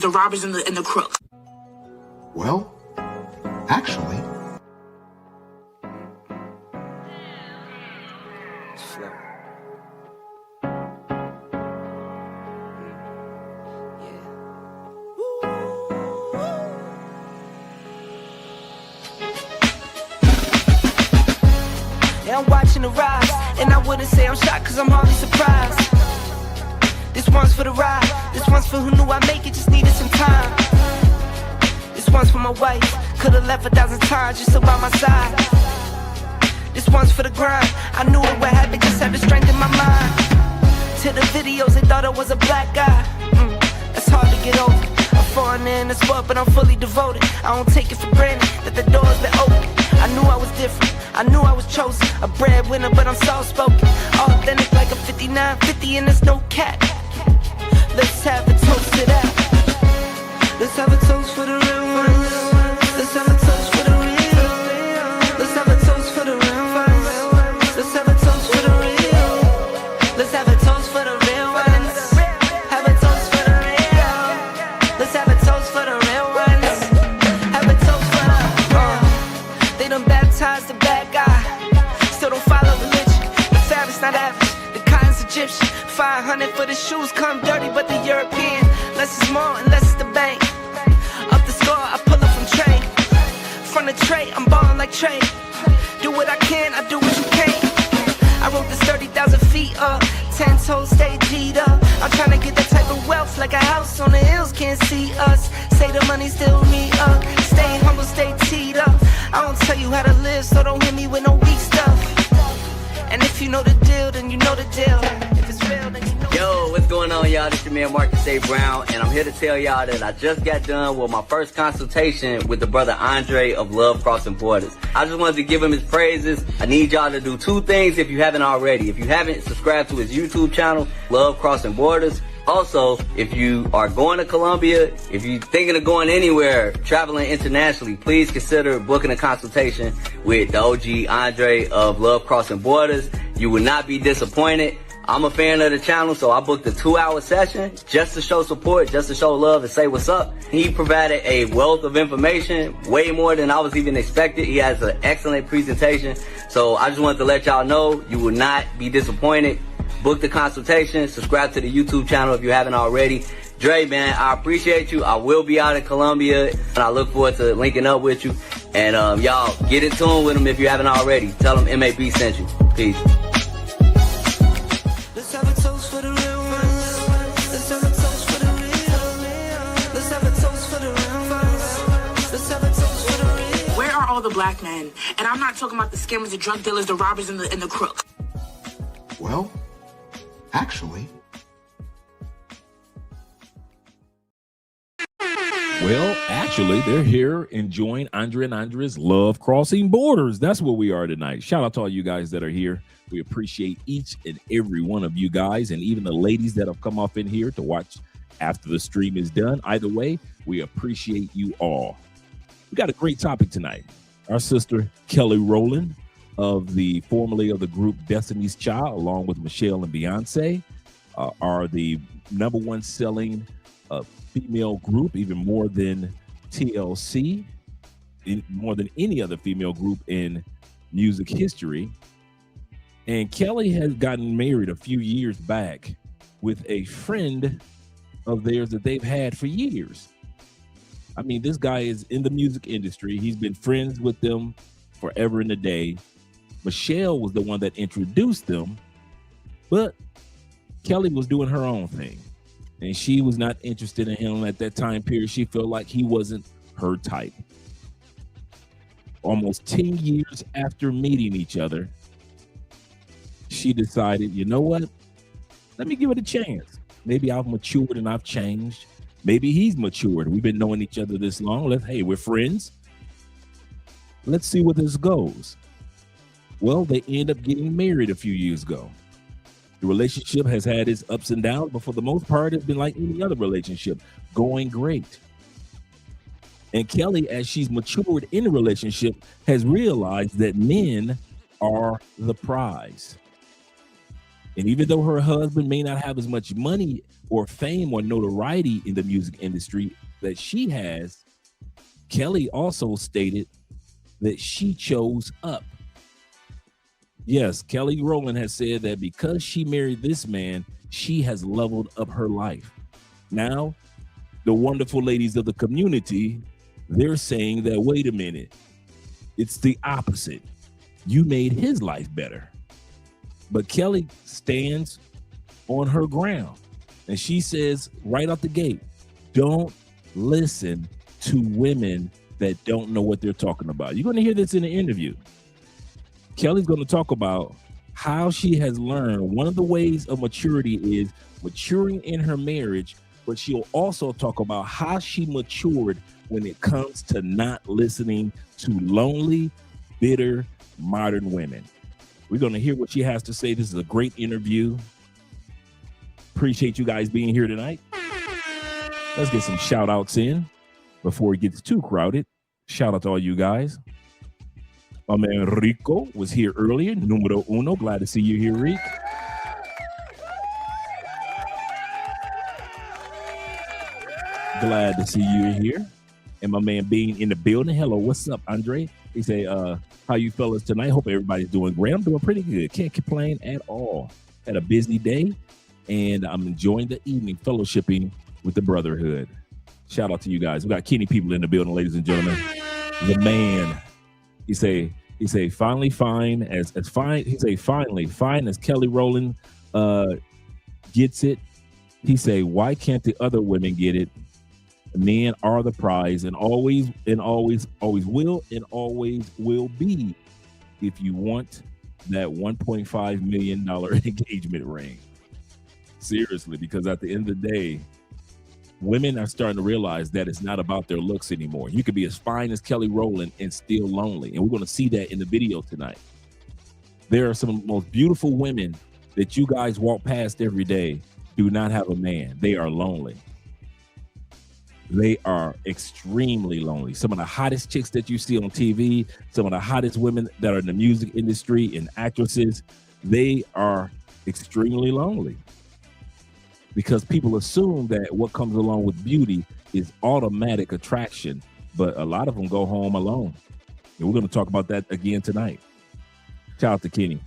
the robbers and the crooks. Well, actually... Yeah, I'm watching the rise, and I wouldn't say I'm shocked, cause I'm hardly surprised. This one's for the ride, this one's for who knew I'd make it, just needed some time. This one's for my wife, could've left 1,000 times just to by my side. This one's for the grind, I knew it would happen, just had the strength in my mind. To the videos, they thought I was a black guy. That's hard to get over. I'm foreigner in the sport, but I'm fully devoted. I don't take it for granted that the door's been open. I knew I was different, I knew I was chosen. A breadwinner, but I'm soft-spoken. Authentic like a 5950 and there's no cap. Let's have a toast to that. Let's have a toast for the real ones. Let's have a toast for the real. Let's have a toast for the real ones. Let's have a toast for the real. Let's have a toast for the real ones. Have a toast for the real. Let's have a toast for the real ones. Have a toast for the They done baptized the bad guy. Still don't follow religion. The fabric's not average. The cotton's Egyptian. 500 for the shoes, come dirty, but the European. Less is more and less is the bank. Up the score, I pull up from Trey. From the tray, I'm ballin' like Trey. Do what I can, I do what you can't. I wrote this 30,000 feet up. 10 toes, stay G'd up. I'm tryna get that type of wealth, like a house on the hills, can't see us. Say the money still me up. Stay humble, stay teed up. I don't tell you how to live, so don't hit me with no weak stuff. And if you know the deal, then you know the deal. If it's real, then you know. Yo, what's going on, y'all? This your man Marcus A. Brown, and I'm here to tell y'all that I just got done with my first consultation with the brother Andre of Love Crossing Borders. I just wanted to give him his praises. I need y'all to do two things if you haven't already. If you haven't subscribed to his YouTube channel, Love Crossing Borders. Also, if you are going to Colombia, if you're thinking of going anywhere, traveling internationally, please consider booking a consultation with the OG Andre of Love Crossing Borders. You will not be disappointed. I'm a fan of the channel, so I booked a 2-hour session just to show support, just to show love and say what's up. He provided a wealth of information, way more than I was even expected. He has an excellent presentation. So I just wanted to let y'all know you will not be disappointed. Book the consultation, subscribe to the YouTube channel if you haven't already. Dre, man, I appreciate you. I will be out in Colombia, and I look forward to linking up with you. And y'all, get in tune with him if you haven't already. Tell him MAB sent you. Peace. Let's have a toast for the real ones. Let's have a toast for the real. Let's have a toast for the real ones. Let's have a toast for the real. Where are all the black men? And I'm not talking about the scammers, the drug dealers, the robbers, and the crooks. Well, actually... Well, actually, they're here enjoying Andre and Andre's Love Crossing Borders. That's where we are tonight. Shout out to all you guys that are here. We appreciate each and every one of you guys, and even the ladies that have come up in here to watch after the stream is done. Either way, we appreciate you all. We got a great topic tonight. Our sister, Kelly Rowland, formerly of the group Destiny's Child, along with Michelle and Beyonce, are the #1 selling female group, even more than TLC, more than any other female group in music history. And Kelly has gotten married a few years back with a friend of theirs that they've had for years. I mean, this guy is in the music industry. He's been friends with them forever and a day. Michelle was the one that introduced them, but Kelly was doing her own thing. And she was not interested in him at that time period. She felt like he wasn't her type. Almost 10 years after meeting each other, she decided, you know what? Let me give it a chance. Maybe I've matured and I've changed. Maybe he's matured. We've been knowing each other this long. Hey, we're friends. Let's see where this goes. Well, they end up getting married a few years ago. The relationship has had its ups and downs, but for the most part, it's been like any other relationship, going great. And Kelly, as she's matured in the relationship, has realized that men are the prize. And even though her husband may not have as much money or fame or notoriety in the music industry that she has, Kelly also stated that she chose up. Yes, Kelly Rowland has said that because she married this man, she has leveled up her life. Now, the wonderful ladies of the community, they're saying that, wait a minute, it's the opposite. You made his life better. But Kelly stands on her ground. And she says right out the gate, don't listen to women that don't know what they're talking about. You're going to hear this in the interview. Kelly's going to talk about how she has learned. One of the ways of maturity is maturing in her marriage, but she'll also talk about how she matured when it comes to not listening to lonely, bitter, modern women. We're going to hear what she has to say. This is a great interview. Appreciate you guys being here tonight. Let's get some shout outs in before it gets too crowded. Shout out to all you guys. My man Rico was here earlier. Numero uno. Glad to see you here, Rick. Glad to see you here. And my man Bean in the building. Hello, what's up, Andre? He say, how you fellas tonight? Hope everybody's doing great. I'm doing pretty good. Can't complain at all. Had a busy day, and I'm enjoying the evening fellowshipping with the brotherhood. Shout out to you guys. We got Kenny people in the building, ladies and gentlemen. The man. He say finally fine as fine. He say finally fine as Kelly Rowland gets it. He say, why can't the other women get it? Men are the prize and always will be if you want that $1.5 million engagement ring. Seriously, because at the end of the day, women are starting to realize that it's not about their looks anymore. You could be as fine as Kelly Rowland and still lonely. And we're going to see that in the video tonight. There are some of the most beautiful women that you guys walk past every day do not have a man. They are lonely. They are extremely lonely. Some of the hottest chicks that you see on TV, some of the hottest women that are in the music industry and actresses, they are extremely lonely because people assume that what comes along with beauty is automatic attraction, but a lot of them go home alone. And we're going to talk about that again tonight. Shout out to Kenny.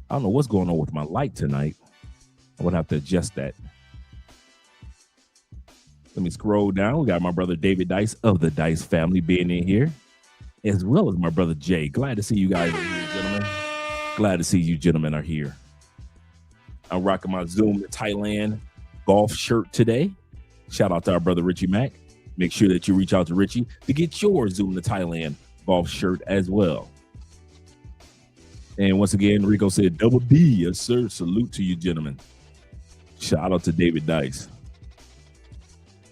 I don't know what's going on with my light tonight. I would have to adjust that. Let me scroll down. We got my brother David Dice of the Dice family being in here, as well as my brother Jay. Glad to see you guys are here, gentlemen. Glad to see you gentlemen are here. I'm rocking my Zoom to Thailand golf shirt today. Shout out to our brother Richie Mack. Make sure that you reach out to Richie to get your Zoom to Thailand golf shirt as well. And once again, Rico said, double D. Yes, sir. Salute to you, gentlemen. Shout out to David Dice.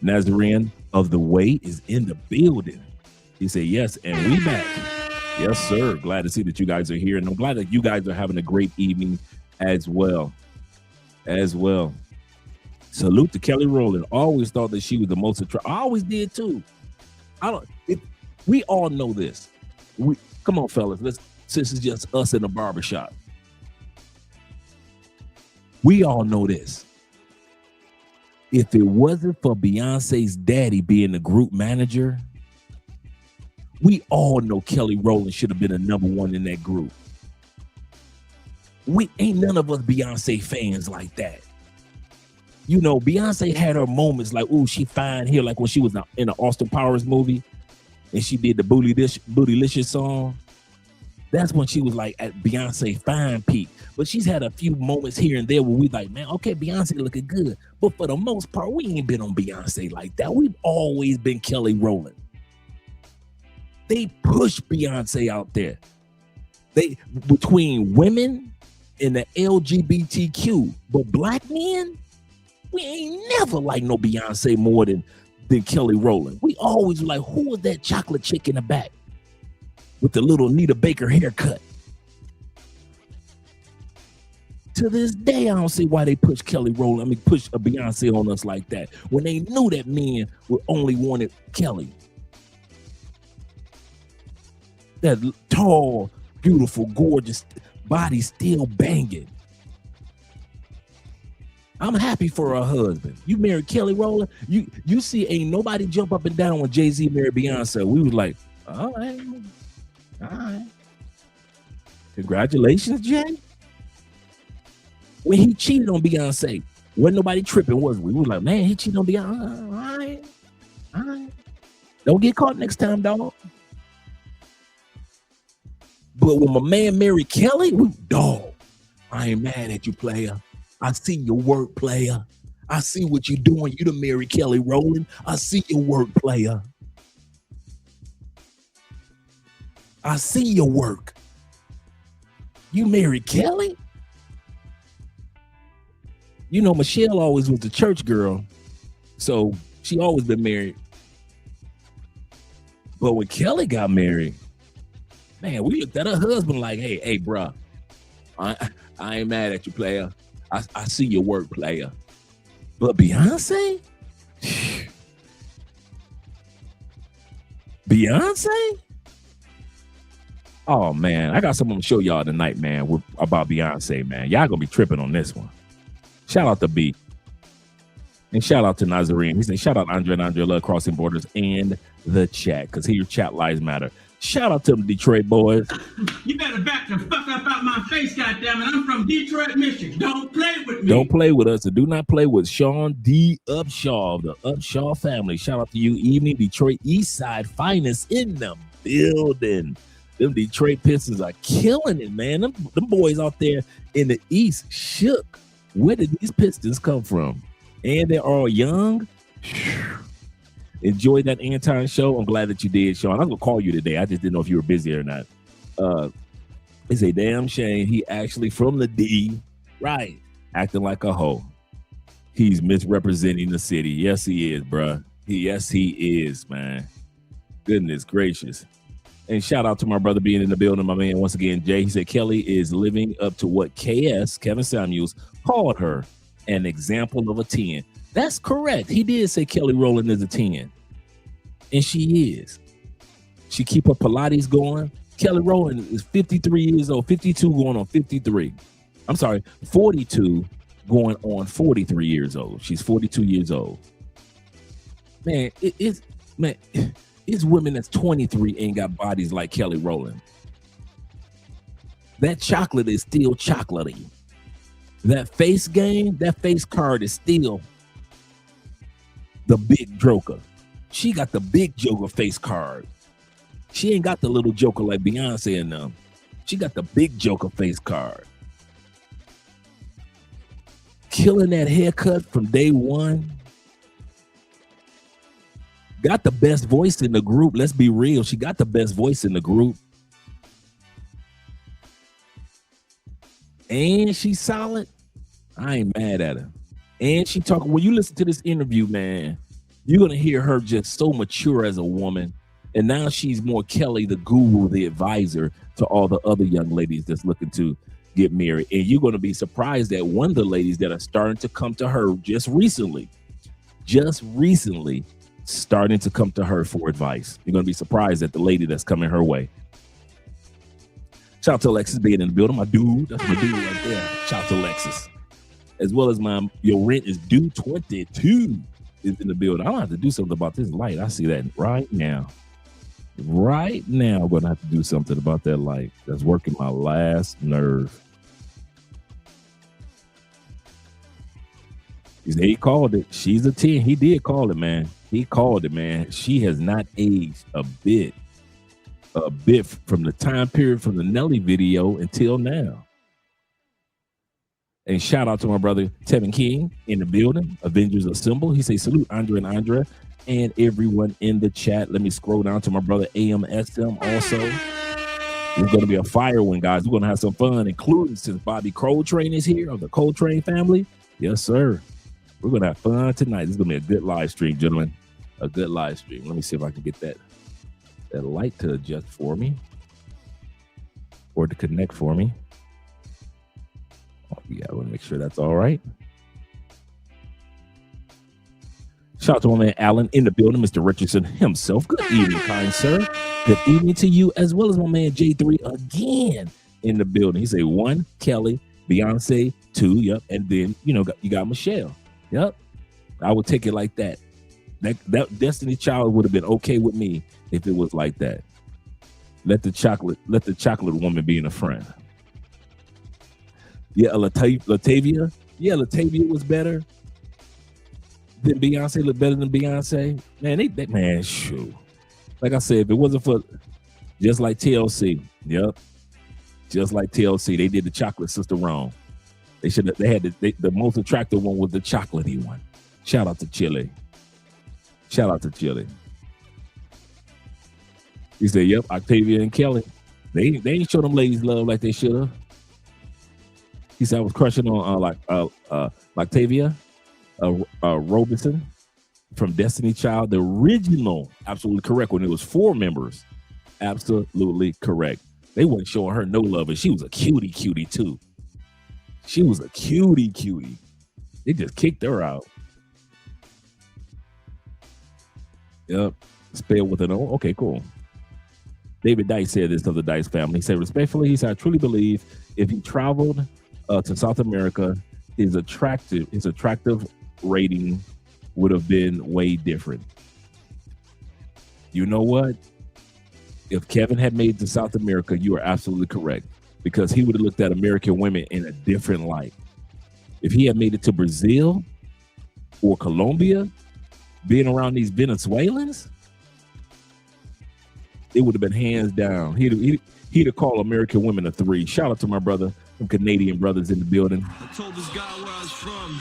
Nazarene of the Way is in the building. He said, yes, and we back. Yes, sir. Glad to see that you guys are here. And I'm glad that you guys are having a great evening as well. Salute to Kelly Rowland. Always thought that she was the most attractive. I always did too. We all know this. Come on, fellas. This is just us in the barbershop. We all know this. If it wasn't for Beyonce's daddy being the group manager, we all know Kelly Rowland should have been a number one in that group. We ain't none of us Beyonce fans like that. You know, Beyonce had her moments like, ooh, she fine here, like when she was in the Austin Powers movie and she did the Bootylicious song. That's when she was like at Beyonce fine peak. But she's had a few moments here and there where we like, man, okay, Beyonce looking good. But for the most part, we ain't been on Beyonce like that. We've always been Kelly Rowland. They push Beyonce out there. They between women and the LGBTQ. But black men, we ain't never like no Beyonce more than Kelly Rowland. We always like, who was that chocolate chick in the back with the little Nita Baker haircut? To this day, I don't see why they push Kelly Rowland. Push a Beyonce on us like that when they knew that men would only wanted Kelly. That tall, beautiful, gorgeous body still banging. I'm happy for her husband. You married Kelly Rowland. You see, ain't nobody jump up and down when Jay-Z married Beyonce. We was like, all right. Congratulations, Jay. When he cheated on Beyonce, wasn't nobody tripping, was we? We was like, man, he cheated on Beyonce. All right. Don't get caught next time, dog. But when my man married Kelly, dog, I ain't mad at you, player. I see your work, player. I see what you're doing. You done married Kelly Rowland. I see your work, player. I see your work. You married Kelly? You know, Michelle always was the church girl, so she always been married. But when Kelly got married, man, we looked at her husband like, hey, bruh, I ain't mad at you, player. I see your work, player. But Beyonce? Beyonce? Oh, man, I got something to show y'all tonight, man, about Beyonce, man. Y'all gonna be tripping on this one. Shout out to B. And shout out to Nazarene. He said, shout out Andre and Andre Love Crossing Borders and the chat, because here your chat lives matter. Shout out to them Detroit boys. You better back the fuck up out my face, goddammit. I'm from Detroit, Michigan. Don't play with me. Don't play with us, and do not play with Sean D. Upshaw, the Upshaw family. Shout out to you, Evening Detroit East Side finest in the building. Them Detroit Pistons are killing it, man. Them boys out there in the East shook. Where did these Pistons come from? And they're all young. Enjoy that Anton show. I'm glad that you did, Sean. I'm gonna call you today. I just didn't know if you were busy or not. It's a damn shame he actually from the D, right? Acting like a hoe. He's misrepresenting the city. Yes, he is, bruh. Yes, he is, man. Goodness gracious. And shout out to my brother being in the building, my man, once again, Jay. He said Kelly is living up to what KS, Kevin Samuels, called her an example of a 10. That's correct. He did say Kelly Rowland is a 10. And she is. She keep her Pilates going. Kelly Rowland is 53 years old, 52 going on 53. I'm sorry, 42 going on 43 years old. She's 42 years old. Man, it's women that's 23 ain't got bodies like Kelly Rowland. That chocolate is still chocolatey. That face game, that face card is still the big joker. She got the big joker face card. She ain't got the little joker like Beyonce and them. She got the big joker face card. Killing that haircut from day one. Got the best voice in the group. Let's be real. She got the best voice in the group. And she's solid. I ain't mad at her. And she talking, when you listen to this interview, man, you're going to hear her just so mature as a woman. And now she's more Kelly, the guru, the advisor to all the other young ladies that's looking to get married. And you're going to be surprised at one of the ladies that are starting to come to her just recently starting to come to her for advice. You're going to be surprised at the lady that's coming her way. Shout out to Alexis being in the building. My dude, that's my dude right there. Shout out to Alexis. As well as your rent is due 22 is in the building. I don't have to do something about this light. I see that right now. Right now, I'm going to have to do something about that light. That's working my last nerve. He called it. She's a 10. He did call it, man. He called it, man. She has not aged a bit from the time period from the Nelly video until now. And shout out to my brother Tevin King in the building. Avengers Assemble. He say salute Andre and Andrea and everyone in the chat. Let me scroll down to my brother AMSM also. It's going to be a fire one, guys. We're going to have some fun, including since Bobby Coltrane is here of the Coltrane family. Yes, sir. We're going to have fun tonight. This is going to be a good live stream, gentlemen. A good live stream. Let me see if I can get that light to adjust for me or to connect for me. Oh, yeah, I want to make sure that's all right. Shout out to my man Alan in the building, Mr. Richardson himself. Good evening, kind sir. Good evening to you, as well as my man J3 again in the building. He say 1, Kelly, Beyonce 2, yep, and then you got Michelle. Yep. I would take it like that. That Destiny Child would have been okay with me if it was like that. Let the chocolate woman be in the front. Yeah, Latavia. Yeah, Latavia was better than Beyonce. Looked better than Beyonce. Man, man, shoot. Like I said, if it wasn't for just like TLC, yep, just like TLC, they did the chocolate sister wrong. They had the most attractive one was the chocolatey one. Shout out to Chile. He said, "Yep, Octavia and Kelly. They ain't show them ladies love like they should have." He said, "I was crushing on Octavia Robinson from Destiny Child, the original." Absolutely correct. When it was 4 members, absolutely correct. They wasn't showing her no love, and she was a cutie too. She was a cutie. They just kicked her out. Yep, spelled with an O. Okay, cool. David Dice said this to the Dice family. He said, respectfully, he said, "I truly believe if he traveled to South America, his attractive rating would have been way different." You know what? If Kevin had made it to South America, you are absolutely correct, because he would have looked at American women in a different light. If he had made it to Brazil or Colombia, being around these Venezuelans, it would have been hands down. He'd have called American women a 3. Shout out to my brother, some Canadian brothers in the building. I told this guy where I was from.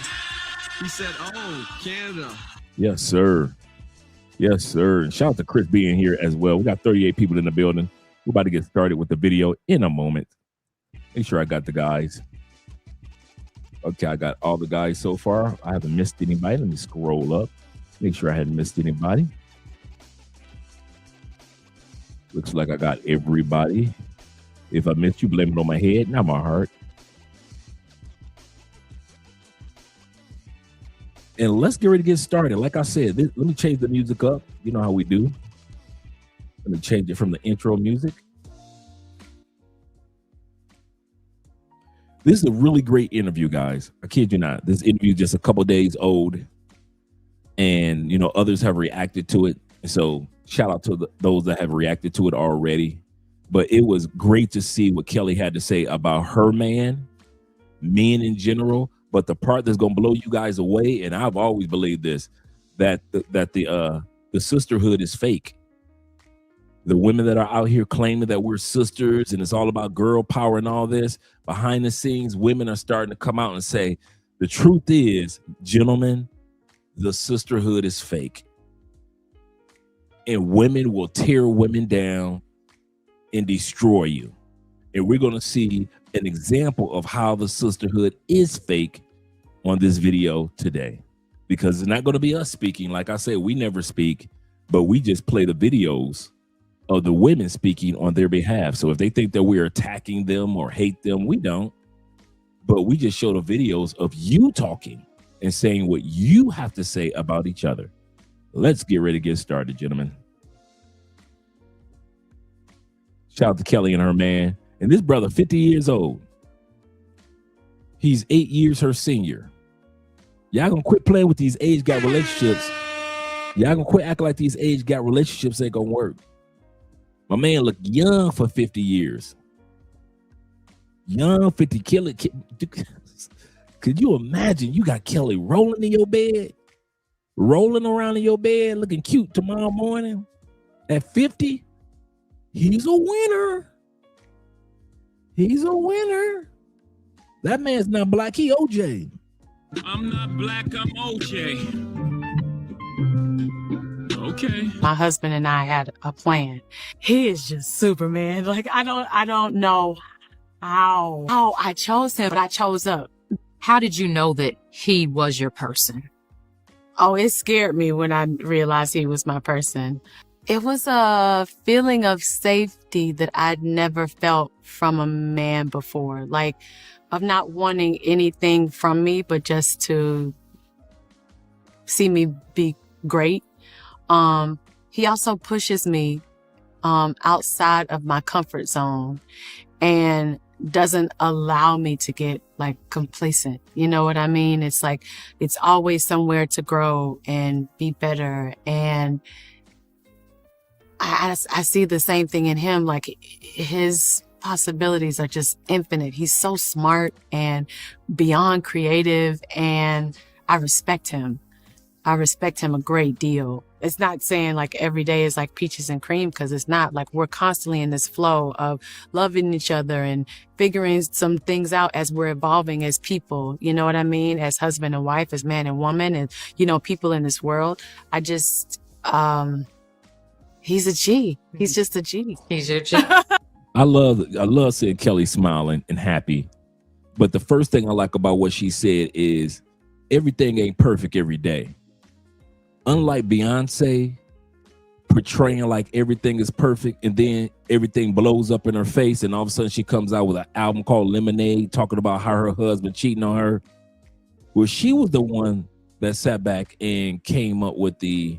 He said, "Oh, Canada." Yes, sir. Yes, sir. And shout out to Chris being here as well. We got 38 people in the building. We're about to get started with the video in a moment. Make sure I got the guys. Okay, I got all the guys so far. I haven't missed anybody. Let me scroll up. Make sure I hadn't missed anybody. Looks like I got everybody. If I missed you, blame it on my head, not my heart. And let's get ready to get started. Like I said, let me change the music up. You know how we do. Let me change it from the intro music. This is a really great interview, guys. I kid you not. This interview is just a couple days old. And, others have reacted to it. So shout out to those that have reacted to it already. But it was great to see what Kelly had to say about her man, men in general. But the part that's going to blow you guys away, and I've always believed this, that the sisterhood is fake. The women that are out here claiming that we're sisters and it's all about girl power and all this, behind the scenes, women are starting to come out and say, the truth is, gentlemen, the sisterhood is fake. And women will tear women down and destroy you. And we're going to see an example of how the sisterhood is fake on this video today. Because it's not going to be us speaking. Like I said, we never speak, but we just play the videos of the women speaking on their behalf. So if they think that we're attacking them or hate them, we don't. But we just show the videos of you talking and saying what you have to say about each other. Let's get ready to get started, gentlemen. Shout out to Kelly and her man. And this brother, 50 years old. He's 8 years her senior. Y'all gonna quit playing with these age gap relationships. Y'all gonna quit acting like these age gap relationships ain't gonna work. My man looked young for 50 years. Young 50 Kelly. Could you imagine you got Kelly rolling in your bed? Rolling around in your bed looking cute tomorrow morning at 50? He's a winner. He's a winner. That man's not black. He OJ. I'm not black. I'm OJ. Okay. My husband and I had a plan. He is just Superman. Like, I don't know how I chose him, but I chose up. How did you know that he was your person? Oh, it scared me when I realized he was my person. It was a feeling of safety that I'd never felt from a man before. Like, of not wanting anything from me, but just to see me be great. He also pushes me outside of my comfort zone. And doesn't allow me to get like complacent. You know what I mean? It's like, it's always somewhere to grow and be better. And I see the same thing in him. Like, his possibilities are just infinite. He's so smart and beyond creative, and I respect him. I respect him a great deal. It's not saying like every day is like peaches and cream, because it's not. Like, we're constantly in this flow of loving each other and figuring some things out as we're evolving as people. You know what I mean? As husband and wife, as man and woman, and, you know, people in this world. I just, he's a G. He's just a G. He's your G. I love seeing Kelly smiling and happy. But the first thing I like about what she said is everything ain't perfect every day. Unlike Beyonce portraying like everything is perfect and then everything blows up in her face, and all of a sudden she comes out with an album called Lemonade talking about how her husband cheating on her. Well, she was the one that sat back and came up with the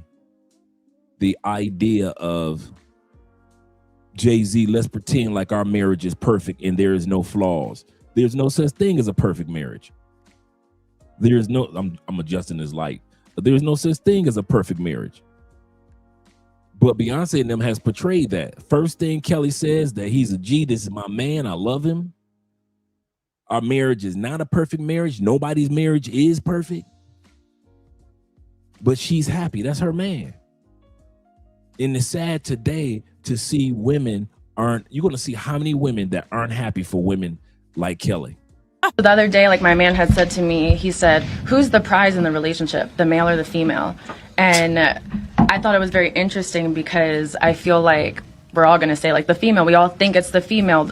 idea of, Jay-Z, let's pretend like our marriage is perfect and there is no flaws. There's no such thing as a perfect marriage. There's no, I'm adjusting this light. There's no such thing as a perfect marriage. But Beyonce and them has portrayed that. First thing Kelly says, that he's a G, this is my man, I love him. Our marriage is not a perfect marriage. Nobody's marriage is perfect. But she's happy. That's her man. And it's sad today to see women you're going to see how many women that aren't happy for women like Kelly. The other day, like, my man had said to me, he said, who's the prize in the relationship, the male or the female? And I thought it was very interesting, because I feel like we're all going to say, like, the female, we all think it's the female.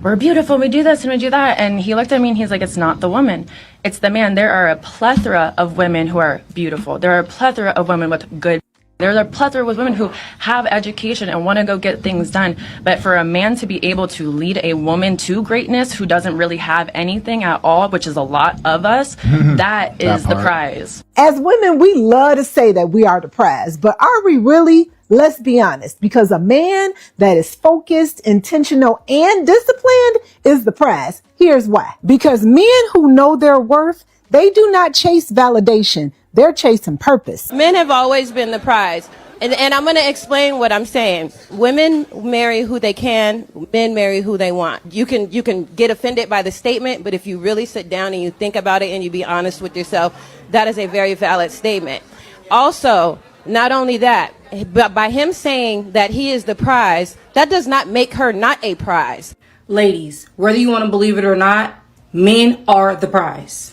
We're beautiful, we do this and we do that. And he looked at me and he's like, it's not the woman, it's the man. There are a plethora of women who are beautiful. There are a plethora of women with good. There's a plethora with women who have education and want to go get things done. But for a man to be able to lead a woman to greatness who doesn't really have anything at all, which is a lot of us, that is the prize. As women, we love to say that we are the prize, but are we really? Let's be honest, because a man that is focused, intentional, and disciplined is the prize. Here's why. Because men who know their worth, they do not chase validation. They're chasing purpose. Men have always been the prize. And I'm going to explain what I'm saying. Women marry who they can. Men marry who they want. You can get offended by the statement, but if you really sit down and you think about it and you be honest with yourself, that is a very valid statement. Also, not only that, but by him saying that he is the prize, that does not make her not a prize. Ladies, whether you want to believe it or not, men are the prize.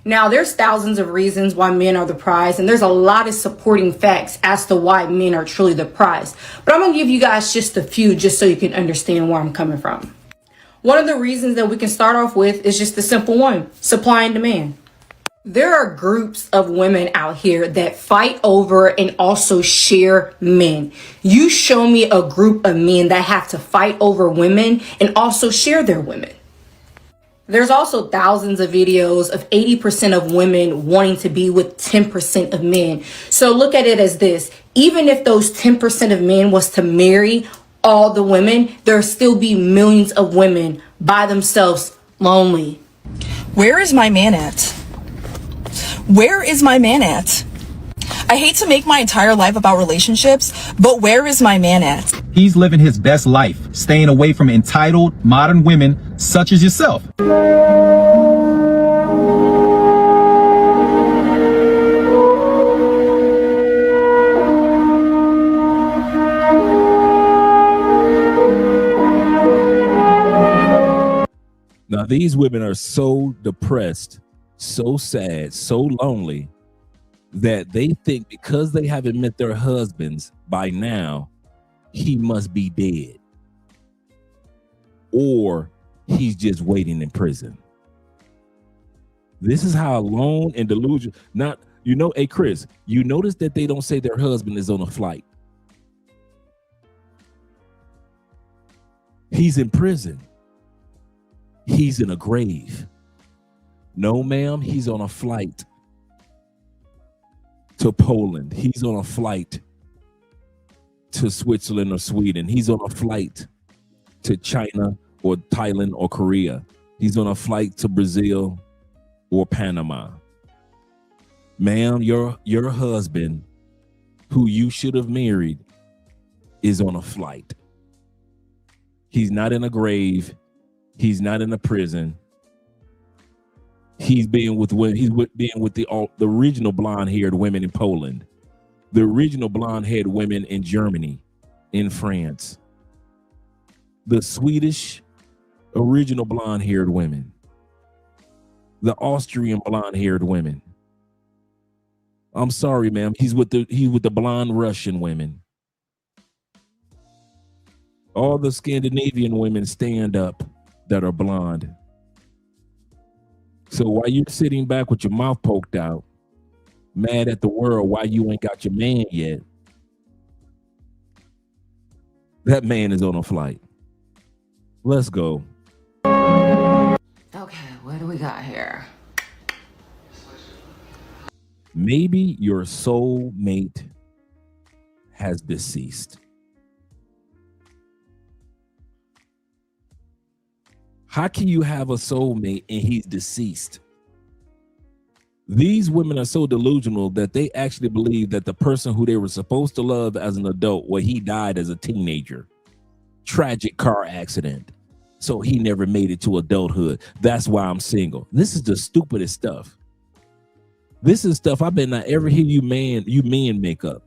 Now, there's thousands of reasons why men are the prize, and there's a lot of supporting facts as to why men are truly the prize. But I'm going to give you guys just a few, just so you can understand where I'm coming from. One of the reasons that we can start off with is just the simple one: supply and demand. There are groups of women out here that fight over and also share men. You show me a group of men that have to fight over women and also share their women. There's also thousands of videos of 80% of women wanting to be with 10% of men. So look at it as this: even if those 10% of men was to marry all the women, there'll still be millions of women by themselves lonely. Where is my man at? Where is my man at? I hate to make my entire life about relationships, but where is my man at? He's living his best life, staying away from entitled modern women such as yourself. Now, these women are so depressed, so sad, so lonely, that they think because they haven't met their husbands by now, he must be dead, or he's just waiting in prison. This is how alone and delusional. Not, you know, hey Chris, you notice that they don't say their husband is on a flight. He's in prison. He's in a grave. No, ma'am, he's on a flight to Poland. He's on a flight to Switzerland or Sweden. He's on a flight to China or Thailand or Korea. He's on a flight to Brazil or Panama. Ma'am, your husband, who you should have married, is on a flight. He's not in a grave. He's not in a prison. He's being with the original blonde-haired women in Poland, the original blonde-haired women in Germany, in France, the Swedish original blonde-haired women, the Austrian blonde-haired women. I'm sorry, ma'am. He's with the blonde Russian women. All the Scandinavian women stand up that are blonde. So while you're sitting back with your mouth poked out, mad at the world why you ain't got your man yet, that man is on a flight. Let's go. Okay, what do we got here? Maybe your soulmate has deceased. How can you have a soulmate and he's deceased? These women are so delusional that they actually believe that the person who they were supposed to love as an adult, well, he died as a teenager. Tragic car accident. So he never made it to adulthood. That's why I'm single. This is the stupidest stuff. This is stuff I bet not ever hear you men make up.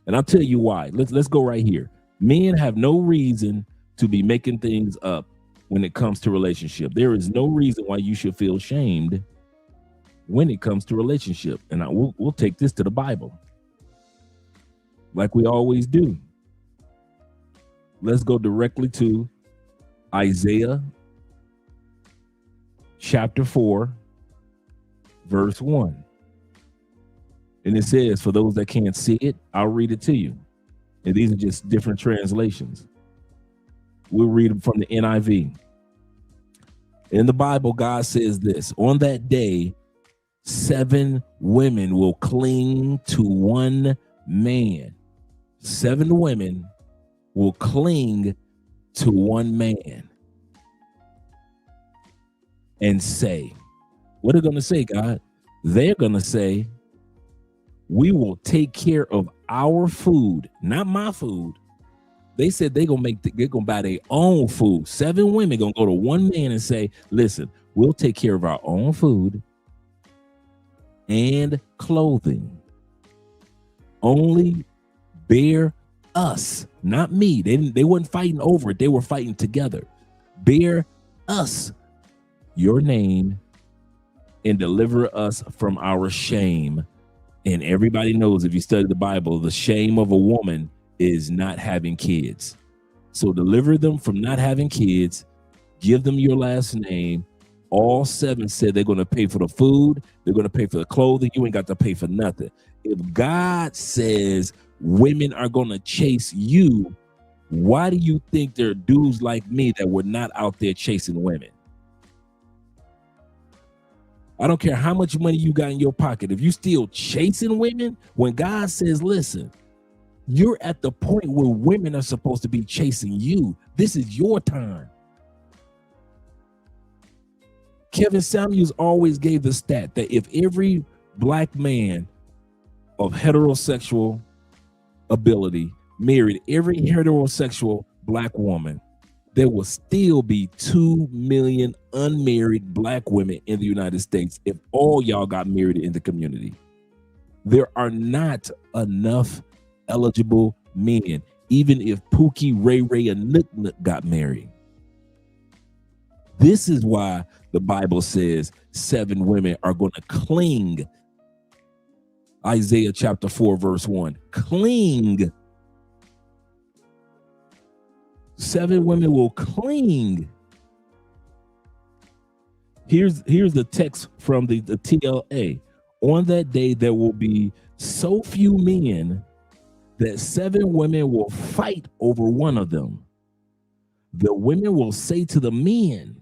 And I'll tell you why. Let's go right here. Men have no reason to be making things up when it comes to relationship. There is no reason why you should feel shamed when it comes to relationship. And we'll take this to the Bible, like we always do. Let's go directly to Isaiah chapter 4, verse 1. And it says, for those that can't see it, I'll read it to you. And these are just different translations. We'll read them from the NIV. In the Bible, God says this: on that day, 7 women will cling to one man. 7 women will cling to one man and say, what are they going to say, God? They're going to say, we will take care of our food, not my food. They said they're gonna buy their own food. 7 women gonna go to one man and say, listen, we'll take care of our own food and clothing. Only bear us, not me. They weren't fighting over it. They were fighting together. Bear us your name and deliver us from our shame. And everybody knows, if you study the Bible, the shame of a woman is not having kids. So deliver them from not having kids, give them your last name. All 7 said they're going to pay for the food, they're going to pay for the clothing. You ain't got to pay for nothing. If God says women are going to chase you, why do you think there are dudes like me that were not out there chasing women? I don't care how much money you got in your pocket. If you still chasing women, when God says, listen, you're at the point where women are supposed to be chasing you. This is your time. Kevin Samuels always gave the stat that if every black man of heterosexual ability married every heterosexual black woman, there will still be 2 million unmarried black women in the United States if all y'all got married in the community. There are not enough eligible men, even if Pookie, Ray Ray, and Nook Nook got married. This is why the Bible says 7 women are going to cling. Isaiah chapter 4, verse 1. Cling. 7 women will cling. Here's the text from the TLA. On that day, there will be so few men that 7 women will fight over one of them. The women will say to the men,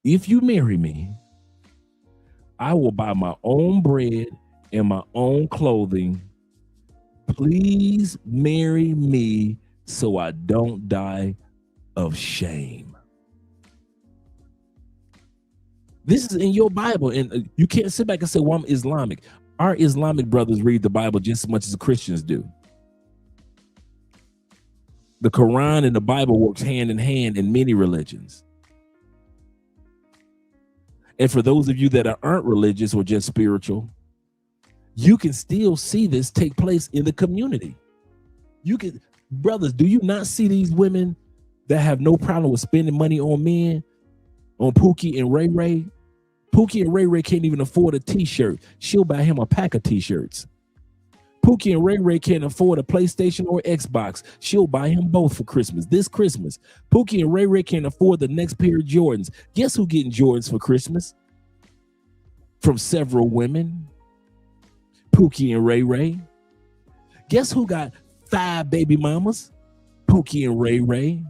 if you marry me, I will buy my own bread and my own clothing. Please marry me so I don't die of shame. This is in your Bible, and you can't sit back and say, well, I'm Islamic. Our Islamic brothers read the Bible just as much as the Christians do. The Quran and the Bible works hand in hand in many religions. And for those of you that aren't religious or just spiritual, you can still see this take place in the community. You can, brothers, do you not see these women that have no problem with spending money on men, on Pookie and Ray Ray? Pookie and Ray Ray can't even afford a t-shirt. She'll buy him a pack of t-shirts. Pookie and Ray Ray can't afford a PlayStation or Xbox. She'll buy him both for Christmas. This Christmas, Pookie and Ray Ray can't afford the next pair of Jordans. Guess who getting Jordans for Christmas? From several women. Pookie and Ray Ray. Guess who got 5 baby mamas? Pookie and Ray Ray.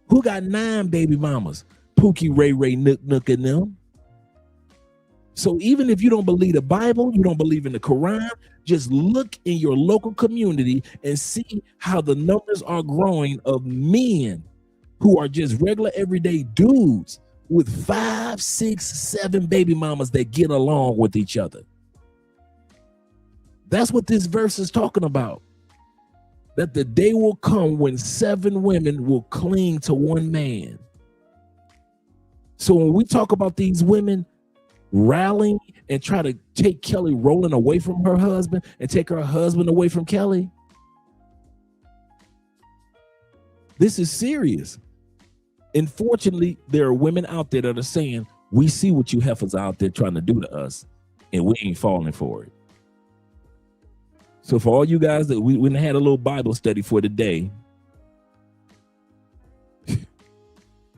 Who got 9 baby mamas? Pookie, Ray Ray, Nook, and them. So even if you don't believe the Bible, you don't believe in the Quran, just look in your local community and see how the numbers are growing of men who are just regular everyday dudes with 5, 6, 7 baby mamas that get along with each other. That's what this verse is talking about. That the day will come when 7 women will cling to one man. So when we talk about these women rallying and try to take Kelly Rowland away from her husband and take her husband away from Kelly, this is serious. Unfortunately, there are women out there that are saying, we see what you heifers out there trying to do to us, and we ain't falling for it. So for all you guys that we had a little Bible study for today,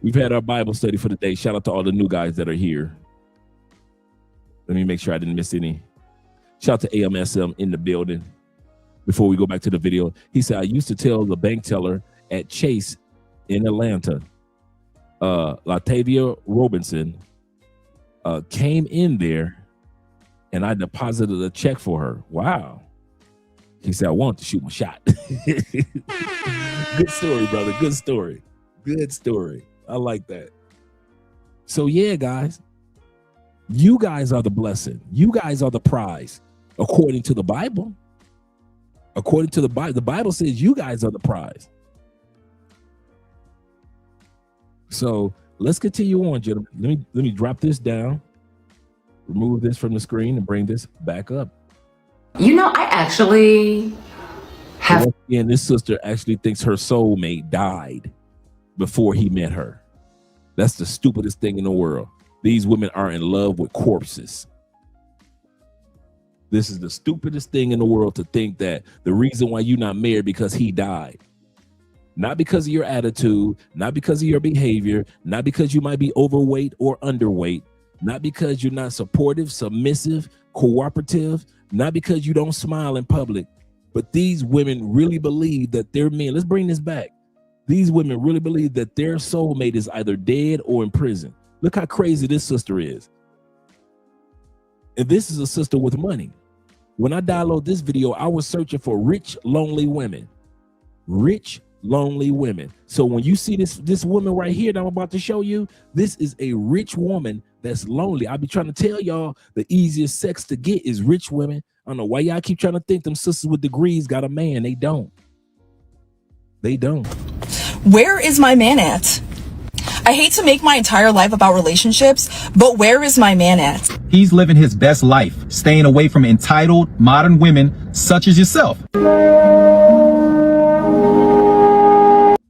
we've had our Bible study for the day. Shout out to all the new guys that are here. Let me make sure I didn't miss any. Shout out to AMSM in the building. Before we go back to the video, he said, I used to tell the bank teller at Chase in Atlanta, Latavia Robinson came in there and I deposited a check for her. Wow. He said, I want to shoot my shot. Good story, brother. Good story. Good story. I like that. So yeah, guys, you guys are the blessing. You guys are the prize, according to the Bible. According to the Bible says you guys are the prize. So let's continue on, gentlemen. Let me drop this down, remove this from the screen, and bring this back up. You know, I actually have. And this sister actually thinks her soulmate died before he met her. That's the stupidest thing in the world. These women are in love with corpses. This is the stupidest thing in the world, to think that the reason why you're not married because he died. Not because of your attitude, not because of your behavior, not because you might be overweight or underweight, not because you're not supportive, submissive, cooperative, not because you don't smile in public, but these women really believe that their men, let's bring this back. These women really believe that their soulmate is either dead or in prison. Look how crazy this sister is. And this is a sister with money. When I download this video, I was searching for rich, lonely women. Rich, lonely women. So when you see this woman right here that I'm about to show you, this is a rich woman that's lonely. I be trying to tell y'all the easiest sex to get is rich women. I don't know why y'all keep trying to think them sisters with degrees got a man. They don't. They don't. Where is my man at? I hate to make my entire life about relationships, but where is my man at? He's living his best life, staying away from entitled modern women such as yourself.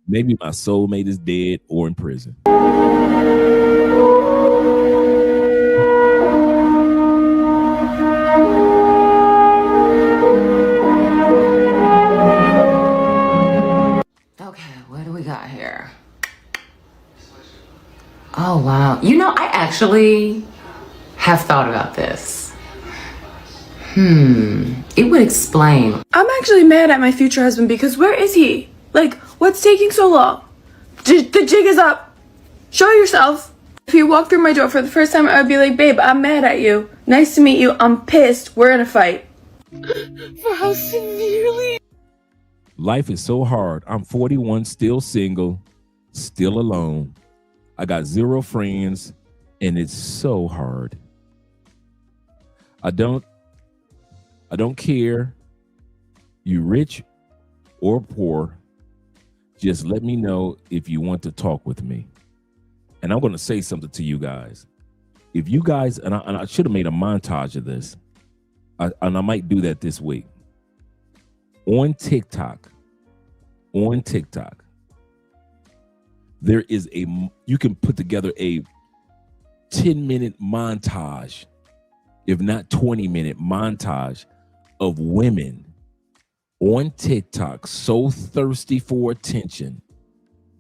Maybe my soulmate is dead or in prison. Okay, what do we got here? Oh, wow. You know, I actually have thought about this. It would explain. I'm actually mad at my future husband because where is he? Like, what's taking so long? The jig is up. Show yourself. If he walked through my door for the first time, I would be like, babe, I'm mad at you. Nice to meet you. I'm pissed. We're in a fight. For how severely? Life is so hard. I'm 41, still single. still alone. I got 0 friends, and it's so hard. I don't care you rich or poor. Just let me know if you want to talk with me. And I'm going to say something to you guys. If you guys, and I should have made a montage of this, and I might do that this week. On TikTok, there is you can put together a 10-minute montage, if not 20-minute montage of women on TikTok so thirsty for attention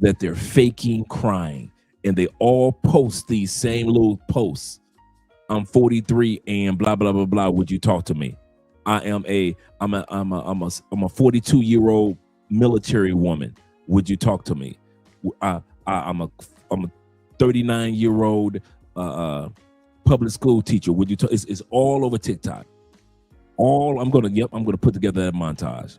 that they're faking crying, and they all post these same little posts. I'm 43 and blah blah blah blah. Would you talk to me? I'm a 42-year-old military woman. Would you talk to me? I'm a 39-year-old public school teacher. Would you talk? It's all over TikTok. I'm gonna put together that montage,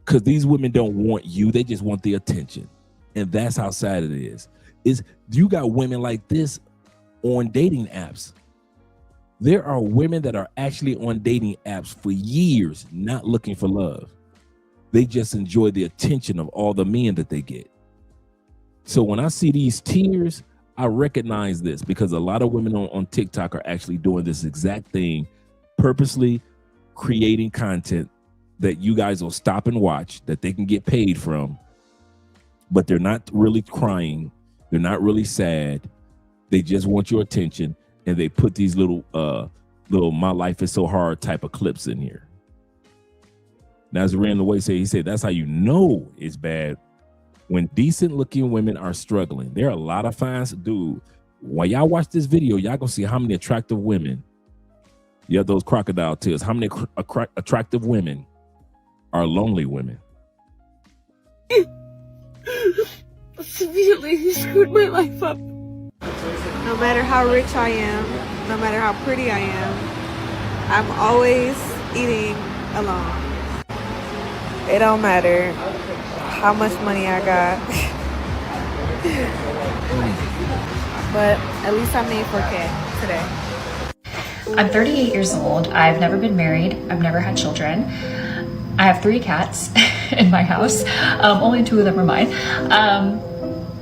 because these women don't want you, they just want the attention. And that's how sad it is you got women like this on dating apps. There are women that are actually on dating apps for years, not looking for love. They just enjoy the attention of all the men that they get. So when I see these tears, I recognize this, because a lot of women on TikTok are actually doing this exact thing, purposely creating content that you guys will stop and watch, that they can get paid from, but they're not really crying. They're not really sad. They just want your attention, and they put these little "my life is so hard" type of clips in here. Now, as Rand Away said, he said that's how you know it's bad, when decent looking women are struggling. There are a lot of fine dude. When y'all watch this video, y'all gonna see how many attractive women. You have those crocodile tears. How many attractive women are lonely women? Severely, he screwed my life up. No matter how rich I am, no matter how pretty I am, I'm always eating alone. It don't matter how much money I got. But at least I made 4K today. I'm 38 years old. I've never been married. I've never had children. I have 3 cats in my house. Only 2 of them are mine.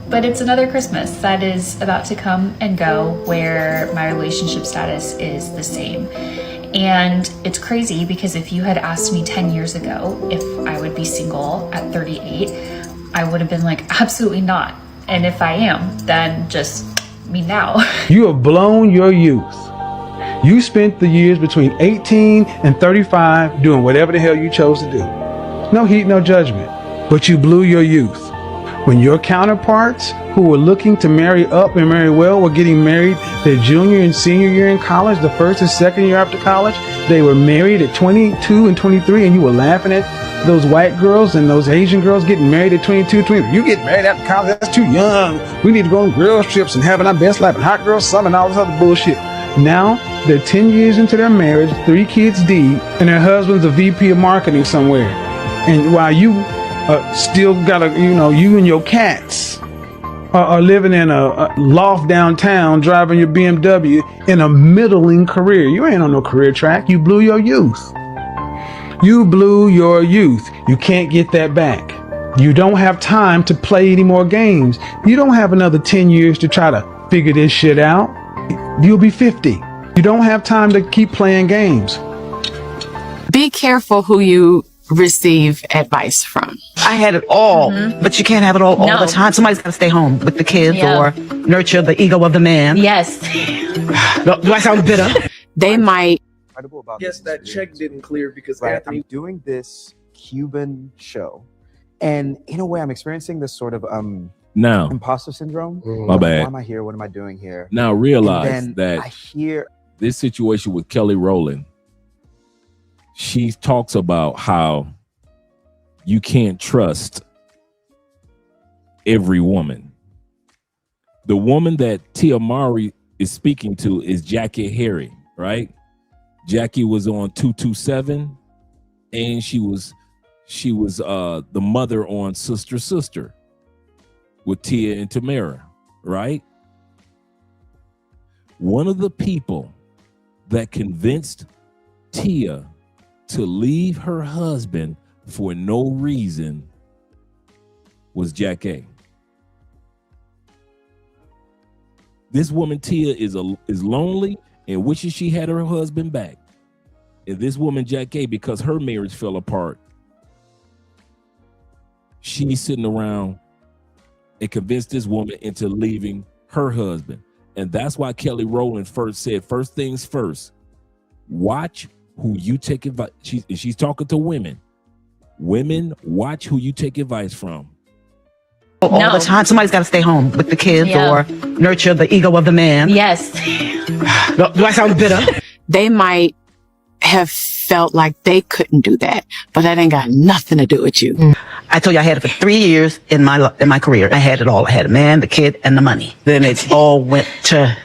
But it's another Christmas that is about to come and go where my relationship status is the same. And it's crazy, because if you had asked me 10 years ago if I would be single at 38, I would have been like, absolutely not. And if I am, then just me now. You have blown your youth. You spent the years between 18 and 35 doing whatever the hell you chose to do. No heat, no judgment. But you blew your youth. When your counterparts who were looking to marry up and marry well were getting married their junior and senior year in college, the first and second year after college, they were married at 22 and 23, and you were laughing at those white girls and those Asian girls getting married at 22, 23. You get married after college, that's too young. We need to go on girls trips and having our best life and hot girl summer and all this other bullshit. Now, they're 10 years into their marriage, 3 kids deep, and their husband's a VP of marketing somewhere. And while you still gotta, you and your cats are living in a loft downtown, driving your BMW in a middling career. You ain't on no career track. You blew your youth. You blew your youth. You can't get that back. You don't have time to play any more games. You don't have another 10 years to try to figure this shit out. You'll be 50. You don't have time to keep playing games. Be careful who you receive advice from. I had it all, but you can't have it all the time. Somebody's got to stay home with the kids or nurture the ego of the man. Yes. Do I sound bitter? They might. Yes, that check didn't clear because Anthony. I'm doing this Cuban show, and in a way, I'm experiencing this sort of now imposter syndrome. My bad. Why am I here? What am I doing here? Now realize And then that I hear this situation with Kelly Rowland, she talks about how you can't trust every woman. The woman that Tia Mowry is speaking to is Jackie Harry, right? Jackie was on 227, and she was the mother on Sister. with Tia and Tamara, right? One of the people that convinced Tia to leave her husband for no reason was Jack A. This woman Tia is lonely and wishes she had her husband back. And this woman Jack A, because her marriage fell apart, she's sitting around and convinced this woman into leaving her husband. And that's why Kelly Rowland first said, first things first, watch who you take advice. She's talking to women. Women, watch who you take advice from. All the time, somebody's got to stay home with the kids or nurture the ego of the man. Yes. Do I sound bitter? They might have felt like they couldn't do that, but that ain't got nothing to do with you. I told you I had it for 3 years in my career. I had it all. I had a man, the kid, and the money. Then it all went to...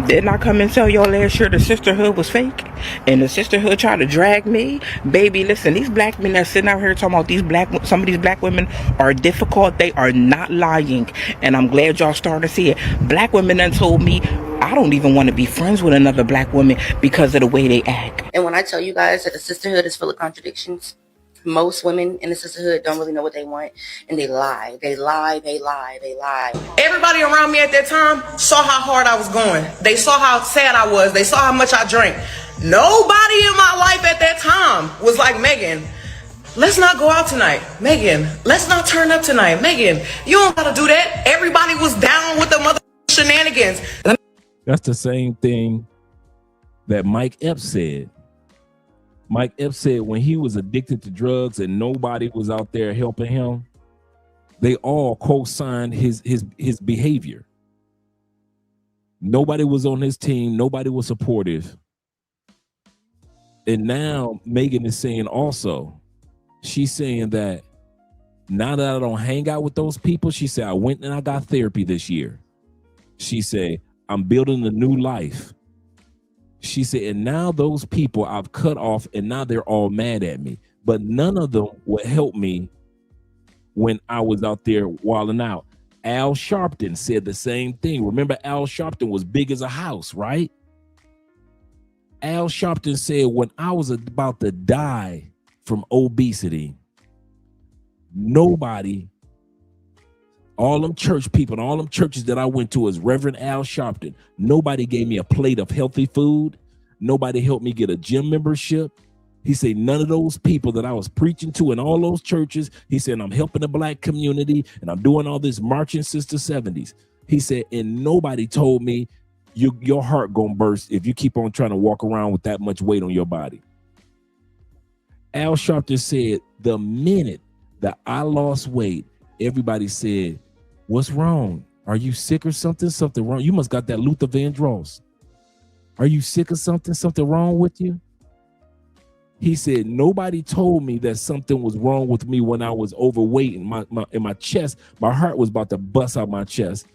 Didn't I come and tell y'all last year the sisterhood was fake? And the sisterhood tried to drag me? Baby, listen, these black men that sitting out here talking about some of these black women are difficult. They are not lying. And I'm glad y'all started to see it. Black women done told me I don't even want to be friends with another black woman because of the way they act. And when I tell you guys that the sisterhood is full of contradictions, most women in the sisterhood don't really know what they want, and they lie. They lie, they lie, they lie. Everybody around me at that time saw how hard I was going. They saw how sad I was. They saw how much I drank. Nobody in my life at that time was like, Megan, let's not go out tonight. Megan, let's not turn up tonight. Megan, you don't gotta do that. Everybody was down with the mother shenanigans. That's the same thing that Mike Epps said. Mike Epps said when he was addicted to drugs and nobody was out there helping him, they all co-signed his behavior. Nobody was on his team. Nobody was supportive. And now Megan is saying also, she's saying that now that I don't hang out with those people, she said, I went and I got therapy this year. She said, I'm building a new life. She said, and now those people I've cut off and now they're all mad at me. But none of them would help me when I was out there wilding out. Al Sharpton said the same thing. Remember, Al Sharpton was big as a house, right? Al Sharpton said, when I was about to die from obesity, nobody, all them church people and all them churches that I went to as Reverend Al Sharpton, nobody gave me a plate of healthy food. Nobody helped me get a gym membership. He said, none of those people that I was preaching to in all those churches, he said, I'm helping the black community and I'm doing all this marching since the 70s. He said, and nobody told me your heart gonna burst if you keep on trying to walk around with that much weight on your body. Al Sharpton said, the minute that I lost weight, everybody said, what's wrong? Are you sick or something? Something wrong? You must got that Luther Vandross. Are you sick or something? Something wrong with you? He said, nobody told me that something was wrong with me when I was overweight in my chest. My heart was about to bust out my chest.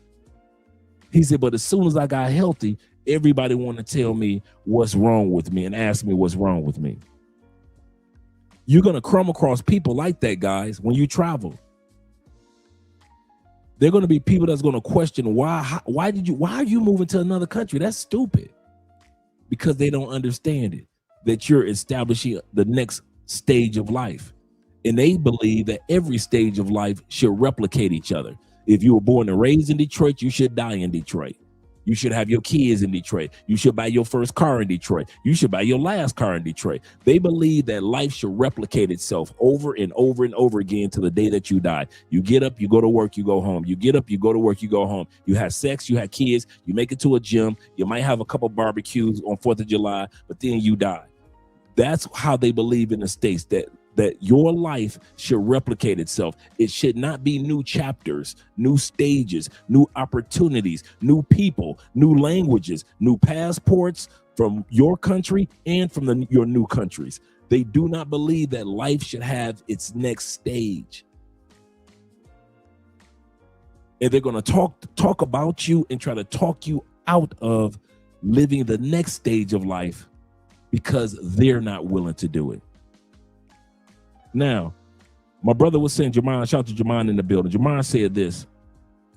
He said, but as soon as I got healthy, everybody wanted to tell me what's wrong with me and ask me what's wrong with me. You're going to come across people like that, guys, when you travel. They're going to be people that's going to question why are you moving to another country? That's stupid. Because they don't understand it, that you're establishing the next stage of life. And they believe that every stage of life should replicate each other. If you were born and raised in Detroit, you should die in Detroit. You should have your kids in Detroit. You should buy your first car in Detroit. You should buy your last car in Detroit. They believe that life should replicate itself over and over and over again to the day that you die. You get up, you go to work, you go home. You get up, you go to work, you go home. You have sex, you have kids, you make it to a gym. You might have a couple barbecues on 4th of July, but then you die. That's how they believe in the States, that your life should replicate itself. It should not be new chapters, new stages, new opportunities, new people, new languages, new passports from your country and from your new countries. They do not believe that life should have its next stage. And they're going to talk about you and try to talk you out of living the next stage of life because they're not willing to do it. Now, My brother was saying, Jamon, shout out to Jamon in the building. Jamon said this.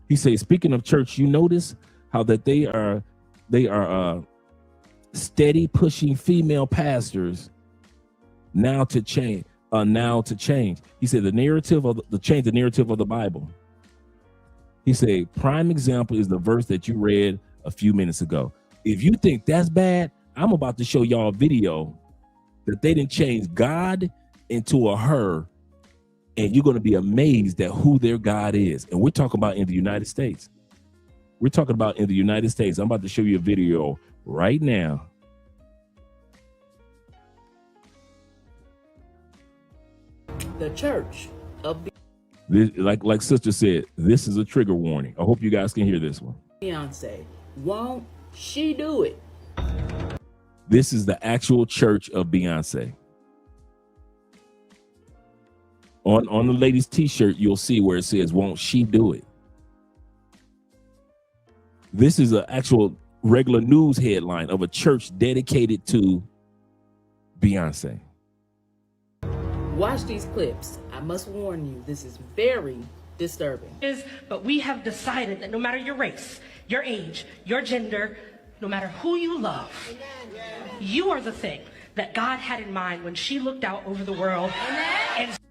He said, speaking of church, you notice how that they are steady pushing female pastors now to change. He said the narrative of the narrative of the Bible. He said, prime example is the verse that you read a few minutes ago. If you think that's bad, I'm about to show y'all a video that they didn't change God into a her, and you're going to be amazed at who their God is. And we're talking about in the United States. We're talking about in the United States. I'm about to show you a video right now. The church of This, like sister said, this is a trigger warning. I hope you guys can hear this one. Beyonce. Won't she do it? This is the actual church of Beyonce. On the lady's t-shirt, you'll see where it says, won't she do it? This is an actual regular news headline of a church dedicated to Beyonce. Watch these clips. I must warn you, this is very disturbing. But we have decided that no matter your race, your age, your gender, no matter who you love, you are the thing that God had in mind when she looked out over the world.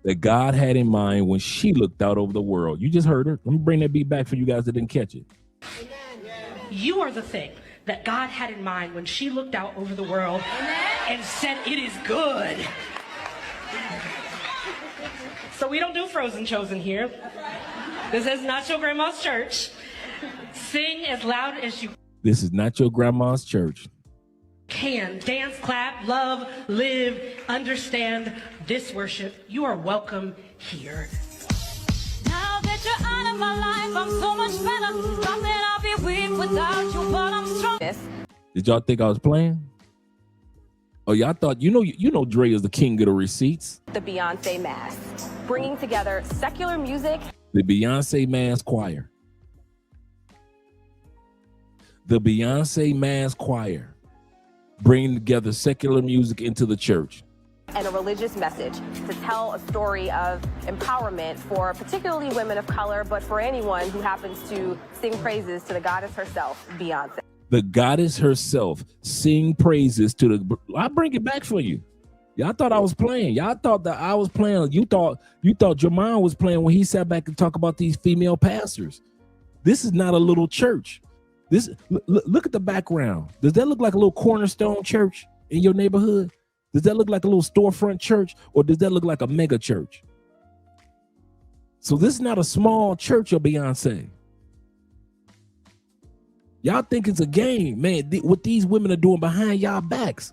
That God had in mind when she looked out over the world. You just heard her. Let me bring that beat back for you guys that didn't catch it. You are the thing that God had in mind when she looked out over the world and said, it is good. So we don't do Frozen Chosen here. This is not your grandma's church. Sing as loud as you This is not your grandma's church. can. Dance, clap, love, live, understand this worship. You are welcome here. Now that you're out of my life, I'm so much better. Thought that I'll be weak without you, but I'm strong. Did y'all think I was playing? Oh, y'all thought, you know Dre is the king of the receipts. The Beyonce Mass, bringing together secular music. The Beyonce Mass Choir. The Beyonce Mass Choir. Bringing together secular music into the church. And a religious message to tell a story of empowerment for particularly women of color, but for anyone who happens to sing praises to the goddess herself, Beyonce. The goddess herself sing praises to the. I'll bring it back for you. Y'all thought I was playing. Y'all thought that I was playing. You thought Jamon was playing when he sat back and talked about these female pastors. This is not a little church. This look at the background. Does that look like a little cornerstone church in your neighborhood? Does that look like a little storefront church, or does that look like a mega church? So this is not a small church of Beyonce. Y'all think it's a game, man. What these women are doing behind y'all backs.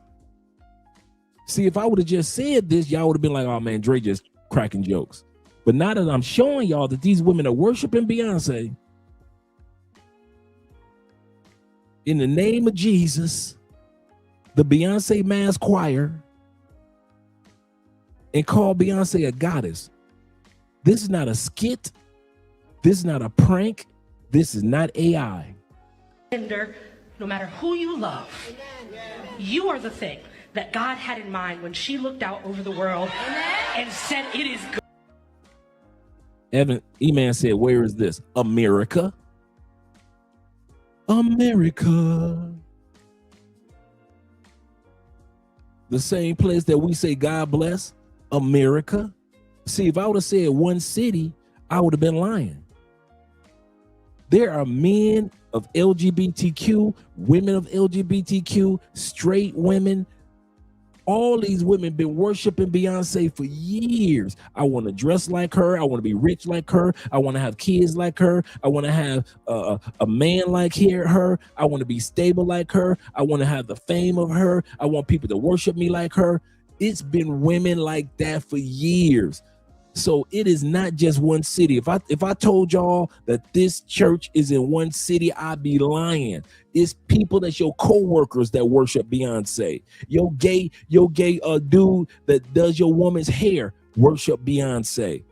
See, if I would have just said this, y'all would have been like, oh man, Dre just cracking jokes. But now that I'm showing y'all that these women are worshiping Beyonce in the name of Jesus, the Beyonce Mass Choir, and call Beyonce a goddess. This is not a skit. This is not a prank. This is not AI. Gender, no matter who you love, you are the thing that God had in mind when she looked out over the world and said, it is good. Evan E-Man said, where is this? America. America. The same place that we say God bless, America. See, if I would have said one city, I would have been lying. There are men of LGBTQ, women of LGBTQ, straight women. All these women been worshiping Beyonce for years. I want to dress like her. I want to be rich like her. I want to have kids like her. I want to have a man like her. I want to be stable like her. I want to have the fame of her. I want people to worship me like her. It's been women like that for years. So it is not just one city. If I told y'all that this church is in one city, I'd be lying. It's people that's your co-workers that worship Beyonce. Your gay dude that does your woman's hair worship Beyonce.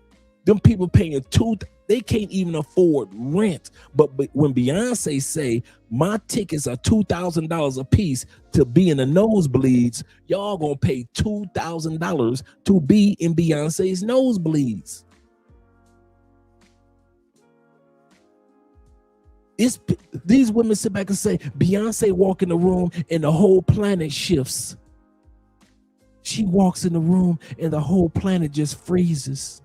Them people paying they can't even afford rent. But when Beyonce say my tickets are $2,000 a piece to be in the nosebleeds, y'all gonna pay $2,000 to be in Beyonce's nosebleeds. These women sit back and say, Beyonce walk in the room and the whole planet shifts. She walks in the room and the whole planet just freezes.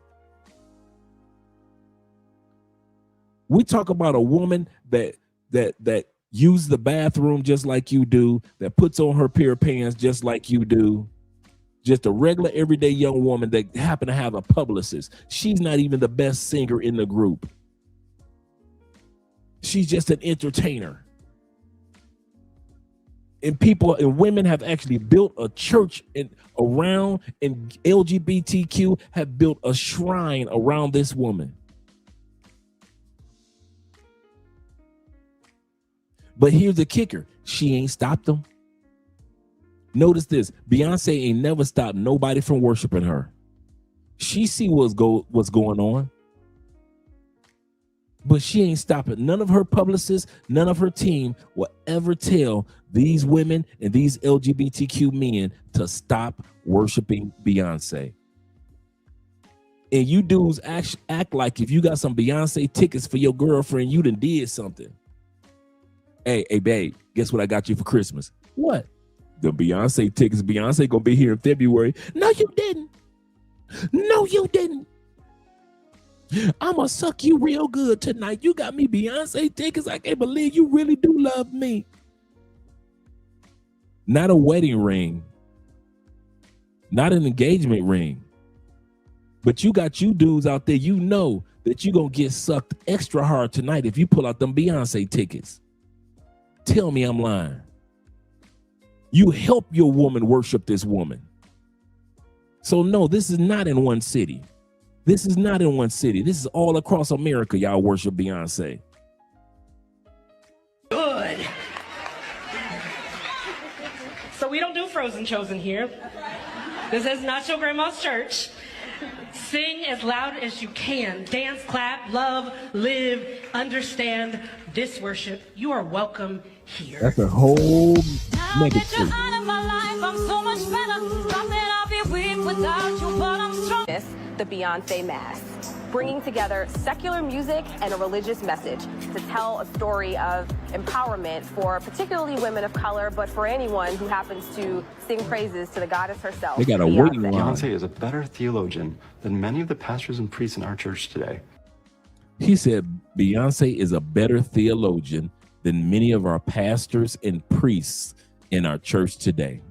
We talk about a woman that uses the bathroom just like you do, that puts on her pair of pants just like you do. Just a regular everyday young woman that happen to have a publicist. She's not even the best singer in the group. She's just an entertainer. And people and women have actually built a church around, and LGBTQ have built a shrine around this woman. But here's the kicker. She ain't stopped them. Notice this. Beyonce ain't never stopped nobody from worshiping her. She see what's going on. But she ain't stopping. None of her publicists, none of her team will ever tell these women and these LGBTQ men to stop worshiping Beyonce. And you dudes act like if you got some Beyonce tickets for your girlfriend, you done did something. Hey, babe, guess what I got you for Christmas? What? The Beyonce tickets. Beyonce gonna be here in February. No, you didn't. No, you didn't. I'ma suck you real good tonight. You got me Beyonce tickets. I can't believe you really do love me. Not a wedding ring. Not an engagement ring. But you got you dudes out there, you know that you gonna get sucked extra hard tonight if you pull out them Beyonce tickets. Tell me I'm lying. You help your woman worship this woman. So no, this is not in one city. This is not in one city. This is all across America. Y'all worship Beyonce. Good. So we don't do Frozen Chosen here. This is not your grandma's church. Sing as loud as you can. Dance, clap, love, live, understand this worship. You are welcome here. That's a whole mega Get you out of my life, I'm so much better. Thought that I'll be weak without you, but I'm strong. The Beyonce Mass, bringing together secular music and a religious message to tell a story of empowerment for particularly women of color, but for anyone who happens to sing praises to the goddess herself. They got a waiting line. Beyonce is a better theologian than many of the pastors and priests in our church today. He said Beyonce is a better theologian than many of our pastors and priests in our church today.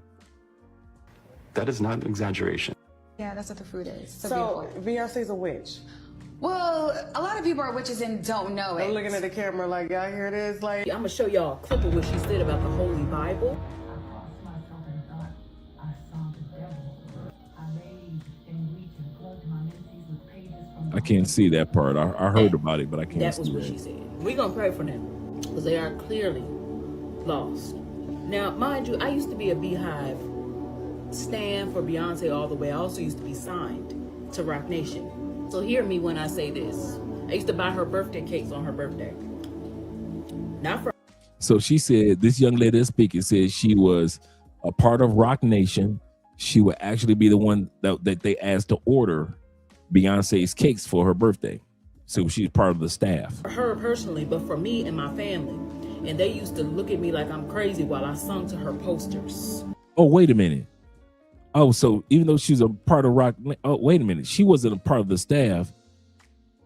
That is not an exaggeration. Yeah, that's what the fruit is. So Beyonce's a witch. Well, a lot of people are witches and don't know it. I'm looking at the camera like, y'all, here it is. Like, I'm gonna show y'all a clip of what she said about the Holy Bible. I can't see that part. I heard about it, but I can't see that. That was what she said. We're gonna pray for them because they are clearly lost. Now, mind you, I used to be a Beehive stan for Beyonce all the way. I also used to be signed to Rock Nation. So hear me when I say this. I used to buy her birthday cakes on her birthday. Not for. So she said, this young lady that's speaking said she was a part of Rock Nation. She would actually be the one that they asked to order Beyonce's cakes for her birthday. So she's part of the staff. For her personally, but for me and my family. And they used to look at me like I'm crazy while I sung to her posters. Oh, wait a minute. Oh, so even though she's a part of Rock, oh, wait a minute. She wasn't a part of the staff.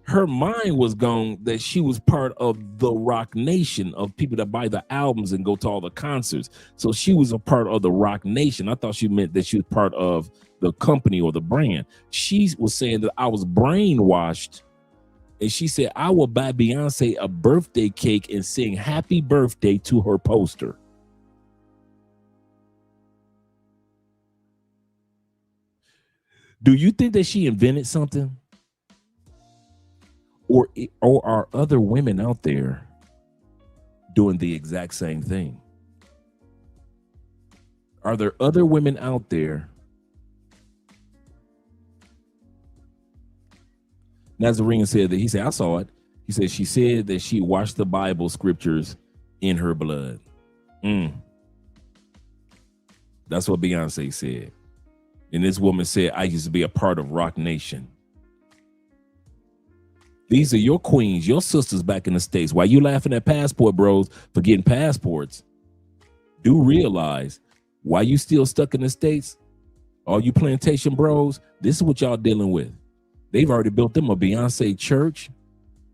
Her mind was gone that she was part of the Rock Nation of people that buy the albums and go to all the concerts. So she was a part of the Rock Nation. I thought she meant that she was part of the company or the brand. She was saying that I was brainwashed. And she said, I will buy Beyonce a birthday cake and sing happy birthday to her poster. Do you think that she invented something? Or are other women out there doing the exact same thing? Are there other women out there Nazarene said that, he said, I saw it. He said, she said that she washed the Bible scriptures in her blood. That's what Beyonce said. And this woman said, I used to be a part of Rock Nation. These are your queens, your sisters back in the States. Why you laughing at passport bros for getting passports? Do realize why you still stuck in the States? All you plantation bros, this is what y'all dealing with. They've already built them a Beyonce church.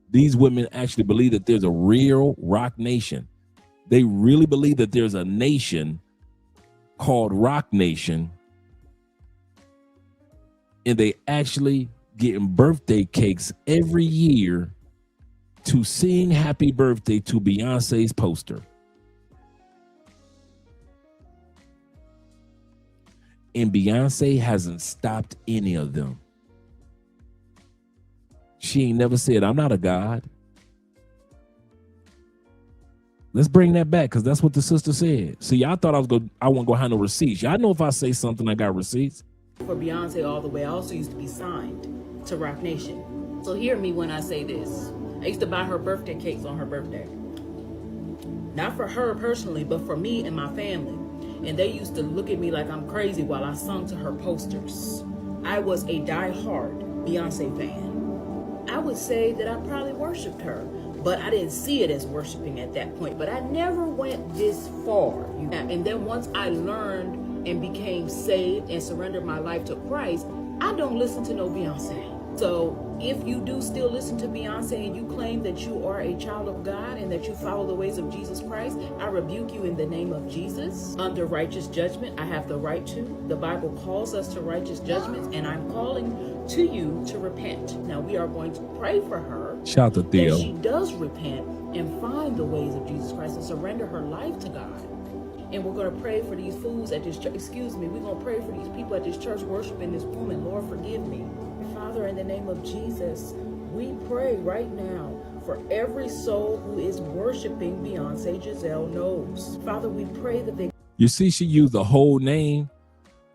These women actually believe that there's a real Rock Nation. They really believe that there's a nation called Rock Nation. And they actually getting birthday cakes every year to sing happy birthday to Beyonce's poster. And Beyonce hasn't stopped any of them. She ain't never said, I'm not a god. Let's bring that back, because that's what the sister said. See, y'all thought I wouldn't go have no receipts. Y'all know if I say something, I got receipts. For Beyonce all the way, I also used to be signed to Rock Nation. So hear me when I say this. I used to buy her birthday cakes on her birthday. Not for her personally, but for me and my family. And they used to look at me like I'm crazy while I sung to her posters. I was a die-hard Beyonce fan. I would say that I probably worshiped her, but I didn't see it as worshiping at that point. But I never went this far. And then once I learned and became saved and surrendered my life to Christ, I don't listen to no Beyonce. So if you do still listen to Beyonce and you claim that you are a child of God and that you follow the ways of Jesus Christ, I rebuke you in the name of Jesus. Under righteous judgment, I have the right to. The Bible calls us to righteous judgments, and I'm calling to you to repent. Now we are going to pray for her. Shout to Theo. That she does repent and find the ways of Jesus Christ and surrender her life to God. And we're going to pray for these fools at this church. Excuse me. We're going to pray for these people at this church worshiping this woman. Lord, forgive me. Father, in the name of Jesus, we pray right now for every soul who is worshiping Beyonce Giselle Knowles. Father, we pray that they... You see, she used the whole name.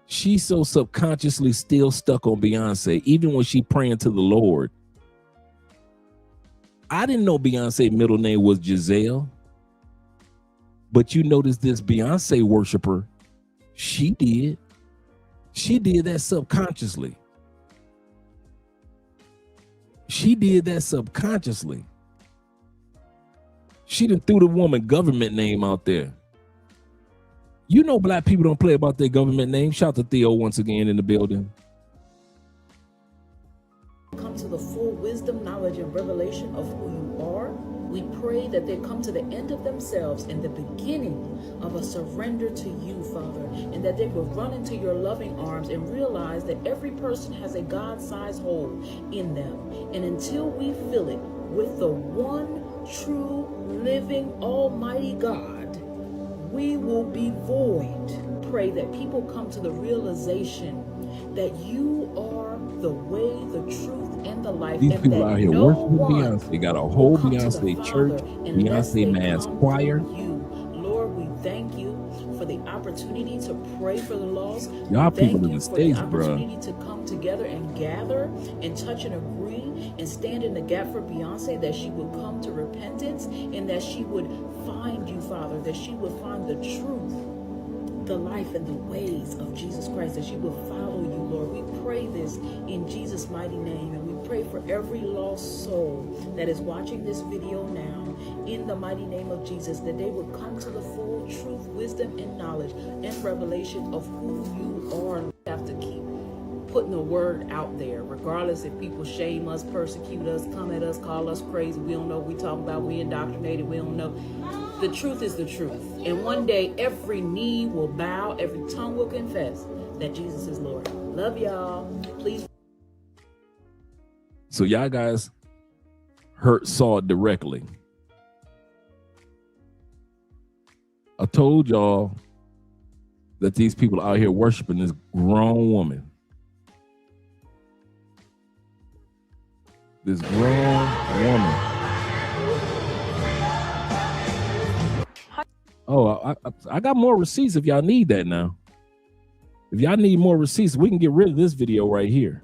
She's so subconsciously still stuck on Beyonce, even when she praying to the Lord. I didn't know Beyonce's middle name was Giselle. But you notice this Beyonce worshiper, she did. She did that subconsciously. She did that subconsciously. She done threw the woman government name out there. You know black people don't play about their government name. Shout to Theo once again in the building. come to the full wisdom, knowledge, and revelation of who you are. We pray that they come to the end of themselves and the beginning of a surrender to you, Father, and that they will run into your loving arms and realize that every person has a God-sized hole in them. And until we fill it with the one true, living, almighty God, we will be void. Pray that people come to the realization that you are the way, the truth, and the life. These and people that out here no worshiping one Beyonce. They got a whole will come to Beyonce the church, Father unless Beyonce they mass come choir. through you. Lord, we thank you for the opportunity to pray for the lost. Y'all We thank people in you the for States, the bruh. opportunity to come together and gather and touch and agree and stand in the gap for Beyonce, that she would come to repentance and that she would find you, Father, that she would find the truth, the life, and the ways of Jesus Christ, that she will follow you, Lord. We pray this in Jesus' mighty name, and we pray for every lost soul that is watching this video now, in the mighty name of Jesus, that they will come to the full truth, wisdom, and knowledge and revelation of who you are. We have to keep putting the word out there, regardless if people shame us, persecute us, come at us, call us crazy. We don't know what we talking about. We indoctrinated. We don't know. The truth is the truth. And one day, every knee will bow, every tongue will confess that Jesus is Lord. Love y'all. Please. So y'all guys saw it directly. I told y'all that these people out here worshiping this grown woman. This grown woman. Oh, I got more receipts if y'all need that now. If y'all need more receipts, we can get rid of this video right here.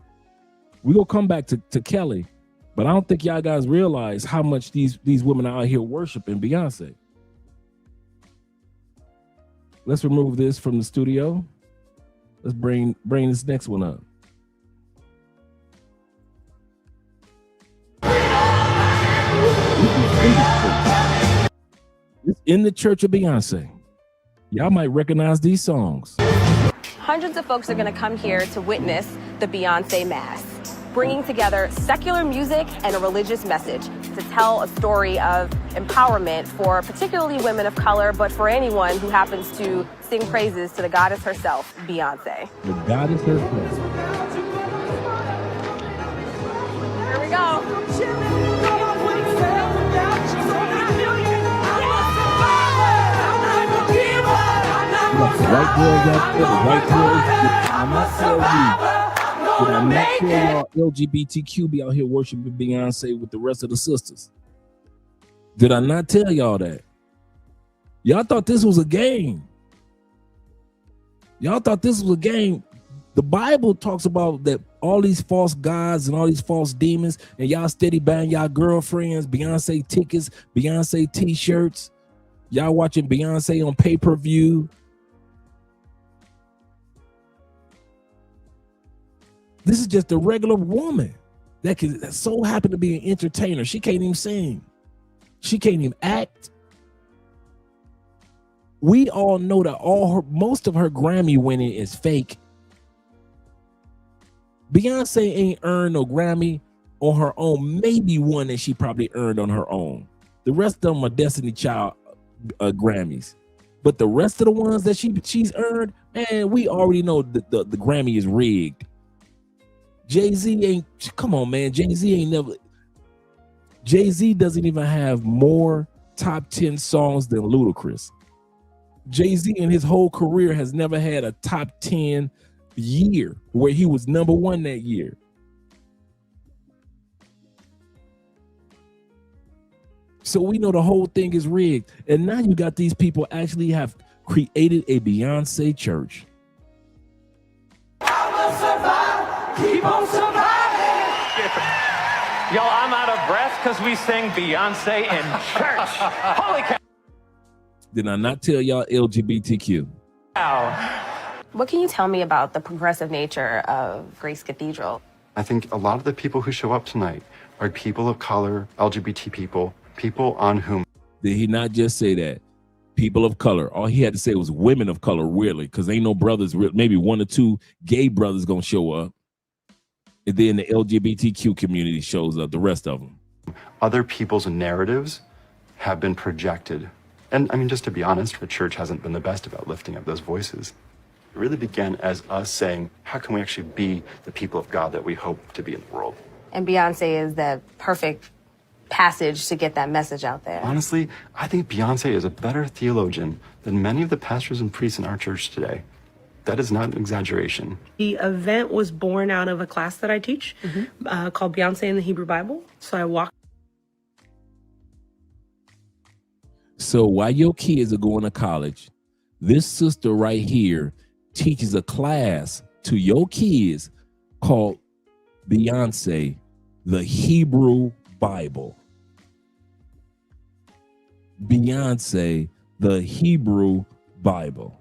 We're going to come back to Kelly But I don't think y'all guys realize how much these women are out here worshiping Beyonce. Let's remove this from the studio. Let's bring this next one up. It's in the church of Beyonce. Y'all might recognize these songs. Hundreds of folks are going to come here to witness the Beyonce Mass, bringing together secular music and a religious message to tell a story of empowerment for particularly women of color, but for anyone who happens to sing praises to the goddess herself, Beyonce. The goddess herself. Here we go. White girls out there, the white girls. I'm not telling y'all LGBTQ be out here worshiping Beyonce with the rest of the sisters. Did I not tell y'all that? Y'all thought this was a game. Y'all thought this was a game. The Bible talks about that all these false gods and all these false demons, and y'all steady buying y'all girlfriends Beyonce tickets, Beyonce t-shirts. Y'all watching Beyonce on pay-per-view. This is just a regular woman that so happen to be an entertainer. She can't even sing. She can't even act. We all know that most of her Grammy winning is fake. Beyonce ain't earned no Grammy on her own. Maybe one that she probably earned on her own. The rest of them are Destiny Child Grammys. But the rest of the ones that she's earned, man, we already know that the Grammy is rigged. Jay-Z ain't, come on, man. Jay-Z doesn't even have more top 10 songs than Ludacris. Jay-Z in his whole career has never had a top 10 year where he was number one that year. So we know the whole thing is rigged. And now you got these people actually have created a Beyonce church. Keep on surviving. Yo, I'm out of breath because we sing Beyonce in church. Holy cow. Did I not tell y'all LGBTQ? What can you tell me about the progressive nature of Grace Cathedral? I think a lot of the people who show up tonight are people of color, LGBT people, people on whom. Did he not just say that? People of color. All he had to say was women of color, really, because ain't no brothers, maybe one or two gay brothers gonna show up. And then the LGBTQ community shows up, the rest of them. Other people's narratives have been projected. And I mean, just to be honest, the church hasn't been the best about lifting up those voices. It really began as us saying, how can we actually be the people of God that we hope to be in the world? And Beyonce is the perfect passage to get that message out there. Honestly, I think Beyonce is a better theologian than many of the pastors and priests in our church today. That is not an exaggeration. The event was born out of a class that I teach called Beyonce in the Hebrew Bible. So I walked. So while your kids are going to college, this sister right here teaches a class to your kids called Beyonce, the Hebrew Bible. Beyonce, the Hebrew Bible.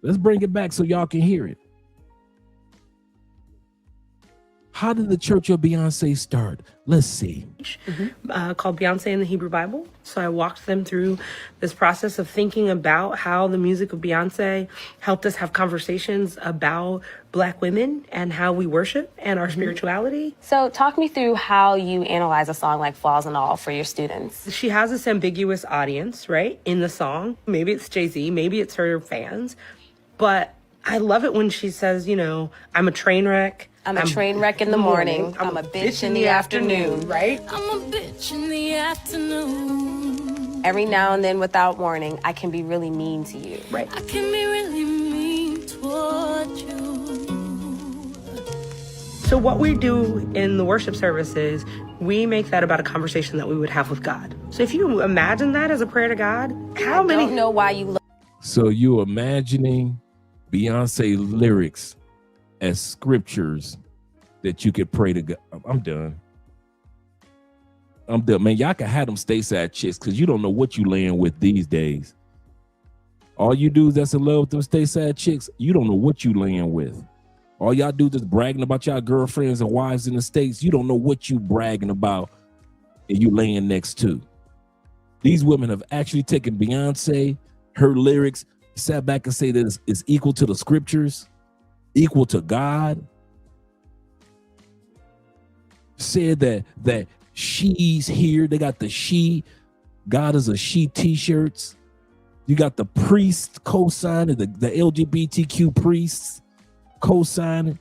Let's bring it back so y'all can hear it. How did the Church of Beyonce start? Let's see. Called Beyonce in the Hebrew Bible. So I walked them through this process of thinking about how the music of Beyonce helped us have conversations about Black women and how we worship and our spirituality. So talk me through how you analyze a song like Flaws and All for your students. She has this ambiguous audience, right, in the song. Maybe it's Jay-Z, maybe it's her fans. But I love it when she says, you know, I'm a train wreck. I'm a train wreck in the morning. I'm a bitch in the afternoon. Right? I'm a bitch in the afternoon. Every now and then, without warning, I can be really mean to you. Right. I can be really mean toward you. So what we do in the worship services, we make that about a conversation that we would have with God. So if you imagine that as a prayer to God, how many... I don't know why you look... So you're imagining Beyonce lyrics as scriptures that you could pray to God. I'm done. Man, y'all can have them stateside chicks because you don't know what you laying with these days. All you dudes that's in love with them stateside chicks, you don't know what you laying with. All y'all do is bragging about y'all girlfriends and wives in the States. You don't know what you bragging about and you laying next to. These women have actually taken Beyonce, her lyrics, sat back and say that it's equal to the scriptures, equal to God. Said that she's here. They got the she, God is a she t-shirts. You got the priests co-signing, the LGBTQ priests co-signing.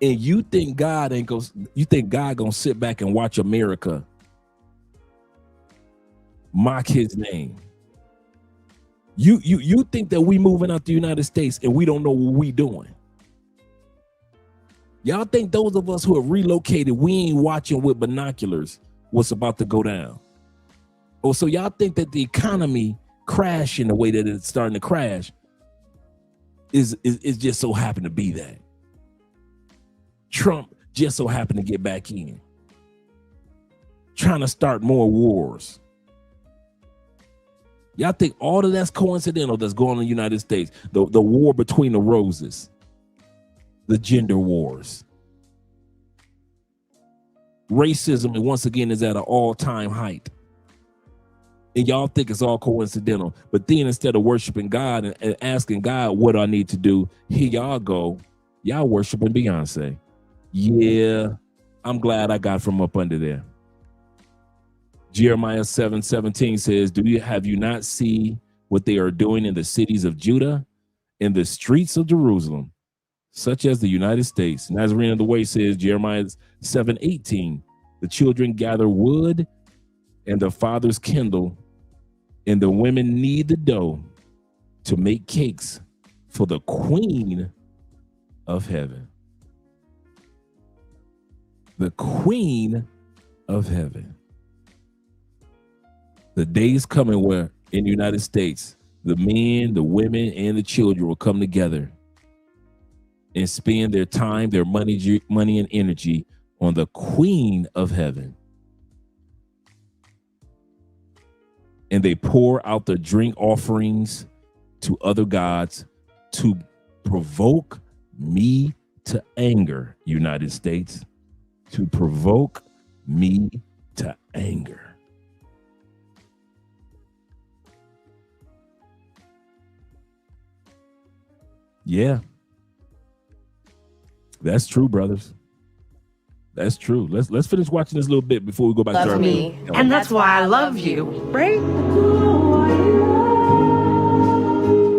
And you think God gonna sit back and watch America mock his name? You think that we moving out the United States and we don't know what we doing? Y'all think those of us who have relocated, we ain't watching with binoculars what's about to go down? Oh, so y'all think that the economy crashing the way that it's starting to crash is just so happen to be that? Trump just so happened to get back in, trying to start more wars. Y'all think all of that's coincidental that's going on in the United States? The war between the roses, the gender wars. Racism, once again, is at an all-time height. And y'all think it's all coincidental. But then instead of worshiping God and asking God, what do I need to do? Here y'all go. Y'all worshiping Beyonce. Yeah, I'm glad I got from up under there. Jeremiah 7:17 says, have you not seen what they are doing in the cities of Judah, in the streets of Jerusalem, such as the United States? Nazarene of the Way says, Jeremiah 7:18, the children gather wood and the fathers kindle, and the women knead the dough to make cakes for the Queen of Heaven. The Queen of Heaven. The day is coming where in the United States, the men, the women, and the children will come together and spend their time, their money and energy on the Queen of Heaven. And they pour out the drink offerings to other gods to provoke me to anger, United States. To provoke me to anger. Yeah. That's true, brothers. That's true. Let's finish watching this little bit before we go back to our me. And that's why I love you, right?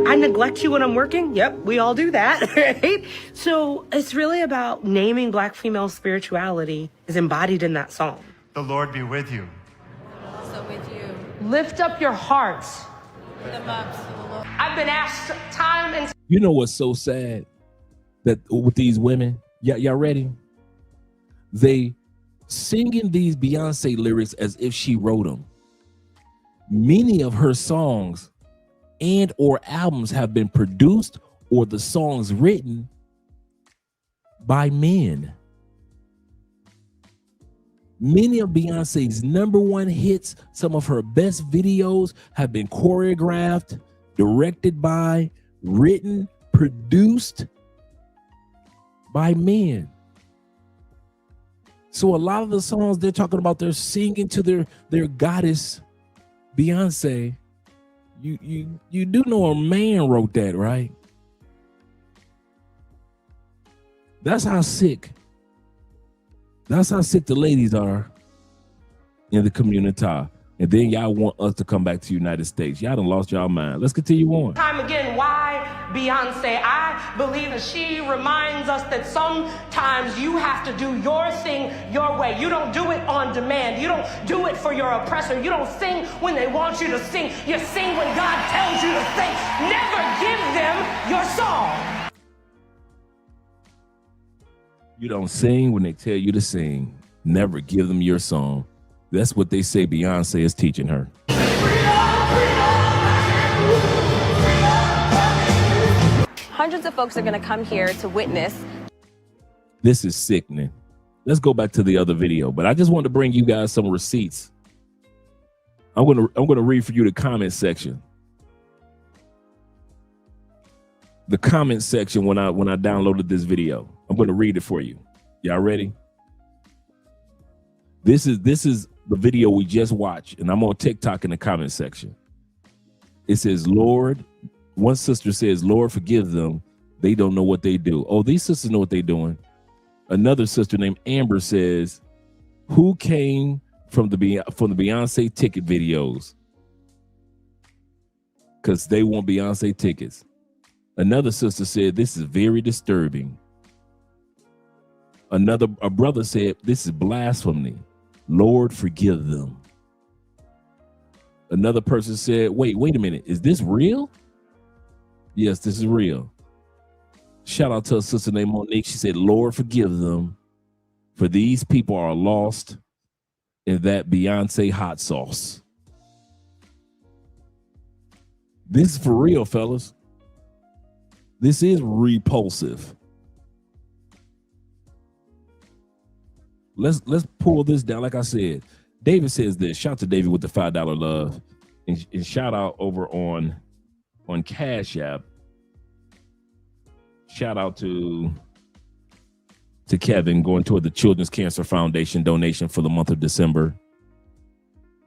I neglect you when I'm working. Yep, we all do that, right? So it's really about naming Black female spirituality is embodied in that song. The Lord be with you. Also with you. Lift up your hearts. Them up to the Lord. I've been asked time and You know what's so sad? That with these women, y'all ready? They singing these Beyonce lyrics as if she wrote them. Many of her songs and or albums have been produced or the songs written by men. Many of Beyonce's #1 hits, some of her best videos have been choreographed, directed by, written, produced by men. So a lot of the songs they're talking about, they're singing to their goddess, Beyonce. You do know a man wrote that, right? That's how sick the ladies are in the community. And then y'all want us to come back to the United States. Y'all done lost y'all mind. Let's continue on. time again, why Beyonce? I believe that she reminds us that sometimes you have to do your thing your way. You don't do it on demand. You don't do it for your oppressor. You don't sing when they want you to sing. You sing when God tells you to sing. Never give them your song. You don't sing when they tell you to sing. Never give them your song. That's what they say Beyonce is teaching her. hundreds of folks are going to come here to witness. This is sickening. Let's go back to the other video, but I just want to bring you guys some receipts. I'm gonna read for you the comment section. The comment section when I downloaded this video. I'm gonna read it for you. Y'all ready? This is the video we just watched, and I'm on TikTok in the comment section. It says, Lord, one sister says, Lord, forgive them. They don't know what they do. Oh, these sisters know what they're doing. Another sister named Amber says, who came from the Beyonce ticket videos? Because they want Beyonce tickets. Another sister said, this is very disturbing. A brother said, this is blasphemy. Lord, forgive them. Another person said, wait a minute. Is this real? Yes, this is real. Shout out to a sister named Monique. She said, Lord, forgive them, for these people are lost in that Beyonce hot sauce. This is for real, fellas. This is repulsive. Let's pull this down. Like I said, David says this. Shout out to David with the $5 love, and shout out over on Cash App. Shout out to Kevin going toward the Children's Cancer Foundation donation for the month of December.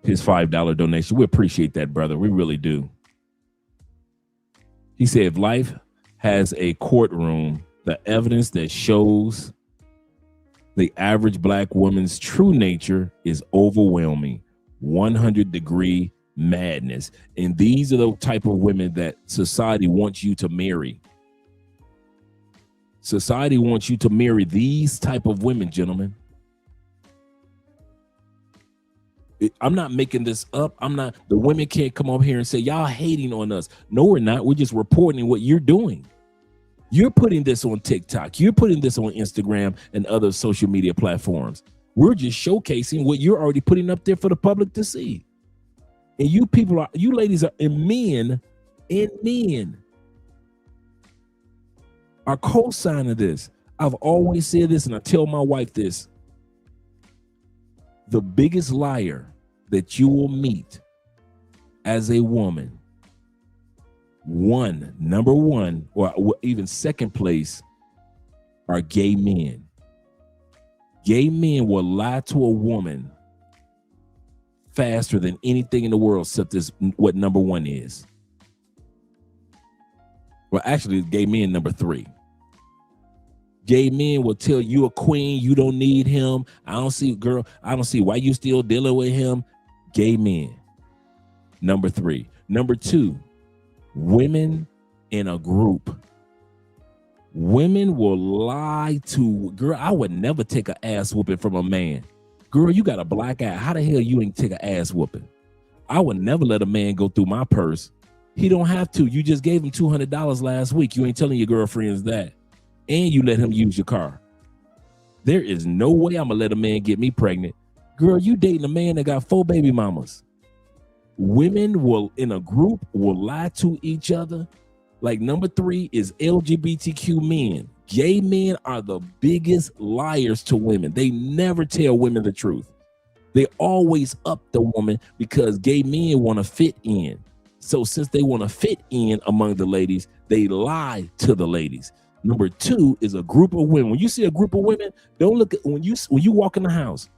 His $5 donation. We appreciate that, brother. We really do. He said, if life has a courtroom, the evidence that shows the average black woman's true nature is overwhelming. 100-degree madness. And these are the type of women that society wants you to marry. Society wants you to marry these type of women, gentlemen. I'm not making this up. The women can't come up here and say, y'all hating on us. No, we're not. We're just reporting what you're doing. You're putting this on TikTok. You're putting this on Instagram and other social media platforms. We're just showcasing what you're already putting up there for the public to see. And you ladies and men are co-signing this. I've always said this, and I tell my wife this. The biggest liar that you will meet as a woman, number one, or even second place, are gay men. Gay men will lie to a woman faster than anything in the world, except this, what number one is. Well, actually, gay men number 3. Gay men will tell you a queen, you don't need him. I don't see why you still dealing with him. Gay men, number 3. Number 2, women in a group. Women will lie to, girl, I would never take an ass whooping from a man. Girl, you got a black eye. How the hell you ain't take an ass whooping? I would never let a man go through my purse. He don't have to. You just gave him $200 last week. You ain't telling your girlfriends that. And you let him use your car. There is no way I'm gonna let a man get me pregnant. Girl, you dating a man that got 4 baby mamas. Women will, in a group, will lie to each other. Like number 3 is LGBTQ men. Gay men are the biggest liars to women. They never tell women the truth. They always up the woman because gay men want to fit in. So since they want to fit in among the ladies, they lie to the ladies. Number 2 is a group of women. When you see a group of women, don't look at when you walk in the house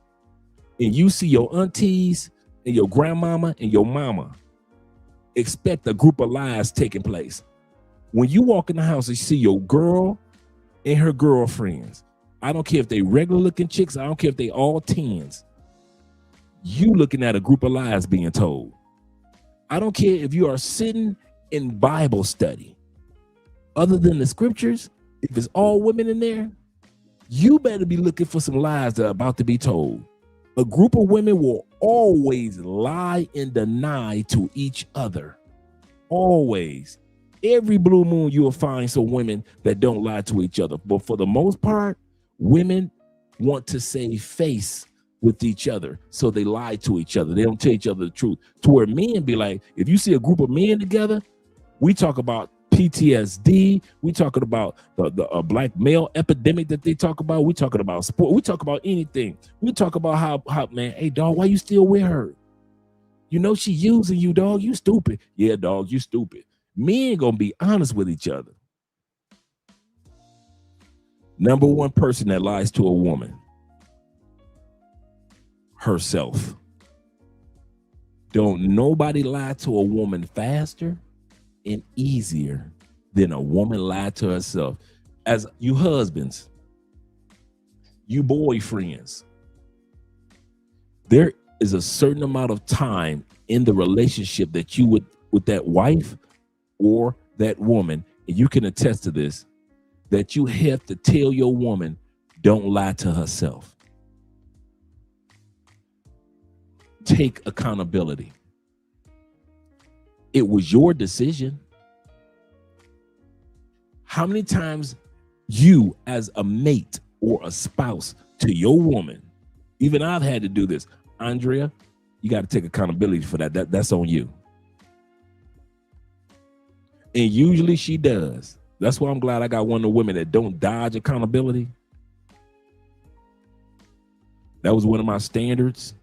and you see your aunties and your grandmama and your mama, expect a group of lies taking place. When you walk in the house and you see your girl and her girlfriends, I don't care if they regular looking chicks, I don't care if they all 10s, you looking at a group of lies being told. I don't care if you are sitting in Bible study. Other than the scriptures, if it's all women in there, you better be looking for some lies that are about to be told. A group of women will always lie and deny to each other. Always. Every blue moon, you will find some women that don't lie to each other. But for the most part, women want to save face with each other. So they lie to each other. They don't tell each other the truth. To where men be like, if you see a group of men together, we talk about PTSD. We talking about the black male epidemic that they talk about. We talking about sport. We talk about anything. We talk about how man, hey dog, why you still with her? You know she using you, dog. You stupid. Yeah, dog, you stupid. Men gonna be honest with each other. Number one person that lies to a woman, herself. Don't nobody lie to a woman faster and easier than a woman lie to herself. As you husbands, you boyfriends, there is a certain amount of time in the relationship that you would with that wife or that woman, and you can attest to this, that you have to tell your woman, don't lie to herself. Take accountability. It was your decision. How many times you as a mate or a spouse to your woman, even I've had to do this, Andrea, you got to take accountability for that. That's on you. And usually she does. That's why I'm glad I got one of the women that don't dodge accountability. That was one of my standards,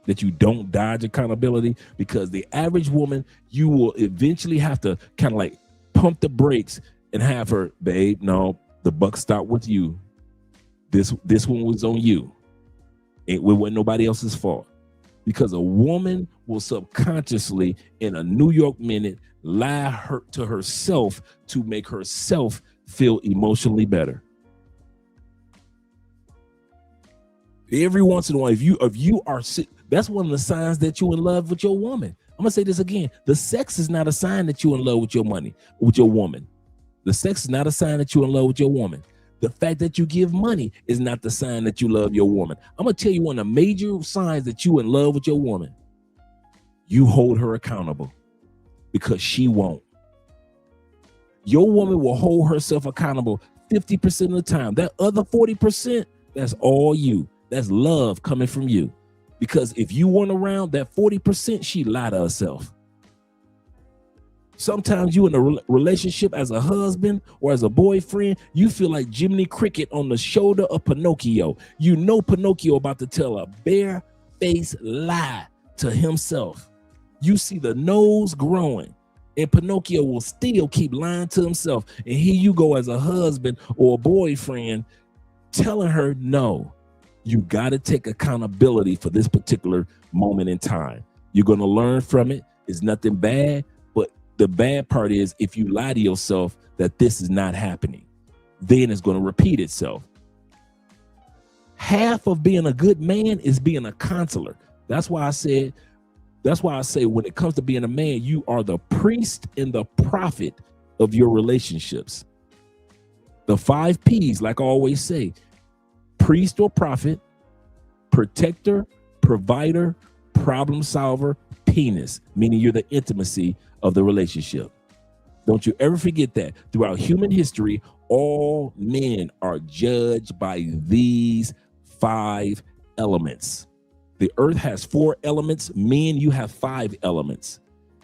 that you don't dodge accountability, because the average woman, you will eventually have to kind of like pump the brakes and have her, babe, no, the buck stopped with you. This one was on you. It wasn't nobody else's fault. Because a woman will subconsciously, in a New York minute, lie to herself to make herself feel emotionally better. Every once in a while, if you are sick, that's one of the signs that you're in love with your woman. I'm gonna say this again: the sex is not a sign that you're in love with your woman. The sex is not a sign that you're in love with your woman. The fact that you give money is not the sign that you love your woman. I'm gonna tell you one of the major signs that you in love with your woman. You hold her accountable, because she won't. Your woman will hold herself accountable 50% of the time. That other 40%, that's all you. That's love coming from you. Because if you weren't around, that 40%, she lied to herself. Sometimes you in a relationship as a husband or as a boyfriend, you feel like Jiminy Cricket on the shoulder of Pinocchio. You know Pinocchio about to tell a bare-faced lie to himself. You see the nose growing, and Pinocchio will still keep lying to himself. And here you go as a husband or a boyfriend telling her, no, you got to take accountability for this particular moment in time. You're going to learn from it. It's nothing bad. The bad part is if you lie to yourself that this is not happening, then it's going to repeat itself. Half of being a good man is being a counselor. That's why I say when it comes to being a man, you are the priest and the prophet of your relationships. The 5 P's, like I always say: priest or prophet, protector, provider, problem solver, penis, meaning you're the intimacy of the relationship. Don't you ever forget that. Throughout human history, all men are judged by these 5 elements. The earth has 4 elements. Men, you have 5 elements.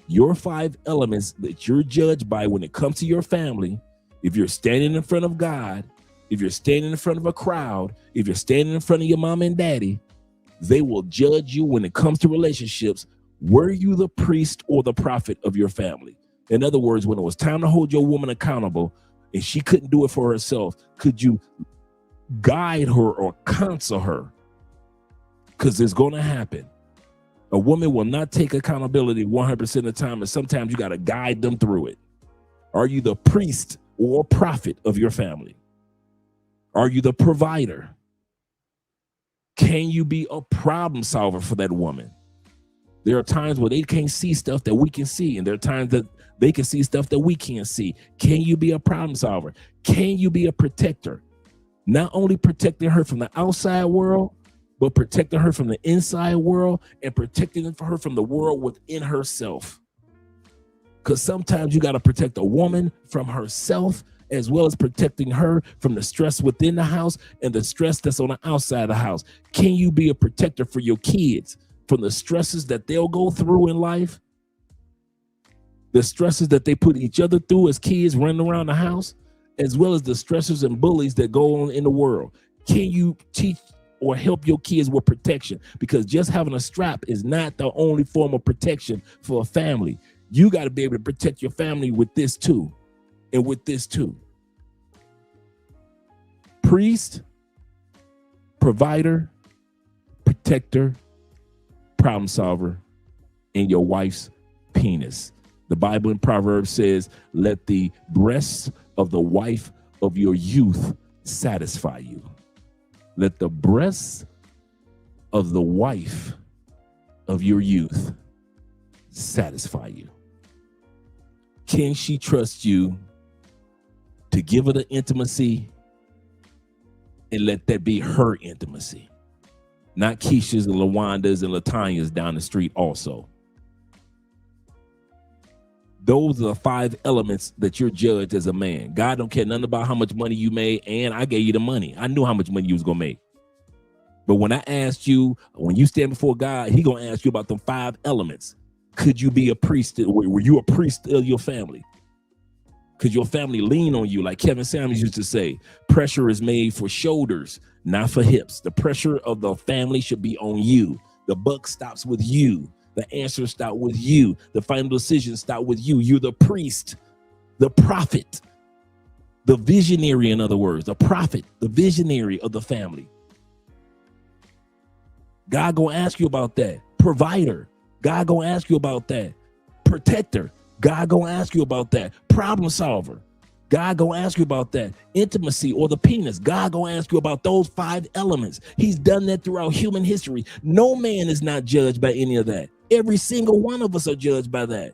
Your 5 elements that you're judged by when it comes to your family, if you're standing in front of God, if you're standing in front of a crowd, if you're standing in front of your mom and daddy, they will judge you when it comes to relationships. Were you the priest or the prophet of your family? In other words, when it was time to hold your woman accountable and she couldn't do it for herself, could you guide her or counsel her? Because it's going to happen. A woman will not take accountability 100% of the time, and sometimes you got to guide them through it. Are you the priest or prophet of your family? Are you the provider? Can you be a problem solver for that woman? There are times where they can't see stuff that we can see, and there are times that they can see stuff that we can't see. Can you be a problem solver? Can you be a protector? Not only protecting her from the outside world, but protecting her from the inside world and protecting her from the world within herself. Because sometimes you got to protect a woman from herself, as well as protecting her from the stress within the house and the stress that's on the outside of the house. Can you be a protector for your kids from the stresses that they'll go through in life? the stresses that they put each other through as kids running around the house, as well as the stressors and bullies that go on in the world. Can you teach or help your kids with protection? Because just having a strap is not the only form of protection for a family. You got to be able to protect your family with this too, and with this too. Priest, provider, protector, problem solver, and your wife's penis. The Bible in Proverbs says, let the breasts of the wife of your youth satisfy you. Let the breasts of the wife of your youth satisfy you. Can she trust you to give her the intimacy and let that be her intimacy? Not Keisha's and LaWanda's and LaTanya's down the street also. Those are the 5 elements that you're judged as a man. God don't care nothing about how much money you made, and I gave you the money. I knew how much money you was gonna make. But when I asked you, when you stand before God, he gonna ask you about them 5 elements. Could you be a priest? Were you a priest of your family? Could your family lean on you? Like Kevin Samuels used to say, pressure is made for shoulders, not for hips. The pressure of the family should be on you. The buck stops with you. The answers start with you. The final decisions start with you. You're the priest, the prophet, the visionary, in other words, the prophet, the visionary of the family. God gonna ask you about that. Provider, God gonna ask you about that. Protector, God gonna ask you about that. Problem solver, God gonna ask you about that. Intimacy or the penis, God gonna ask you about those 5 elements. He's done that throughout human history. No man is not judged by any of that. Every single one of us are judged by that.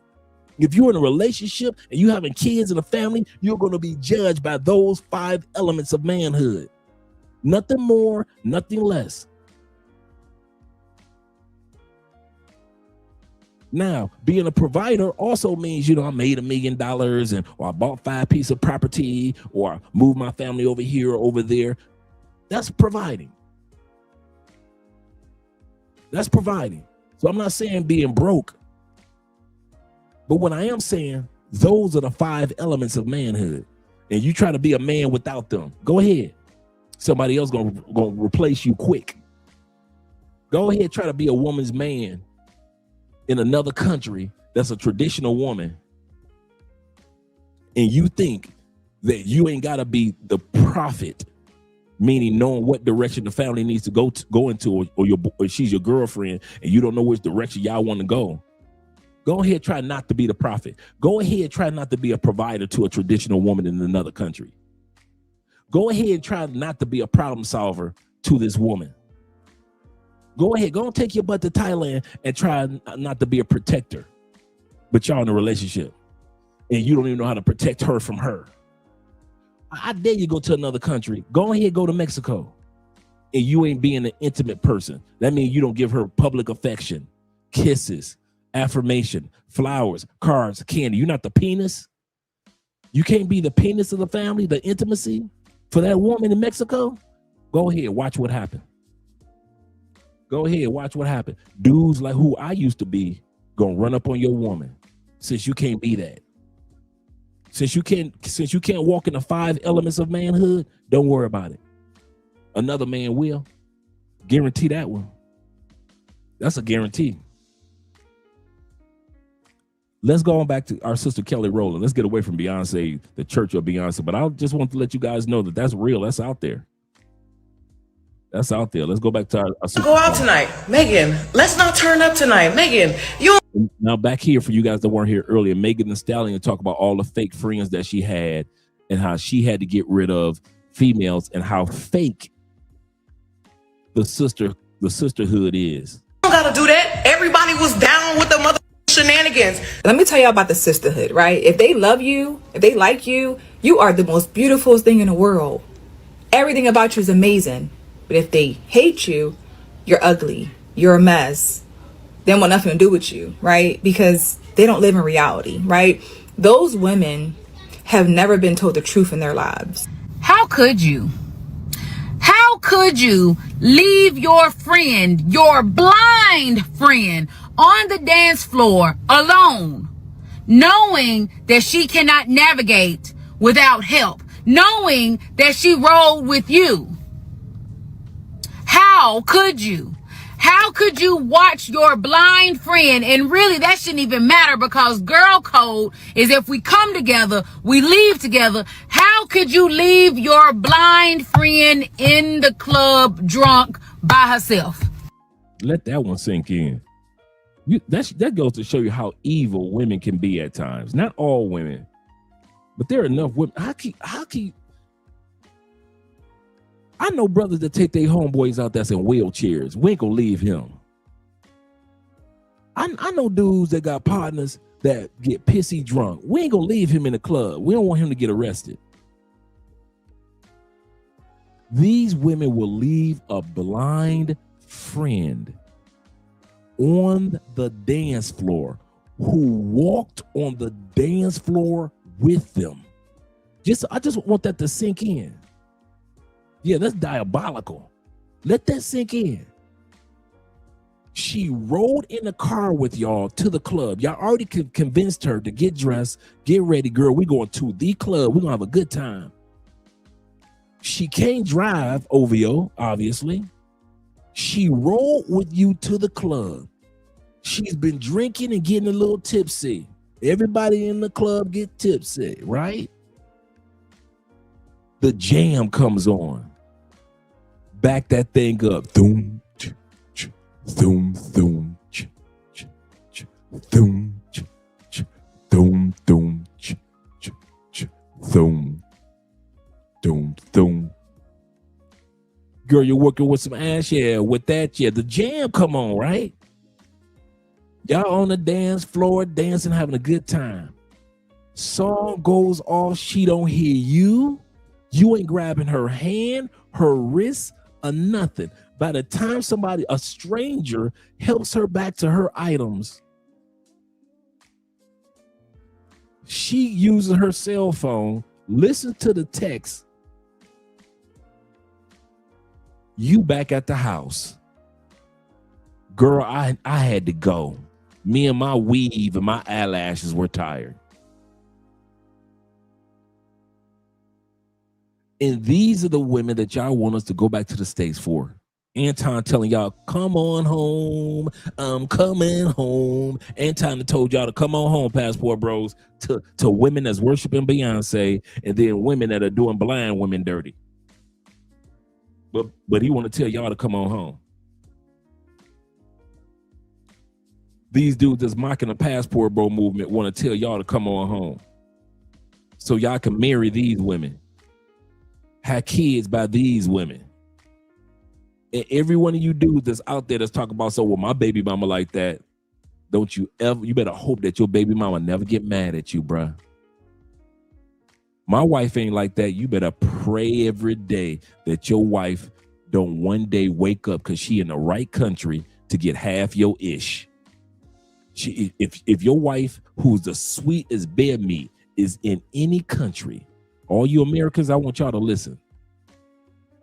If you're in a relationship and you having kids in a family, you're going to be judged by those 5 elements of manhood. Nothing more, nothing less. Now, being a provider also means, I made $1 million or I bought 5 pieces of property or I moved my family over here or over there. That's providing. That's providing. So I'm not saying being broke, but what I am saying, those are the 5 elements of manhood. And you try to be a man without them, go ahead. Somebody else gonna replace you quick. Go ahead, try to be a woman's man in another country that's a traditional woman. And you think that you ain't gotta be the prophet, meaning knowing what direction the family needs to go into, or she's your girlfriend and you don't know which direction y'all want to go. Go ahead, try not to be the prophet. Go ahead, try not to be a provider to a traditional woman in another country. Go ahead, try not to be a problem solver to this woman. Go ahead, go and take your butt to Thailand and try not to be a protector, but y'all in a relationship and you don't even know how to protect her from her. I dare you go to another country. Go ahead, go to Mexico. And you ain't being an intimate person. That means you don't give her public affection, kisses, affirmation, flowers, cards, candy. You're not the penis. You can't be the penis of the family, the intimacy for that woman in Mexico. Go ahead, watch what happened. Go ahead, watch what happened. Dudes like who I used to be gonna run up on your woman since you can't be that. Since you can't walk in the 5 elements of manhood, don't worry about it. Another man will. Guarantee that one. That's a guarantee. Let's go on back to our sister Kelly Rowland. Let's get away from Beyonce, the church of Beyonce. But I just want to let you guys know that that's real. That's out there. That's out there. Let's go back to our sister. Go out tonight, Megan. Let's not turn up tonight, Megan. Now back here for you guys that weren't here earlier, Megan Thee Stallion talk about all the fake friends that she had and how she had to get rid of females and how fake the sisterhood is. You don't gotta do that. Everybody was down with the mother shenanigans. Let me tell y'all about the sisterhood, right? If they love you, if they like you, you are the most beautiful thing in the world. Everything about you is amazing. But if they hate you, you're ugly. You're a mess. They don't want nothing to do with you, right? Because they don't live in reality, right? Those women have never been told the truth in their lives. How could you? How could you leave your friend, your blind friend, on the dance floor alone knowing that she cannot navigate without help, knowing that she rolled with you. How could you? How could you watch your blind friend? And really, that shouldn't even matter, because girl code is if we come together, we leave together. How could you leave your blind friend in the club drunk by herself? Let that one sink in. That goes to show you how evil women can be at times. Not all women, but there are enough women. I know brothers that take their homeboys out that's in wheelchairs. We ain't gonna leave him. I know dudes that got partners that get pissy drunk. We ain't gonna leave him in the club. We don't want him to get arrested. These women will leave a blind friend on the dance floor who walked on the dance floor with them. I just want that to sink in. Yeah, that's diabolical. Let that sink in. She rode in the car with y'all to the club. Y'all already convinced her to get dressed, get ready, girl. We going to the club. We're gonna have a good time. She can't drive, OVO, obviously. She rode with you to the club. She's been drinking and getting a little tipsy. Everybody in the club get tipsy, right? The jam comes on. Back that thing up. Thoom, thoom, thoom, thoom, thoom, thoom, thoom, thoom, thoom. Girl, you're working with some ass, yeah. With that, yeah. The jam come on, right? Y'all on the dance floor, dancing, having a good time. Song goes off. She don't hear you. You ain't grabbing her hand, her wrist, or nothing. By the time a stranger, helps her back to her items, she uses her cell phone, listens to the text. You back at the house. Girl, I had to go. Me and my weave and my eyelashes were tired. And these are the women that y'all want us to go back to the States for. Anton telling y'all, come on home. I'm coming home. Anton told y'all to come on home, Passport Bros, to women that's worshiping Beyonce, and then women that are doing blind women dirty. But he want to tell y'all to come on home. These dudes that's mocking the Passport Bro movement want to tell y'all to come on home so y'all can marry these women, have kids by these women. And every one of you dudes that's out there that's talking about, so well, my baby mama like that, you better hope that your baby mama never get mad at you, bruh. My wife ain't like that. You better pray every day that your wife don't one day wake up because she in the right country to get half your ish. If your wife, who's the sweet as bear meat, is in any country, all you Americans, I want y'all to listen.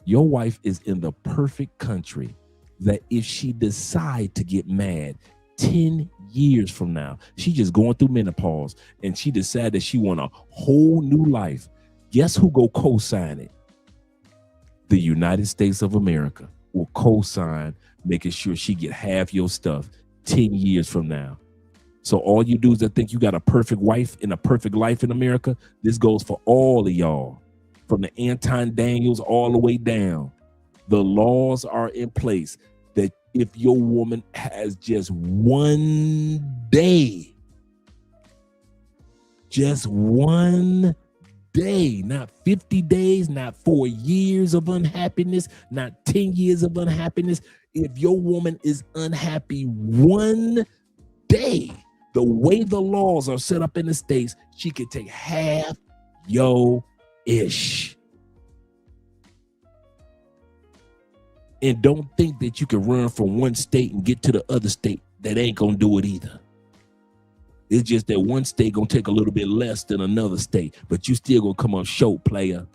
Your wife is in the perfect country that if she decide to get mad 10 years from now, she just going through menopause and she decide that she want a whole new life, guess who go co-sign it? The United States of America will co-sign making sure she get half your stuff 10 years from now. So all you dudes that think you got a perfect wife and a perfect life in America, this goes for all of y'all, from the Anton Daniels all the way down. The laws are in place that if your woman has just one day, not 50 days, not 4 years of unhappiness, not 10 years of unhappiness. If your woman is unhappy one day, the way the laws are set up in the States, she could take half your ish. And don't think that you can run from one state and get to the other state. That ain't gonna do it either. It's just that one state gonna take a little bit less than another state, but you still gonna come up short, player.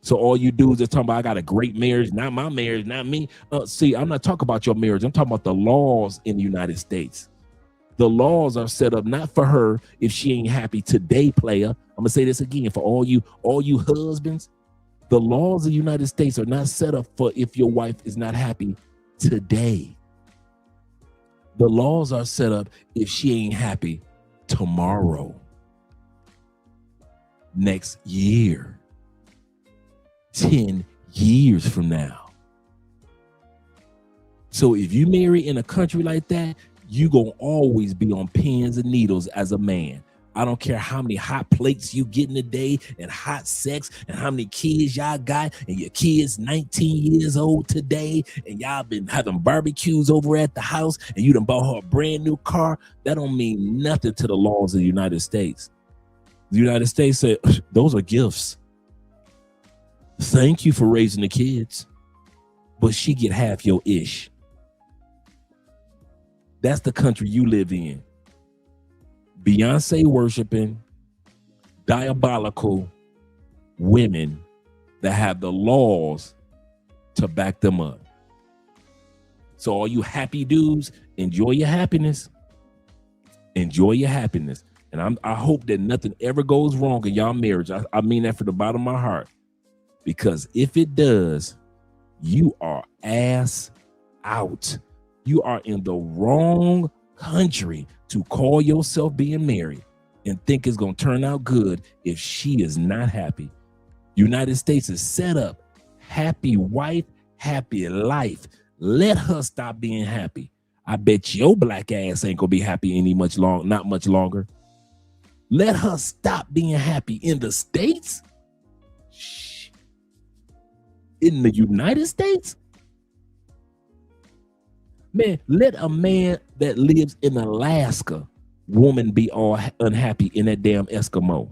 So all you dudes are talking about, I got a great marriage, not my marriage, not me. See, I'm not talking about your marriage. I'm talking about the laws in the United States. The laws are set up not for her if she ain't happy today, player. I'm gonna say this again for all you husbands. The laws of the United States are not set up for if your wife is not happy today. The laws are set up if she ain't happy tomorrow, next year, 10 years from now. So if you marry in a country like that, you gonna always be on pins and needles as a man. I don't care how many hot plates you get in a day and hot sex and how many kids y'all got and your kids 19 years old today and y'all been having barbecues over at the house and you done bought her a brand new car. That don't mean nothing to the laws of the United States. The United States said, those are gifts. Thank you for raising the kids, but she get half your ish. That's the country you live in. Beyonce worshiping, diabolical women that have the laws to back them up. So all you happy dudes, enjoy your happiness. Enjoy your happiness. And I hope that nothing ever goes wrong in y'all marriage. I mean that from the bottom of my heart. Because if it does, you are ass out. You are in the wrong country to call yourself being married and think it's going to turn out good if she is not happy. United States is set up. Happy wife, happy life. Let her stop being happy. I bet your black ass ain't going to be happy not much longer. Let her stop being happy in the States. Shh. In the United States? Man, let a man that lives in Alaska woman be all unhappy in that damn Eskimo,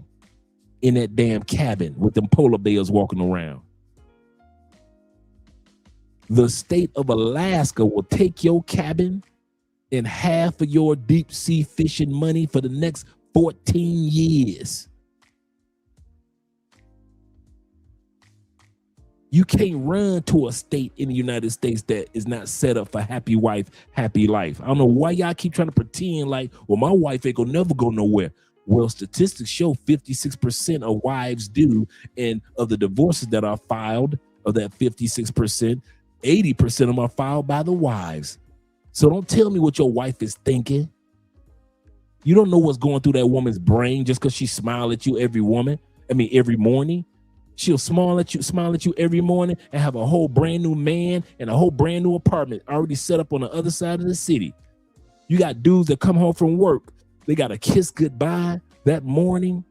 in that damn cabin with them polar bears walking around. The state of Alaska will take your cabin and half of your deep sea fishing money for the next 14 years. You can't run to a state in the United States that is not set up for happy wife, happy life. I don't know why y'all keep trying to pretend like, well, my wife ain't gonna never go nowhere. Well, statistics show 56% of wives do, and of the divorces that are filed, of that 56%, 80% of them are filed by the wives. So don't tell me what your wife is thinking. You don't know what's going through that woman's brain just because she smiles at you every morning. She'll smile at you every morning and have a whole brand new man and a whole brand new apartment already set up on the other side of the city. You got dudes that come home from work. They got a kiss goodbye that morning,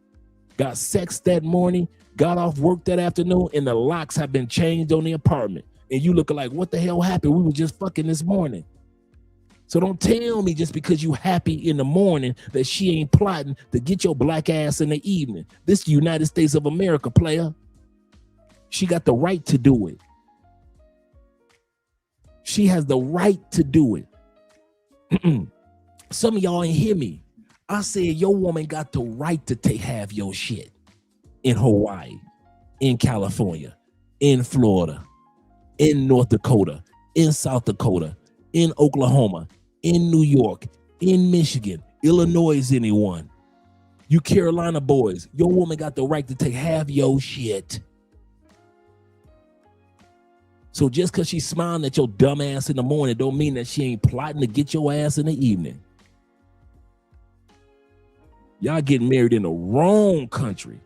got sex that morning, got off work that afternoon, and the locks have been changed on the apartment. And you looking like, what the hell happened? We were just fucking this morning. So don't tell me just because you happy in the morning that she ain't plotting to get your black ass in the evening. This is the United States of America, player. She got the right to do it. She has the right to do it. Some of y'all ain't hear me. I said your woman got the right to take half your shit in Hawaii, in California, in Florida, in North Dakota, in South Dakota, in Oklahoma, in New York, in Michigan, Illinois, anyone. You Carolina boys, your woman got the right to take half your shit. So just because she's smiling at your dumb ass in the morning don't mean that she ain't plotting to get your ass in the evening. Y'all getting married in the wrong country.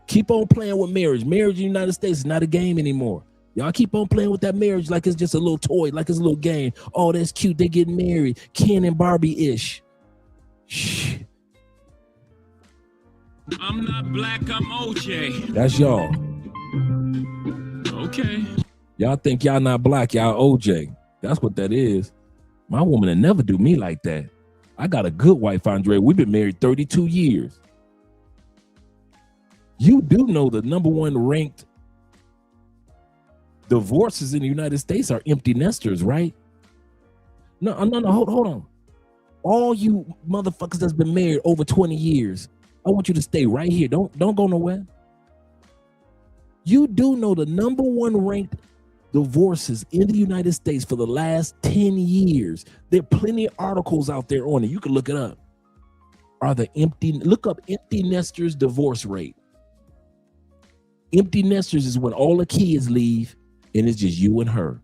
Keep on playing with marriage. Marriage in the United States is not a game anymore. Y'all keep on playing with that marriage like it's just a little toy, like it's a little game. Oh, that's cute. They getting married. Ken and Barbie-ish. Shh. I'm not black, I'm OJ. That's y'all. Okay. Y'all think y'all not black, y'all OJ. That's what that is. My woman will never do me like that. I got a good wife, Andre. We've been married 32 years. You do know the #1 ranked divorces in the United States are empty nesters, right? No, hold on. All you motherfuckers that's been married over 20 years, I want you to stay right here. Don't go nowhere. You do know the #1 ranked divorces in the United States for the last 10 years. There are plenty of articles out there on it. You can look it up. Look up empty nesters divorce rate. Empty nesters is when all the kids leave and it's just you and her.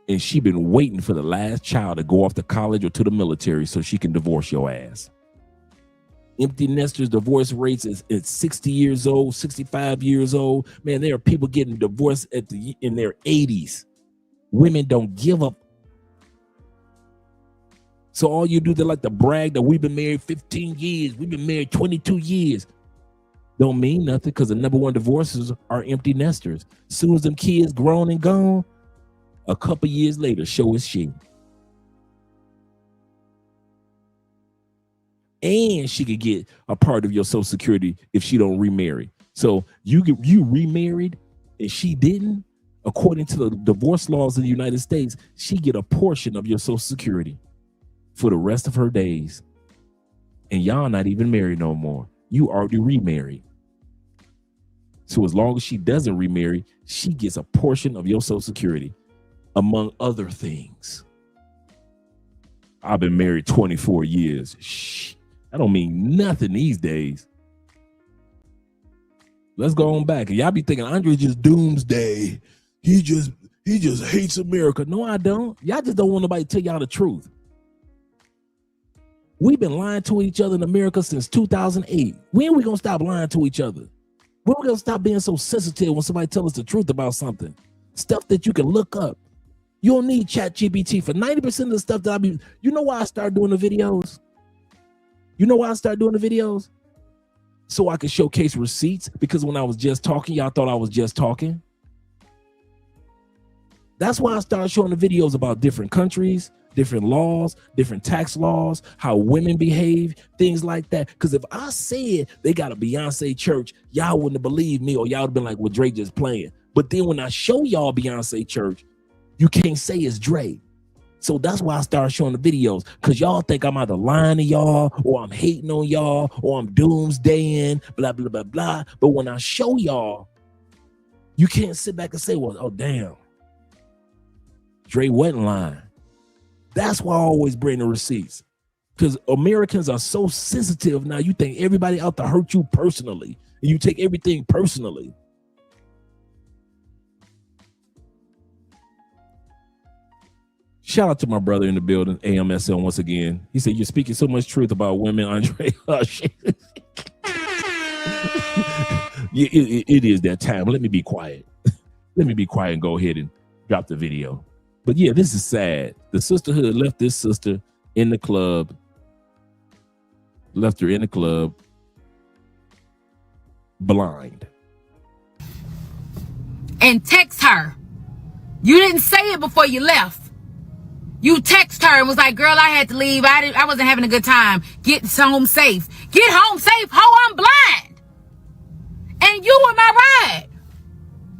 And she been waiting for the last child to go off to college or to the military so she can divorce your ass. Empty nesters divorce rates is at 60 years old, 65 years old. Man, there are people getting divorced in their 80s. Women don't give up. So all you do, they like to brag that we've been married 15 years. We've been married 22 years. Don't mean nothing, because the number one divorces are empty nesters. As soon as them kids grown and gone, a couple years later, show is she. And she could get a part of your Social Security if she don't remarry. So you remarried and she didn't. According to the divorce laws in the United States, she get a portion of your Social Security for the rest of her days. And y'all not even married no more. You already remarried. So as long as she doesn't remarry, she gets a portion of your Social Security, among other things. I've been married 24 years. Shh. I don't mean nothing these days. Let's go on back. Y'all be thinking Andre's just doomsday. He just hates America. No, I don't. Y'all just don't want nobody to tell y'all the truth. We've been lying to each other in America since 2008. When are we gonna stop lying to each other? When are we gonna stop being so sensitive when somebody tells us the truth about something? Stuff that you can look up. You don't need ChatGPT for 90% of the stuff that you know why I started doing the videos? You know why I started doing the videos? So I could showcase receipts, because when I was just talking, y'all thought I was just talking. That's why I started showing the videos about different countries, different laws, different tax laws, how women behave, things like that. Because if I said they got a Beyonce church, y'all wouldn't have believed me, or y'all would have been like, well, Dre just playing. But then when I show y'all Beyonce church, you can't say it's Dre. So that's why I started showing the videos, because y'all think I'm either lying to y'all, or I'm hating on y'all, or I'm doomsdaying, blah, blah, blah, blah. But when I show y'all, you can't sit back and say, well, oh, damn, Dre wasn't lying. That's why I always bring the receipts, because Americans are so sensitive now. You think everybody out to hurt you personally, and you take everything personally. Shout out to my brother in the building, AMSL, once again. He said, you're speaking so much truth about women, Andre. It is that time. Let me be quiet. Let me be quiet and go ahead and drop the video. But yeah, this is sad. The sisterhood left this sister in the club. Left her in the club blind. And text her. You didn't say it before you left. You text her and was like, girl, I had to leave. I wasn't having a good time. Get home safe. Get home safe. Ho, I'm blind. And you were my ride.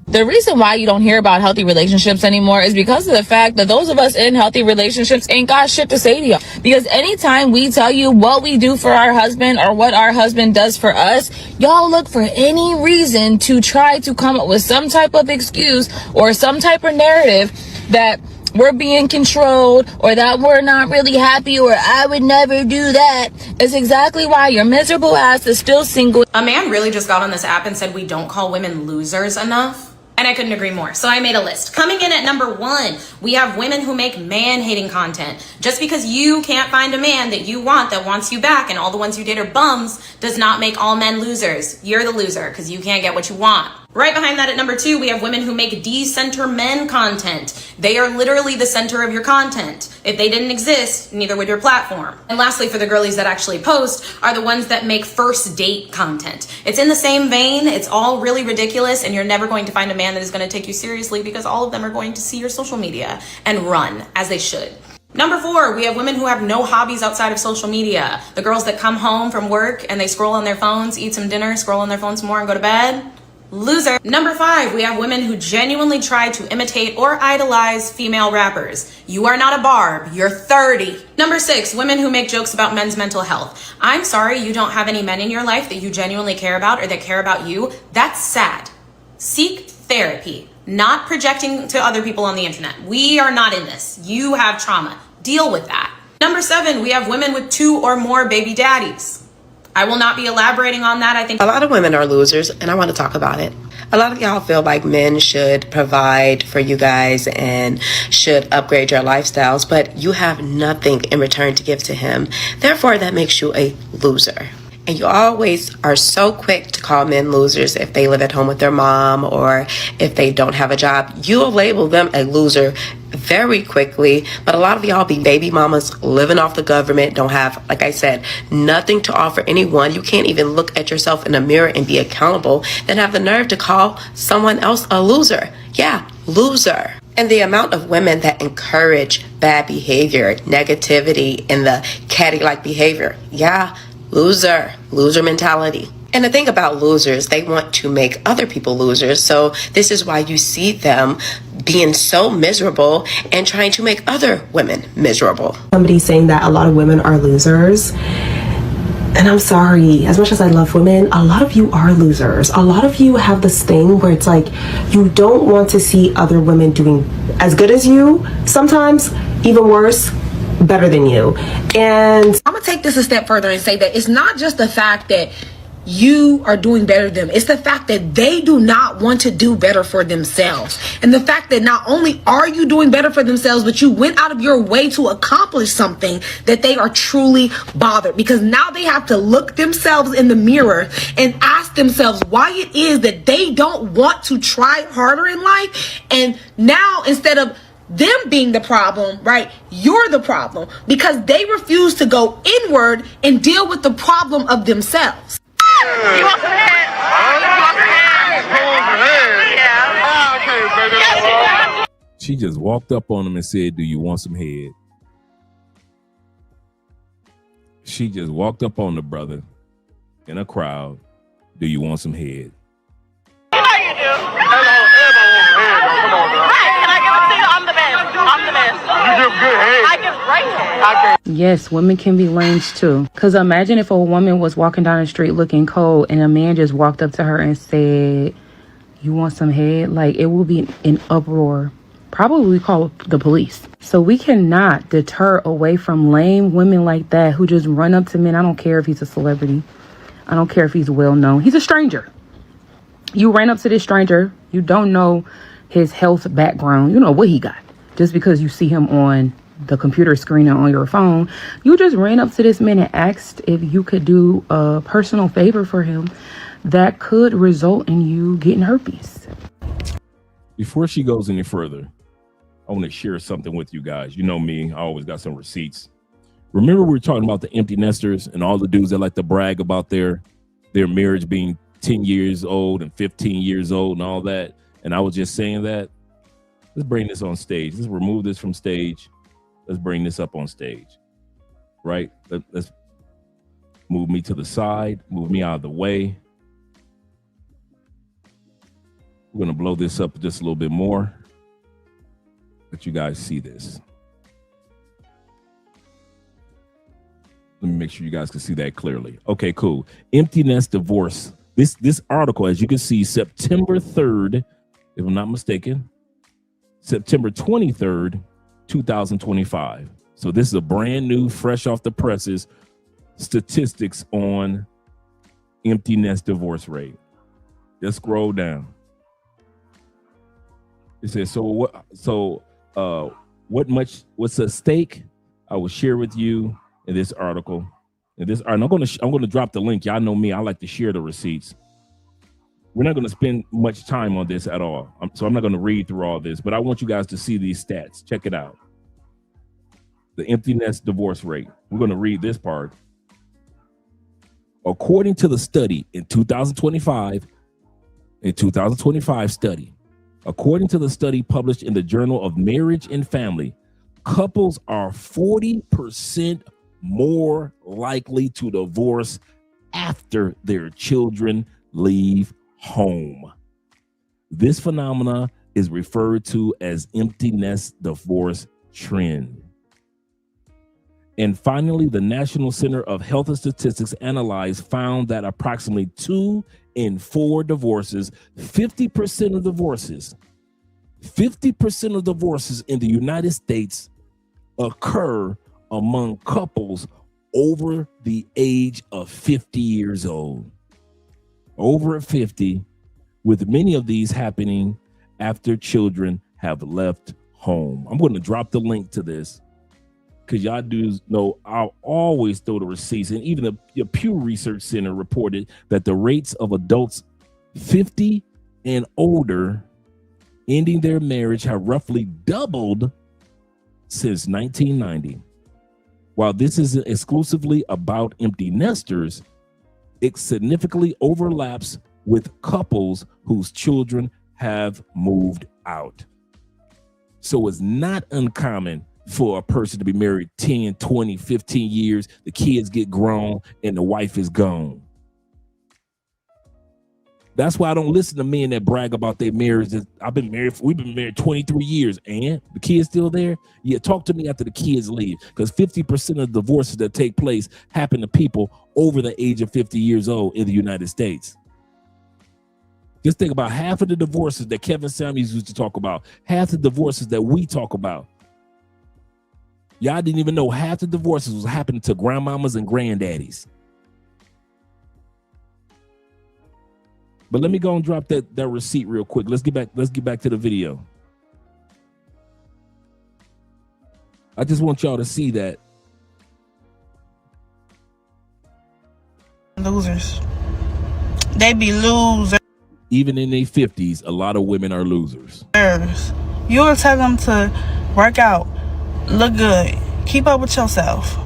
The reason why you don't hear about healthy relationships anymore is because of the fact that those of us in healthy relationships ain't got shit to say to y'all. Because anytime we tell you what we do for our husband or what our husband does for us, y'all look for any reason to try to come up with some type of excuse or some type of narrative that we're being controlled, or that we're not really happy, or I would never do that. It's exactly why your miserable ass is still single. A man really just got on this app and said we don't call women losers enough. And I couldn't agree more. So I made a list. Coming in at number 1, we have women who make man-hating content. Just because you can't find a man that you want that wants you back and all the ones you date are bums does not make all men losers. You're the loser because you can't get what you want. Right behind that at number 2, we have women who make de-center men content. They are literally the center of your content. If they didn't exist, neither would your platform. And lastly, for the girlies that actually post, are the ones that make first date content. It's in the same vein. It's all really ridiculous, and you're never going to find a man that is going to take you seriously, because all of them are going to see your social media and run, as they should. Number 4, we have women who have no hobbies outside of social media. The girls that come home from work and they scroll on their phones, eat some dinner, scroll on their phones more, and go to bed. Loser. Number 5, we have women who genuinely try to imitate or idolize female rappers. You are not a Barb, you're 30. Number 6, women who make jokes about men's mental health. I'm sorry you don't have any men in your life that you genuinely care about or that care about you. That's sad. Seek therapy, not projecting to other people on the internet. We are not in this. You have trauma. Deal with that. Number 7, we have women with 2 or more baby daddies. I will not be elaborating on that. I think a lot of women are losers, and I want to talk about it. A lot of y'all feel like men should provide for you guys and should upgrade your lifestyles, but you have nothing in return to give to him. Therefore, that makes you a loser. And you always are so quick to call men losers if they live at home with their mom or if they don't have a job. You'll label them a loser very quickly. But a lot of y'all be baby mamas living off the government, don't have, like I said, nothing to offer anyone. You can't even look at yourself in a mirror and be accountable, then have the nerve to call someone else a loser. Yeah, loser. And the amount of women that encourage bad behavior, negativity, and the catty-like behavior. Yeah, loser mentality. And the thing about losers, they want to make other people losers. So this is why you see them being so miserable and trying to make other women miserable. Somebody saying that a lot of women are losers. And I'm sorry, as much as I love women, a lot of you are losers. A lot of you have this thing where it's like you don't want to see other women doing as good as you, sometimes even worse, better than you. And I'm gonna take this a step further and say that it's not just the fact that you are doing better than them. It's the fact that they do not want to do better for themselves. And the fact that not only are you doing better for themselves, but you went out of your way to accomplish something that they are truly bothered. Because now they have to look themselves in the mirror and ask themselves why it is that they don't want to try harder in life. And now instead of them being the problem, right, you're the problem because they refuse to go inward and deal with the problem of themselves. You want some head? She just walked up on him and said, "Do you want some head?" She just walked up on the brother in a crowd. "Do you want some head?" How you do? Right, can I give it to you? I'm the best. I'm the best. You give good head. I give great head. Yes, women can be lames too. Because imagine if a woman was walking down the street looking cold and a man just walked up to her and said, "You want some head?" Like, it will be an uproar. Probably call the police. So we cannot deter away from lame women like that who just run up to men. I don't care if he's a celebrity. I don't care if he's well known. He's a stranger. You ran up to this stranger. You don't know his health background. You know what he got. Just because you see him on the computer screen or on your phone, you just ran up to this man and asked if you could do a personal favor for him that could result in you getting herpes. Before she goes any further, I want to share something with you guys. You know me, I always got some receipts. Remember we were talking about the empty nesters and all the dudes that like to brag about their marriage being 10 years old and 15 years old and all that. And I was just saying that. Let's bring this on stage. Let's remove this from stage. Let's bring this up on stage, right? Let's move me to the side, move me out of the way. We're going to blow this up just a little bit more. Let you guys see this. Let me make sure you guys can see that clearly. Okay, cool. Empty nest divorce. This article, as you can see, September 3rd, if I'm not mistaken, September 23rd, 2025. So this is a brand new, fresh off the presses statistics on empty nest divorce rate. Just scroll down. It says, what's at stake? I will share with you in this article. I'm going to drop the link. Y'all know me. I like to share the receipts. We're not going to spend much time on this at all. So I'm not going to read through all this, but I want you guys to see these stats. Check it out. The empty nest divorce rate. We're going to read this part. According to the study in 2025 study, according to the study published in the Journal of Marriage and Family, couples are 40% more likely to divorce after their children leave home. This phenomena is referred to as empty nest divorce trend. And finally, the National Center of Health and Statistics found that approximately 2 in 4 divorces, 50% of divorces in the United States occur among couples over the age of 50 years old. Over 50, with many of these happening after children have left home. I'm going to drop the link to this because y'all dudes know I'll always throw the receipts. And even the Pew Research Center reported that the rates of adults 50 and older ending their marriage have roughly doubled since 1990. While this isn't exclusively about empty nesters, it significantly overlaps with couples whose children have moved out. So it's not uncommon for a person to be married 10, 20, 15 years, the kids get grown, and the wife is gone. That's why I don't listen to men that brag about their marriage. We've been married 23 years, and the kid's still there? Yeah, talk to me after the kids leave, because 50% of the divorces that take place happen to people over the age of 50 years old in the United States. Just think about half of the divorces that Kevin Samuels used to talk about, half the divorces that we talk about. Y'all didn't even know half the divorces was happening to grandmamas and granddaddies. But let me go and drop that receipt real quick. Let's get back to the video. I just want y'all to see that. Losers. They be losers. Even in their 50s, a lot of women are losers. You will tell them to work out, look good, keep up with yourself.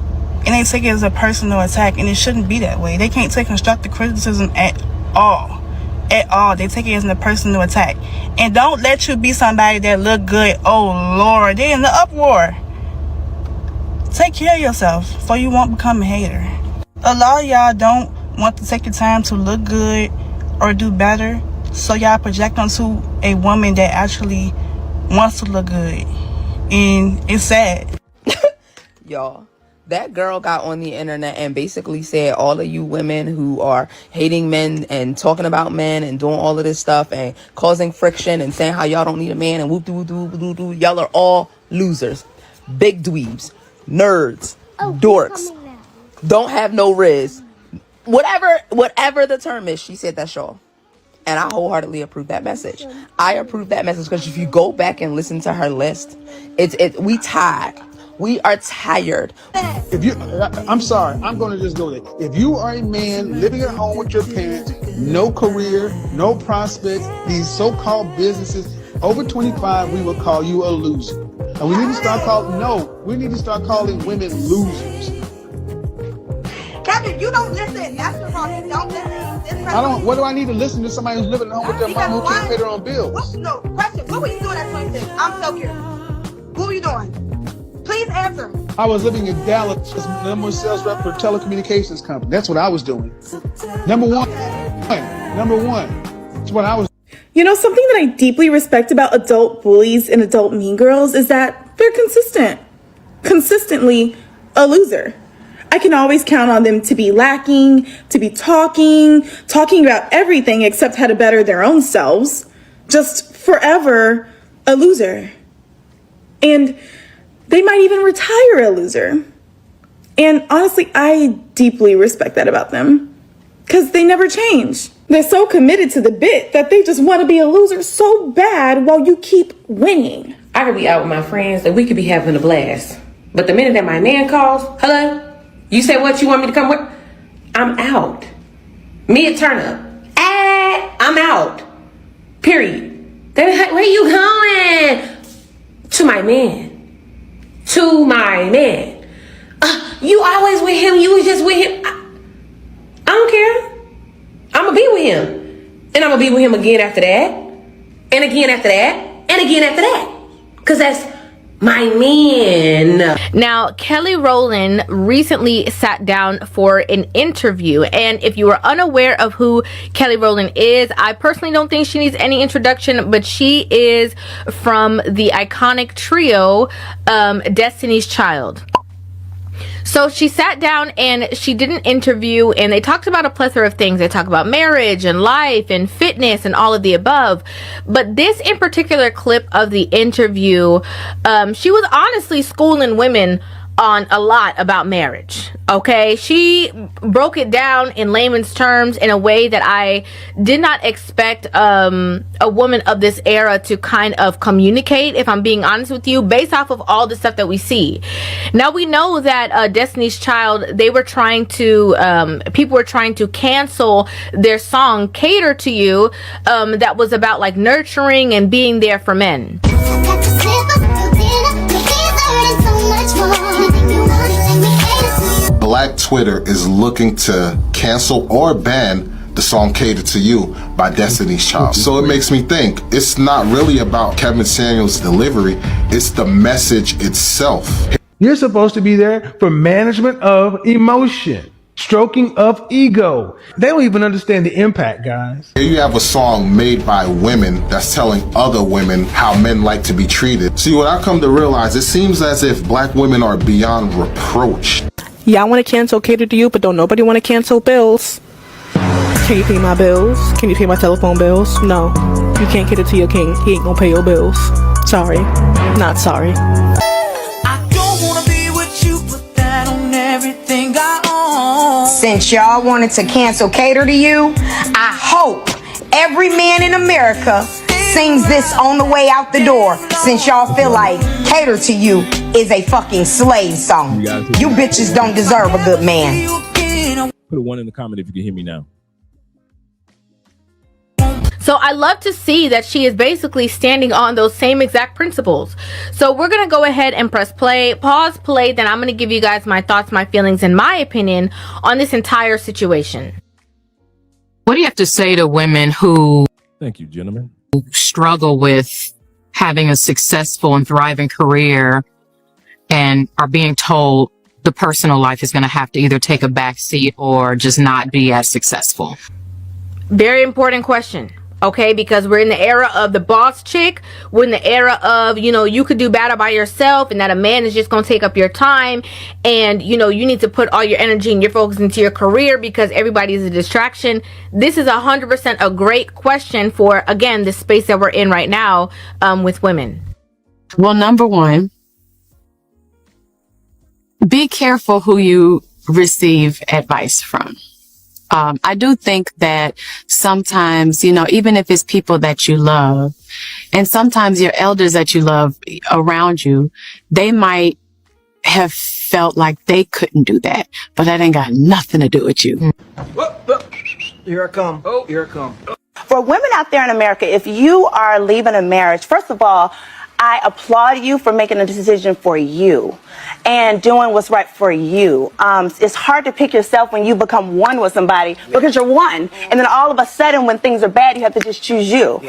And they take it as a personal attack, and it shouldn't be that way. They can't take constructive criticism at all. They take it as a personal attack. And don't let you be somebody that look good. Oh Lord, they're in the uproar. Take care of yourself so you won't become a hater. A lot of y'all don't want to take the time to look good or do better, so y'all project onto a woman that actually wants to look good. And it's sad. Y'all, that girl got on the internet and basically said all of you women who are hating men and talking about men and doing all of this stuff and causing friction and saying how y'all don't need a man and whoop doo doo doo doo, y'all are all losers, big dweebs, nerds, dorks, don't have no riz, whatever the term is. She said that's y'all. And I wholeheartedly approve that message. I approve that message because if you go back and listen to her list, we tired. We are tired. I'm sorry, I'm going to just go there. If you are a man living at home with your parents, no career, no prospects, these so-called businesses, over 25, we will call you a loser. And we need to start calling women losers. Kevin, you don't listen. That's the problem. Don't listen. What do I need to listen to somebody who's living at home with their mom who can't pay their own bills? Question. What were you doing at 26? I'm so curious. What were you doing? Please answer. I was living in Dallas as number one sales rep for a telecommunications company. That's what I was doing. Number one. That's what I was. You know, something that I deeply respect about adult bullies and adult mean girls is that they're consistently a loser. I can always count on them to be lacking, to be talking about everything except how to better their own selves. Just forever a loser. And they might even retire a loser. And honestly, I deeply respect that about them. Because they never change. They're so committed to the bit that they just want to be a loser so bad while you keep winning. I could be out with my friends and we could be having a blast. But the minute that my man calls, hello? You said what, you want me to come with? I'm out. Mid turn up. I'm out. Period. Where you going? To my man. You always with him. You was just with him. I don't care. I'm going to be with him. And I'm going to be with him again after that. And again after that. And again after that. Because that's my man. Now, Kelly Rowland recently sat down for an interview. And if you are unaware of who Kelly Rowland is, I personally don't think she needs any introduction, but she is from the iconic trio, Destiny's Child. So she sat down and she did an interview, and they talked about a plethora of things. They talk about marriage and life and fitness and all of the above. But this in particular clip of the interview, she was honestly schooling women on a lot about marriage. Okay, she broke it down in layman's terms in a way that I did not expect a woman of this era to kind of communicate, if I'm being honest with you, based off of all the stuff that we see. Now we know that Destiny's Child, they were trying to people were trying to cancel their song Cater to You, that was about like nurturing and being there for men. Black Twitter is looking to cancel or ban the song Cater to You by Destiny's Child. So it makes me think it's not really about Kevin Samuels' delivery, it's the message itself. You're supposed to be there for management of emotion, stroking of ego. They don't even understand the impact, guys. Here you have a song made by women that's telling other women how men like to be treated. See, what I come to realize, it seems as if black women are beyond reproach. Yeah, I want to cancel Cater to You, but don't nobody want to cancel bills. Can you pay my bills? Can you pay my telephone bills? No, you can't cater to your king. He ain't gonna pay your bills. Sorry, not sorry. I don't wanna be with you, put that on everything I own. Since y'all wanted to cancel Cater to You, I hope every man in America sings this on the way out the door, since y'all feel like Cater to You is a fucking slave song. You bitches don't deserve a good man. Put a 1 in the comment if you can hear me now. So I love to see that she is basically standing on those same exact principles. So we're going to go ahead and press play, pause, play. Then I'm going to give you guys my thoughts, my feelings, and my opinion on this entire situation. What do you have to say to women who Thank you, gentlemen. struggle with having a successful and thriving career and are being told the personal life is going to have to either take a back seat or just not be as successful? Very important question. Okay, because we're in the era of the boss chick. We're in the era of, you know, you could do better by yourself, and that a man is just going to take up your time, and, you know, you need to put all your energy and your focus into your career because everybody is a distraction. This is 100% a great question for, again, the space that we're in right now with women. Well, number one, be careful who you receive advice from. I do think that sometimes, you know, even if it's people that you love, and sometimes your elders that you love around you, they might have felt like they couldn't do that, but that ain't got nothing to do with you. Here I come. Oh, here I come. For women out there in America, if you are leaving a marriage, first of all, I applaud you for making a decision for you and doing what's right for you. It's hard to pick yourself when you become one with somebody because you're one. And then all of a sudden when things are bad, you have to just choose you.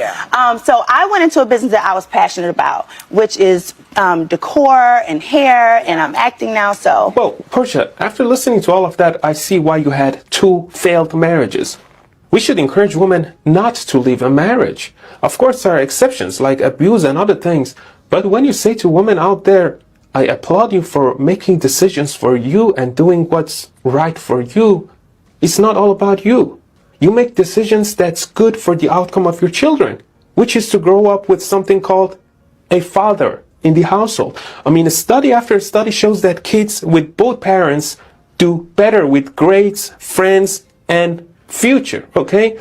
So I went into a business that I was passionate about, which is decor and hair, and I'm acting now, so. Well, Portia, after listening to all of that, I see why you had 2 failed marriages. We should encourage women not to leave a marriage. Of course, there are exceptions like abuse and other things. But when you say to women out there, I applaud you for making decisions for you and doing what's right for you, it's not all about you. You make decisions that's good for the outcome of your children, which is to grow up with something called a father in the household. I mean, study after study shows that kids with both parents do better with grades, friends, and future, okay?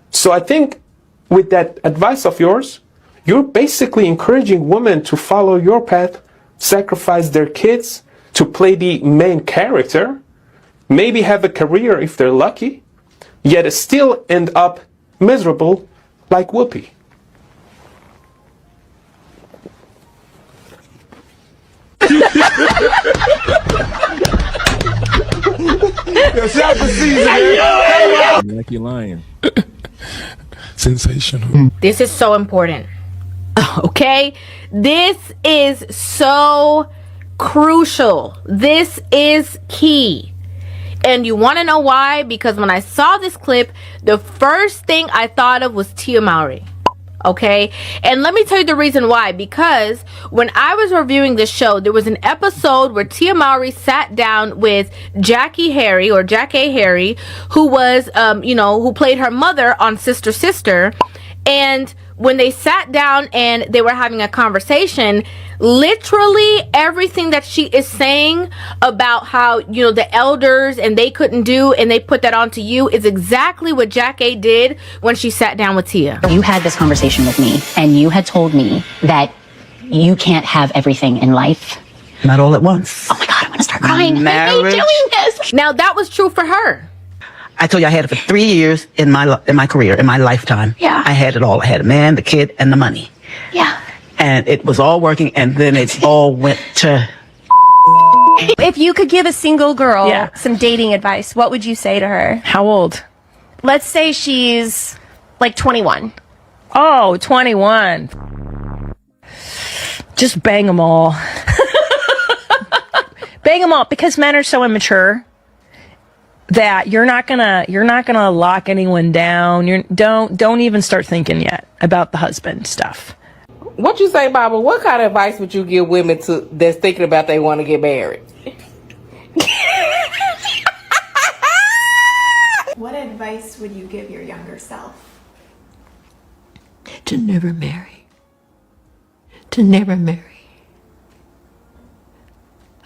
So I think with that advice of yours, you're basically encouraging women to follow your path, sacrifice their kids to play the main character, maybe have a career if they're lucky, yet still end up miserable like Whoopi. Shout to Caesar. Like you're lying. Sensational. This is so important. Okay? This is so crucial. This is key. And you want to know why? Because when I saw this clip, the first thing I thought of was Tia Mowry. Okay, and let me tell you the reason why. Because when I was reviewing this show, there was an episode where Tia Mowry sat down with Jackie Harry, or Jack A. Harry, who was who played her mother on Sister Sister. And when they sat down and they were having a conversation, literally everything that she is saying about how, the elders and they couldn't do, and they put that onto you, is exactly what Jack A did when she sat down with Tia. You had this conversation with me, and you had told me that you can't have everything in life. Not all at once. Oh my God, I'm gonna start crying. Marriage. I hate doing this. Now, that was true for her. I told you I had it for 3 years in my career, in my lifetime. Yeah. I had it all. I had a man, the kid, and the money. Yeah. And it was all working, and then it all went to... If you could give a single girl some dating advice, what would you say to her? How old? Let's say she's like 21. Oh, 21. Just bang them all. Bang them all, because men are so immature that you're not gonna lock anyone down. Don't even start thinking yet about the husband stuff. What you say, Baba? What kind of advice would you give women that's thinking about they want to get married? What advice would you give your younger self? To never marry. To never marry.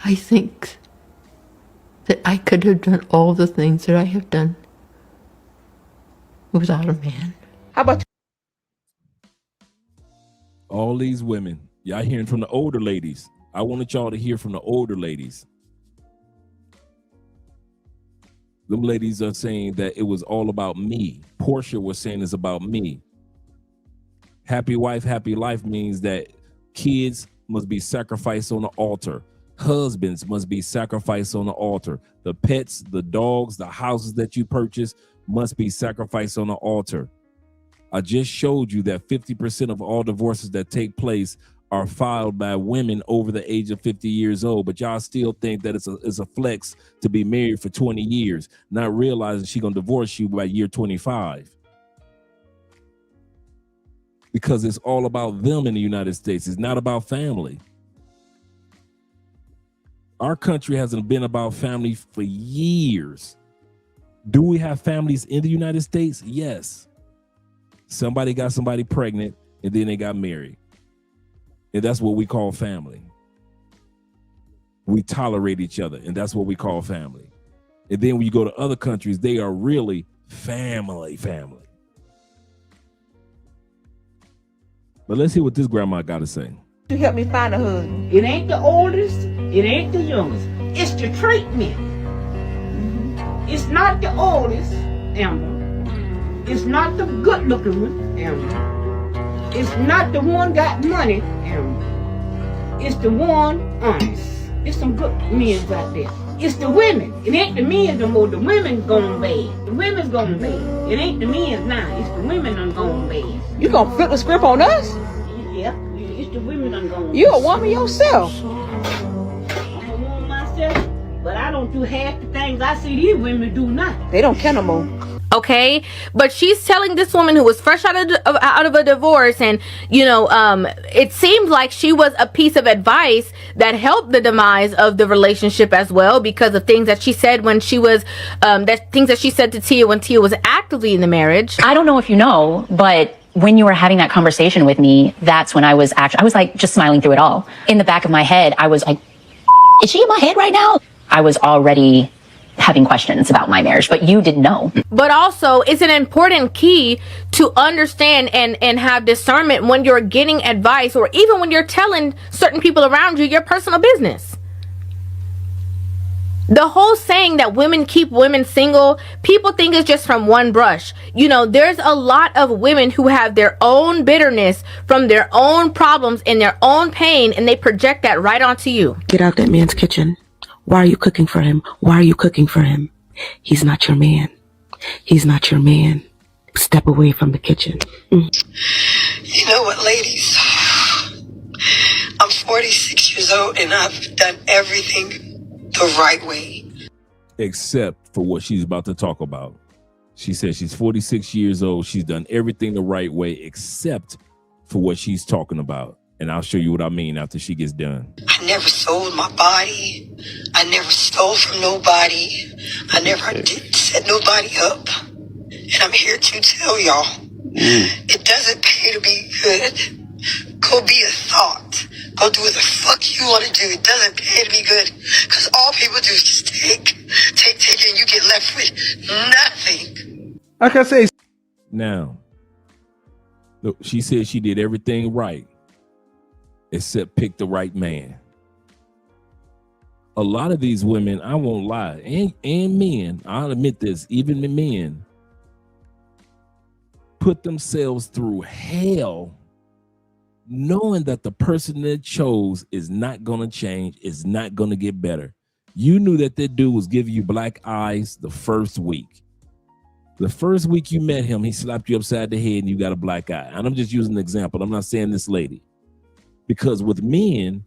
I think that I could have done all the things that I have done without a man. How about all these women? Y'all hearing from the older ladies. I wanted y'all to hear from the older ladies. Them ladies are saying that it was all about me. Portia was saying it's about me. Happy wife, happy life means that kids must be sacrificed on the altar. Husbands must be sacrificed on the altar. The pets, the dogs, the houses that you purchase must be sacrificed on the altar. I just showed you that 50% of all divorces that take place are filed by women over the age of 50 years old, but y'all still think that it's a flex to be married for 20 years, not realizing she's gonna divorce you by year 25. Because it's all about them in the United States. It's not about family. Our country hasn't been about family for years. Do we have families in the United States? Yes. Somebody got somebody pregnant and then they got married. And that's what we call family. We tolerate each other, and that's what we call family. And then when you go to other countries, they are really family. But let's hear what this grandma got to say. You help me find a husband. It ain't the oldest, it ain't the youngest. It's the treatment. It's not the oldest, Amber. It's not the good looking one, Amber. It's not the one got money, Amber. It's the one honest. There's some good men out there. It's the women. It ain't the men no more. The women gone bad. The women's gone bad. It ain't the men now. It's the women done gone bad. You gonna flip the script on us? Yeah, it's the women done gone bad. You a woman yourself. I'm a woman myself, but I don't do half the things I see these women do now. They don't care no more. Okay, but she's telling this woman who was fresh out of a divorce, and it seemed like she was a piece of advice that helped the demise of the relationship as well, because of things that she said when she was things that she said to Tia when Tia was actively in the marriage. I don't know if you know, but when you were having that conversation with me, that's when I was like just smiling through it all. In the back of my head, I was like, is she in my head right now? I was already having questions about my marriage, but you didn't know. But also, it's an important key to understand and have discernment when you're getting advice, or even when you're telling certain people around you your personal business. The whole saying that women keep women single, people think it's just from one brush. There's a lot of women who have their own bitterness from their own problems and their own pain, and they project that right onto you. Get out that man's kitchen. Why are you cooking for him? Why are you cooking for him? He's not your man. He's not your man. Step away from the kitchen. You know what, ladies? I'm 46 years old and I've done everything the right way. Except for what she's about to talk about. She says she's 46 years old. She's done everything the right way except for what she's talking about. And I'll show you what I mean after she gets done. I never sold my body. I never stole from nobody. I never did set nobody up. And I'm here to tell y'all, it doesn't pay to be good. Go be a thought. Go do what the fuck you want to do. It doesn't pay to be good. Because all people do is just take, and you get left with nothing. Like I say. Now, look, she said she did everything right except pick the right man. A lot of these women, I won't lie, and men, I'll admit this, even the men, put themselves through hell knowing that the person they chose is not going to change, is not going to get better. You knew that dude was giving you black eyes the first week. The first week you met him, he slapped you upside the head and you got a black eye. And I'm just using an example. I'm not saying this lady. Because with men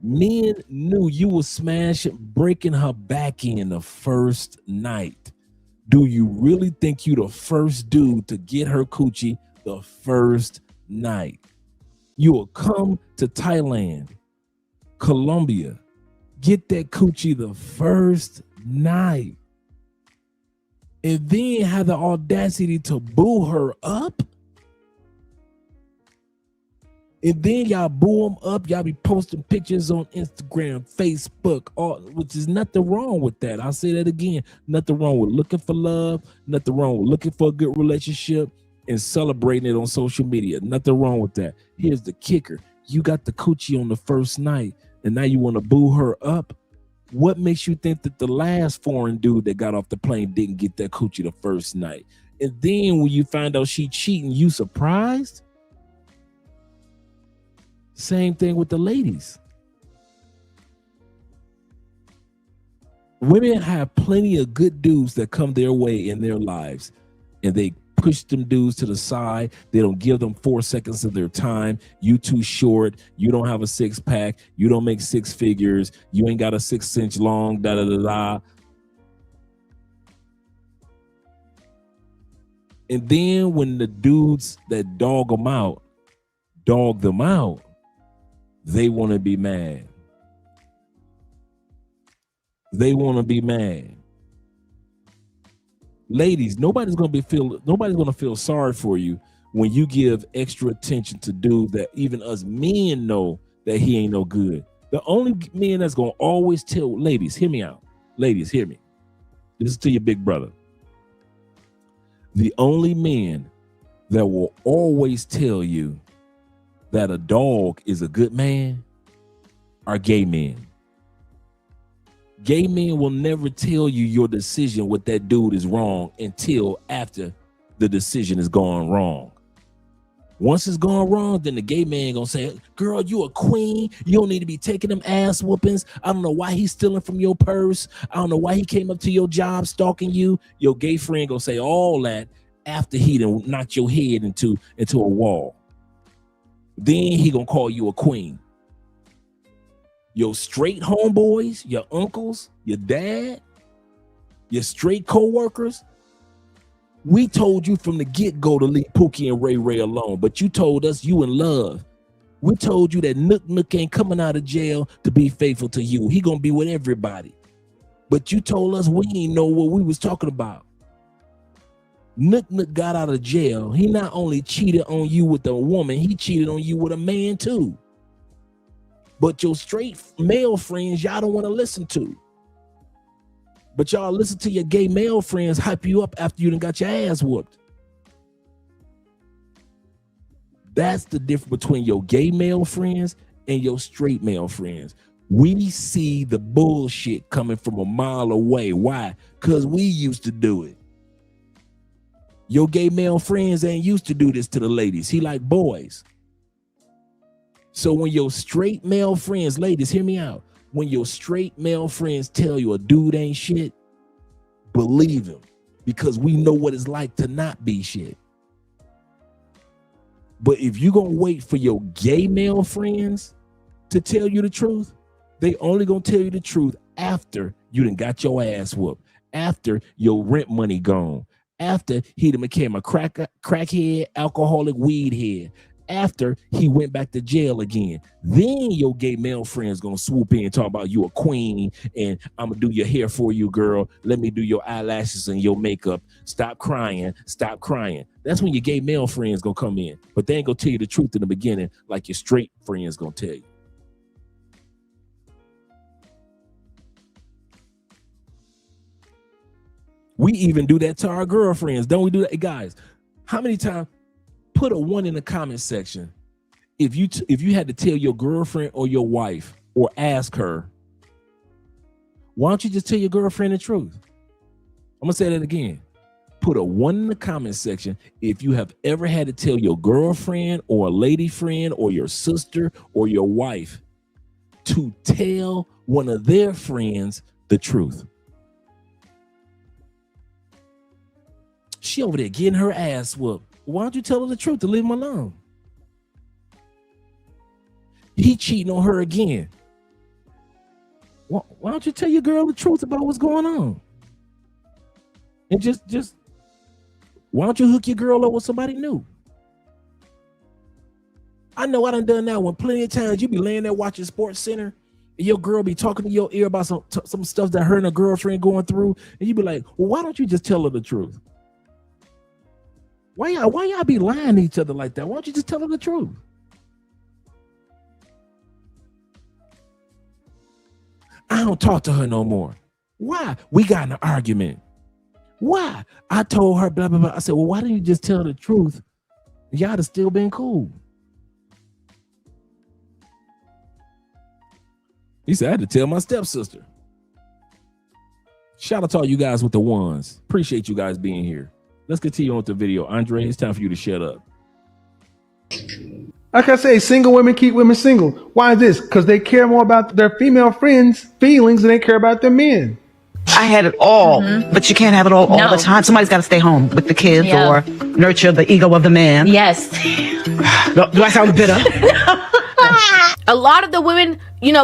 knew you were smashing, breaking her back in the first night. Do you really think you the first dude to get her coochie the first night? You will come to Thailand, Colombia, get that coochie the first night, and then have the audacity to boo her up? And then y'all boo them up. Y'all be posting pictures on Instagram, Facebook, which is nothing wrong with that. I'll say that again. Nothing wrong with looking for love. Nothing wrong with looking for a good relationship and celebrating it on social media. Nothing wrong with that. Here's the kicker. You got the coochie on the first night, and now you want to boo her up. What makes you think that the last foreign dude that got off the plane didn't get that coochie the first night? And then when you find out she cheating, you surprised? Same thing with the ladies. Women have plenty of good dudes that come their way in their lives, and they push them dudes to the side. They don't give them 4 seconds of their time. You too short. You don't have a 6-pack. You don't make 6 figures. You ain't got a 6-inch long, da-da-da-da. And then when the dudes that dog them out, they want to be mad. They want to be mad. Ladies, nobody's gonna feel sorry for you when you give extra attention to dudes that even us men know that he ain't no good. The only men that's gonna always tell, ladies, hear me out. Ladies, hear me. This is to your big brother. The only men that will always tell you that a dog is a good man are gay men. Gay men will never tell you your decision with that dude is wrong until after the decision is gone wrong. Once it's gone wrong, then the gay man gonna say, girl, you a queen. You don't need to be taking them ass whoopings. I don't know why he's stealing from your purse. I don't know why he came up to your job stalking you. Your gay friend gonna say all that after he done knocked your head into a wall. Then he gonna call you a queen. Your straight homeboys, your uncles, your dad, your straight co-workers, we told you from the get-go to leave Pookie and Ray Ray alone, but you told us you in love. We told you that Nook ain't coming out of jail to be faithful to you. He gonna be with everybody. But you told us we ain't know what we was talking about. Nook got out of jail. He not only cheated on you with a woman, he cheated on you with a man too. But your straight male friends, y'all don't want to listen to. But y'all listen to your gay male friends hype you up after you done got your ass whooped. That's the difference between your gay male friends and your straight male friends. We see the bullshit coming from a mile away. Why? Because we used to do it. Your gay male friends ain't used to do this to the ladies. He like boys. So when your straight male friends, ladies, hear me out. When your straight male friends tell you a dude ain't shit, believe him, because we know what it's like to not be shit. But if you're going to wait for your gay male friends to tell you the truth, they only going to tell you the truth after you done got your ass whooped, after your rent money gone, after he became a crackhead, alcoholic, weed head. After he went back to jail again, then your gay male friend's gonna swoop in and talk about you a queen and I'm gonna do your hair for you, girl. Let me do your eyelashes and your makeup. Stop crying, stop crying. That's when your gay male friend's gonna come in, but they ain't gonna tell you the truth in the beginning like your straight friend's gonna tell you. We even do that to our girlfriends, don't we do that? Hey guys, how many times? Put a 1 in the comment section if you had to tell your girlfriend or your wife or ask her, why don't you just tell your girlfriend the truth? I'm gonna say that again. Put a 1 in the comment section if you have ever had to tell your girlfriend or a lady friend or your sister or your wife to tell one of their friends the truth. She over there getting her ass whooped. Why don't you tell her the truth to leave him alone? He cheating on her again. Why don't you tell your girl the truth about what's going on? And just why don't you hook your girl up with somebody new? I know I done that one plenty of times. You be laying there watching Sports Center and your girl be talking to your ear about some stuff that her and her girlfriend going through, and you be like, well, why don't you just tell her the truth? Why y'all be lying to each other like that? Why don't you just tell her the truth? I don't talk to her no more. Why? We got in an argument. Why? I told her blah, blah, blah. I said, well, why didn't you just tell her the truth? Y'all have still been cool. He said, I had to tell my stepsister. Shout out to all you guys with the ones. Appreciate you guys being here. Let's continue on with the video. Andre, it's time for you to shut up. Like I say, single women keep women single. Why is this? Because they care more about their female friends' feelings than they care about their men. I had it all, but you can't have it all the time. Somebody's got to stay home with the kids or nurture the ego of the man. Yes. Do I sound bitter? A lot of the women,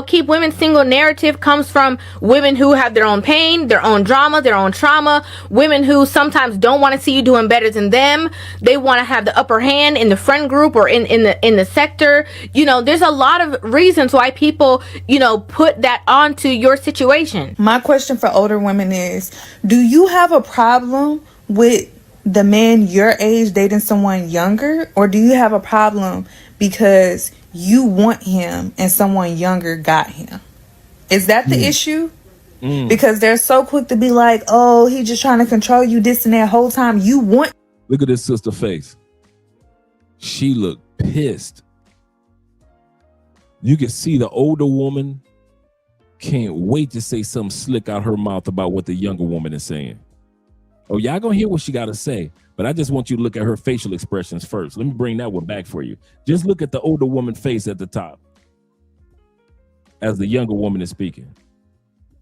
keep women single narrative comes from women who have their own pain, their own drama, their own trauma, women who sometimes don't want to see you doing better than them. They want to have the upper hand in the friend group or in the sector. There's a lot of reasons why people, put that onto your situation. My question for older women is, do you have a problem with the man your age dating someone younger, or do you have a problem because you want him and someone younger got him? Is that the issue? Because they're so quick to be like, oh, he just trying to control you, this and that whole time. You want. Look at this sister face. She looked pissed. You can see the older woman can't wait to say something slick out her mouth about what the younger woman is saying. Oh, y'all gonna hear what she gotta say, but I just want you to look at her facial expressions first. Let me bring that one back for you. Just look at the older woman face at the top as the younger woman is speaking.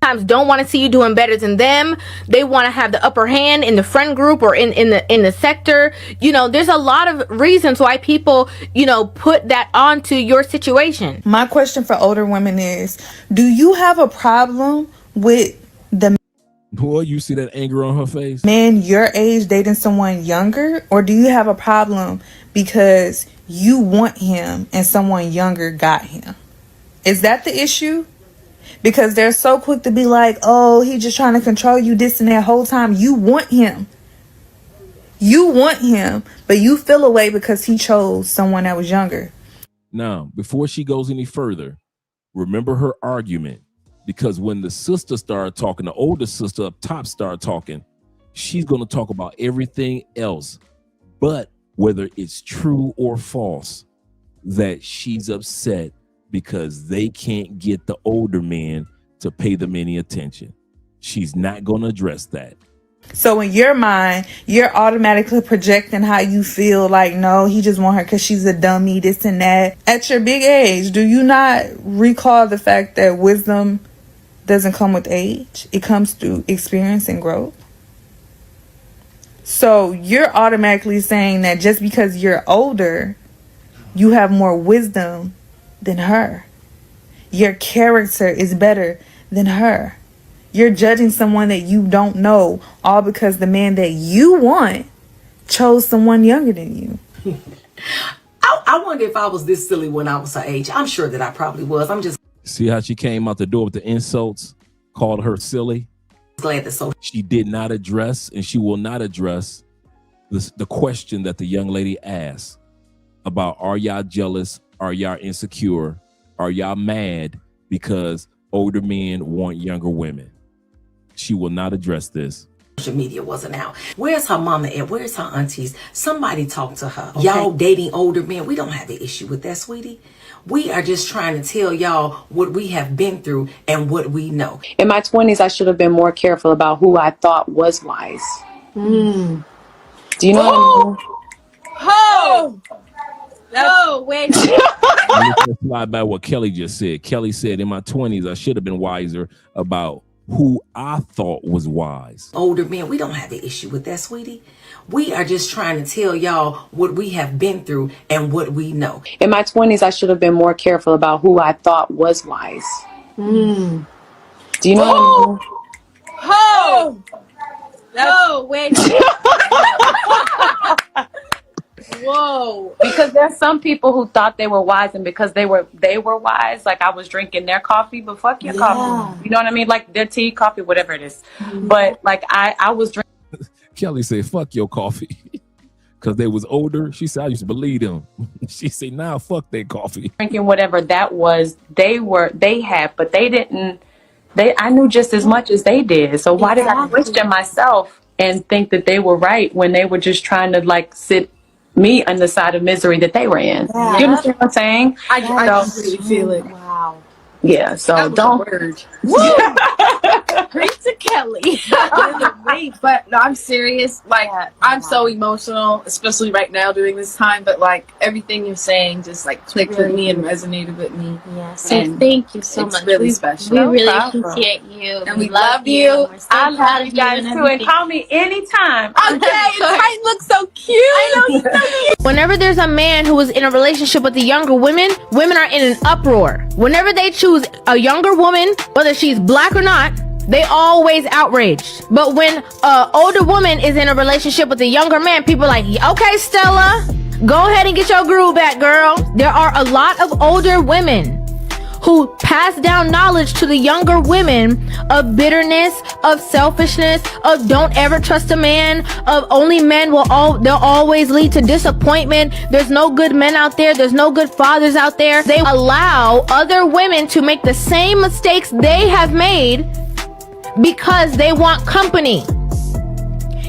Sometimes don't want to see you doing better than them. They want to have the upper hand in the friend group or in the sector. There's a lot of reasons why people, put that onto your situation. My question for older women is, do you have a problem with the Boy, you see that anger on her face? man your age dating someone younger, or do you have a problem because you want him and someone younger got him? Is that the issue? Because they're so quick to be like, oh, he just trying to control you, this and that whole time. You want him. You want him, but you feel away because he chose someone that was younger. Now, before she goes any further, remember her argument. Because when the sister started talking, the older sister up top started talking, she's going to talk about everything else, but whether it's true or false, that she's upset because they can't get the older man to pay them any attention. She's not going to address that. So in your mind, you're automatically projecting how you feel, like, no, he just want her because she's a dummy, this and that. At your big age, do you not recall the fact that wisdom doesn't come with age? It comes through experience and growth. So you're automatically saying that just because you're older, you have more wisdom than her. Your character is better than her. you're judging someone that you don't know, all because the man that you want chose someone younger than you. I wonder if I was this silly when I was her age. I'm sure that I probably was. I'm just See how she came out the door with the insults, called her silly. glad that so She did not address, and she will not address the question that the young lady asked about, are y'all jealous? Are y'all insecure? Are y'all mad because older men want younger women? She will not address this. social media wasn't out. Where's her mama at? Where's her aunties? Somebody talk to her. Y'all dating older men. We don't have an issue with that, sweetie. We are just trying to tell y'all what we have been through and what we know. In my 20s, I should have been more careful about who I thought was wise. Do you know what I mean? Oh! No, wait. Let's slide by what Kelly just said. Kelly said, in my 20s, I should have been wiser about who I thought was wise. Older men, we don't have an issue with that, sweetie. We are just trying to tell y'all what we have been through and what we know. In my 20s, I should have been more careful about who I thought was wise. Do you know what I mean? Oh! No, wait. Whoa. Because there's some people who thought they were wise, and because they were wise, like I was drinking their coffee, but fuck your coffee. You know what I mean? Like their tea, coffee, whatever it is. But like I was drinking. Kelly said, fuck your coffee. Because they was older. She said, I used to believe them. She said, nah, fuck their coffee. Drinking whatever that was, they had, but they didn't. I knew just as much as they did. So why did I question myself and think that they were right when they were just trying to like sit me on the side of misery that they were in? Yeah. You understand what I'm saying? I really feel it. Wow. Yeah, so don't. Woo! Preach to Kelly. But no, I'm serious. Like, I'm so emotional, especially right now during this time. But like everything you're saying just like clicked with me and resonated with me. Yes. And thank you so it's much. really special. We No really problem. appreciate you. And we love you. We're so I proud love of you guys and too, and everything. call me anytime. Okay, Titan looks so cute. I know, he's so cute. Whenever there's a man who is in a relationship with the younger women are in an uproar. Whenever they choose a younger woman, whether she's black or not, they always outraged. But when an older woman is in a relationship with a younger man, people are like, okay, Stella, go ahead and get your groove back, girl. There are a lot of older women who pass down knowledge to the younger women of bitterness, of selfishness, of don't ever trust a man, of only men they'll always lead to disappointment. There's no good men out there. There's no good fathers out there. They allow other women to make the same mistakes they have made because they want company.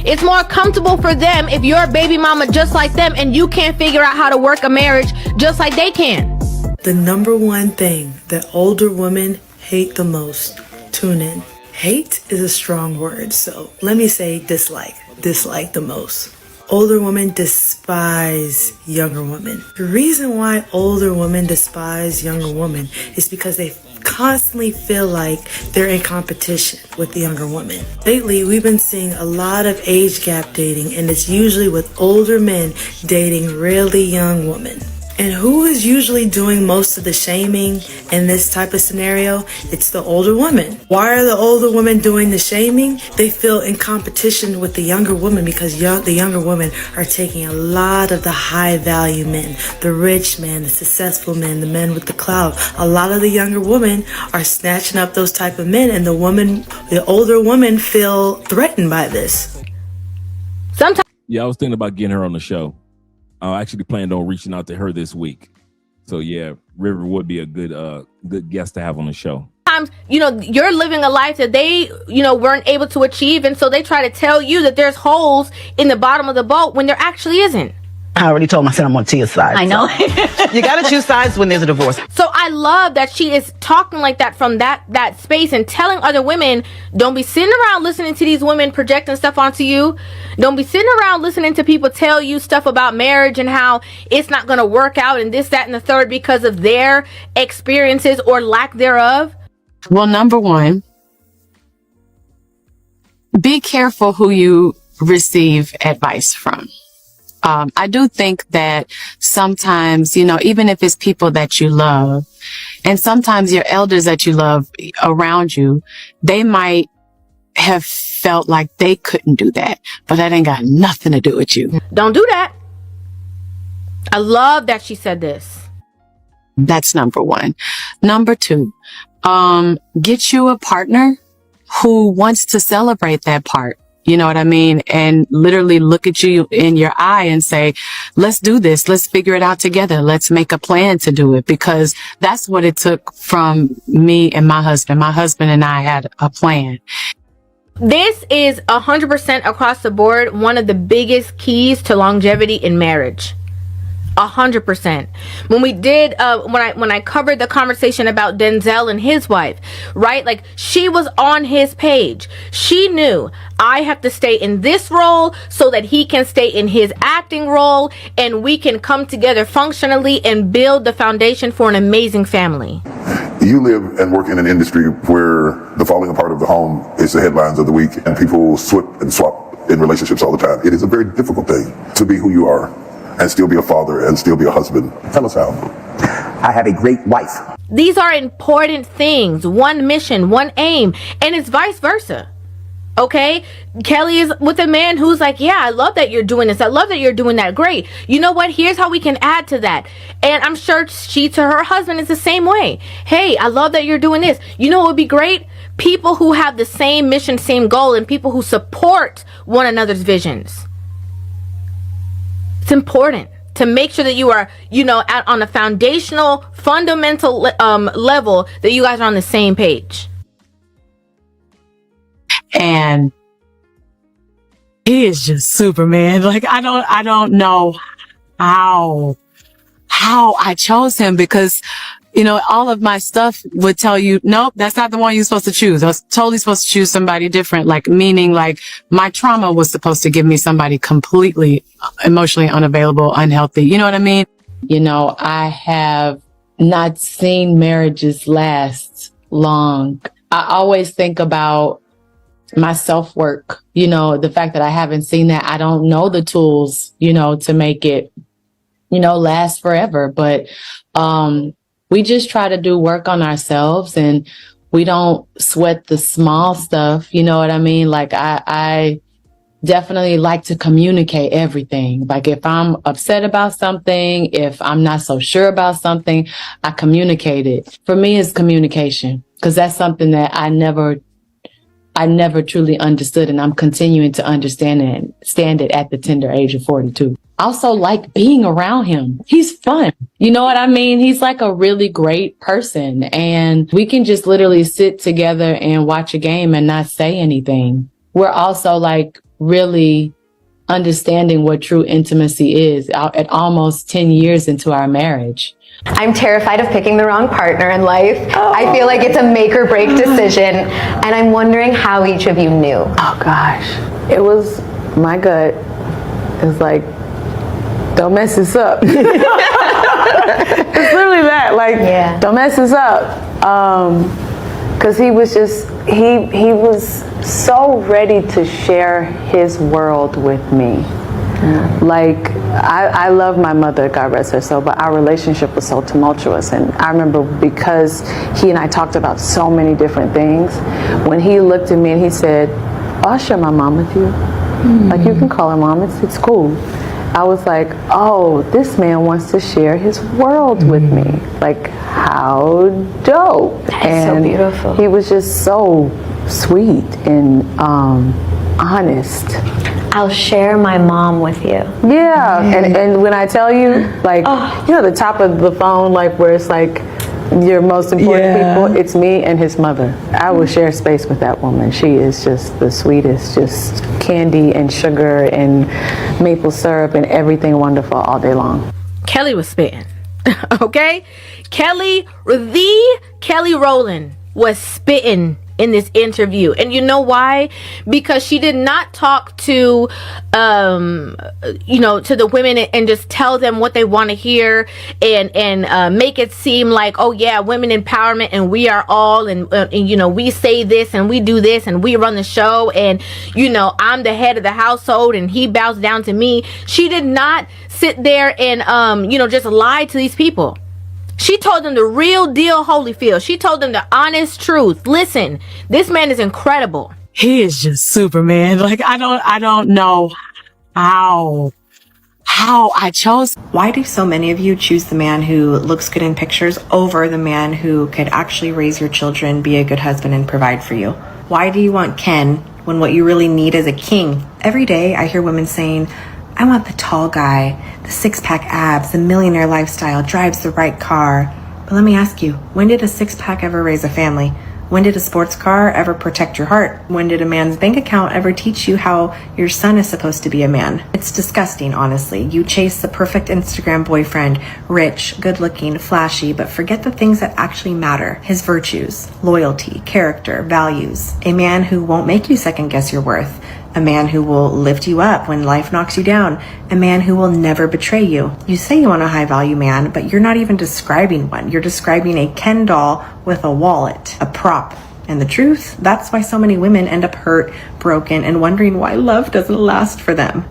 It's more comfortable for them if you're a baby mama just like them and you can't figure out how to work a marriage just like they can. The number one thing that older women hate the most, tune in. Hate is a strong word, so let me say dislike the most. Older women despise younger women. The reason why older women despise younger women is because they constantly feel like they're in competition with the younger women. Lately, we've been seeing a lot of age gap dating, and it's usually with older men dating really young women. And who is usually doing most of the shaming in this type of scenario? It's the older woman. Why are the older women doing the shaming? They feel in competition with the younger women because the younger women are taking a lot of the high value men, the rich men, the successful men, the men with the clout. A lot of the younger women are snatching up those type of men, and the older women feel threatened by this. Sometimes. Yeah, I was thinking about getting her on the show. I actually planned on reaching out to her this week. So yeah, River would be a good guest to have on the show. Sometimes, you're living a life that they, weren't able to achieve. And so they try to tell you that there's holes in the bottom of the boat when there actually isn't. I already told myself I'm on Tia's side. I know. You gotta choose sides when there's a divorce. So I love that she is talking like that from that space and telling other women, don't be sitting around listening to these women projecting stuff onto you. Don't be sitting around listening to people tell you stuff about marriage and how it's not going to work out and this, that, and the third because of their experiences or lack thereof. Well, number one, be careful who you receive advice from. I do think that sometimes, even if it's people that you love, and sometimes your elders that you love around you, they might have felt like they couldn't do that, but that ain't got nothing to do with you. Don't do that. I love that she said this. That's number one. Number two, get you a partner who wants to celebrate that part. You know what I mean? And literally look at you in your eye and say, let's do this. Let's figure it out together. Let's make a plan to do it, because that's what it took from me and my husband. My husband and I had a plan. This is 100% across the board one of the biggest keys to longevity in marriage. 100%. When we did, when I covered the conversation about Denzel and his wife, right? Like, she was on his page. She knew, I have to stay in this role so that he can stay in his acting role, and we can come together functionally and build the foundation for an amazing family. You live and work in an industry where the falling apart of the home is the headlines of the week, and people slip and swap in relationships all the time. It is a very difficult thing to be who you are and still be a father and still be a husband. Tell us how. I have a great wife. These are important things. One mission, one aim, and it's vice versa. Okay? Kelly is with a man who's like, yeah, I love that you're doing this. I love that you're doing that. Great. You know what? Here's how we can add to that. And I'm sure she to her husband is the same way. Hey, I love that you're doing this. You know what would be great? People who have the same mission, same goal, and people who support one another's visions. It's important to make sure that you are, on a foundational, fundamental level, that you guys are on the same page. And he is just Superman. Like, I don't know how I chose him, because, all of my stuff would tell you, nope, that's not the one you're supposed to choose. I was totally supposed to choose somebody different. Like, meaning like my trauma was supposed to give me somebody completely emotionally unavailable, unhealthy. You know what I mean? I have not seen marriages last long. I always think about my self-work, the fact that I haven't seen that. I don't know the tools, to make it, last forever. But, we just try to do work on ourselves, and we don't sweat the small stuff. You know what I mean? Like, I definitely like to communicate everything. Like, if I'm upset about something, if I'm not so sure about something, I communicate it. For me, it's communication, because that's something that I never truly understood, and I'm continuing to understand it at the tender age of 42. I also like being around him. He's fun. You know what I mean? He's like a really great person, and we can just literally sit together and watch a game and not say anything. We're also like really understanding what true intimacy is at almost 10 years into our marriage. I'm terrified of picking the wrong partner in life. I feel like it's a make or break decision, and I'm wondering how each of you knew. Oh gosh, it was my gut. It's like, don't mess this up. It's literally that, like, don't mess this up. Because he was just, he was so ready to share his world with me. Like, I love my mother, God rest her soul, but our relationship was so tumultuous. And I remember, because he and I talked about so many different things, when he looked at me and he said, oh, I'll share my mom with you. Like, you can call her mom, it's cool. I was like, oh, this man wants to share his world with me. Like, how dope. That's so beautiful. He was just so sweet and honest. I'll share my mom with you. Yeah, and when I tell you, like, the top of the phone, like, where it's like your most important people, it's me and his mother. I will share space with that woman. She is just the sweetest, just candy and sugar and maple syrup and everything wonderful all day long. Kelly was spitting. Okay? Kelly Rowland was spitting in this interview. And you know why? Because she did not talk to to the women and just tell them what they want to hear and make it seem like, oh yeah, women empowerment and we are all and we say this and we do this and we run the show and I'm the head of the household and he bows down to me. She did not sit there and just lie to these people. She told them the real deal Holyfield. She told them the honest truth. Listen, this man is incredible. he is just Superman. Like, I don't know how I chose. Why do so many of you choose the man who looks good in pictures over the man who could actually raise your children, be a good husband, and provide for you? Why do you want Ken when what you really need is a king? Every day I hear women saying, I want the tall guy, the six-pack abs, the millionaire lifestyle, drives the right car. But let me ask you, when did a six-pack ever raise a family? When did a sports car ever protect your heart? When did a man's bank account ever teach you how your son is supposed to be a man? It's disgusting, honestly. You chase the perfect Instagram boyfriend, rich, good-looking, flashy, but forget the things that actually matter. His virtues, loyalty, character, values. A man who won't make you second-guess your worth. A man who will lift you up when life knocks you down. A man who will never betray you. You say you want a high-value man, but you're not even describing one. You're describing a Ken doll with a wallet, a prop. And the truth, that's why so many women end up hurt, broken, and wondering why love doesn't last for them.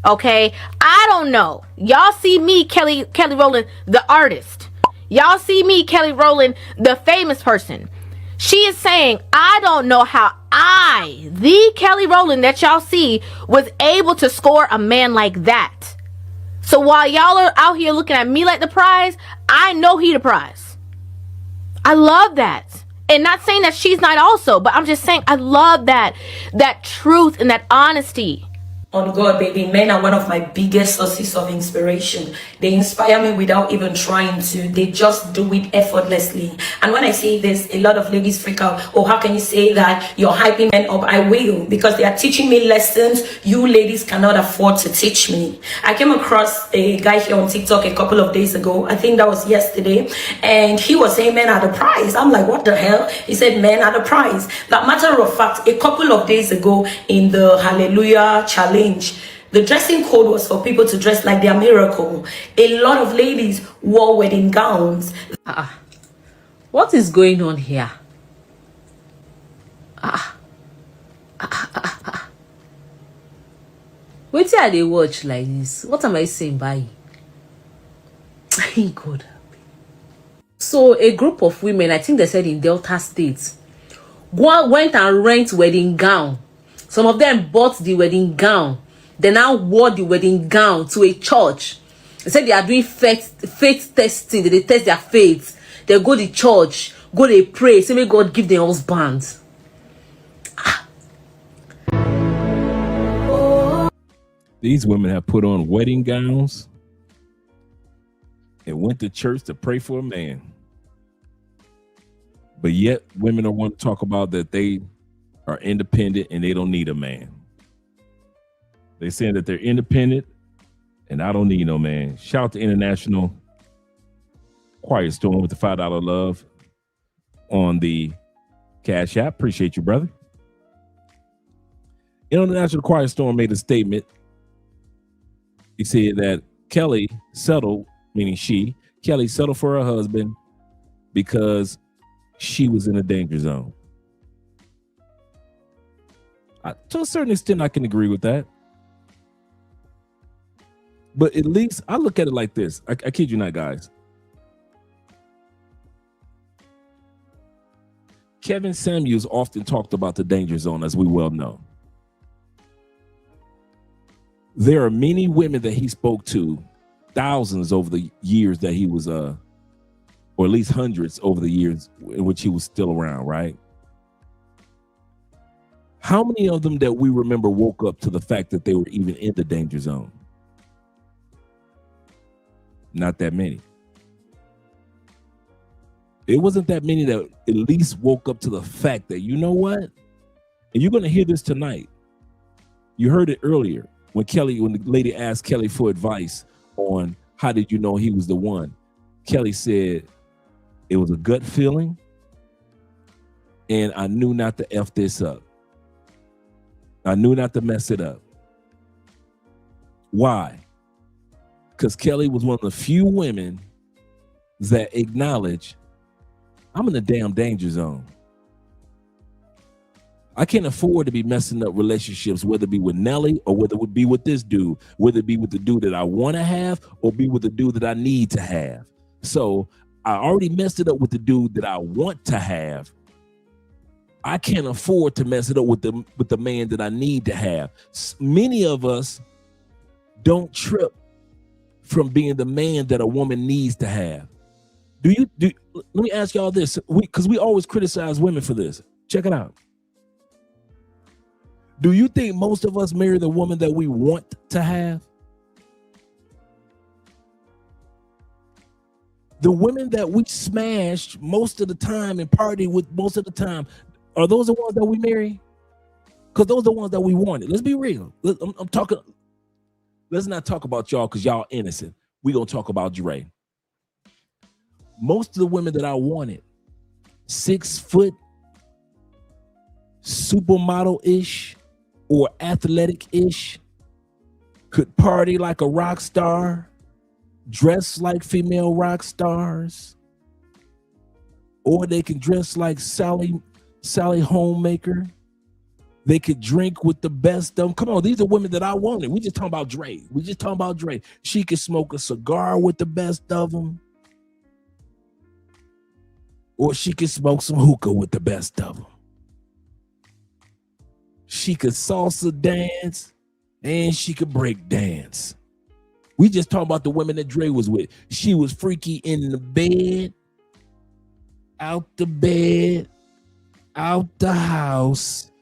Okay, I don't know. Y'all see me, Kelly Rowland, the artist. Y'all see me, Kelly Rowland, the famous person. She is saying, I don't know how I, the Kelly Rowland that y'all see, was able to score a man like that. So while y'all are out here looking at me like the prize, I know he the prize. I love that. And not saying that she's not also, but I'm just saying I love that truth and that honesty. On God, baby, men are one of my biggest sources of inspiration. They inspire me without even trying to. They just do it effortlessly. And when I say this, a lot of ladies freak out. Oh, how can you say that? You're hyping men up. I will, because they are teaching me lessons you ladies cannot afford to teach me. I came across a guy here on TikTok a couple of days ago. I think that was yesterday. And he was saying men are the prize. I'm like, what the hell? He said men are the prize. That matter of fact, a couple of days ago in the Hallelujah Challenge, the dressing code was for people to dress like their miracle. A lot of ladies wore wedding gowns. What is going on here? Wait till they watch like this. What am I saying by? God. So a group of women, I think they said in Delta State, went and rent wedding gown. Some of them bought the wedding gown. They now wore the wedding gown to a church. They said they are doing faith testing. They test their faith. They go to church, go they pray. Say may God give them husbands. These women have put on wedding gowns and went to church to pray for a man. But yet women don't want to talk about that they are independent and they don't need a man. They saying that they're independent and I don't need no man. Shout out to International Quiet Storm with the $5 love on the Cash App. Appreciate you, brother. International Quiet Storm made a statement. He said that Kelly settled, meaning Kelly settled for her husband because she was in a danger zone. To a certain extent, I can agree with that. But at least I look at it like this. I kid you not, guys. Kevin Samuels often talked about the danger zone, as we well know. There are many women that he spoke to, thousands over the years that he was, or at least hundreds over the years in which he was still around, right? How many of them that we remember woke up to the fact that they were even in the danger zone? Not that many. It wasn't that many that at least woke up to the fact that, you know what? And you're going to hear this tonight. You heard it earlier when the lady asked Kelly for advice on how did you know he was the one. Kelly said, it was a gut feeling and I knew not to F this up. I knew not to mess it up. Why? Because Kelly was one of the few women that acknowledged, I'm in a damn danger zone. I can't afford to be messing up relationships, whether it be with Nelly or whether it would be with this dude, whether it be with the dude that I want to have or be with the dude that I need to have. So I already messed it up with the dude that I want to have. I can't afford to mess it up with the man that I need to have. Many of us don't trip from being the man that a woman needs to have. Let me ask y'all this, because we always criticize women for this. Check it out. Do you think most of us marry the woman that we want to have? The women that we smash most of the time and party with most of the time, are those the ones that we marry? Because those are the ones that we wanted. Let's be real. I'm talking. Let's not talk about y'all because y'all innocent. We're going to talk about Dre. Most of the women that I wanted, 6 foot, supermodel-ish or athletic-ish, could party like a rock star, dress like female rock stars, or they can dress like Sally Homemaker. They could drink with the best of them. Come on, these are women that I wanted. We just talking about Dre. She could smoke a cigar with the best of them, or she could smoke some hookah with the best of them. She could salsa dance, and she could break dance. We just talking about the women that Dre was with. She was freaky in the bed, out the bed, out the house,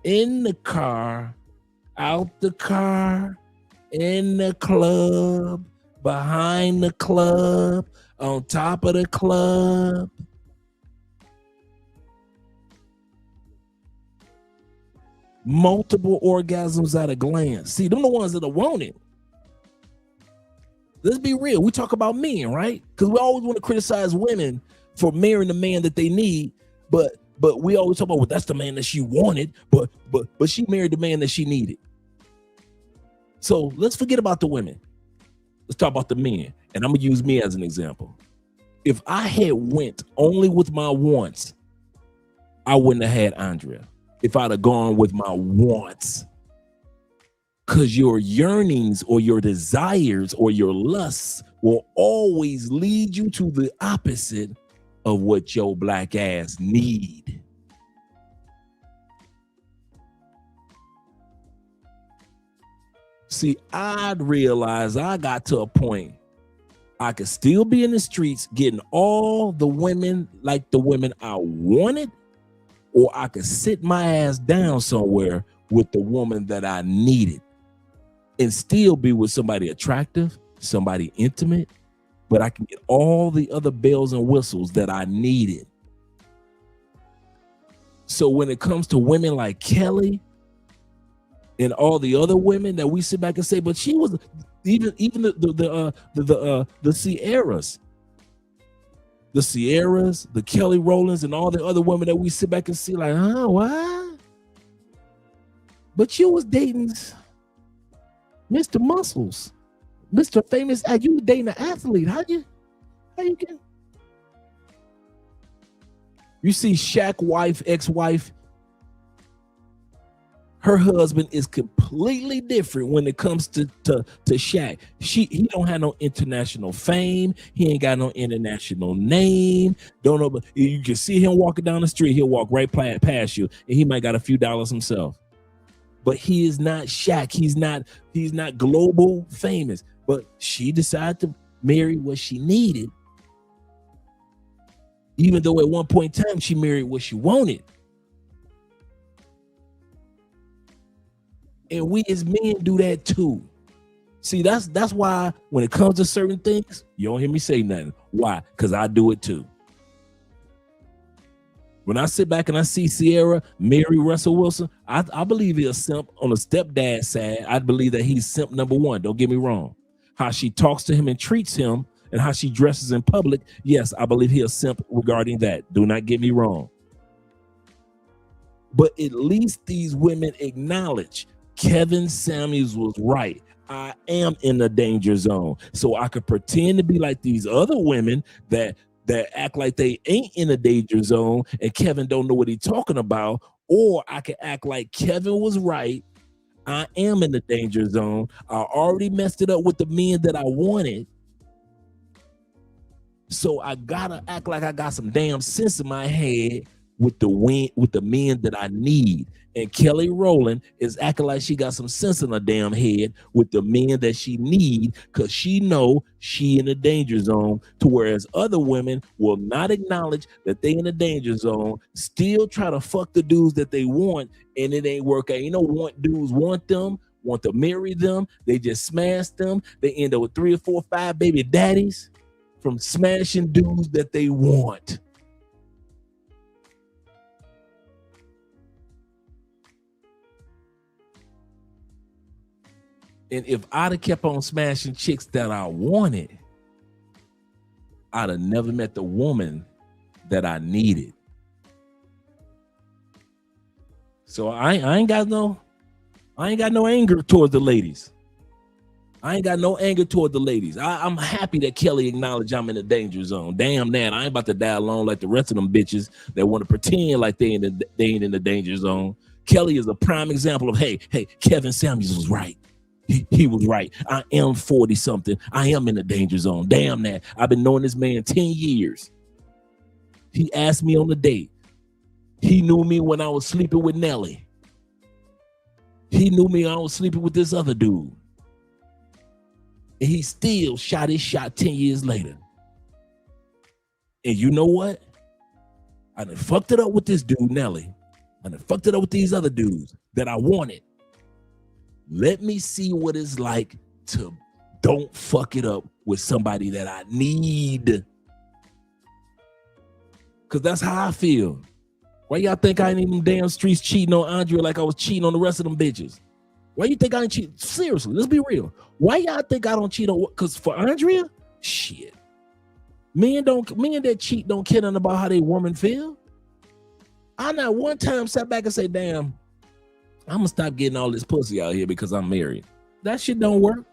in the car, out the car, in the club, behind the club, on top of the club. Multiple orgasms at a glance. See, them the ones that are wanted. Let's be real. We talk about men, right? Because we always want to criticize women for marrying the man that they need, but we always talk about, well, that's the man that she wanted, but she married the man that she needed. So let's forget about the women. Let's talk about the men. And I'm gonna use me as an example. If I had went only with my wants, I wouldn't have had Andrea. If I'd have gone with my wants, because your yearnings or your desires or your lusts will always lead you to the opposite of what your black ass need. See, I'd realize I got to a point I could still be in the streets getting all the women like the women I wanted, or I could sit my ass down somewhere with the woman that I needed and still be with somebody attractive, somebody intimate, but I can get all the other bells and whistles that I needed. So when it comes to women like Kelly and all the other women that we sit back and say, but she was even the Sierras. The Sierras, the Kelly Rowlands, and all the other women that we sit back and see like, huh, what? But you was dating Mr. Muscles, Mr. Famous. You was dating an athlete. How you get? You see Shaq wife, ex-wife, her husband is completely different when it comes to Shaq. He don't have no international fame. He ain't got no international name. Don't know, but you can see him walking down the street. He'll walk right past you, and he might got a few dollars himself. But he is not Shaq. He's not global famous. But she decided to marry what she needed, even though at one point in time she married what she wanted. And we as men do that too. See, that's why when it comes to certain things, you don't hear me say nothing. Why? Because I do it too. When I sit back and I see Sierra marry Russell Wilson, I believe he's a simp on the stepdad side. I believe that he's simp number one. Don't get me wrong. How she talks to him and treats him and how she dresses in public, yes, I believe he's a simp regarding that. Do not get me wrong. But at least these women acknowledge Kevin Samuels was right. I am in the danger zone. So I could pretend to be like these other women that act like they ain't in the danger zone and Kevin don't know what he's talking about. Or I could act like Kevin was right. I am in the danger zone. I already messed it up with the men that I wanted. So I gotta act like I got some damn sense in my head with the men that I need. And Kelly Rowland is acting like she got some sense in her damn head with the men that she need, because she know she in the danger zone, to whereas other women will not acknowledge that they in the danger zone, still try to fuck the dudes that they want, and it ain't work out. You know, dudes want them, want to marry them, they just smash them. They end up with 3 or 4 or 5 baby daddies from smashing dudes that they want. And if I'd have kept on smashing chicks that I wanted, I'd have never met the woman that I needed. So I ain't got no anger towards the ladies. I ain't got no anger toward the ladies. I'm happy that Kelly acknowledged I'm in the danger zone. Damn that. I ain't about to die alone like the rest of them bitches that want to pretend like they ain't in the danger zone. Kelly is a prime example of, hey, Kevin Samuels was right. He was right. I am 40 something. I am in the danger zone. Damn that. I've been knowing this man 10 years. He asked me on a date. He knew me when I was sleeping with Nelly. He knew me when I was sleeping with this other dude. And he still shot his shot 10 years later. And you know what? I done fucked it up with this dude, Nelly. I done fucked it up with these other dudes that I wanted. Let me see what it's like to don't fuck it up with somebody that I need. Because that's how I feel. Why y'all think I ain't in them damn streets cheating on Andrea like I was cheating on the rest of them bitches? Why you think I ain't cheat? Seriously, let's be real. Why y'all think I don't cheat on? Because for Andrea, shit. Men that cheat don't care nothing about how they woman feel. I not one time sat back and say, damn, I'm gonna stop getting all this pussy out here because I'm married. That shit don't work.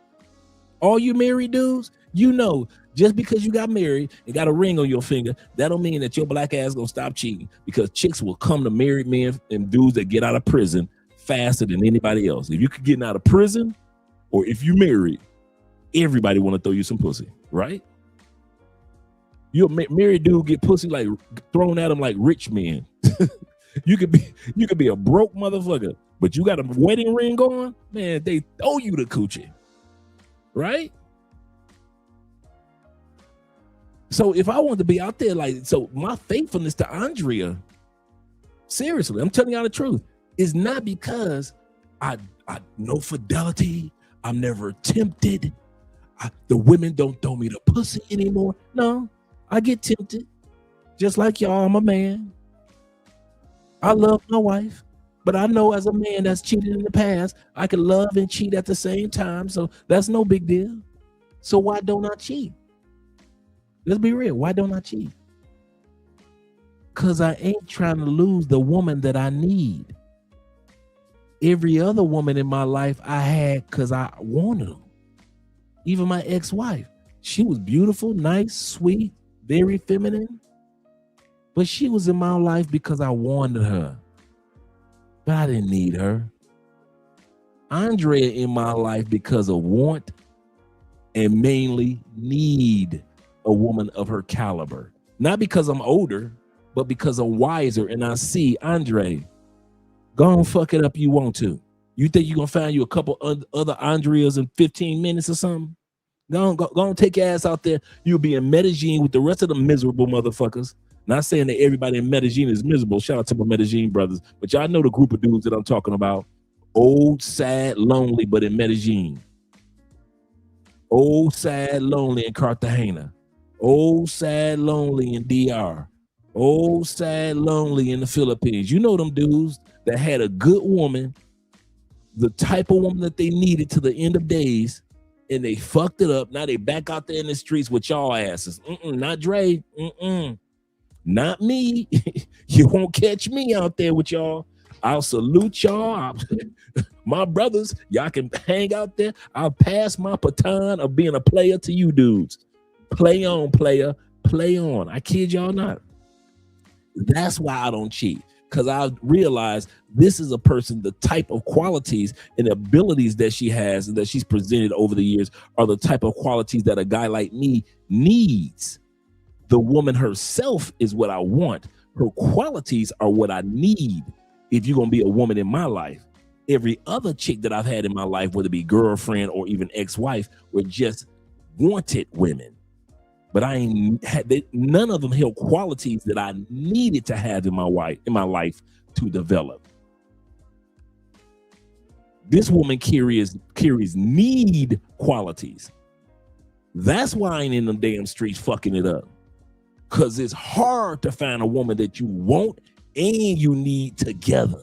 All you married dudes, you know, just because you got married and got a ring on your finger, that don't mean that your black ass gonna stop cheating, because chicks will come to married men and dudes that get out of prison faster than anybody else. If you could get out of prison or if you married, everybody want to throw you some pussy, right? You a married dude get pussy like thrown at him like rich men. You could be a broke motherfucker, but you got a wedding ring on, man, they throw you the coochie, right? So if I wanted to be out there, like, so my faithfulness to Andrea, seriously, I'm telling y'all the truth, is not because I know fidelity, I'm never tempted, the women don't throw me the pussy anymore. No, I get tempted. Just like y'all, I'm a man. I love my wife, but I know as a man that's cheated in the past, I can love and cheat at the same time. So that's no big deal. So why don't I cheat? Let's be real. Why don't I cheat? Because I ain't trying to lose the woman that I need. Every other woman in my life I had because I wanted them. Even my ex-wife. She was beautiful, nice, sweet, very feminine. But she was in my life because I wanted her. But I didn't need her. Andrea in my life because of want and mainly need a woman of her caliber. Not because I'm older, but because I'm wiser and I see, Andre, go and fuck it up you want to. You think you're going to find you a couple other Andreas in 15 minutes or something? Go on, take your ass out there. You'll be in Medellin with the rest of the miserable motherfuckers. Not saying that everybody in Medellin is miserable. Shout out to my Medellin brothers. But y'all know the group of dudes that I'm talking about. Old, sad, lonely, but in Medellin. Old, sad, lonely in Cartagena. Old, sad, lonely in DR. Old, sad, lonely in the Philippines. You know them dudes that had a good woman, the type of woman that they needed to the end of days, and they fucked it up. Now they back out there in the streets with y'all asses. Not Dre. Not me. You won't catch me out there with y'all. I'll salute y'all. My brothers, y'all can hang out there. I'll pass my baton of being a player to you dudes. Play on, player. Play on. I kid y'all not. That's why I don't cheat. Because I realize this is a person, the type of qualities and abilities that she has and that she's presented over the years are the type of qualities that a guy like me needs. The woman herself is what I want. Her qualities are what I need if you're going to be a woman in my life. Every other chick that I've had in my life, whether it be girlfriend or even ex-wife, were just wanted women. But I ain't had none of them held qualities that I needed to have in my life to develop. This woman carries need qualities. That's why I ain't in the damn streets fucking it up. Cause it's hard to find a woman that you want and you need together.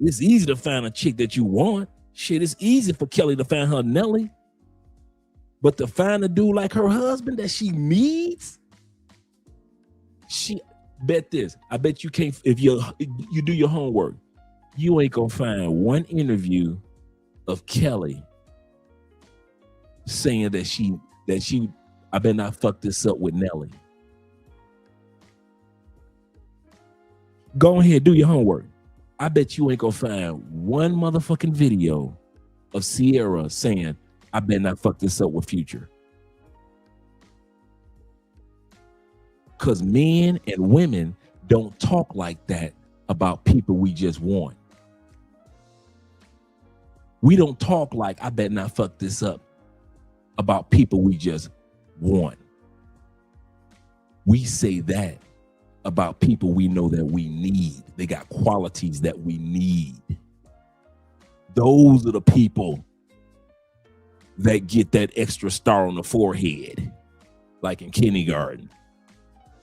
It's easy to find a chick that you want. Shit, it's easy for Kelly to find her Nelly. But to find a dude like her husband that she needs, bet this. I bet you can't, if you do your homework, you ain't gonna find one interview of Kelly saying that I better not fuck this up with Nelly. Go ahead, do your homework. I bet you ain't gonna find one motherfucking video of Sierra saying, I better not fuck this up with Future. Because men and women don't talk like that about people we just want. We don't talk like, I better not fuck this up about people we just want. We say that about people we know that we need. They got qualities that we need. Those are the people that get that extra star on the forehead, like in kindergarten.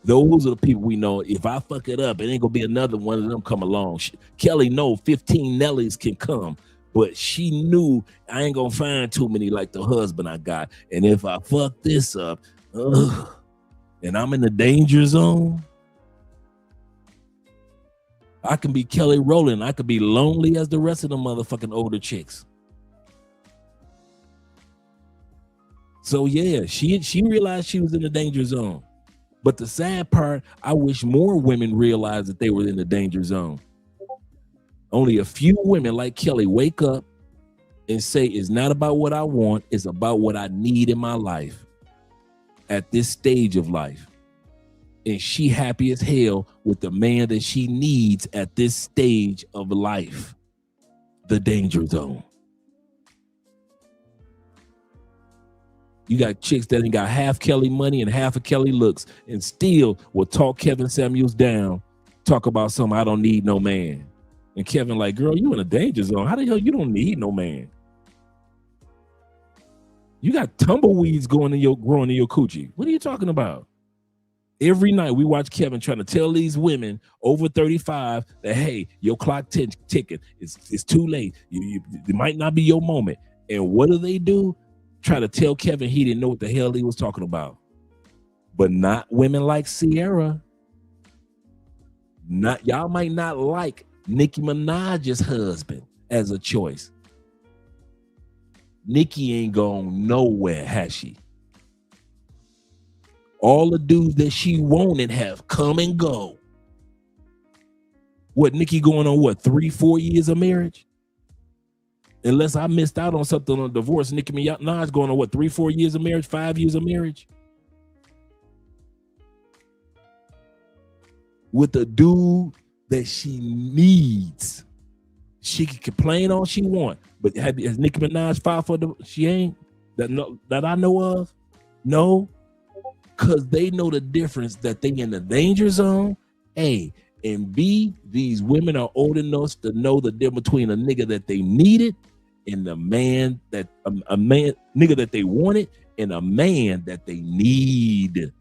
Those are the people we know, if I fuck it up, it ain't gonna be another one of them come along. Kelly know 15 Nellies can come, but she knew I ain't gonna find too many like the husband I got. And if I fuck this up, and I'm in the danger zone, I can be Kelly Rowland. I could be lonely as the rest of the motherfucking older chicks. So yeah, she realized she was in the danger zone. But the sad part, I wish more women realized that they were in the danger zone. Only a few women like Kelly wake up and say, it's not about what I want, it's about what I need in my life at this stage of life. And she happy as hell with the man that she needs at this stage of life, the danger zone. You got chicks that ain't got half Kelly money and half of Kelly looks and still will talk Kevin Samuels down, talk about something, I don't need no man. And Kevin like, girl, you in a danger zone. How the hell you don't need no man? You got tumbleweeds growing in your coochie. What are you talking about? Every night we watch Kevin trying to tell these women over 35 that, hey, your clock ticking. It's too late. It might not be your moment. And what do? Try to tell Kevin he didn't know what the hell he was talking about. But not women like Sierra. Y'all might not like Nicki Minaj's husband as a choice. Nicki ain't gone nowhere, has she? All the dudes that she wanted have come and go. What, Nicki going on, 3-4 years of marriage? Unless I missed out on something on divorce, Nicki Minaj going on 3-4 years of marriage, 5 years of marriage? With a dude that she needs. She can complain all she want, but has Nicki Minaj filed for divorce? She ain't, that I know of. No, because they know the difference that they in the danger zone, A, and B, these women are old enough to know the difference between a nigga that they needed and the man that a man nigga that they wanted and a man that they need.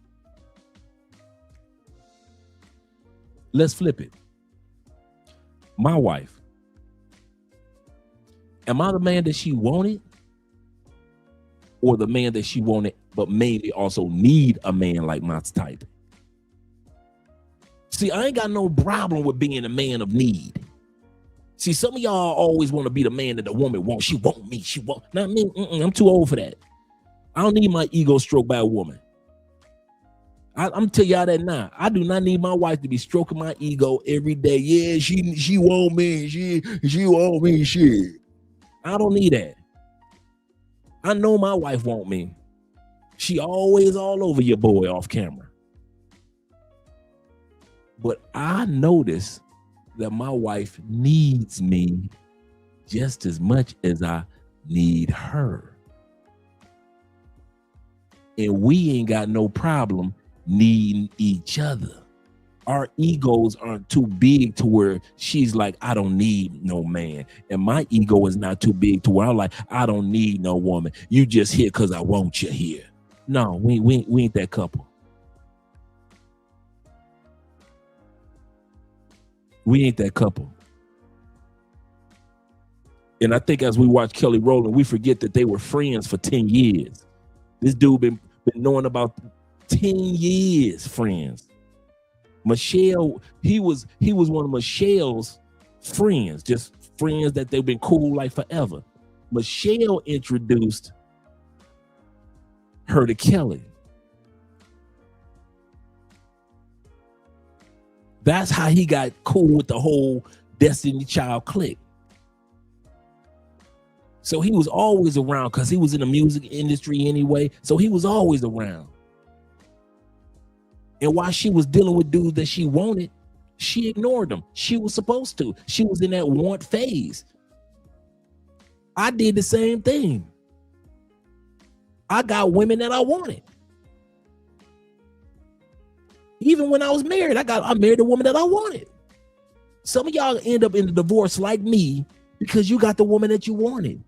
Let's flip it. My wife. Am I the man that she wanted? Or the man that she wanted, but maybe also need a man like my type? See, I ain't got no problem with being a man of need. See, some of y'all always want to be the man that the woman wants. She want me. She want. Not me. I'm too old for that. I don't need my ego stroked by a woman. I'm tell y'all that now. I do not need my wife to be stroking my ego every day. Yeah, she want me. She want me. Shit. I don't need that. I know my wife want me. She always all over your boy off camera. But I notice that my wife needs me just as much as I need her. And we ain't got no problem needing each other. Our egos aren't too big to where she's like, I don't need no man. And my ego is not too big to where I'm like, I don't need no woman. You just here because I want you here. No, we ain't that couple. We ain't that couple. And I think as we watch Kelly Rowland, we forget that they were friends for 10 years. This dude been knowing about 10 years friends. Michelle, he was one of Michelle's friends, just friends that they've been cool like forever. Michelle introduced her to Kelly. That's how he got cool with the whole Destiny Child clique. So he was always around because he was in the music industry anyway. So he was always around. And while she was dealing with dudes that she wanted, she ignored them. She was supposed to. She was in that want phase. I did the same thing. I got women that I wanted. Even when I was married, I married a woman that I wanted. Some of y'all end up in the divorce like me because you got the woman that you wanted.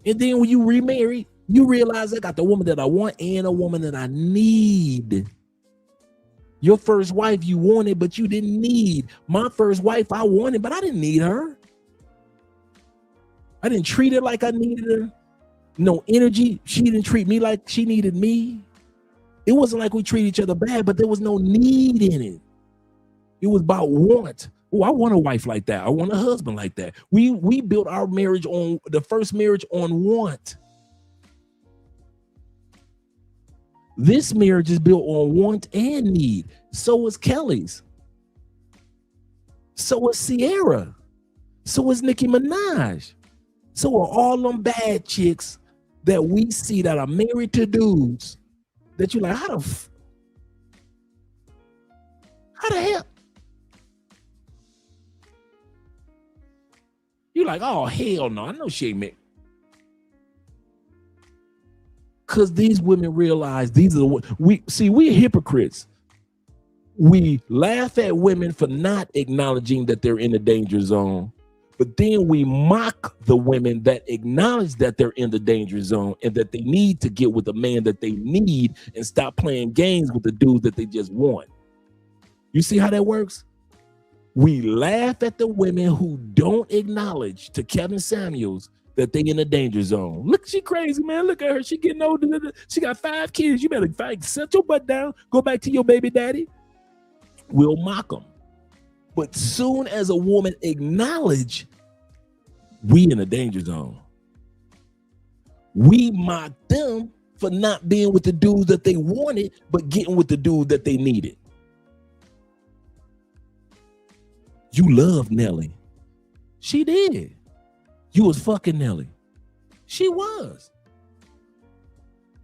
And then when you remarry, you realize I got the woman that I want and a woman that I need. Your first wife you wanted, but you didn't need. My first wife I wanted, but I didn't need her. I didn't treat her like I needed her. No energy. She didn't treat me like she needed me. It wasn't like we treated each other bad, but there was no need in it. It was about want. Oh, I want a wife like that. I want a husband like that. We built our marriage on the first marriage on want. This marriage is built on want and need. So is Kelly's. So is Sierra. So is Nicki Minaj. So are all them bad chicks that we see that are married to dudes that you're like, how the hell? You're like, oh, hell no. I know she ain't married. Because these women realize these are we're hypocrites. We laugh at women for not acknowledging that they're in the danger zone, but then we mock the women that acknowledge that they're in the danger zone and that they need to get with the man that they need and stop playing games with the dudes that they just want. You see how that works? We laugh at the women who don't acknowledge to Kevin Samuels that they in the danger zone. Look, she crazy, man. Look at her. She getting older. She got 5 kids. You better set your butt down. Go back to your baby daddy. We'll mock them. But soon as a woman acknowledge we in a danger zone, we mock them for not being with the dudes that they wanted, but getting with the dude that they needed. You love Nelly. She did. You was fucking Nelly. She was.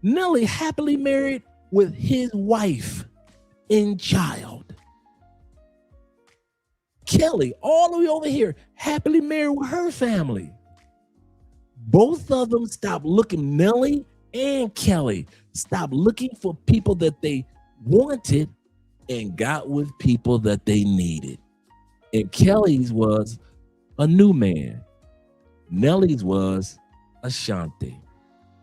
Nelly happily married with his wife and child. Kelly, all the way over here, happily married with her family. Both of them stopped looking, Nelly and Kelly, stopped looking for people that they wanted and got with people that they needed. And Kelly's was a new man. Nelly's was Ashanti,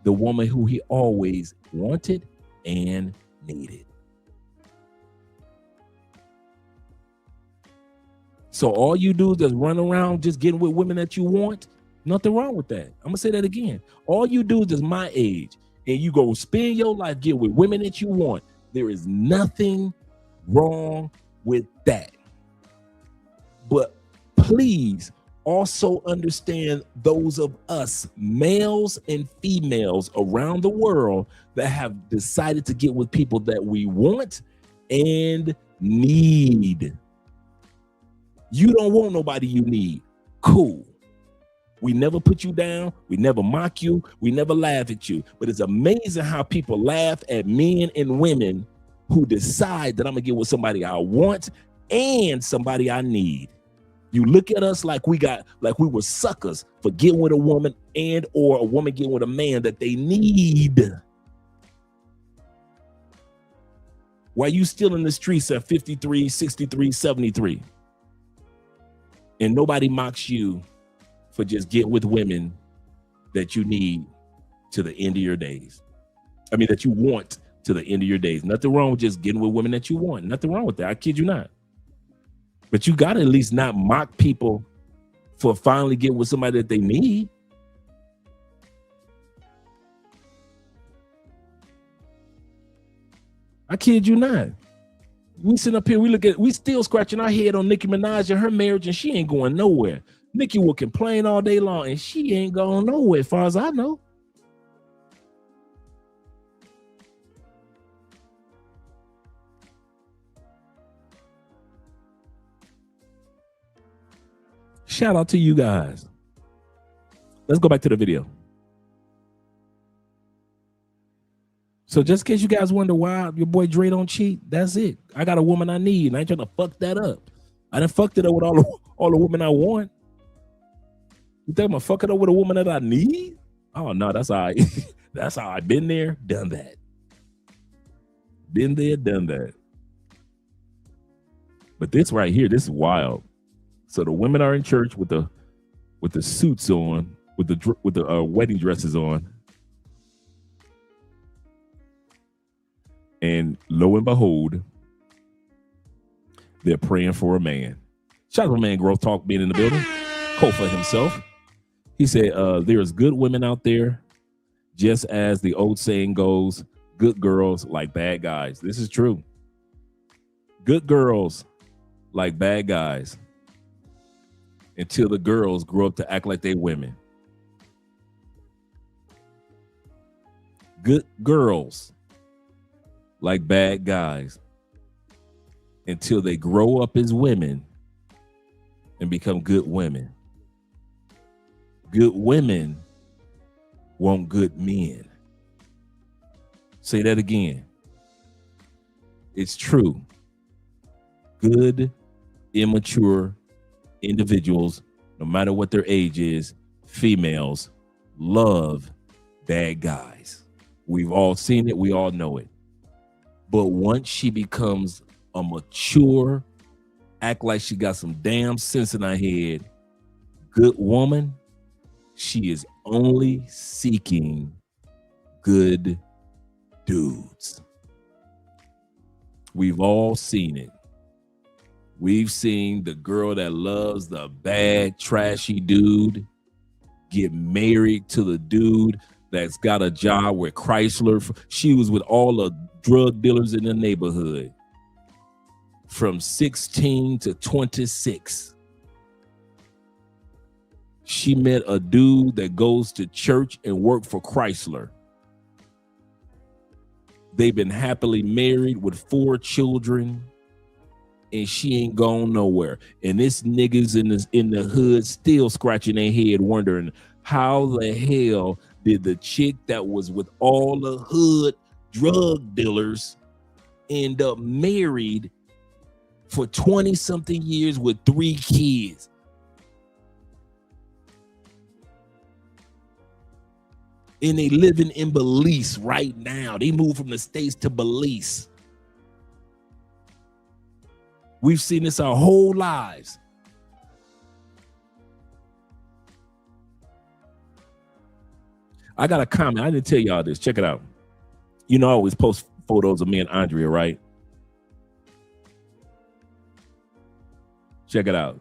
the woman who he always wanted and needed. So all you do is just run around just getting with women that you want. Nothing wrong with that. I'm gonna say that again. All you do is just my age, and you go spend your life getting with women that you want. There is nothing wrong with that. But please also understand those of us, males and females around the world, that have decided to get with people that we want and need. You don't want nobody you need. Cool. We never put you down. We never mock you. We never laugh at you. But it's amazing how people laugh at men and women who decide that I'm gonna get with somebody I want and somebody I need. You look at us like we were suckers for getting with a woman and or a woman getting with a man that they need. While you still in the streets at 53, 63, 73. And nobody mocks you for just getting with women that you need to the end of your days. I mean, that you want to the end of your days. Nothing wrong with just getting with women that you want. Nothing wrong with that. I kid you not. But you got to at least not mock people for finally getting with somebody that they need. I kid you not. We sit up here, we still scratching our head on Nicki Minaj and her marriage, and she ain't going nowhere. Nicki will complain all day long, and she ain't going nowhere, as far as I know. Shout out to you guys. Let's go back to the video. So just in case you guys wonder why your boy Dre don't cheat, that's it. I got a woman I need, and I ain't trying to fuck that up. I done fucked it up with all the women I want. You think I'm gonna fuck it up with a woman that I need? Oh no, that's all right. That's how I've been there, done that. Been there, done that. But this right here, this is wild. So the women are in church with the suits on, with the wedding dresses on. And lo and behold, they're praying for a man. Shout out to man Growth Talk being in the building. Kofa himself. He said, there's good women out there, just as the old saying goes, good girls like bad guys. This is true. Good girls like bad guys until the girls grow up to act like they women. Good girls like bad guys until they grow up as women and become good women. Good women want good men. Say that again. It's true. Good, immature individuals, no matter what their age is, females, love bad guys. We've all seen it. We all know it. But once she becomes a mature, act like she got some damn sense in her head, good woman, she is only seeking good dudes. We've all seen it. We've seen the girl that loves the bad, trashy dude get married to the dude that's got a job with Chrysler. She was with all the drug dealers in the neighborhood from 16 to 26. She met a dude that goes to church and work for Chrysler. They've been happily married with 4 children, and she ain't gone nowhere. And this niggas in the hood still scratching their head wondering how the hell did the chick that was with all the hood drug dealers end up married for 20 something years with 3 kids. And they living in Belize right now. They moved from the States to Belize. We've seen this our whole lives. I got a comment. I didn't tell y'all this. Check it out. You know, I always post photos of me and Andrea, right? Check it out.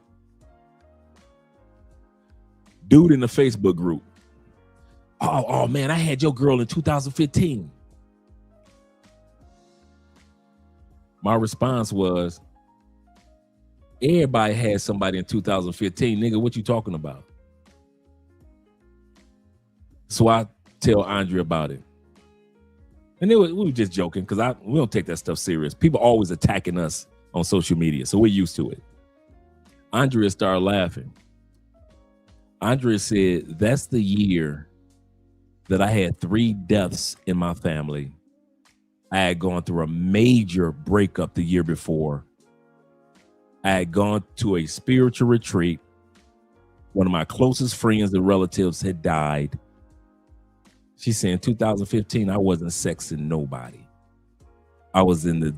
Dude in the Facebook group. Oh man, I had your girl in 2015. My response was, everybody had somebody in 2015. Nigga, what you talking about? So I tell Andrea about it. And we were just joking because we don't take that stuff serious. People always attacking us on social media, so we're used to it. Andrea started laughing. Andrea said, that's the year that I had 3 deaths in my family I had gone through a major breakup the year before. I had gone to a spiritual retreat. One of my closest friends and relatives had died. She said in 2015, I wasn't sexing nobody. I was in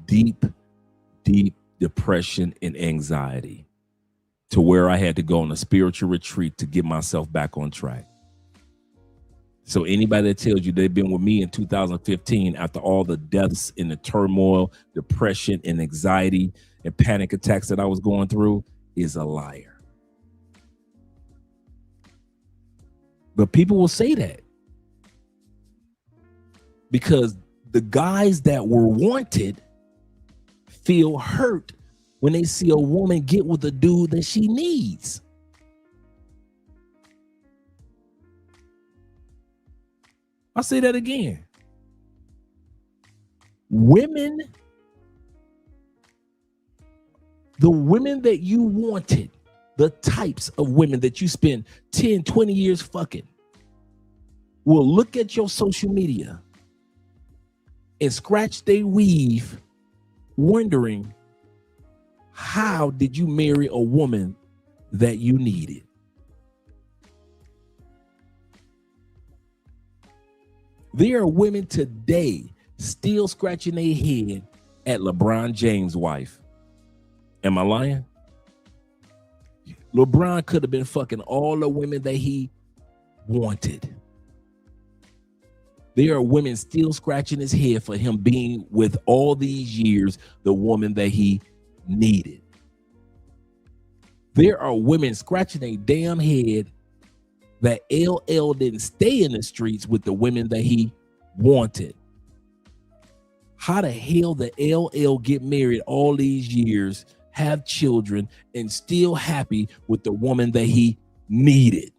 deep, deep depression and anxiety to where I had to go on a spiritual retreat to get myself back on track. So anybody that tells you they've been with me in 2015 after all the deaths and the turmoil, depression and anxiety and panic attacks that I was going through is a liar. But people will say that because the guys that were wanted feel hurt when they see a woman get with a dude that she needs. I'll say that again. Women, the women that you wanted, the types of women that you spend 10, 20 years fucking, will look at your social media and scratch their weave wondering, how did you marry a woman that you needed? There are women today still scratching their head at LeBron James' wife. Am I lying? LeBron could have been fucking all the women that he wanted. There are women still scratching his head for him being with all these years the woman that he needed. There are women scratching a damn head that LL didn't stay in the streets with the women that he wanted. How the hell did LL get married all these years, have children, and still happy with the woman that he needed?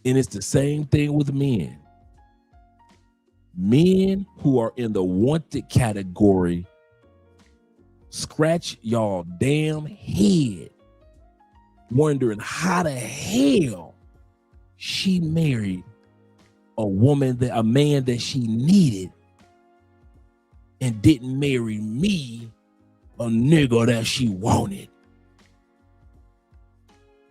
And it's the same thing with men. Men who are in the wanted category scratch y'all damn head wondering how the hell she married a man that she needed and didn't marry me, a nigga that she wanted.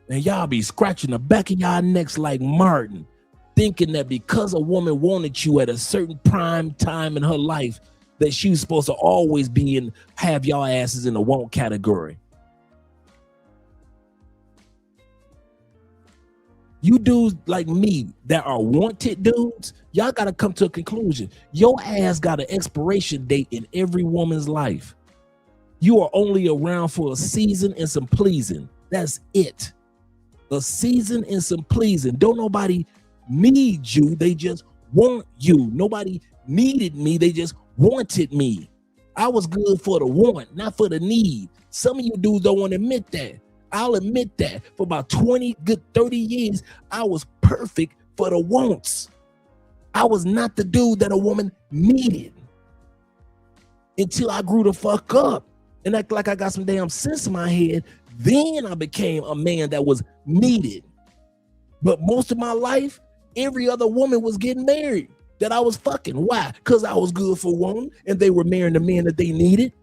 And y'all be scratching the back of y'all necks like Martin, thinking that because a woman wanted you at a certain prime time in her life, that she was supposed to always be and have y'all asses in the want category. You dudes like me that are wanted dudes, y'all got to come to a conclusion. Your ass got an expiration date in every woman's life. You are only around for a season and some pleasing. That's it. A season and some pleasing. Don't nobody need you. They just want you. Nobody needed me. They just wanted me. I was good for the want, not for the need. Some of you dudes don't want to admit that. I'll admit that for about 20, good 30 years, I was perfect for the wants. I was not the dude that a woman needed until I grew the fuck up and act like I got some damn sense in my head. Then I became a man that was needed. But most of my life, every other woman was getting married that I was fucking. Why? Because I was good for one and they were marrying the men that they needed.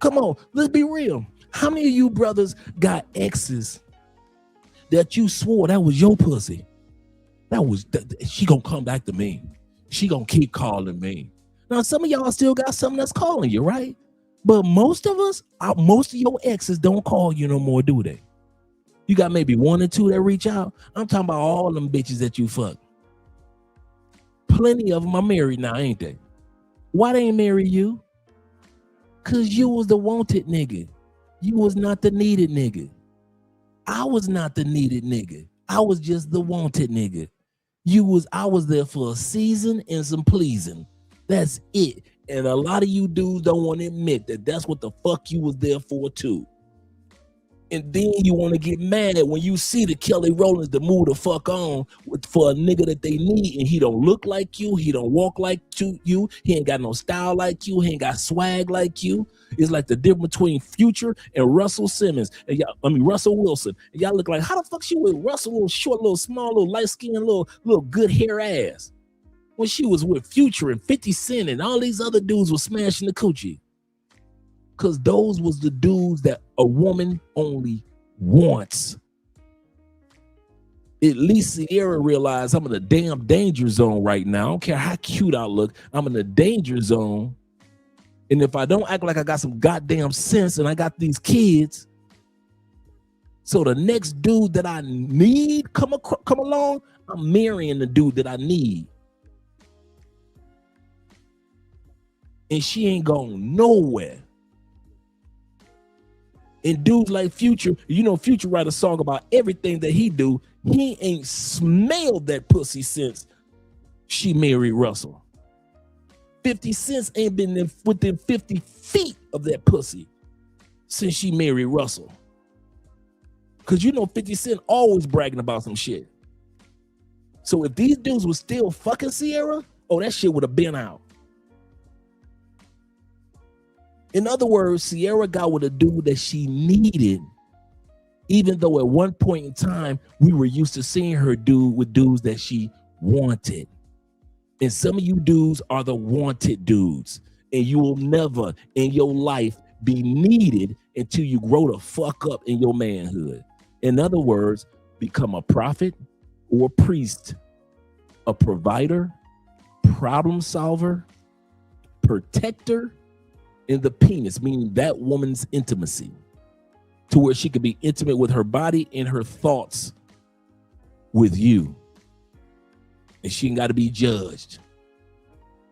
Come on, let's be real. How many of you brothers got exes that you swore that was your pussy? She gonna come back to me. She gonna keep calling me. Now, some of y'all still got something that's calling you, right? But most of us, most of your exes don't call you no more, do they? You got maybe one or two that reach out. I'm talking about all them bitches that you fuck. Plenty of them are married now, ain't they? Why they ain't marry you? Cause you was the wanted nigga. You was not the needed nigga. I was not the needed nigga. I was just the wanted nigga. I was there for a season and some pleasing. That's it. And a lot of you dudes don't want to admit that that's what the fuck you was there for too. And then you want to get mad when you see the Kelly Rowlands to move the fuck on for a nigga that they need, and he don't look like you, he don't walk like you, he ain't got no style like you, he ain't got swag like you. It's like the difference between Future and Russell Simmons, and Russell Wilson. And y'all look like, how the fuck she with Russell, little short, little small, little light skinned, little good hair ass? when she was with Future and 50 Cent and all these other dudes were smashing the coochie. Because those was the dudes that a woman only wants. At least Sierra realized I'm in a damn danger zone right now. I don't care how cute I look. I'm in a danger zone. And if I don't act like I got some goddamn sense and I got these kids, so the next dude that I need come along, I'm marrying the dude that I need. And she ain't going nowhere. And dudes like Future, you know, Future write a song about everything that he do. He ain't smelled that pussy since she married Russell. 50 Cent ain't been within 50 feet of that pussy since she married Russell. Because you know 50 Cent always bragging about some shit. So if these dudes was still fucking Sierra, oh, that shit would have been out. In other words, Sierra got with a dude that she needed, even though at one point in time, we were used to seeing her do with dudes that she wanted. And some of you dudes are the wanted dudes, and you will never in your life be needed until you grow the fuck up in your manhood. In other words, become a prophet or a priest, a provider, problem solver, protector, in the penis, meaning that woman's intimacy, to where she could be intimate with her body and her thoughts with you. And she ain't got to be judged.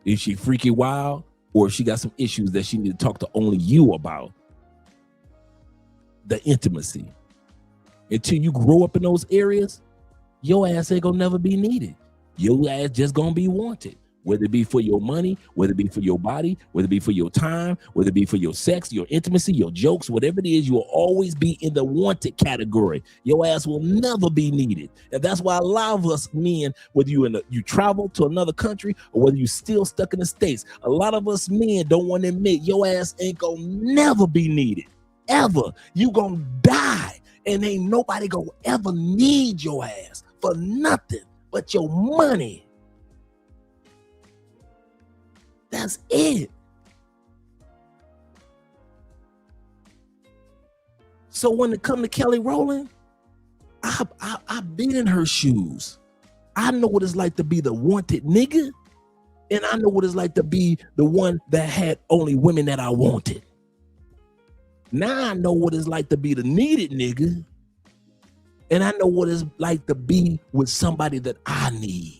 If she freaky wild or if she got some issues that she need to talk to only you about. The intimacy. Until you grow up in those areas, your ass ain't gonna never be needed. Your ass just gonna be wanted. Whether it be for your money, whether it be for your body, whether it be for your time, whether it be for your sex, your intimacy, your jokes, whatever it is, you will always be in the wanted category. Your ass will never be needed. And that's why a lot of us men, whether you travel to another country or whether you still stuck in the States, a lot of us men don't want to admit your ass ain't gonna never be needed. Ever. You gonna die and ain't nobody gonna ever need your ass for nothing but your money. That's it. So when it come to Kelly Rowland, I've been in her shoes. I know what it's like to be the wanted nigga, and I know what it's like to be the one that had only women that I wanted. Now I know what it's like to be the needed nigga, and I know what it's like to be with somebody that I need.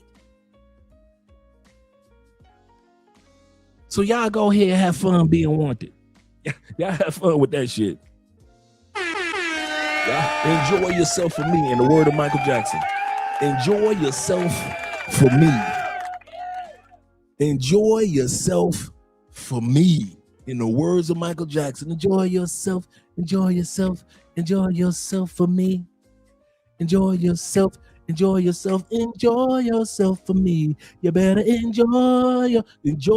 So y'all go ahead and have fun being wanted. Y'all have fun with that shit. Y'all enjoy yourself for me, in the word of Michael Jackson. Enjoy yourself for me. Enjoy yourself for me. In the words of Michael Jackson, enjoy yourself, enjoy yourself, enjoy yourself for me. Enjoy yourself, enjoy yourself, enjoy yourself for me. You better enjoy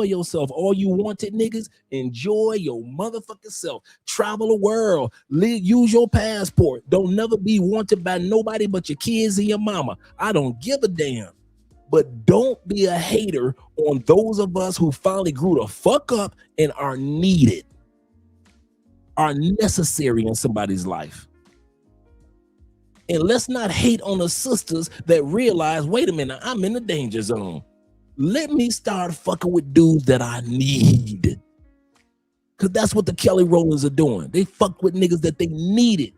yourself. All you wanted niggas, enjoy your motherfucking self. Travel the world, use your passport. Don't never be wanted by nobody but your kids and your mama. I don't give a damn. But don't be a hater on those of us who finally grew the fuck up and are needed, are necessary in somebody's life. And let's not hate on the sisters that realize, wait a minute, I'm in the danger zone. Let me start fucking with dudes that I need. Because that's what the Kelly Rowlands are doing. They fuck with niggas that they needed.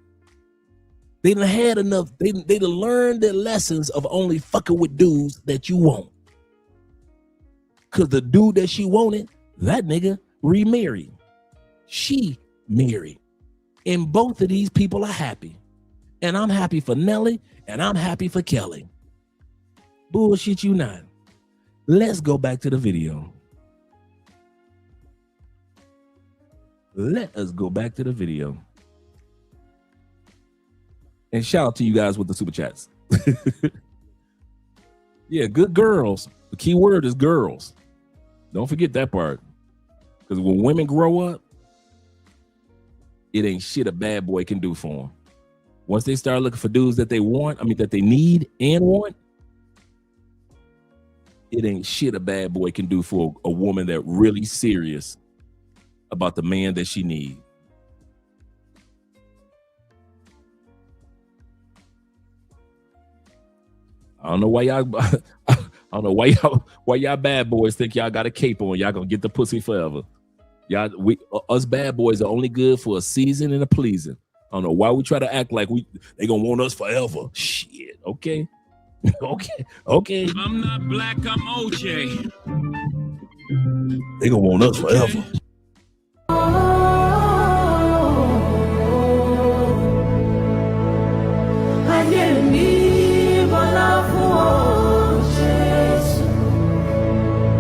They done had enough. They done learned their lessons of only fucking with dudes that you want. Because the dude that she wanted, that nigga remarried. She married. And both of these people are happy. And I'm happy for Nelly, and I'm happy for Kelly. Bullshit you not. Let's go back to the video. Let us go back to the video. And shout out to you guys with the super chats. Yeah, good girls. The key word is girls. Don't forget that part. Because when women grow up, it ain't shit a bad boy can do for them. Once they start looking for dudes that they want, that they need and want, it ain't shit a bad boy can do for a woman that really serious about the man that she needs. I don't know why y'all why y'all bad boys think y'all got a cape on. Y'all gonna get the pussy forever. Us bad boys are only good for a season and a pleasing. I don't know why we try to act like they gonna want us forever. Shit. Okay. Okay. I'm not black, I'm OJ. They gonna want us forever.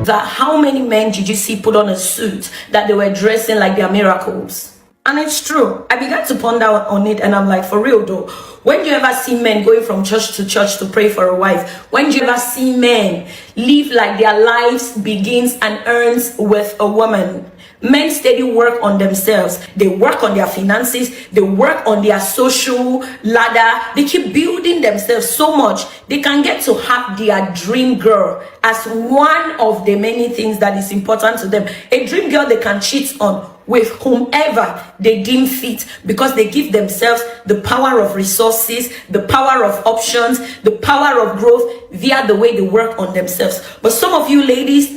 That how many men did you see put on a suit that they were dressing like they're miracles? And it's true. I began to ponder on it, and I'm like, for real though, when do you ever see men going from church to pray for a wife? When do you ever see men live like their lives begins and ends with a woman? Men steady work on themselves. They work on their finances. They work on their social ladder. They keep building themselves so much they can get to have their dream girl as one of the many things that is important to them. A dream girl they can cheat on with whomever they deem fit, because they give themselves the power of resources, the power of options, the power of growth via the way they work on themselves. But some of you ladies,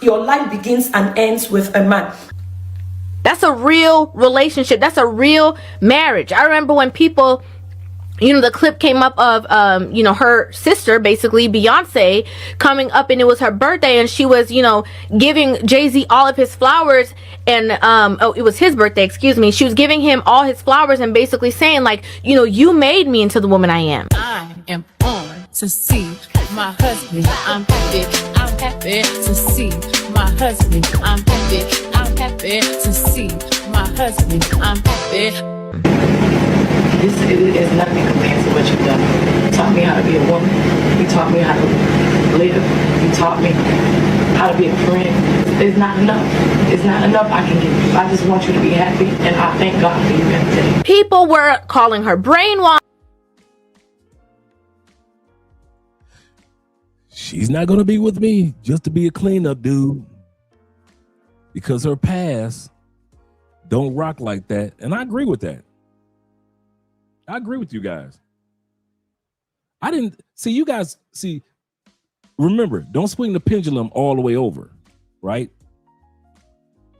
your life begins and ends with a man. That's a real relationship. That's a real marriage. I remember when people, the clip came up of, her sister, basically Beyonce, coming up, and it was her birthday, and she was, giving Jay-Z all of his flowers, and, it was his birthday, excuse me. She was giving him all his flowers and basically saying, like, you made me into the woman I am. I am on to see my husband. I'm happy to see my husband. I'm happy to see my husband. I'm happy. This is nothing compared to what you've done. You taught me how to be a woman. You taught me how to live. You taught me how to be a friend. It's not enough. It's not enough I can give you. I just want you to be happy, and I thank God for you every day. People were calling her brainwashed. She's not gonna be with me just to be a cleanup dude, because her past don't rock like that. And I agree with that. I agree with you guys. I didn't see you guys. See, remember, don't swing the pendulum all the way over, right?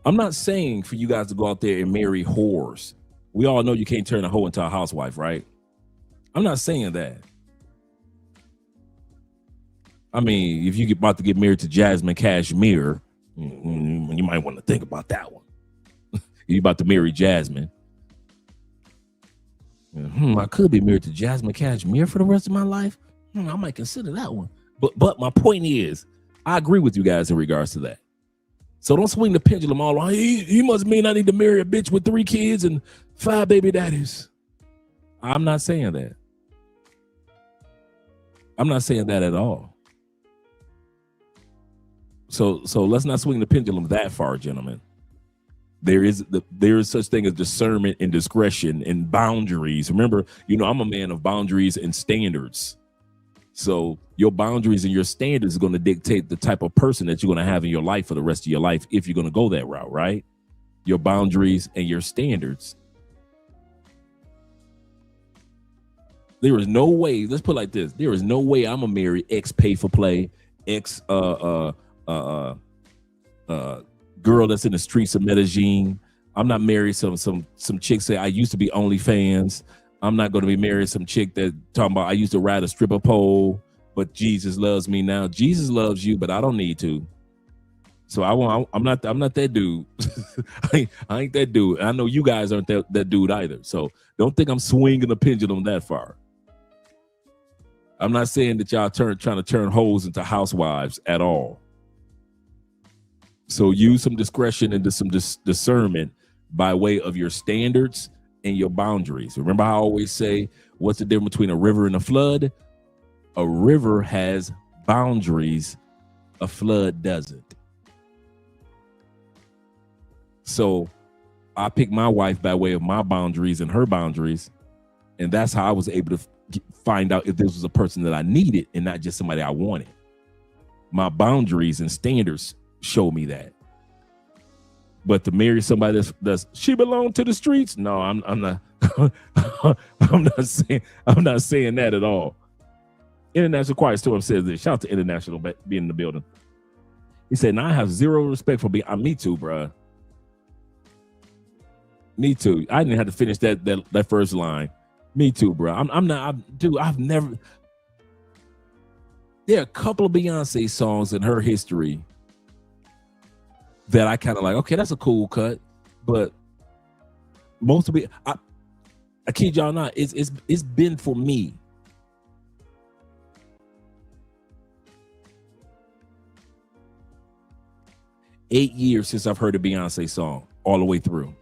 I'm not saying for you guys to go out there and marry whores. We all know you can't turn a hoe into a housewife, right? I'm not saying that. I mean, if you're about to get married to Jasmine Cashmere, you might want to think about that one. You're about to marry Jasmine. I could be married to Jasmine Cashmere for the rest of my life. I might consider that one. But my point is, I agree with you guys in regards to that. So don't swing the pendulum all on. He must mean I need to marry a bitch with 3 kids and 5 baby daddies. I'm not saying that. I'm not saying that at all. So let's not swing the pendulum that far, gentlemen. There is such thing as discernment and discretion and boundaries. Remember, I'm a man of boundaries and standards. So your boundaries and your standards are going to dictate the type of person that you're going to have in your life for the rest of your life if you're going to go that route, right? Your boundaries and your standards. There is no way, let's put it like this. There is no way I'm going to marry ex pay for play, ex girl that's in the streets of Medellin. I'm not married some chick say I used to be OnlyFans. I'm not going to be married some chick that talking about I used to ride a stripper pole, but Jesus loves me now. Jesus loves you, but I don't need to. So I'm not that dude. I ain't that dude. I know you guys aren't that dude either. So don't think I'm swinging the pendulum that far. I'm not saying that y'all trying to turn hoes into housewives at all. So use some discretion and some discernment by way of your standards and your boundaries. Remember how I always say, what's the difference between a river and a flood? A river has boundaries, a flood doesn't. So I picked my wife by way of my boundaries and her boundaries. And that's how I was able to find out if this was a person that I needed and not just somebody I wanted. My boundaries and standards show me that. But to marry somebody that's she belong to the streets, no, I'm not. I'm not saying that at all. International Quiet Storm says this. Shout out to International being in the building. He said, "Now I have zero respect for being." Me too, bruh. Me too. I didn't have to finish that first line. Me too, bro. I'm not. Dude, I've never. There are a couple of Beyonce songs in her history that I kind of like. Okay, that's a cool cut, but most of it, I kid y'all not. It's been for me. Eight years since I've heard a Beyonce song all the way through.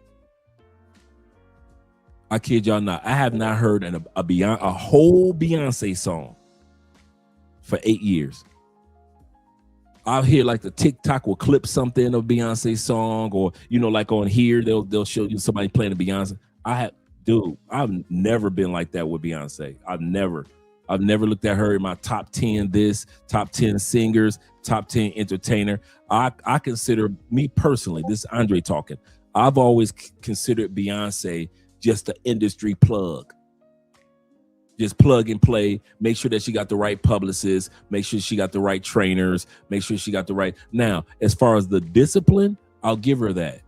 I kid y'all not. I have not heard a whole Beyonce song for 8 years. I'll hear like the TikTok will clip something of Beyonce song, or like on here they'll show you somebody playing a Beyonce. I've never been like that with Beyonce. I've never looked at her in my top 10 top 10 singers, top 10 entertainer. I consider, me personally, this is Andre talking, I've always considered Beyonce just an industry plug. Just plug and play, make sure that she got the right publicists, make sure she got the right trainers, make sure she got the right. Now, as far as the discipline, I'll give her that.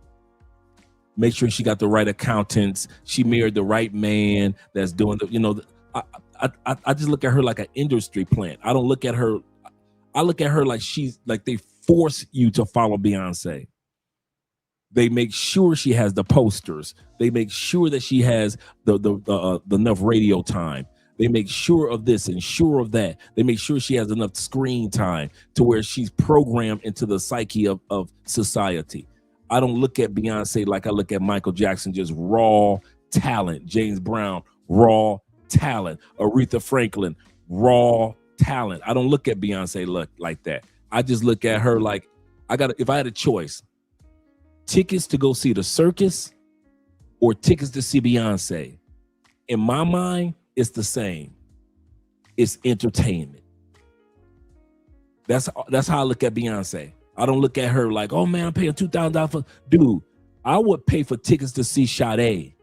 Make sure she got the right accountants. She married the right man that's doing I just look at her like an industry plant. I don't look at her. I look at her like she's like they force you to follow Beyonce. They make sure she has the posters. They make sure that she has the enough radio time. They make sure of this and sure of that. They make sure she has enough screen time to where she's programmed into the psyche of society. I don't look at Beyonce like I look at Michael Jackson, just raw talent. James Brown, raw talent. Aretha Franklin, raw talent. I don't look at Beyonce like that. I just look at her like if I had a choice, tickets to go see the circus or tickets to see Beyonce. In my mind, it's the same. It's entertainment. That's how I look at Beyonce. I don't look at her like, oh man, I'm paying $2,000 for. Dude, I would pay for tickets to see Sade.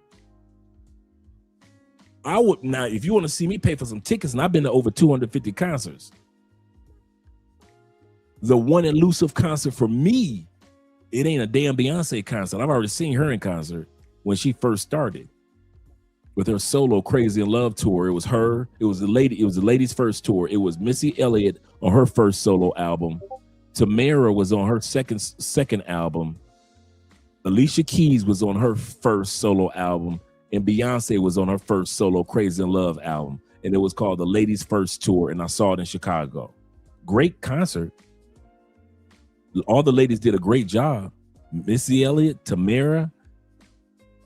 I would now, if you want to see me pay for some tickets, and I've been to over 250 concerts. The one elusive concert for me, it ain't a damn Beyonce concert. I've already seen her in concert when she first started with her solo Crazy in Love tour. It was her. It was the lady's first tour. It was Missy Elliott on her first solo album. Tamara was on her second album. Alicia Keys was on her first solo album, and Beyonce was on her first solo Crazy in Love album. And it was called the Ladies First Tour, and I saw it in Chicago. Great concert. All the ladies did a great job. Missy Elliott, Tamara,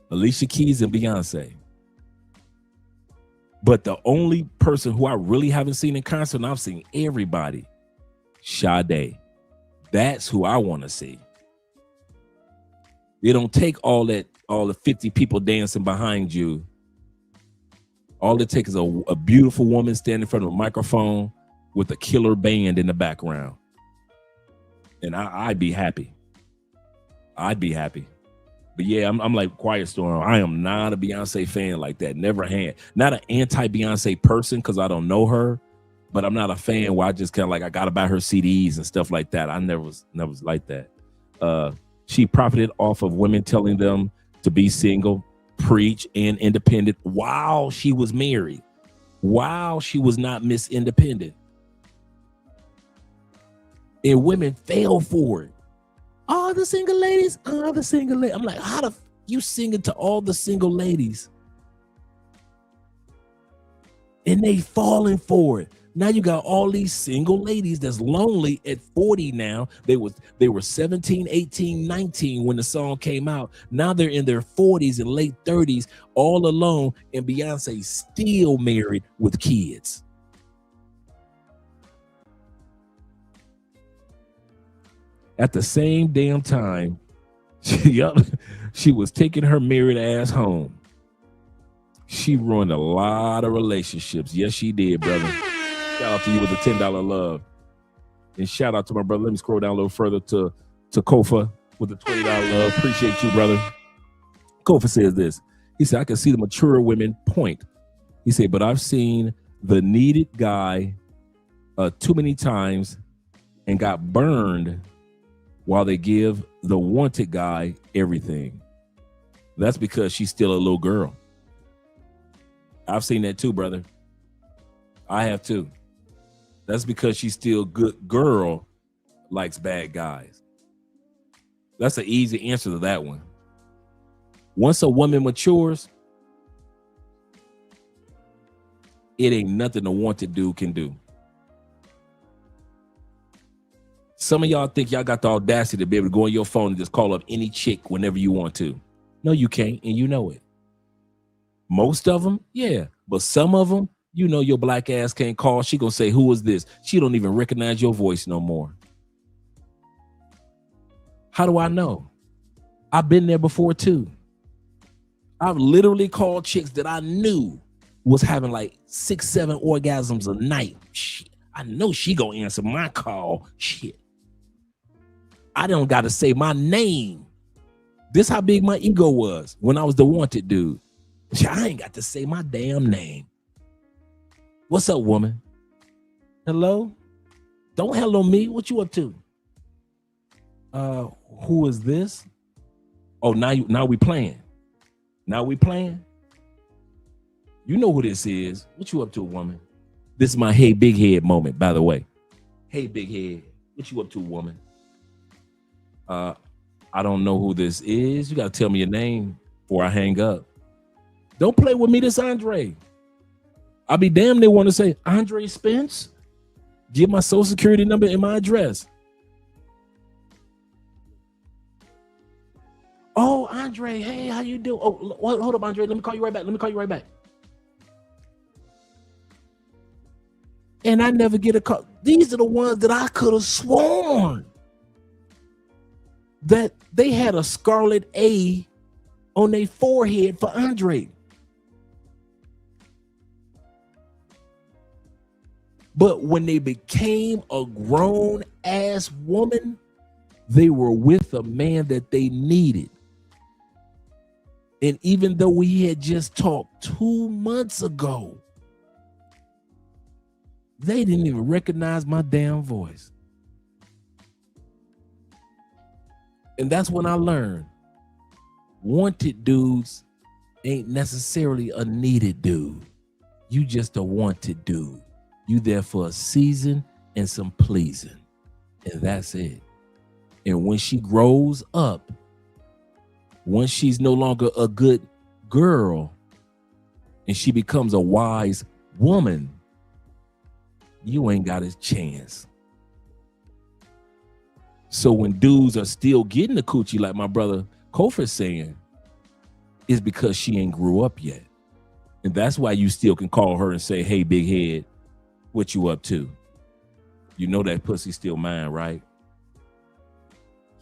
Alicia Keys, and Beyonce. But the only person who I really haven't seen in concert, and I've seen everybody, Sade. That's who I want to see. It don't take all the 50 people dancing behind you. All it takes is a beautiful woman standing in front of a microphone with a killer band in the background. And I'd be happy. I'd be happy. But yeah, I'm like Quiet Storm. I am not a Beyonce fan like that. Never had. Not an anti-Beyonce person because I don't know her. But I'm not a fan where I just kind of like, I got to buy her CDs and stuff like that. I never was like that. She profited off of women telling them to be single, preach, and independent while she was married, while she was not Miss Independent. And women fell for it. All the single ladies, all the single ladies. I'm like, how the you singing to all the single ladies? And they falling for it. Now you got all these single ladies that's lonely at 40 now. They were 17, 18, 19 when the song came out. Now they're in their 40s and late 30s, all alone, and Beyonce still married with kids. At the same damn time, she was taking her married ass home. She ruined a lot of relationships. Yes, she did, brother. Shout out to you with the $10 love. And shout out to my brother. Let me scroll down a little further to Kofa with the $20 love. Appreciate you, brother. Kofa says this. He said, I can see the mature women point. He said, but I've seen the needed guy too many times and got burned while they give the wanted guy everything. That's because she's still a little girl. I've seen that too, brother. I have too. That's because she's still good girl, likes bad guys. That's an easy answer to that one. Once a woman matures, it ain't nothing a wanted dude can do. Some of y'all think y'all got the audacity to be able to go on your phone and just call up any chick whenever you want to. No, you can't, and you know it. Most of them, yeah. But some of them, you know your black ass can't call. She gonna say, who is this? She don't even recognize your voice no more. How do I know? I've been there before too. I've literally called chicks that I knew was having like 6-7 orgasms a night. Shit, I know she gonna answer my call. Shit. I don't gotta say my name. This how big my ego was when I was the wanted dude. I ain't got to say my damn name. What's up, woman? Hello? Don't hello me. What you up to? Who is this? Oh, now we playing. Now we playing? You know who this is. What you up to, woman? This is my hey big head moment, by the way. Hey big head. What you up to, woman? I don't know who this is. You gotta tell me your name before I hang up. Don't play with me, this Andre. I'll be damned they want to say, Andre Spence? Give my social security number and my address. Oh, Andre, hey, how you doing? Oh, hold up, Andre. Let me call you right back. And I never get a call. These are the ones that I could have sworn that they had a scarlet A on their forehead for Andre. But when they became a grown ass woman, they were with a man that they needed. And even though we had just talked 2 months ago, they didn't even recognize my damn voice. And that's when I learned wanted dudes ain't necessarily a needed dude. You just a wanted dude. You there for a season and some pleasing. And that's it. And when she grows up, once she's no longer a good girl and she becomes a wise woman, you ain't got a chance. So when dudes are still getting the coochie, like my brother Kofa's saying, is because she ain't grew up yet. And that's why you still can call her and say, hey, big head, what you up to? You know that pussy's still mine, right?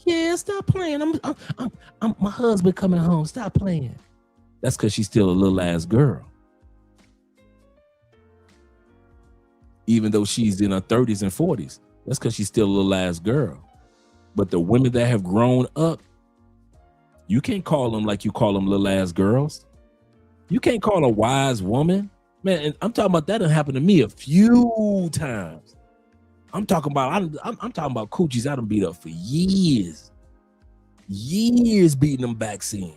Yeah, stop playing. I'm my husband coming home. Stop playing. That's because she's still a little ass girl. Even though she's in her 30s and 40s, that's because she's still a little ass girl. But the women that have grown up, you can't call them like you call them little ass girls. You can't call a wise woman. Man, and I'm talking about that done happened to me a few times. I'm talking about I'm talking about coochies I done beat up for years. Years beating them backs in.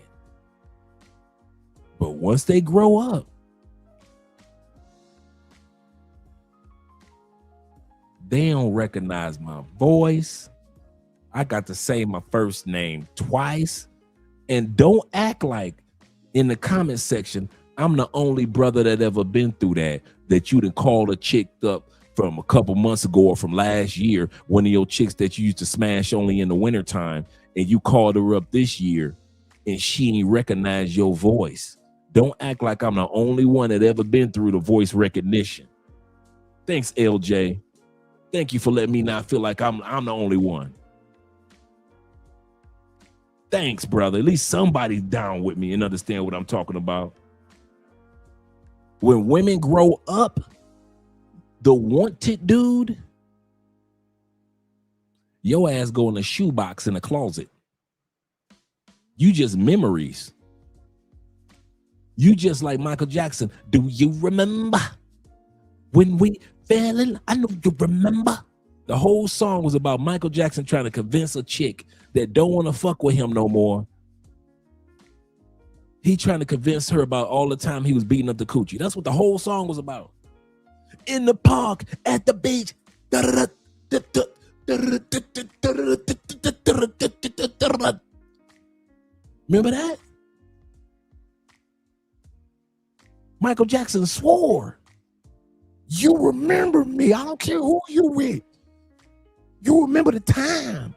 But once they grow up, they don't recognize my voice. I got to say my first name twice. And don't act like in the comment section, I'm the only brother that ever been through that you done called a chick up from a couple months ago or from last year, one of your chicks that you used to smash only in the wintertime, and you called her up this year and she ain't recognize your voice. Don't act like I'm the only one that ever been through the voice recognition. Thanks, LJ. Thank you for letting me not feel like I'm the only one. Thanks, brother. At least somebody's down with me and understand what I'm talking about. When women grow up, the wanted dude Your ass go in a shoebox in a closet. You just memories. You just like Michael Jackson. Do you remember when we fell in? I know you remember. The whole song was about Michael Jackson trying to convince a chick that don't want to fuck with him no more. He trying to convince her about all the time he was beating up the coochie. That's what the whole song was about. In the park, at the beach. Remember that? Michael Jackson swore. You remember me. I don't care who you with. You remember the time.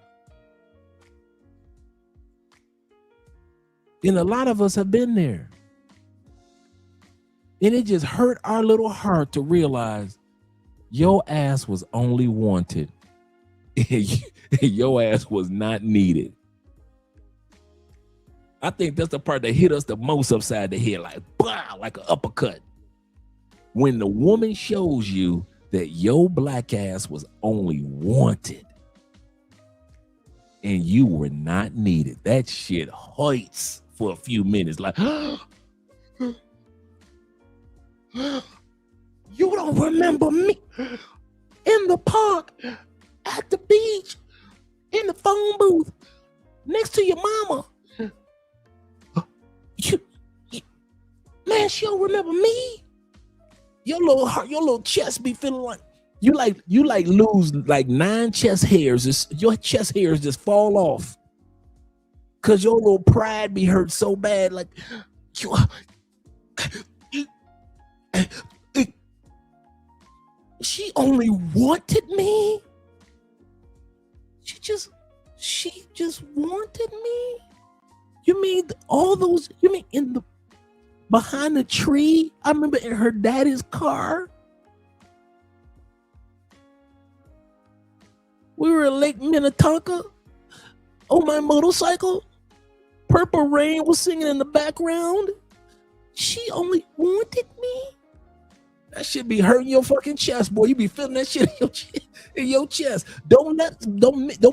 And a lot of us have been there. And it just hurt our little heart to realize your ass was only wanted. Your ass was not needed. I think that's the part that hit us the most upside the head, like, bah, like an uppercut. When the woman shows you that your black ass was only wanted and you were not needed, that shit hurts for a few minutes. Like, you don't remember me in the park, at the beach, in the phone booth, next to your mama. Man, she don't remember me. Your little heart, your little chest be feeling like you lose like 9 chest hairs. Your chest hairs just fall off. Cause your little pride be hurt so bad, like she only wanted me. She just wanted me. You mean all those? You mean in the behind the tree? I remember in her daddy's car. We were in Lake Minnetonka on my motorcycle. Purple Rain was singing in the background. She only wanted me. That shit be hurting your fucking chest, boy. You be feeling that shit in your chest. Don't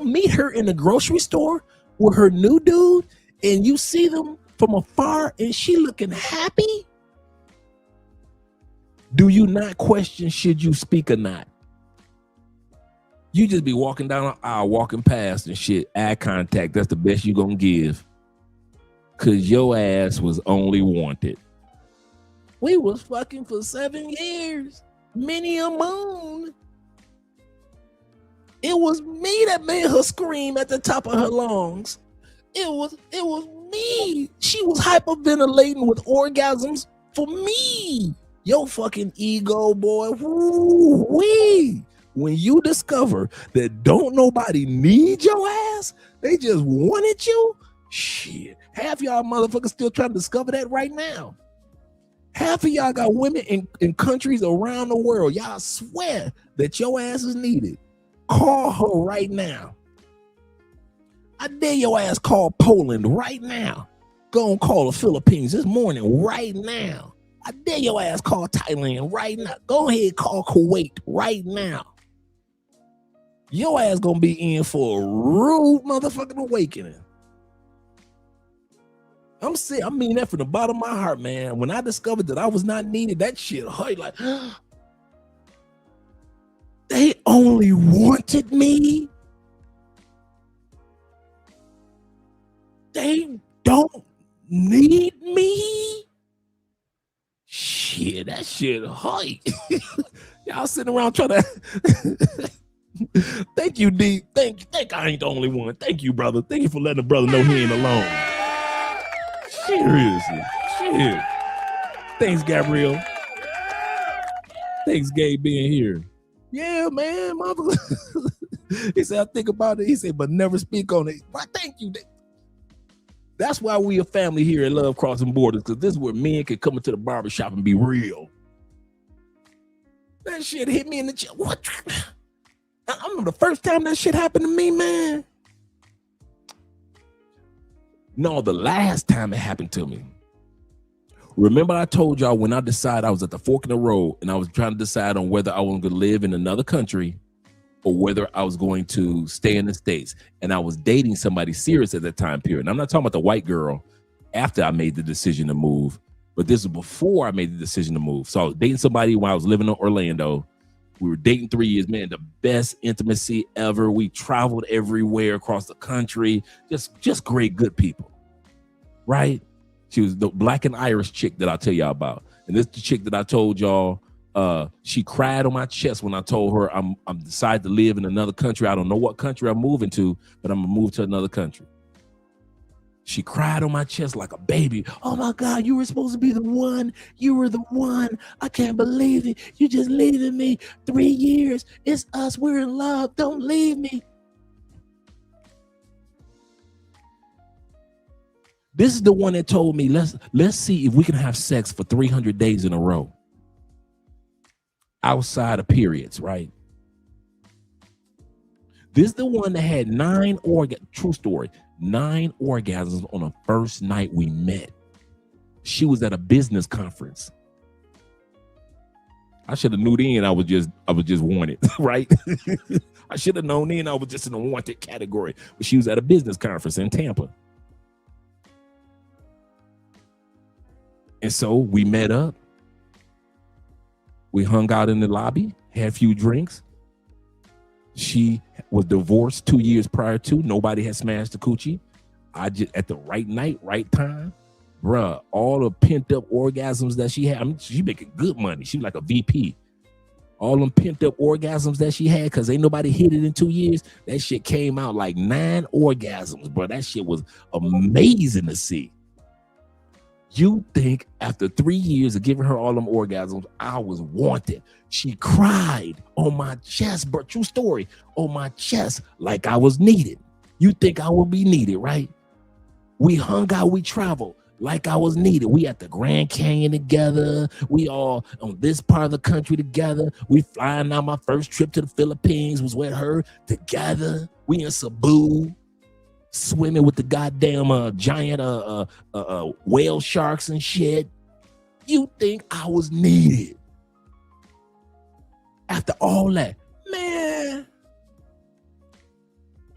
meet her in the grocery store with her new dude, and you see them from afar, and she looking happy. Do you not question should you speak or not? You just be walking down an aisle, walking past and shit. Eye contact. That's the best you gonna give. Cause your ass was only wanted. We was fucking for 7 years. Many a moon. It was me that made her scream at the top of her lungs. It was me. She was hyperventilating with orgasms for me. Your fucking ego, boy. Woo-wee. When you discover that don't nobody need your ass, they just wanted you. Shit. Half y'all motherfuckers still trying to discover that right now. Half of y'all got women in countries around the world. Y'all swear that your ass is needed. Call her right now. I dare your ass call Poland right now. Go and call the Philippines this morning right now. I dare your ass call Thailand right now. Go ahead, call Kuwait right now. Your ass gonna be in for a rude motherfucking awakening. I mean that from the bottom of my heart, man. When I discovered that I was not needed, that shit hurt like, they only wanted me. They don't need me. Shit, that shit hurt. Y'all sitting around trying to thank you, D. Thank I ain't the only one. Thank you, brother. Thank you for letting the brother know he ain't alone. Seriously. Shit. Thanks, Gabrielle. Thanks, Gabe, being here. Yeah, man, mother. He said, I think about it. He said, but never speak on it. Why, thank you. That's why we a family here at Love Crossing Borders, because this is where men can come into the barbershop and be real. That shit hit me in the chest. What? I remember the first time that shit happened to me, man. No, the last time it happened to me. Remember I told y'all when I decided I was at the fork in the road and I was trying to decide on whether I was going to live in another country or whether I was going to stay in the States. And I was dating somebody serious at that time period. And I'm not talking about the white girl after I made the decision to move, but this was before I made the decision to move. So I was dating somebody when I was living in Orlando. We were dating 3 years, man, the best intimacy ever. We traveled everywhere across the country. Just great, good people, right? She was the black and Irish chick that I'll tell y'all about. And this is the chick that I told y'all, she cried on my chest when I told her I'm decided to live in another country. I don't know what country I'm moving to, but I'm gonna move to another country. She cried on my chest like a baby. Oh my God, you were supposed to be the one. You were the one. I can't believe it. You just leaving me. 3 years. It's us. We're in love. Don't leave me. This is the one that told me, let's see if we can have sex for 300 days in a row. Outside of periods, right? This is the one that had 9 true story, 9 orgasms on the first night we met. She was at a business conference. I should have knew then I was just wanted, right? I should have known then I was just in the wanted category. But she was at a business conference in Tampa. And so we met up. We hung out in the lobby, had a few drinks. She was divorced 2 years prior to. Nobody had smashed the coochie. I just, at the right night, right time, bruh, all the pent up orgasms that she had. I mean, she making good money. She was like a VP. All them pent up orgasms that she had, because ain't nobody hit it in 2 years. That shit came out like 9 orgasms, bro. That shit was amazing to see. You think after 3 years of giving her all them orgasms, I was wanted. She cried on my chest, bro. True story. On my chest, like I was needed. You think I would be needed, right? We hung out, we traveled like I was needed. We at the Grand Canyon together. We all on this part of the country together. We flying out. My first trip to the Philippines was with her together. We in Cebu, swimming with the goddamn giant whale sharks and shit. You think I was needed? After all that, man,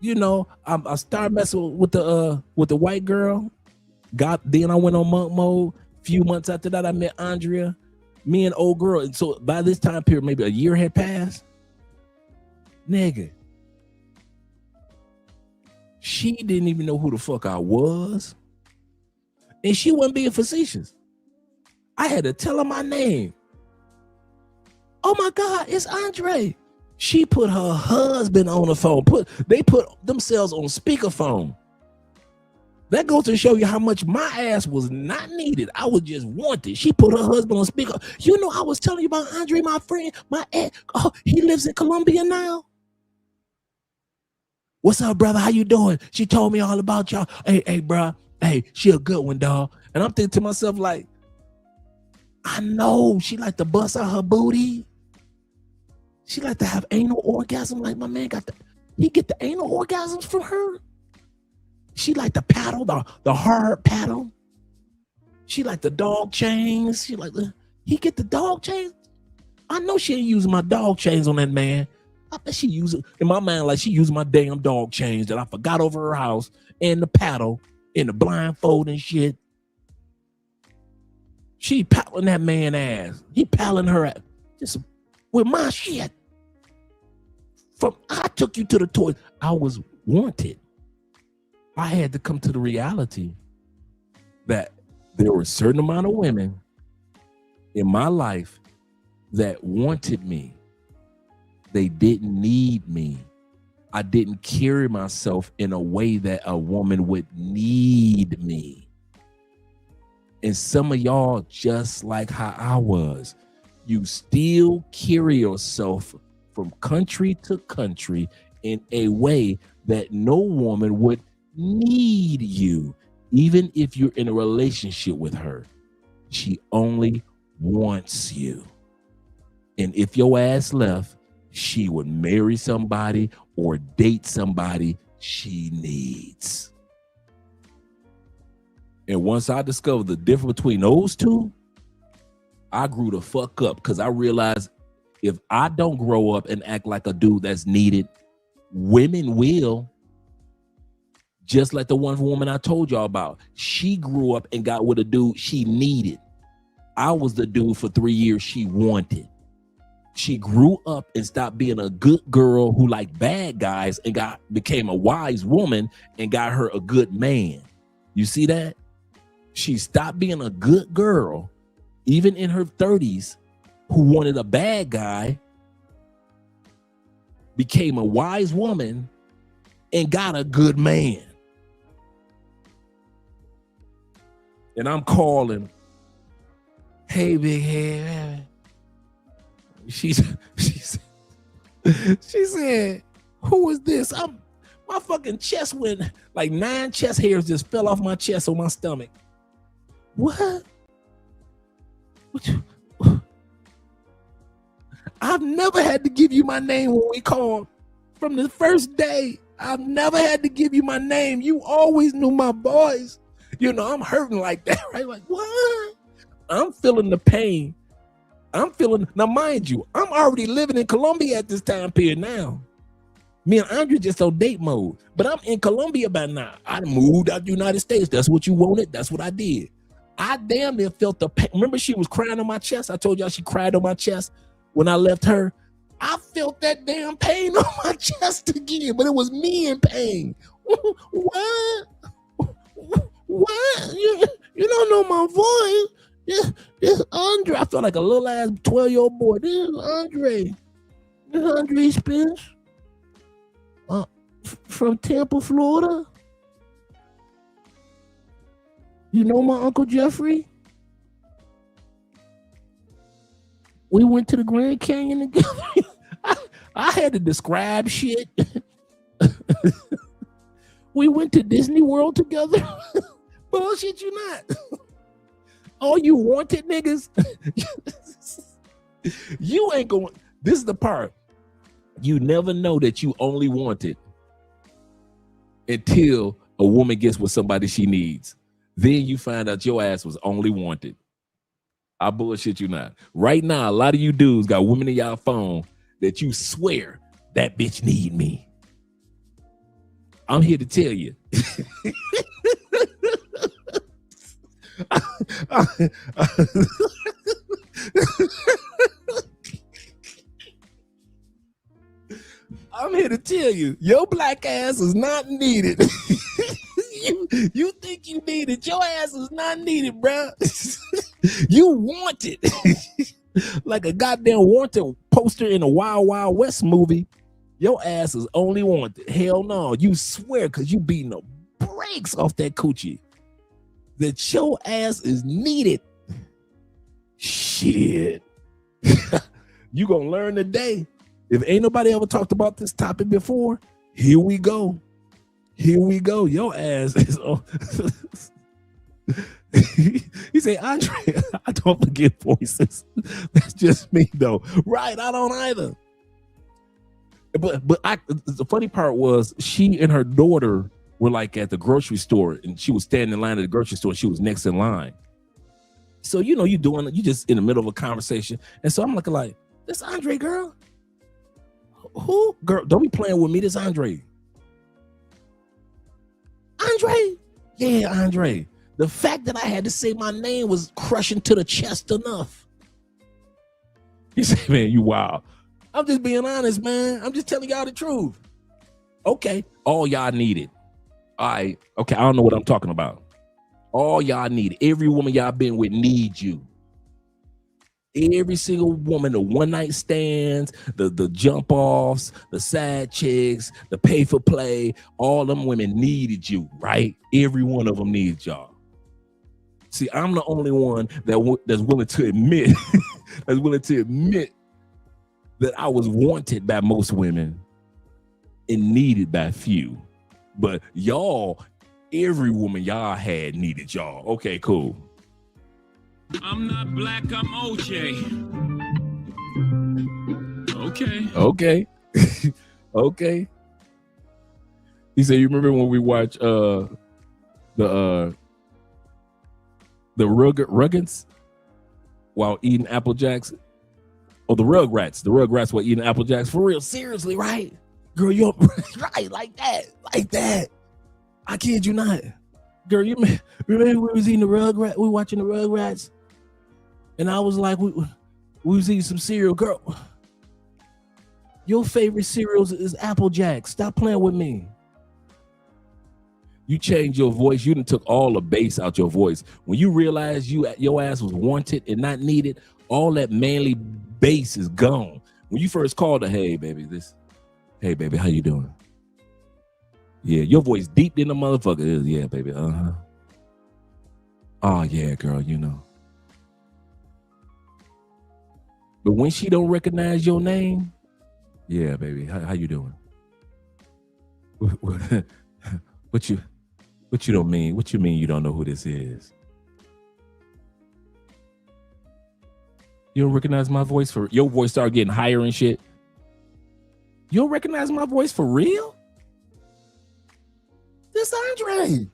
you know, I started messing with the white girl. Then I went on monk mode. Few months after that, I met Andrea, me and old girl. And so by this time period, maybe a year had passed. Nigga, she didn't even know who the fuck I was. And she wasn't being facetious. I had to tell her my name. Oh my God, it's Andre. She put her husband on the phone. They put themselves on speakerphone. That goes to show you how much my ass was not needed. I was just wanted. She put her husband on speaker. You know, I was telling you about Andre, my friend, my ex. Oh, he lives in Colombia now. What's up, brother? How you doing? She told me all about y'all. Hey, bro. Hey, she a good one, dog. And I'm thinking to myself, like, I know she like to bust out her booty. She like to have anal orgasm. Like my man he get the anal orgasms from her. She like to paddle, the hard paddle. She like the dog chains. He get the dog chains. I know she ain't using my dog chains on that man. I bet she using, in my mind, like she using my damn dog chains that I forgot over her house, and the paddle and the blindfold and shit. She paddling that man ass. He paddling her ass. Just with my shit. I took you to the toilet. I was wanted. I had to come to the reality that there were a certain amount of women in my life that wanted me. They didn't need me. I didn't carry myself in a way that a woman would need me. And some of y'all, just like how I was, you still carry yourself from country to country in a way that no woman would need you. Even if you're in a relationship with her, she only wants you. And if your ass left, she would marry somebody or date somebody she needs. And once I discovered the difference between those two, I grew the fuck up, because I realized if I don't grow up and act like a dude that's needed, women will. Just like the one woman I told y'all about. She grew up and got with a dude she needed. I was the dude for 3 years she wanted. She grew up and stopped being a good girl who liked bad guys and became a wise woman and got her a good man. You see that? She stopped being a good girl, even in her 30s, who wanted a bad guy, became a wise woman, and got a good man. And I'm calling, hey, big head. She said, who is this? My fucking chest went, like 9 chest hairs just fell off my chest on my stomach. What? I've never had to give you my name when we called. From the first day, I've never had to give you my name. You always knew my voice. You know, I'm hurting like that, right? Like, what? I'm feeling the pain. Now mind you, I'm already living in Colombia at this time period now. Me and Andre just on date mode, but I'm in Colombia by now. I moved out the United States. That's what you wanted. That's what I did. I damn near felt the pain. Remember she was crying on my chest? I told y'all she cried on my chest when I left her. I felt that damn pain on my chest again, but it was me in pain. What? What? You don't know my voice. This Andre. I felt like a little ass 12-year-old boy. This is Andre. This is Andre Spence. From Tampa, Florida. You know my Uncle Jeffrey? We went to the Grand Canyon together. I had to describe shit. We went to Disney World together. Bullshit, you not. All you wanted niggas. You ain't going. This is the part. You never know that you only wanted until a woman gets with somebody she needs. Then you find out your ass was only wanted. I bullshit you not. Right now, a lot of you dudes got women in y'all phone that you swear that bitch need me. I'm here to tell you. I'm here to tell you, your black ass is not needed. You think you need it. Your ass is not needed, bro. You want it. Like a goddamn wanted poster in a Wild Wild West movie. Your ass is only wanted. Hell no. You swear because you beating the brakes off that coochie that your ass is needed. Shit. You gonna learn today. If ain't nobody ever talked about this topic before, here we go. Here we go. Your ass is on. He say, Andre, I don't forget voices. That's just me though. Right, I don't either. But the funny part was she and her daughter were like at the grocery store and she was standing in line at the grocery store. She was next in line. So, you know, you just in the middle of a conversation. And so I'm looking like, this Andre girl? Who? Girl, don't be playing with me. This Andre. Andre? Yeah, Andre. The fact that I had to say my name was crushing to the chest enough. He said, man, you wild. I'm just being honest, man. I'm just telling y'all the truth. Okay, all y'all needed. All right, okay, I don't know what I'm talking about. All y'all need, every woman y'all been with needs you. Every single woman, the one night stands, the jump offs, the side chicks, the pay for play, all them women needed you, right? Every one of them needs y'all. See, I'm the only one that's willing to admit, that I was wanted by most women and needed by few. But y'all, every woman y'all had needed y'all. Okay, cool. I'm not black, I'm OJ. Okay. Okay. Okay. He said, you remember when we watched the Ruggeds while eating Apple Jacks? Oh, the Rugrats. The Rugrats were eating Apple Jacks. For real. Seriously, right? Girl, you're right. Like that. I kid you not. Girl, you remember we was eating the Rugrats? We were watching the Rugrats. And I was like, we was eating some cereal. Girl, your favorite cereals is Apple Jacks. Stop playing with me. You changed your voice. You done took all the bass out your voice. When you realized your ass was wanted and not needed, all that manly bass is gone. When you first called her, hey baby, how you doing? Yeah, your voice deep in the motherfucker is, yeah, baby, uh-huh. Oh yeah, girl, you know. But when she don't recognize your name, yeah, baby, how you doing? What you don't mean? What you mean you don't know who this is? You don't recognize my voice for your voice started getting higher and shit. You don't recognize my voice for real? This Andre.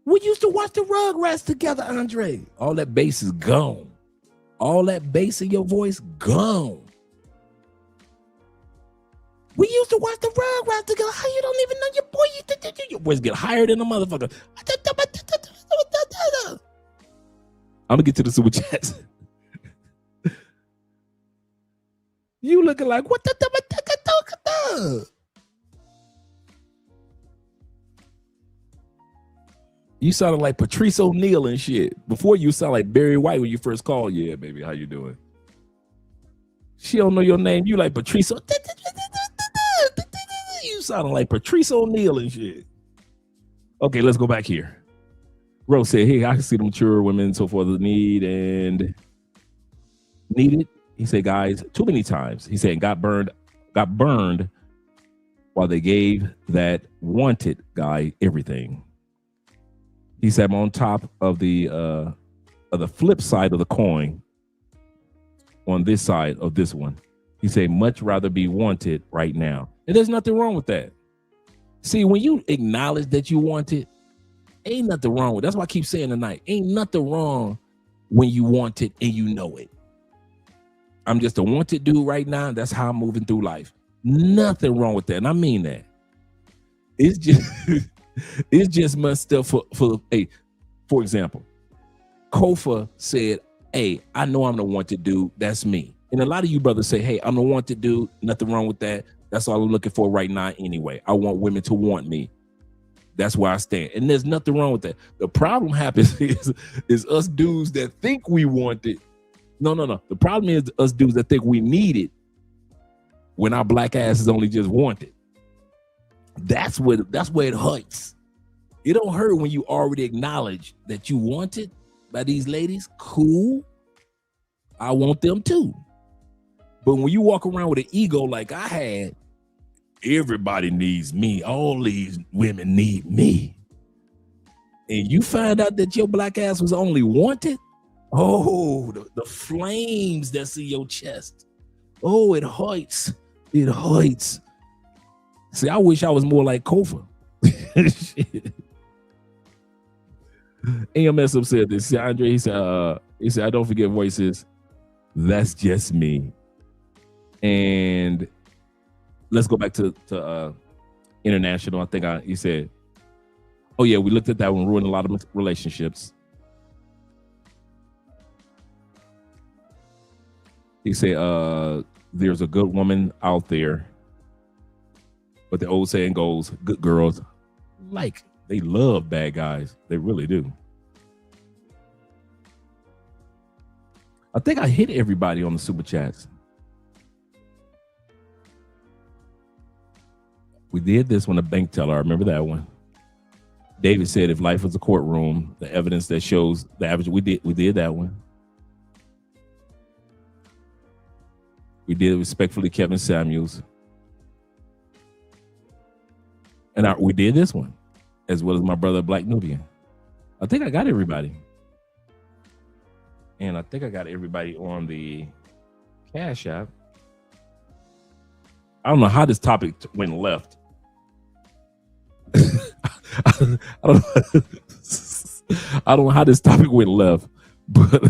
We used to watch the Rugrats together, Andre. All that bass is gone. All that bass in your voice gone. We used to watch the Rugrats together. How you don't even know your boy? Your voice get higher than a motherfucker. I'm gonna get to the super chats. You looking like what the You sounded like Patrice O'Neal and shit. Before you sound like Barry White when you first called. Yeah, baby, how you doing? She don't know your name. You like Patrice. You sounding like Patrice O'Neal and shit. Okay, let's go back here. Rose said, hey, I can see the mature women so forth need and needed. He said, guys, too many times. He said, got burned while they gave that wanted guy everything. He said, I'm on top of the flip side of the coin on this side of this one. He said, much rather be wanted right now. And there's nothing wrong with that. See, when you acknowledge that you want it, ain't nothing wrong with it. That's why I keep saying tonight, ain't nothing wrong when you want it and you know it. I'm just a wanted dude right now. That's how I'm moving through life. Nothing wrong with that. And I mean that. It's just it's just my stuff for example, Kofa said, hey, I know I'm the wanted dude. That's me. And a lot of you brothers say, hey, I'm the wanted dude. Nothing wrong with that. That's all I'm looking for right now anyway. I want women to want me. That's where I stand. And there's nothing wrong with that. The problem happens is us dudes that think we want it. No. The problem is us dudes that think we need it when our black ass is only just wanted. That's where it hurts. It don't hurt when you already acknowledge that you want it by these ladies. Cool. I want them too. But when you walk around with an ego like I had, everybody needs me. All these women need me. And you find out that your black ass was only wanted. Oh, the flames that's in your chest. Oh, it hurts. It hurts. See, I wish I was more like Kofa. AMS said this. See, Andre, he said, I don't forget voices. That's just me. And let's go back to international. I think he said, oh yeah, we looked at that one, ruined a lot of relationships. He said, there's a good woman out there, but the old saying goes, good girls, like, they love bad guys. They really do. I think I hit everybody on the super chats. We did this one, a bank teller. I remember that one. David said, if life was a courtroom, the evidence that shows the average, we did that one. We did respectfully Kevin Samuels. And we did this one, as well as my brother, Black Nubian. I think I got everybody. And I think I got everybody on the Cash App. I don't know how this topic went left. I don't know how this topic went left, but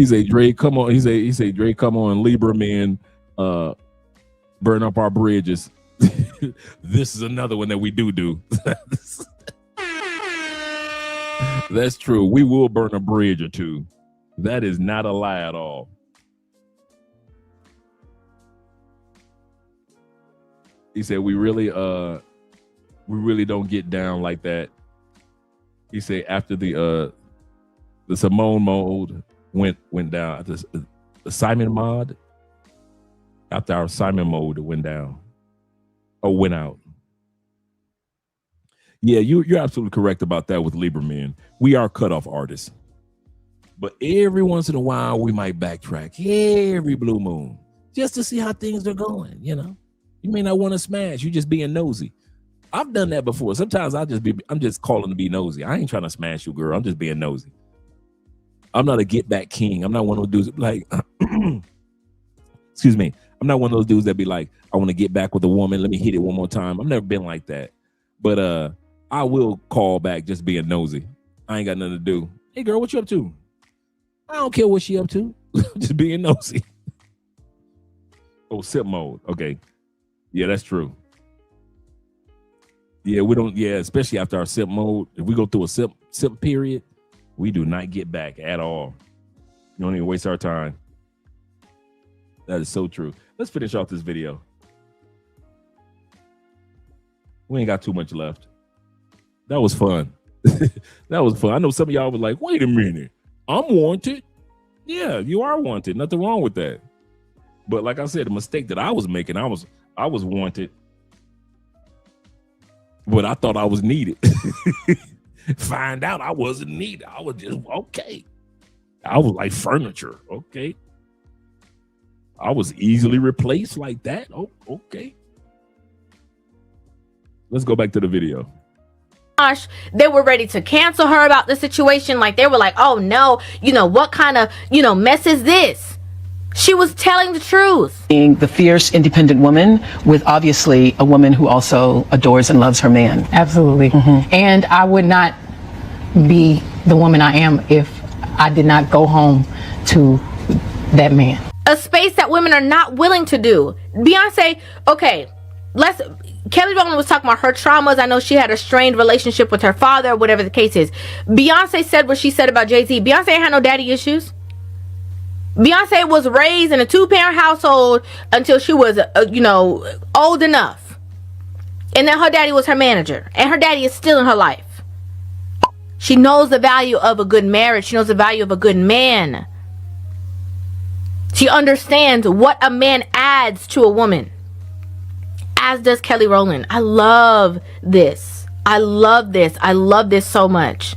He say, Dre, come on. He say, Dre, come on, Libra men, burn up our bridges. This is another one that we do. That's true. We will burn a bridge or two. That is not a lie at all. He said, we really don't get down like that. He said after the Simone mode went down, the Simon mod, after our Simon mode went down or went out. Yeah, you're absolutely correct about that with Libra men. We are cutoff artists. But every once in a while, we might backtrack every blue moon just to see how things are going, you know. You may not want to smash. You just being nosy. I've done that before. Sometimes I'm just calling to be nosy. I ain't trying to smash you, girl. I'm just being nosy. I'm not a get back king. I'm not one of those dudes like, excuse me. I'm not one of those dudes that be like, I want to get back with a woman. Let me hit it one more time. I've never been like that. But I will call back just being nosy. I ain't got nothing to do. Hey, girl, what you up to? I don't care what she up to. Just being nosy. Oh, sip mode. Okay. Yeah, that's true. Yeah, we don't. Yeah, especially after our sip mode. If we go through a sip period, we do not get back at all. You don't even waste our time. That is so true. Let's finish off this video. We ain't got too much left. That was fun. That was fun. I know some of y'all was like, wait a minute. I'm wanted. Yeah, you are wanted. Nothing wrong with that. But like I said, the mistake that I was making, I was wanted. But I thought I was needed. Find out I wasn't needed. I was just okay. I was like furniture. Okay. I was easily replaced like that. Oh, okay. Let's go back to the video. They were ready to cancel her about the situation. Like they were like, oh no, what kind of, mess is this? She was telling the truth. Being the fierce, independent woman with obviously a woman who also adores and loves her man. Absolutely. And I would not be the woman I am if I did not go home to that man. A space that women are not willing to do. Beyonce, okay, Kelly Rowland was talking about her traumas. I know she had a strained relationship with her father, whatever the case is. Beyonce said what she said about Jay-Z. Beyonce ain't had no daddy issues. Beyonce was raised in a 2-parent household until she was, old enough. And then her daddy was her manager. And her daddy is still in her life. She knows the value of a good marriage. She knows the value of a good man. She understands what a man adds to a woman. As does Kelly Rowland. I love this. I love this. I love this so much.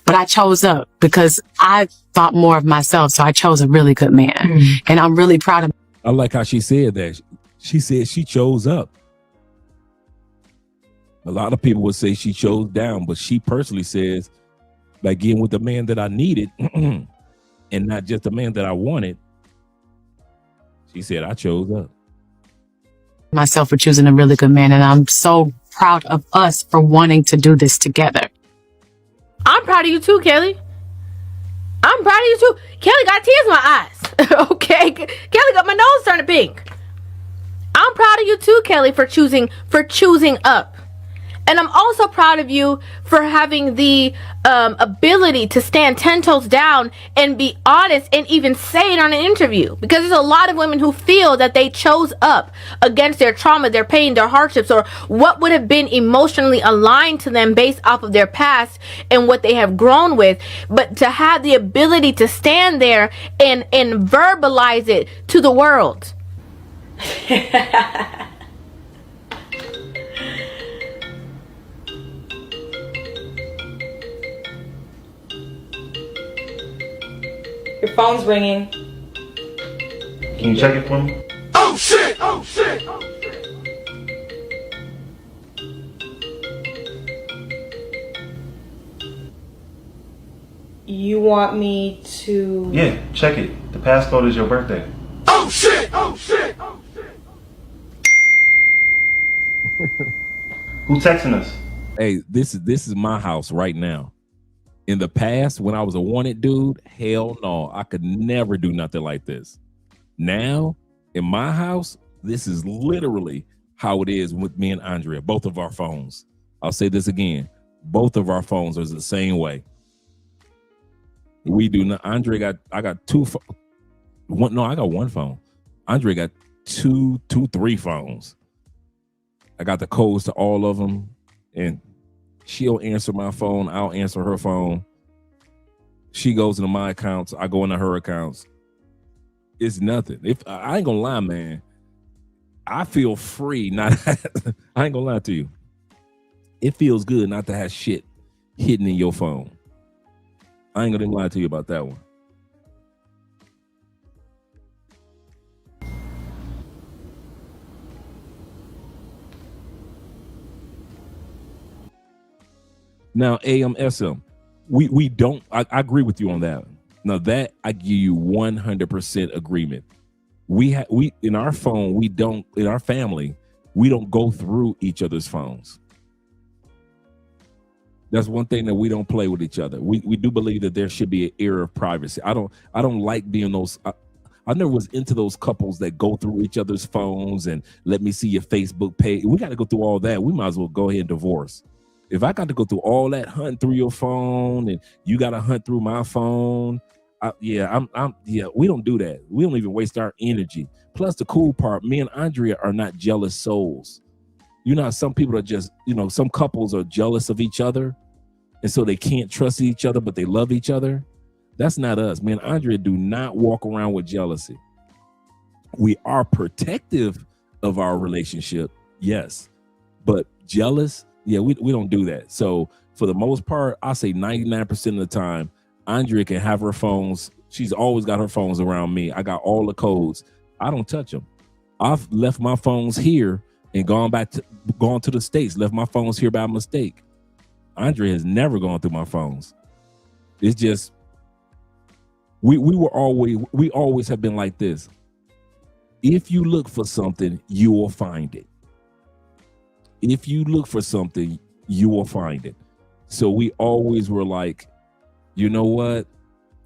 But I chose up because I thought more of myself. So I chose a really good man. And I'm really proud of. I like how she said that. She said she chose up. A lot of people would say she chose down, but she personally says, by getting with the man that I needed and not just the man that I wanted, she said, I chose up. Myself for choosing a really good man. And I'm so proud of us for wanting to do this together. I'm proud of you too, Kelly. I'm proud of you too. Kelly got tears in my eyes. Okay. Kelly got my nose turning pink. I'm proud of you too, Kelly, for choosing up. And I'm also proud of you for having the ability to stand 10 toes down and be honest and even say it on an interview. Because there's a lot of women who feel that they chose up against their trauma, their pain, their hardships, or what would have been emotionally aligned to them based off of their past and what they have grown with. But to have the ability to stand there and verbalize it to the world. Your phone's ringing. Can you check it for me? Oh shit! Oh shit! Oh shit! You want me to... Yeah, check it. The passcode is your birthday. Oh shit! Oh shit! Oh shit! Who texting us? Hey, this is my house right now. In the past, when I was a wanted dude, hell no, I could never do nothing like this. Now, in my house, this is literally how it is with me and Andrea, both of our phones. I'll say this again. Both of our phones are the same way. We do not. I got two. I got one phone. Andre got three phones. I got the codes to all of them, and she'll answer my phone. I'll answer her phone. She goes into my accounts. I go into her accounts. It's nothing. If I ain't gonna lie, man, I feel free. I ain't gonna lie to you. It feels good not to have shit hidden in your phone. I ain't gonna lie to you about that one. Now, AMSM, we don't. I agree with you on that. Now that I give you 100% agreement. We in our phone, we don't, in our family, we don't go through each other's phones. That's one thing that we don't play with each other. We do believe that there should be an era of privacy. I don't like being those. I never was into those couples that go through each other's phones and let me see your Facebook page. We got to go through all that. We might as well go ahead and divorce. If I got to go through all that hunting through your phone and you got to hunt through my phone, we don't do that. We don't even waste our energy. Plus, the cool part, me and Andrea are not jealous souls. You know, some people are just, some couples are jealous of each other, and so they can't trust each other, but they love each other. That's not us. Me and Andrea do not walk around with jealousy. We are protective of our relationship, yes, but jealous, yeah, we don't do that. So for the most part, I say 99% of the time, Andrea can have her phones. She's always got her phones around me. I got all the codes. I don't touch them. I've left my phones here and gone to the States, left my phones here by mistake. Andrea has never gone through my phones. It's just, we always have been like this. If you look for something, you will find it. If you look for something, you will find it. So we always were like, you know what?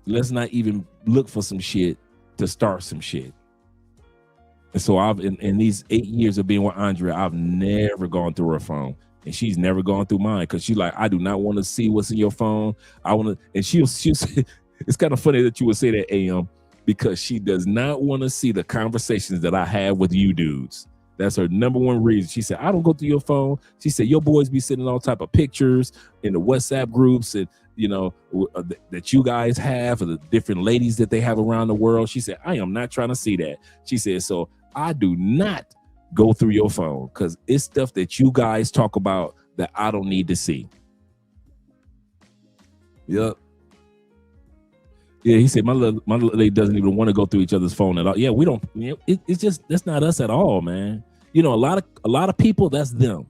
Let's not even look for some shit to start some shit. And so I've in these 8 years of being with Andrea, I've never gone through her phone, and she's never gone through mine because she's like, I do not want to see what's in your phone. I want to, and she'll say, it's kind of funny that you would say that, AM, because she does not want to see the conversations that I have with you dudes. That's her number one reason. She said, I don't go through your phone. She said, your boys be sending all type of pictures in the WhatsApp groups and, that you guys have, or the different ladies that they have around the world. She said, I am not trying to see that. She said, so I do not go through your phone because it's stuff that you guys talk about that I don't need to see. Yep. Yeah, he said, my little lady doesn't even want to go through each other's phone at all. Yeah, we don't, it's just, that's not us at all, man. A lot of people, that's them.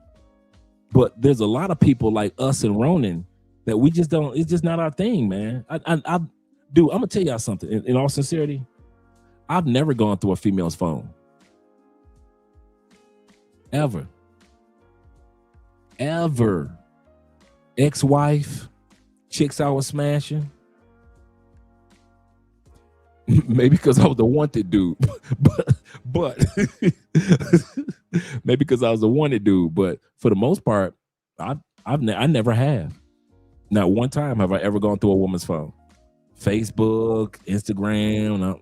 But there's a lot of people like us and Ronan that we just don't, it's just not our thing, man. I'm gonna tell y'all something. In all sincerity, I've never gone through a female's phone. Ever. Ex-wife, chicks I was smashing. Maybe because I was the wanted dude, but maybe because I was the wanted dude. But for the most part, I never have. Not one time have I ever gone through a woman's phone. Facebook, Instagram.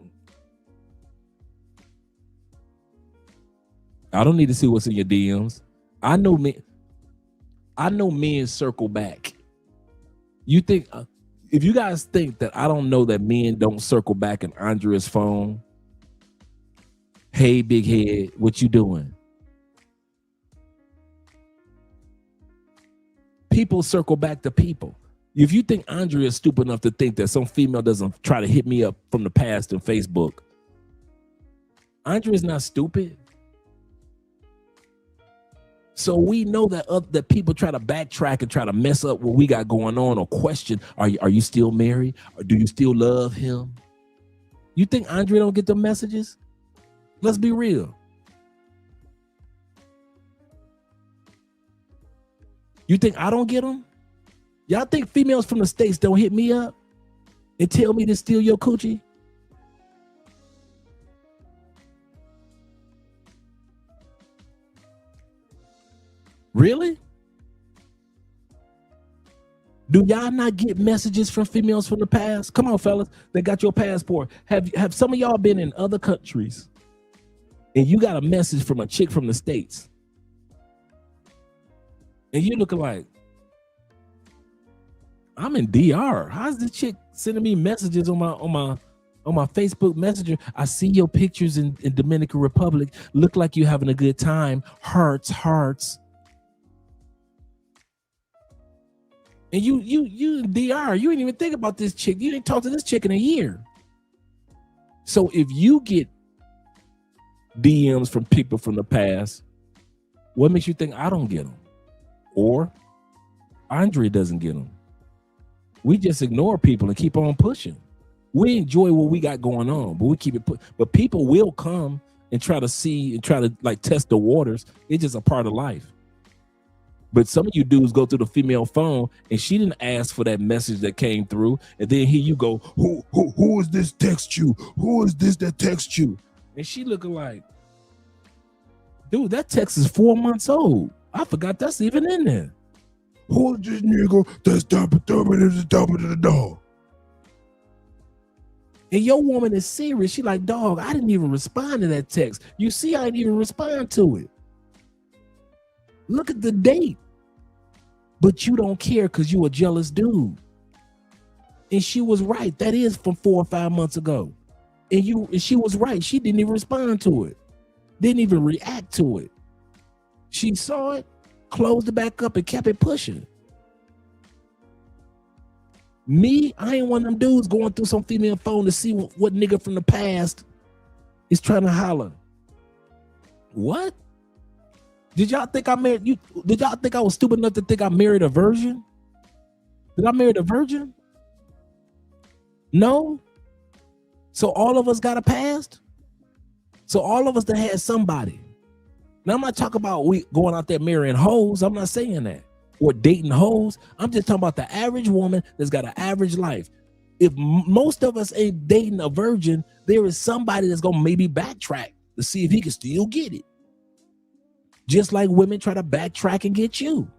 I don't need to see what's in your DMs. I know men circle back. You think? If you guys think that I don't know that men don't circle back in Andrea's phone, hey, big head, what you doing? People circle back to people. If you think Andrea is stupid enough to think that some female doesn't try to hit me up from the past on Facebook, Andrea's not stupid. So we know that people try to backtrack and try to mess up what we got going on or question, are you still married? Or do you still love him? You think Andrea don't get the messages? Let's be real. You think I don't get them? Y'all think females from the States don't hit me up and tell me to steal your coochie? Really? Do y'all not get messages from females from the past? Come on, fellas, they got your passport. Have some of y'all been in other countries and you got a message from a chick from the States? And you looking like, I'm in DR. How's the chick sending me messages on my Facebook Messenger? I see your pictures in Dominican Republic. Look like you're having a good time. Hearts, hearts. And you in DR, you ain't even think about this chick. You didn't talk to this chick in a year. So if you get DMs from people from the past, what makes you think I don't get them? Or Andre doesn't get them? We just ignore people and keep on pushing. We enjoy what we got going on, but we keep it but people will come and try to see and try to like test the waters. It's just a part of life. But some of you dudes go through the female phone and she didn't ask for that message that came through. And then here you go, who is this text you? Who is this that text you? And she looking like, dude, that text is 4 months old. I forgot that's even in there. Who is this nigga that's dumping at the dog? And your woman is serious. She like, dog, I didn't even respond to that text. You see, I didn't even respond to it. Look at the date. But you don't care because you a jealous dude. And she was right. That is from 4 or 5 months ago. And she was right. She didn't even respond to it. Didn't even react to it. She saw it, closed it back up, and kept it pushing. Me, I ain't one of them dudes going through some female phone to see what nigga from the past is trying to holler. What? Did y'all think I married you? Did y'all think I was stupid enough to think I married a virgin? Did I marry a virgin? No. So all of us got a past? So all of us that had somebody. Now I'm not talking about we going out there marrying hoes. I'm not saying that. Or dating hoes. I'm just talking about the average woman that's got an average life. If most of us ain't dating a virgin, there is somebody that's gonna maybe backtrack to see if he can still get it. Just like women try to backtrack and get you.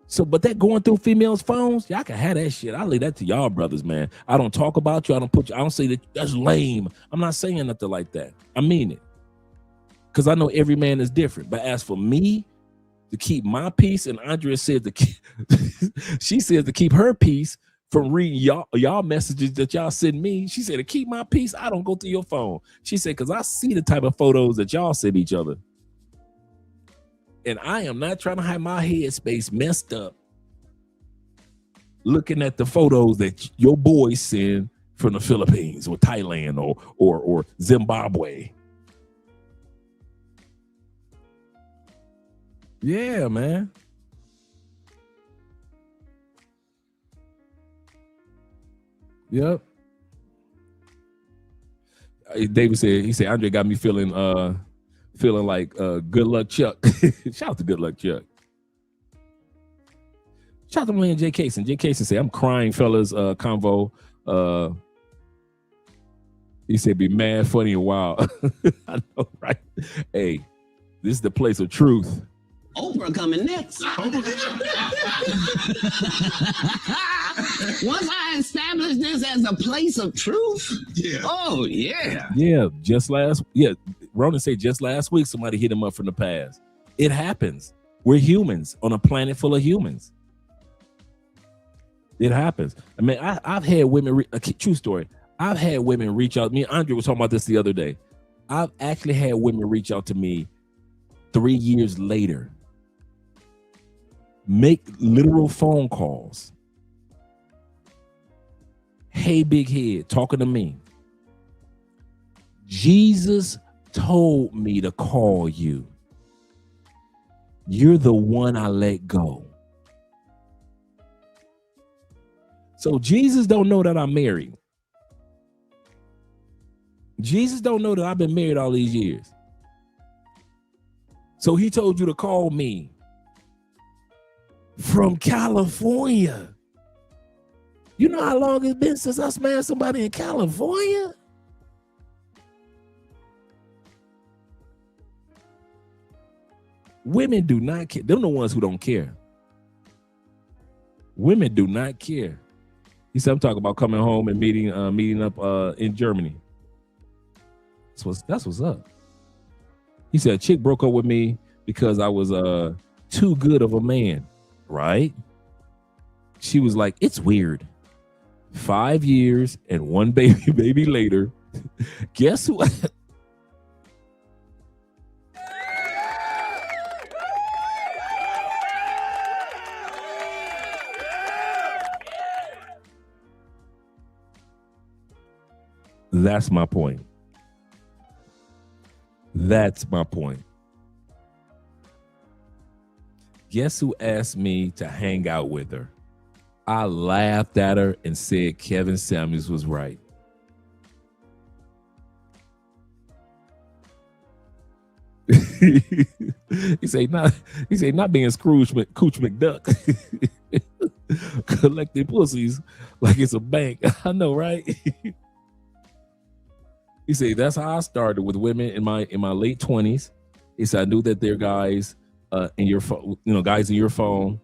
So, but that going through females' phones, y'all can have that shit. I leave that to y'all brothers, man. I don't talk about you. I don't say that that's lame. I'm not saying nothing like that. I mean it. Because I know every man is different. But as for me, to keep my peace, and Andrea said she says to keep her peace from reading y'all messages that y'all send me. She said to keep my peace, I don't go through your phone. She said, because I see the type of photos that y'all send each other. And I am not trying to have my headspace messed up looking at the photos that your boys send from the Philippines or Thailand or Zimbabwe. Yeah, man. Yep. David said, he said, Andre got me feeling like good luck Chuck. Shout out to good luck Chuck. Shout out to my man Jay Cason. Jay Cason said, I'm crying, fellas, convo. He said, be mad, funny, and wild. I know, right? Hey, this is the place of truth. Oprah coming next. Once I establish this as a place of truth, oh yeah. Yeah, Rowland said just last week somebody hit him up from the past. It happens. We're humans on a planet full of humans. It happens. I mean, I've had women, true story. I've had women reach out. Me and Andre was talking about this the other day. I've actually had women reach out to me 3 years later. Make literal phone calls. Hey, big head, talking to me. Jesus told me to call you. You're the one I let go. So Jesus don't know that I'm married. Jesus don't know that I've been married all these years. So he told you to call me. from California. You know how long it's been since I smashed somebody in California? Women do not care. They're the ones who don't care. Women do not care. He said, I'm talking about coming home and meeting up in Germany. That's what's up. He said, a chick broke up with me because I was too good of a man, right? She was like, it's weird. 5 years and one baby later, guess who? That's my point. That's my point. Guess who asked me to hang out with her? I laughed at her and said Kevin Samuels was right. He said not being Cooch McDuck. Collecting pussies like it's a bank. I know, right? He said that's how I started with women in my late 20s. He said I knew that they're guys in your phone, guys in your phone,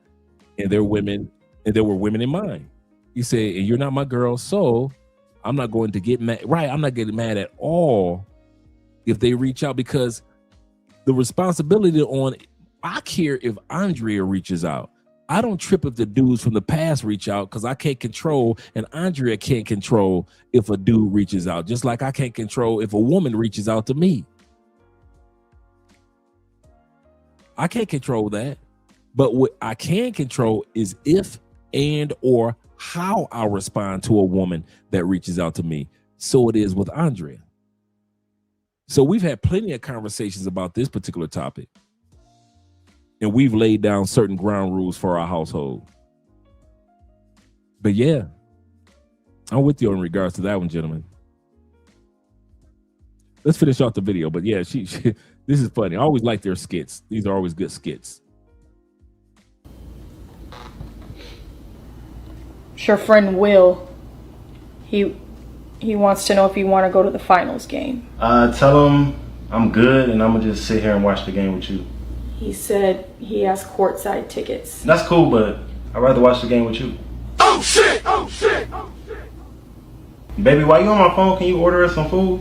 and they're women, and there were women in mine. He said, and you're not my girl, so I'm not going to get mad. Right, I'm not getting mad at all if they reach out, because the responsibility on, I care if Andrea reaches out. I don't trip if the dudes from the past reach out, because I can't control, and Andrea can't control if a dude reaches out, just like I can't control if a woman reaches out to me. I can't control that. But what I can control is if and or how I respond to a woman that reaches out to me. So it is with Andrea. So we've had plenty of conversations about this particular topic. And we've laid down certain ground rules for our household. But yeah, I'm with you in regards to that one, gentlemen. Let's finish off the video. But yeah, she this is funny. I always like their skits. These are always good skits. It's your friend Will. He wants to know if you want to go to the finals game. Tell him I'm good and I'm gonna just sit here and watch the game with you. He said he has courtside tickets. That's cool, but I'd rather watch the game with you. Oh shit! Oh shit! Oh shit! Baby, while you on my phone, can you order us some food?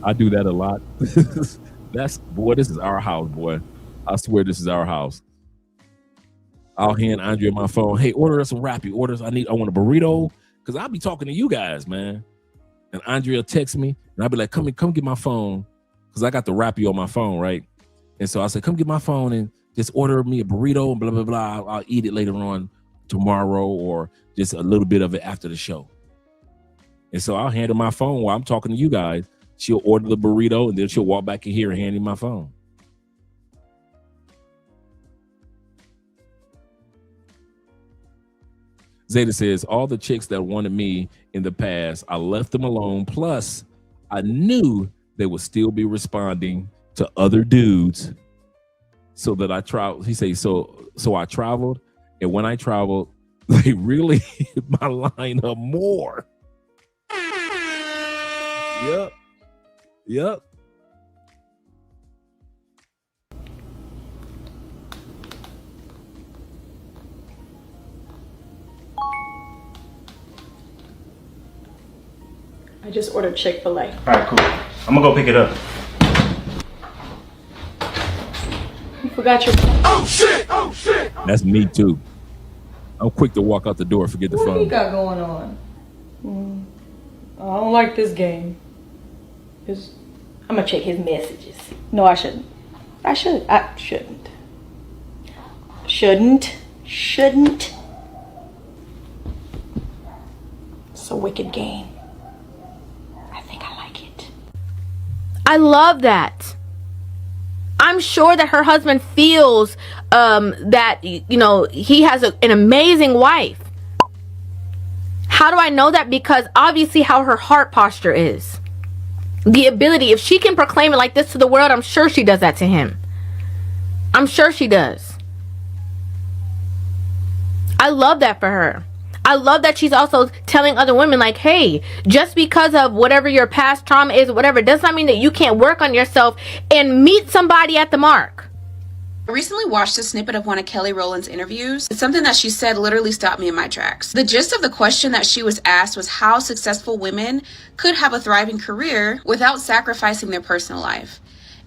I do that a lot. This is our house, boy. I swear this is our house. I'll hand Andrea my phone. Hey, order us some Rappi. I want a burrito. Because I'll be talking to you guys, man. And Andrea texts me, and I'll be like, come get my phone. Because I got the Rappi on my phone, right? And so I said, come get my phone and just order me a burrito and blah, blah, blah. I'll eat it later on tomorrow or just a little bit of it after the show. And so I'll hand her my phone while I'm talking to you guys. She'll order the burrito, and then she'll walk back in here and hand me my phone. Zeta says, all the chicks that wanted me in the past, I left them alone. Plus, I knew they would still be responding to other dudes so that I traveled. He says, so I traveled. And when I traveled, they really hit my line up more. Yep. I just ordered Chick-fil-A. All right, cool. I'm gonna go pick it up. You forgot your phone. Oh shit! Oh shit! That's me too. I'm quick to walk out the door, forget the phone. What do you got going on? I don't like this game. I'm gonna check his messages. No, I shouldn't. I shouldn't. Shouldn't. It's a wicked game. I love that. I'm sure that her husband feels that, he has an amazing wife. How do I know that? Because obviously how her heart posture is. The ability, if she can proclaim it like this to the world, I'm sure she does that to him. I'm sure she does. I love that for her. I love that she's also telling other women, like, hey, just because of whatever your past trauma is or whatever, does not mean that you can't work on yourself and meet somebody at the mark. I recently watched a snippet of one of Kelly Rowland's interviews. It's something that she said literally stopped me in my tracks. The gist of the question that she was asked was how successful women could have a thriving career without sacrificing their personal life.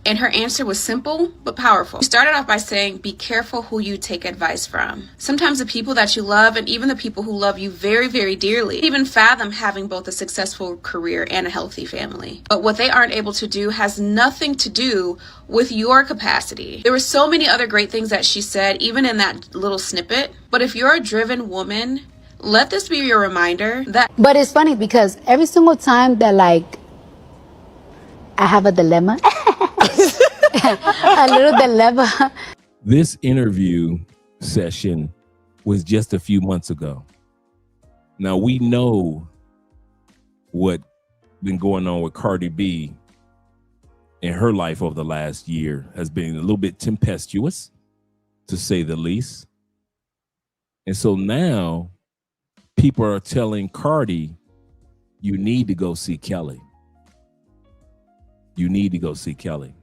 And her answer was simple but powerful. She started off by saying, be careful who you take advice from. Sometimes the people that you love and even the people who love you very, very dearly even fathom having both a successful career and a healthy family. But what they aren't able to do has nothing to do with your capacity. There were so many other great things that she said, even in that little snippet. But if you're a driven woman, let this be your reminder that. But it's funny because every single time that like I have a dilemma, a little dilemma. This interview session was just a few months ago. Now we know what been going on with Cardi B in her life over the last year has been a little bit tempestuous, to say the least. And so now people are telling Cardi, you need to go see Kelly. You need to go see Kelly.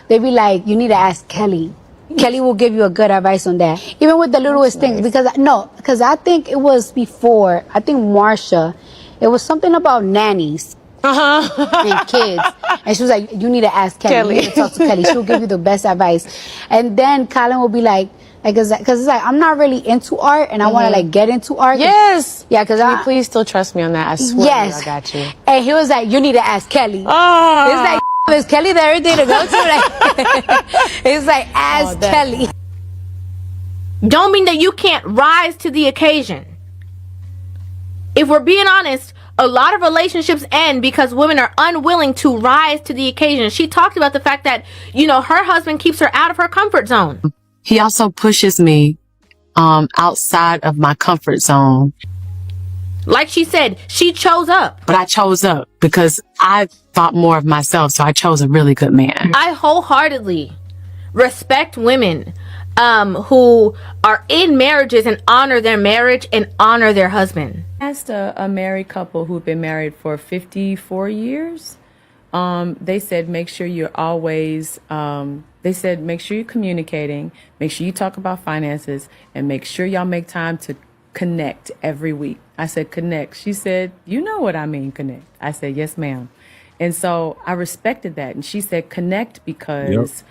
They be like, you need to ask Kelly. Kelly will give you a good advice on that. Even with the littlest things. Because I think it was before, I think Marsha, it was something about nannies. And kids. And she was like, you need to ask Kelly. You need to talk to Kelly. She'll give you the best advice. And then Colin will be like, because it's like, I'm not really into art and I want to like get into art. Yes. Yeah, because Can you please still trust me on that? I swear. Yes. I got you. And he was like, you need to ask Kelly. Oh. It's like, is Kelly there every day to go to? Like, it's like, ask Kelly. Don't mean that you can't rise to the occasion. If we're being honest, a lot of relationships end because women are unwilling to rise to the occasion. She talked about the fact that, you know, her husband keeps her out of her comfort zone. He also pushes me outside of my comfort zone. Like she said, she chose up. But I chose up because I thought more of myself, so I chose a really good man. I wholeheartedly respect women who are in marriages and honor their marriage and honor their husband. I asked a married couple who've been married for 54 years. They said, make sure you're always, make sure you're communicating, make sure you talk about finances, and make sure y'all make time to connect every week. I said, connect. She said, you know what I mean, connect. I said, yes, ma'am. And so I respected that. And she said, connect because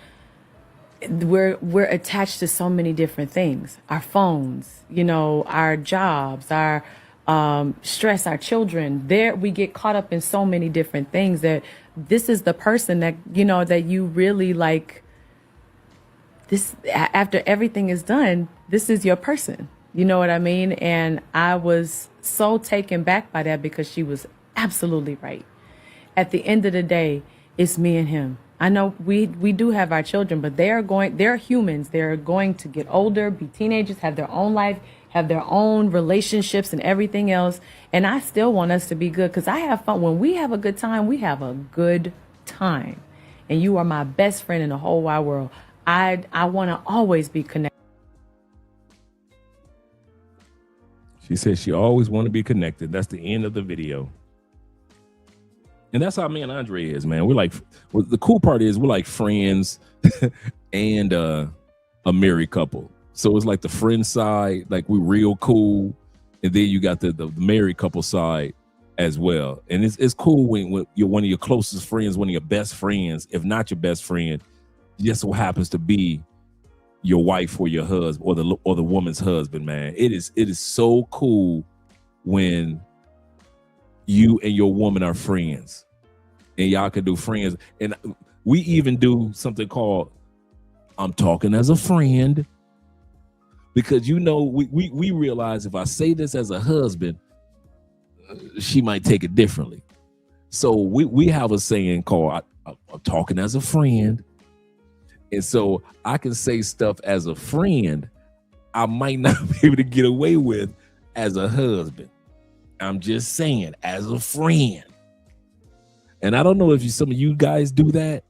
we're attached to so many different things. Our phones, you know, our jobs, our stress, our children. There we get caught up in so many different things that this is the person that, you know, that you really like. This, after everything is done, this is your person. You know what I mean? And I was so taken back by that because she was absolutely right. At the end of the day, it's me and him. I know we do have our children, but they're humans. They're going to get older, be teenagers, have their own life, have their own relationships and everything else. And I still want us to be good because I have fun. When we have a good time, we have a good time. And you are my best friend in the whole wide world. I want to always be connected. She said she always want to be connected. That's the end of the video. And that's how me and Andre is, man. We're like, well, the cool part is we're like friends and a married couple. So it's like the friend side, like we're real cool. And then you got the married couple side as well. And it's cool when you're one of your closest friends, one of your best friends, if not your best friend, just so happens to be your wife or your husband or the woman's husband, man. It is so cool when you and your woman are friends and y'all can do friends. And we even do something called I'm talking as a friend, because, you know, we realize if I say this as a husband, she might take it differently. So we have a saying called I'm talking as a friend. And so I can say stuff as a friend I might not be able to get away with as a husband. I'm just saying, as a friend. And I don't know if some of you guys do that,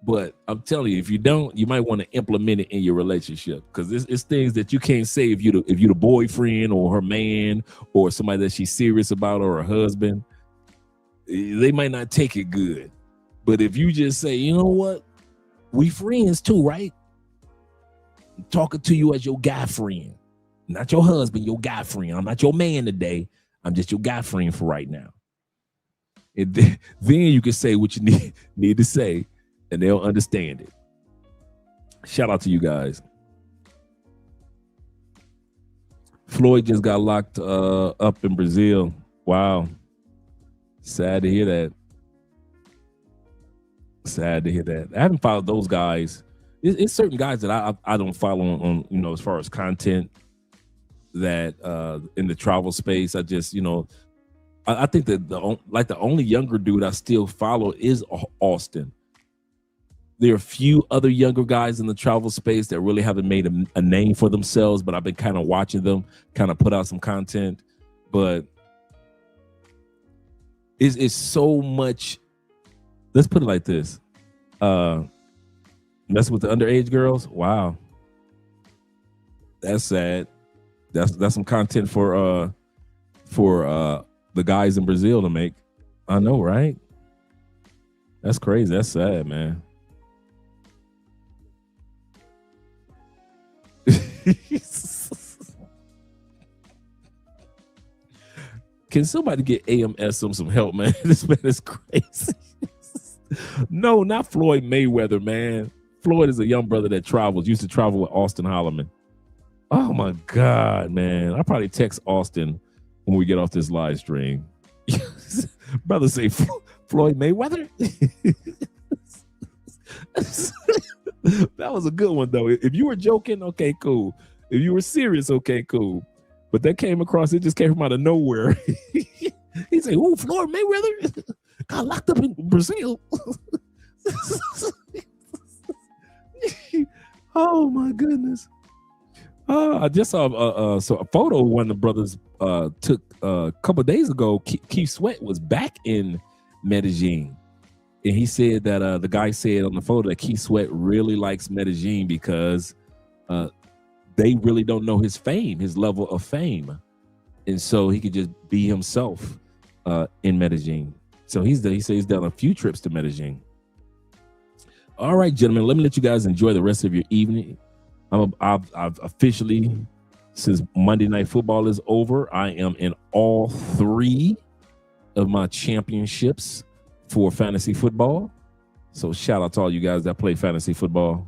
But I'm telling you, if you don't, you might want to implement it in your relationship, because it's things that you can't say if you the boyfriend or her man or somebody that she's serious about or her husband. They might not take it good. But if you just say, you know what, we friends too, right? I'm talking to you as your guy friend, not your husband, your guy friend. I'm not your man today. I'm just your guy friend for right now. And then you can say what you need to say, and they'll understand it. Shout out to you guys. Floyd just got locked up in Brazil. Wow. Sad to hear that. Sad to hear that. I haven't followed those guys. It's certain guys that I don't follow on, you know, as far as content that in the travel space. I just, you know, I think that the only younger dude I still follow is Austin. There are a few other younger guys in the travel space that really haven't made a name for themselves, but I've been kind of watching them kind of put out some content. But it's so much. Let's put it like this. Messing with the underage girls. Wow. That's sad. That's some content for the guys in Brazil to make. I know, right? That's crazy. That's sad, man. Can somebody get AMS some help, man? This man is crazy. No, not Floyd Mayweather, man. Floyd is a young brother that used to travel with Austin Holloman. Oh my God, man. I'll probably text Austin when we get off this live stream. Brother say Floyd Mayweather? That was a good one, though. If you were joking, okay, cool. If you were serious, okay, cool. But that came across, it just came from out of nowhere. He said, "Ooh, Floyd Mayweather got locked up in Brazil." Oh my goodness. I just saw a photo one of the brothers took a couple of days ago. Keith Sweat was back in Medellin. And he said that the guy said on the photo that Keith Sweat really likes Medellin because they really don't know his fame, his level of fame. And so he could just be himself in Medellin. So he said he's done a few trips to Medellin. All right, gentlemen, let me let you guys enjoy the rest of your evening. I've officially, since Monday Night Football is over, I am in all 3 of my championships for fantasy football. So shout out to all you guys that play fantasy football.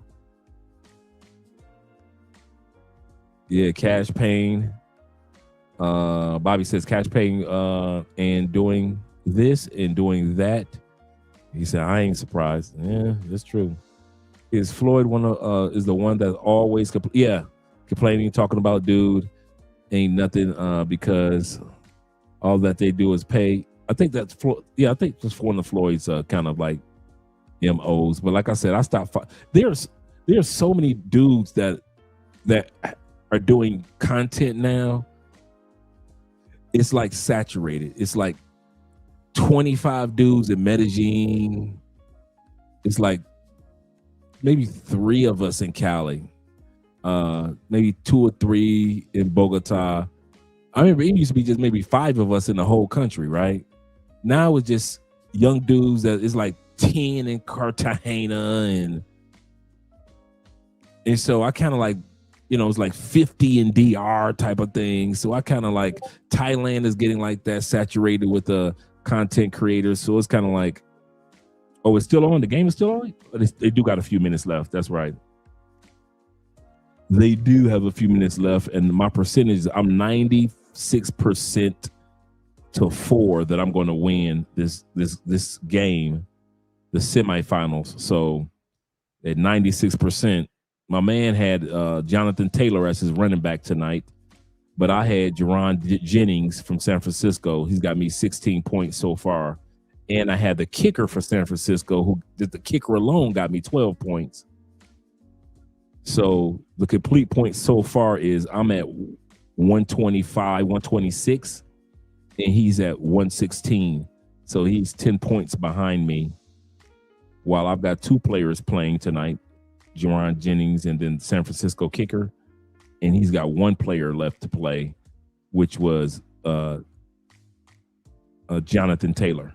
Yeah, Cash Payne. Bobby says Cash Payne and doing this and doing that. He said, I ain't surprised. Yeah, that's true. Is Floyd is the one that always complaining, talking about dude ain't nothing because all that they do is pay. I think that's I think that's one of Floyd's kind of like MOs. But like I said, I stopped. There's so many dudes that are doing content now. It's like saturated. It's like 25 dudes in Medellin. It's like maybe 3 of us in Cali, maybe 2 or 3 in Bogota. I remember it used to be just maybe 5 of us in the whole country, right? Now it's just young dudes that is like 10 in Cartagena, and so I kind of like, you know, it's like 50 in DR type of thing. So I kind of like Thailand is getting like that saturated with the content creators. So it's kind of like, oh, it's still on? The game is still on? They do got a few minutes left. That's right. They do have a few minutes left. And my percentage, I'm 96% to 4 that I'm going to win this game, the semifinals. So at 96%, my man had Jonathan Taylor as his running back tonight, but I had Jerron Jennings from San Francisco. He's got me 16 points so far. And I had the kicker for San Francisco, who did the kicker alone got me 12 points. So the complete points so far is I'm at 125, 126, and he's at 116. So he's 10 points behind me. while I've got 2 players playing tonight, Jerron Jennings and then San Francisco kicker, and he's got 1 player left to play, which was Jonathan Taylor.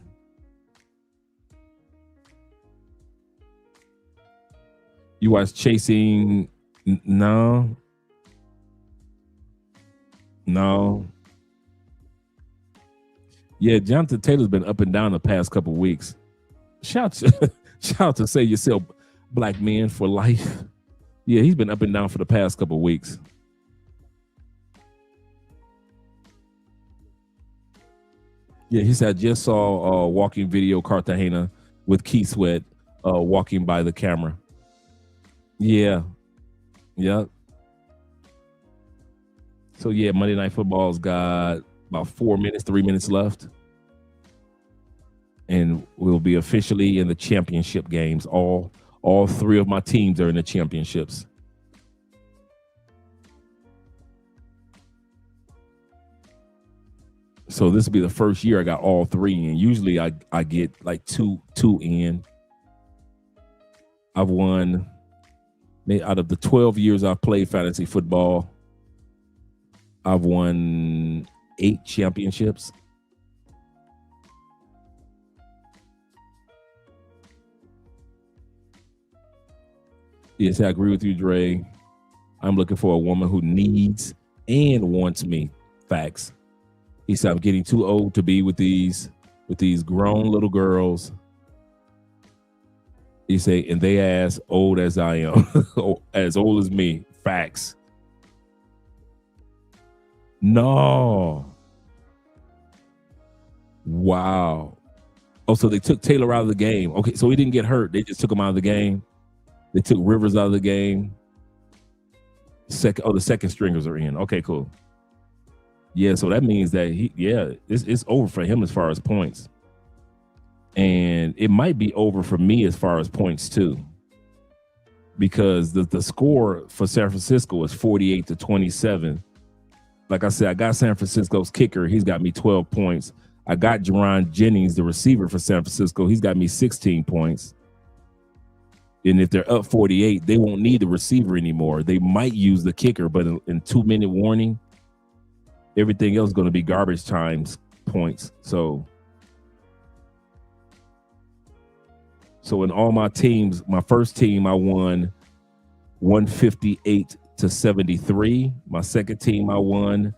You watch Chasing? No. Yeah, Jonathan Taylor's been up and down the past couple of weeks. Shout out to Say Yourself, Black Men for Life. Yeah, he's been up and down for the past couple of weeks. Yeah, he said, I just saw walking video Cartagena with Keith Sweat walking by the camera. Yeah. Yep. So yeah, Monday Night Football's got about 3 minutes left. And we'll be officially in the championship games. All 3 of my teams are in the championships. So this will be the first year I got all 3 in. Usually I get like two in. I've won, out of the 12 years I've played fantasy football, I've won 8 championships. Yes, I agree with you, Dre. I'm looking for a woman who needs and wants me. Facts. He said, I'm getting too old to be with these grown little girls. He said, and they as old as I am, as old as me. Facts. No. Wow. Oh, so they took Taylor out of the game. Okay, so he didn't get hurt. They just took him out of the game. They took Rivers out of the game. The second stringers are in. Okay, cool. Yeah, so that means that it's over for him as far as points. And it might be over for me as far as points too. Because the score for San Francisco is 48-27. Like I said, I got San Francisco's kicker. He's got me 12 points. I got Jerron Jennings, the receiver for San Francisco. He's got me 16 points. And if they're up 48, they won't need the receiver anymore. They might use the kicker, but in 2-minute warning, everything else is going to be garbage times points. So in all my teams, my first team, I won 158-73. My second team, I won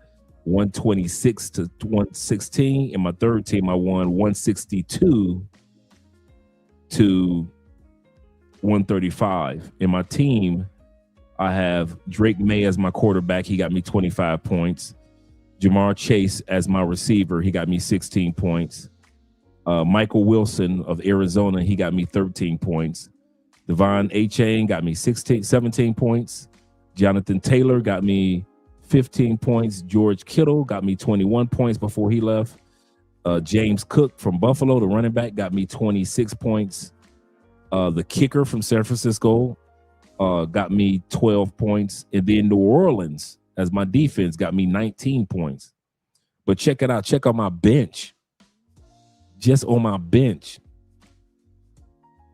126-116. And my third team, I won 162-135. In my team, I have Drake May as my quarterback. He got me 25 points. Jamar Chase as my receiver. He got me 16 points. Michael Wilson of Arizona, he got me 13 points. Devon A-Chain got me 17 points. Jonathan Taylor got me 15 points. George Kittle got me 21 points before he left. James Cook from Buffalo, the running back, got me 26 points. The kicker from San Francisco got me 12 points. And then New Orleans, as my defense, got me 19 points. But check it out. Check out my bench. Just on my bench,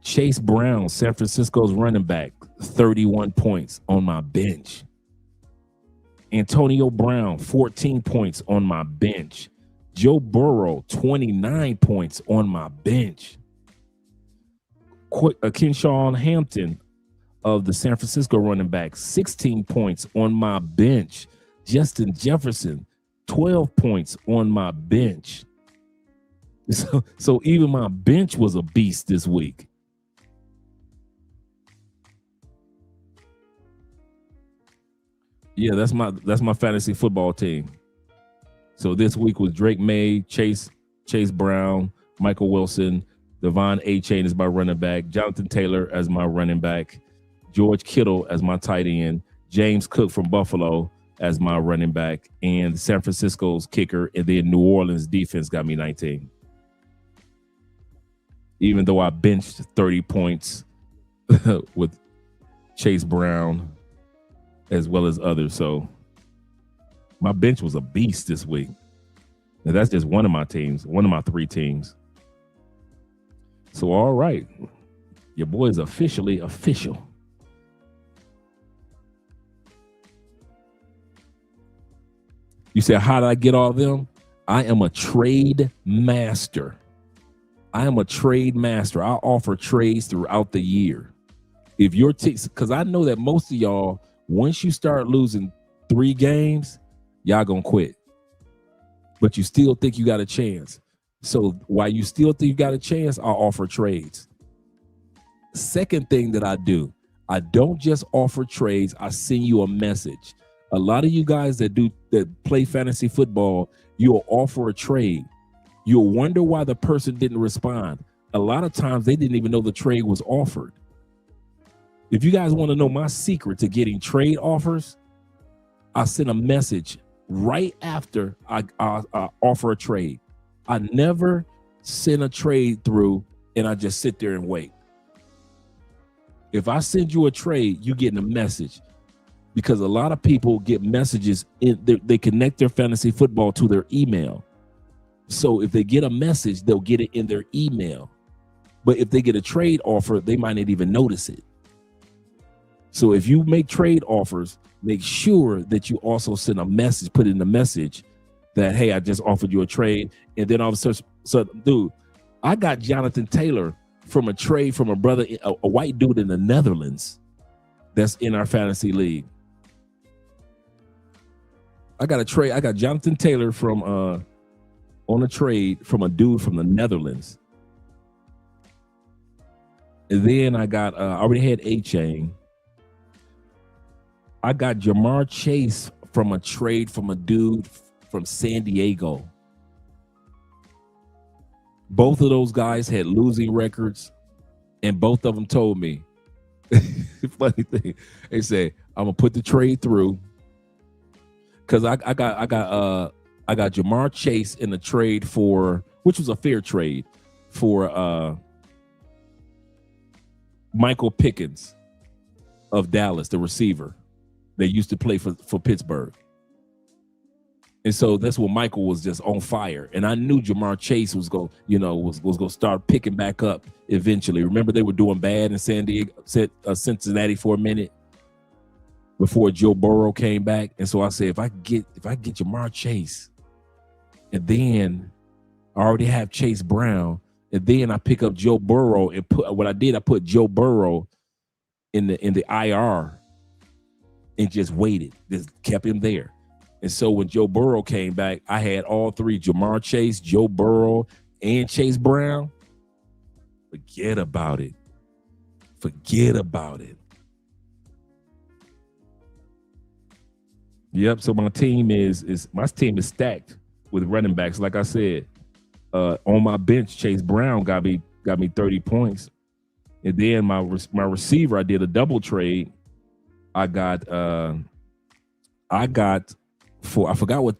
Chase Brown, San Francisco's running back, 31 points on my bench. Antonio Brown, 14 points on my bench. Joe Burrow, 29 points on my bench. Kenshawn Hampton of the San Francisco running back, 16 points on my bench. Justin Jefferson, 12 points on my bench. So even my bench was a beast this week. Yeah, that's my fantasy football team. So this week was Drake May, Chase Brown, Michael Wilson, Devon A-Chain as my running back, Jonathan Taylor as my running back, George Kittle as my tight end, James Cook from Buffalo as my running back, and San Francisco's kicker, and then New Orleans defense got me 19. Even though I benched 30 points with Chase Brown as well as others. So my bench was a beast this week. Now that's just one of my teams, one of my 3 teams. So, all right. Your boy is officially official. You said, how did I get all of them? I am a trade master. I am a trade master. I offer trades throughout the year. If your because I know that most of y'all, once you start losing 3 games, y'all gonna quit. But you still think you got a chance. So while you still think you got a chance, I'll offer trades. Second thing that I do, I don't just offer trades, I send you a message. A lot of you guys that play fantasy football, you'll offer a trade. You'll wonder why the person didn't respond. A lot of times they didn't even know the trade was offered. If you guys want to know my secret to getting trade offers, I send a message right after I offer a trade. I never send a trade through and I just sit there and wait. If I send you a trade, you get a message, because a lot of people get messages they connect their fantasy football to their email. So if they get a message, they'll get it in their email. But if they get a trade offer, they might not even notice it. So if you make trade offers, make sure that you also send a message, put in the message that, hey, I just offered you a trade. And then all of a sudden, so dude, I got Jonathan Taylor from a trade from a brother, a white dude in the Netherlands that's in our fantasy league. I got Jonathan Taylor from on a trade from a dude from the Netherlands. And then I got I already had A-Chain. I got Jamar Chase from a trade from a dude from San Diego. Both of those guys had losing records, and both of them told me, funny thing, they said, I'm gonna put the trade through, because I got Jamar Chase in the trade for, which was a fair trade, for Michael Pickens of Dallas, the receiver. They used to play for Pittsburgh. And so that's when Michael was just on fire. And I knew Jamar Chase was going to start picking back up eventually. Remember, they were doing bad in Cincinnati for a minute before Joe Burrow came back. And so I said, if I get Jamar Chase, and then I already have Chase Brown, and then I pick up Joe Burrow and I put Joe Burrow in the IR and just waited, just kept him there. And so when Joe Burrow came back, I had all 3, Jamar Chase, Joe Burrow, and Chase Brown. Forget about it. Forget about it. Yep. So my team is stacked with running backs. Like I said, on my bench, Chase Brown got me 30 points. And then my receiver, I did a double trade. I forgot what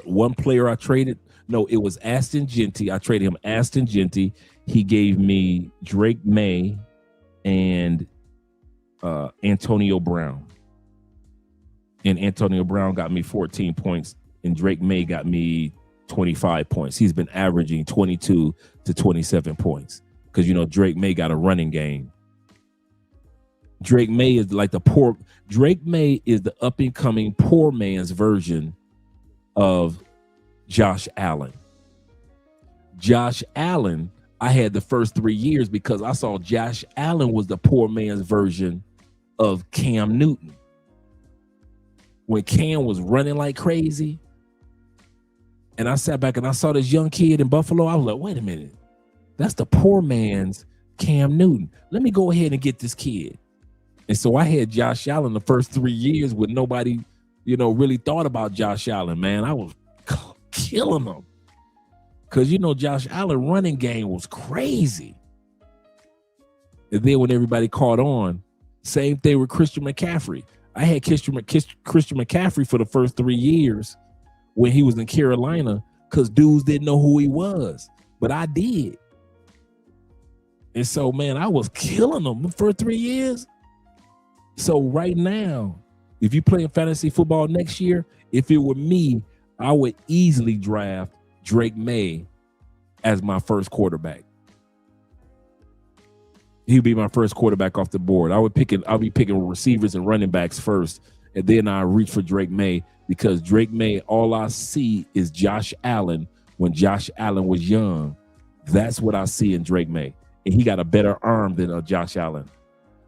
one player I traded. No, it was Aston Genty. I traded him Aston Genty. He gave me Drake May and Antonio Brown. And Antonio Brown got me 14 points, and Drake May got me 25 points. He's been averaging 22 to 27 points because, Drake May got a running game. Drake May is like Drake May is the up and coming poor man's version of Josh Allen. Josh Allen, I had the first 3 years because I saw Josh Allen was the poor man's version of Cam Newton. When Cam was running like crazy, and I sat back and I saw this young kid in Buffalo, I was like, wait a minute, that's the poor man's Cam Newton. Let me go ahead and get this kid. And so I had Josh Allen the first 3 years with nobody, really thought about Josh Allen, man. I was killing him. Because, Josh Allen running game was crazy. And then when everybody caught on, same thing with Christian McCaffrey. I had Christian McCaffrey for the first 3 years when he was in Carolina because dudes didn't know who he was. But I did. And so, man, I was killing them for 3 years. So right now, if you play fantasy football next year, if it were me, I would easily draft Drake May as my first quarterback. He'd be my first quarterback off the board. I'll be picking receivers and running backs first, and then I reach for Drake May, because Drake May, all I see is Josh Allen when Josh Allen was young. That's what I see in Drake May. And he got a better arm than Josh Allen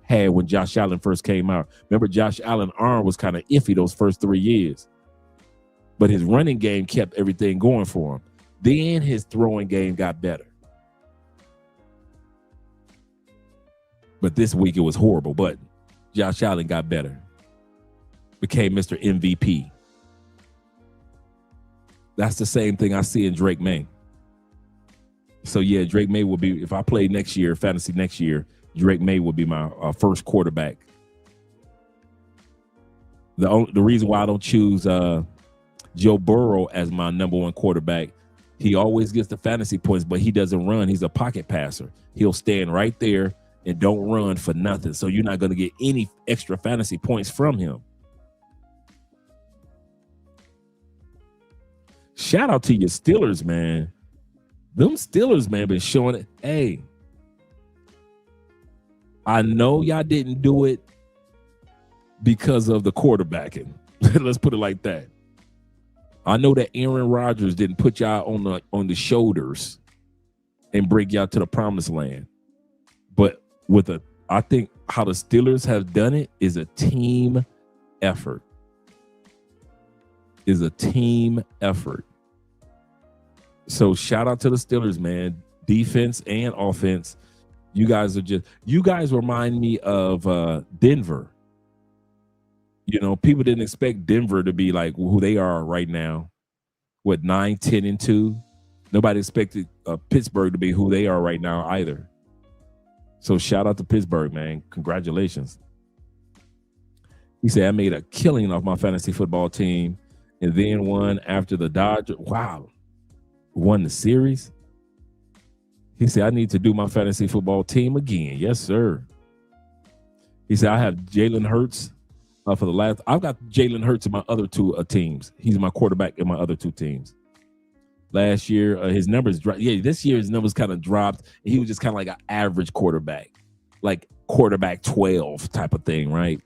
had when Josh Allen first came out. Remember, Josh Allen's arm was kind of iffy those first 3 years. But his running game kept everything going for him. Then his throwing game got better. But this week it was horrible. But Josh Allen got better. Became Mr. MVP. That's the same thing I see in Drake May. So yeah, Drake May will be, if I play next year, fantasy next year, Drake May will be my first quarterback. The reason why I don't choose Joe Burrow as my number one quarterback, he always gets the fantasy points, but he doesn't run. He's a pocket passer. He'll stand right there and don't run for nothing. So you're not going to get any extra fantasy points from him. Shout out to your Steelers, man. Them Steelers, man, been showing it. Hey, I know y'all didn't do it because of the quarterbacking. Let's put it like that. I know that Aaron Rodgers didn't put y'all on the shoulders and bring y'all to the promised land. But I think how the Steelers have done it is a team effort. So shout out to the Steelers, man. Defense and offense. You guys remind me of Denver. You know, people didn't expect Denver to be like who they are right now. What, 9-10-2? Nobody expected Pittsburgh to be who they are right now either. So shout out to Pittsburgh, man. Congratulations. He said, I made a killing off my fantasy football team and then won after the Dodgers. Wow. Won the series. He said, I need to do my fantasy football team again. Yes, sir. He said, I have Jalen Hurts for the last. I've got Jalen Hurts in my other two teams. He's my quarterback in my other two teams. Last year, his numbers dropped. Yeah, this year his numbers kind of dropped. He was just kind of like an average quarterback, like quarterback 12 type of thing, right?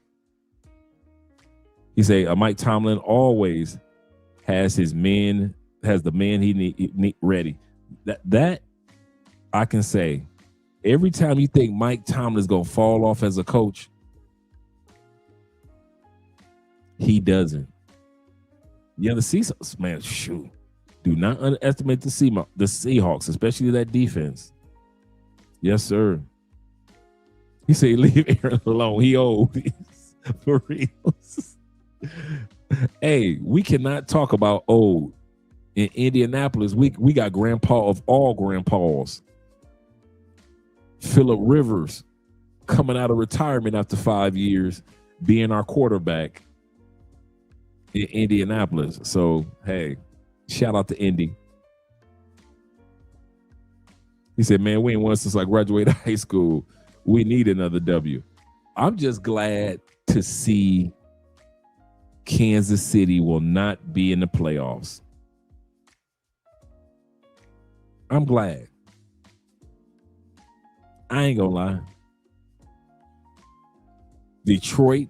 He said, Mike Tomlin always has the man he need ready. That I can say. Every time you think Mike Tomlin is going to fall off as a coach, he doesn't. Yeah, the Seahawks, man, shoot. Do not underestimate the Seahawks, especially that defense. Yes, sir. He said, leave Aaron alone. He old. For real. Hey, we cannot talk about old. In Indianapolis, we got grandpa of all grandpas. Phillip Rivers coming out of retirement after 5 years, being our quarterback in Indianapolis. So, hey, shout out to Indy. He said, man, we ain't won since I graduated high school. We need another W. I'm just glad to see Kansas City will not be in the playoffs. I'm glad. I ain't gonna lie. Detroit,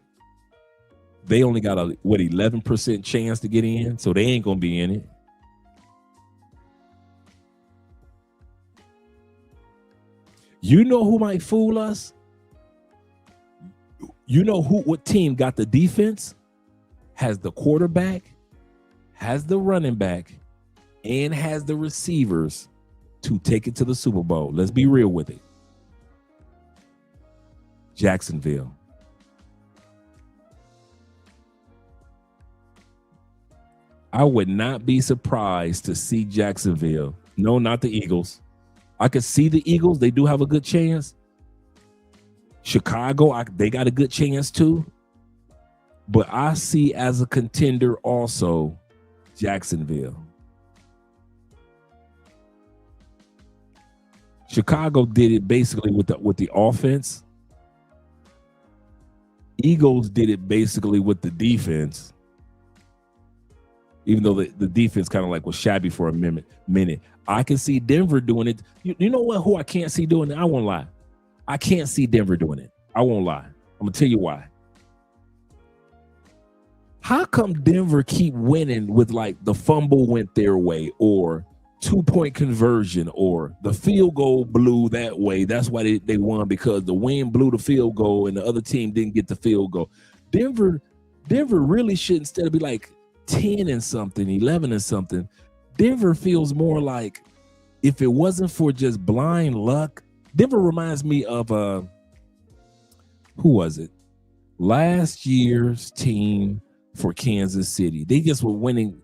they only got 11% chance to get in, so they ain't gonna be in it. You know who might fool us? You know what team got the defense, has the quarterback, has the running back, and has the receivers to take it to the Super Bowl. Let's be real with it. Jacksonville. I would not be surprised to see Jacksonville. No, not the Eagles. I could see the Eagles. They do have a good chance. Chicago, they got a good chance too. But I see as a contender also Jacksonville. Chicago did it basically with the offense. Eagles did it basically with the defense. Even though the defense kind of like was shabby for a minute. I can see Denver doing it. You know what? Who I can't see doing it? I won't lie. I can't see Denver doing it. I won't lie. I'm gonna tell you why. How come Denver keep winning with like the fumble went their way, or 2-point conversion, or the field goal blew that way? That's why they won, because the wind blew the field goal and the other team didn't get the field goal. Denver really should, instead of be like 10 and something, 11 and something, Denver feels more like, if it wasn't for just blind luck, Denver reminds me of who was it? Last year's team for Kansas City. They just were winning.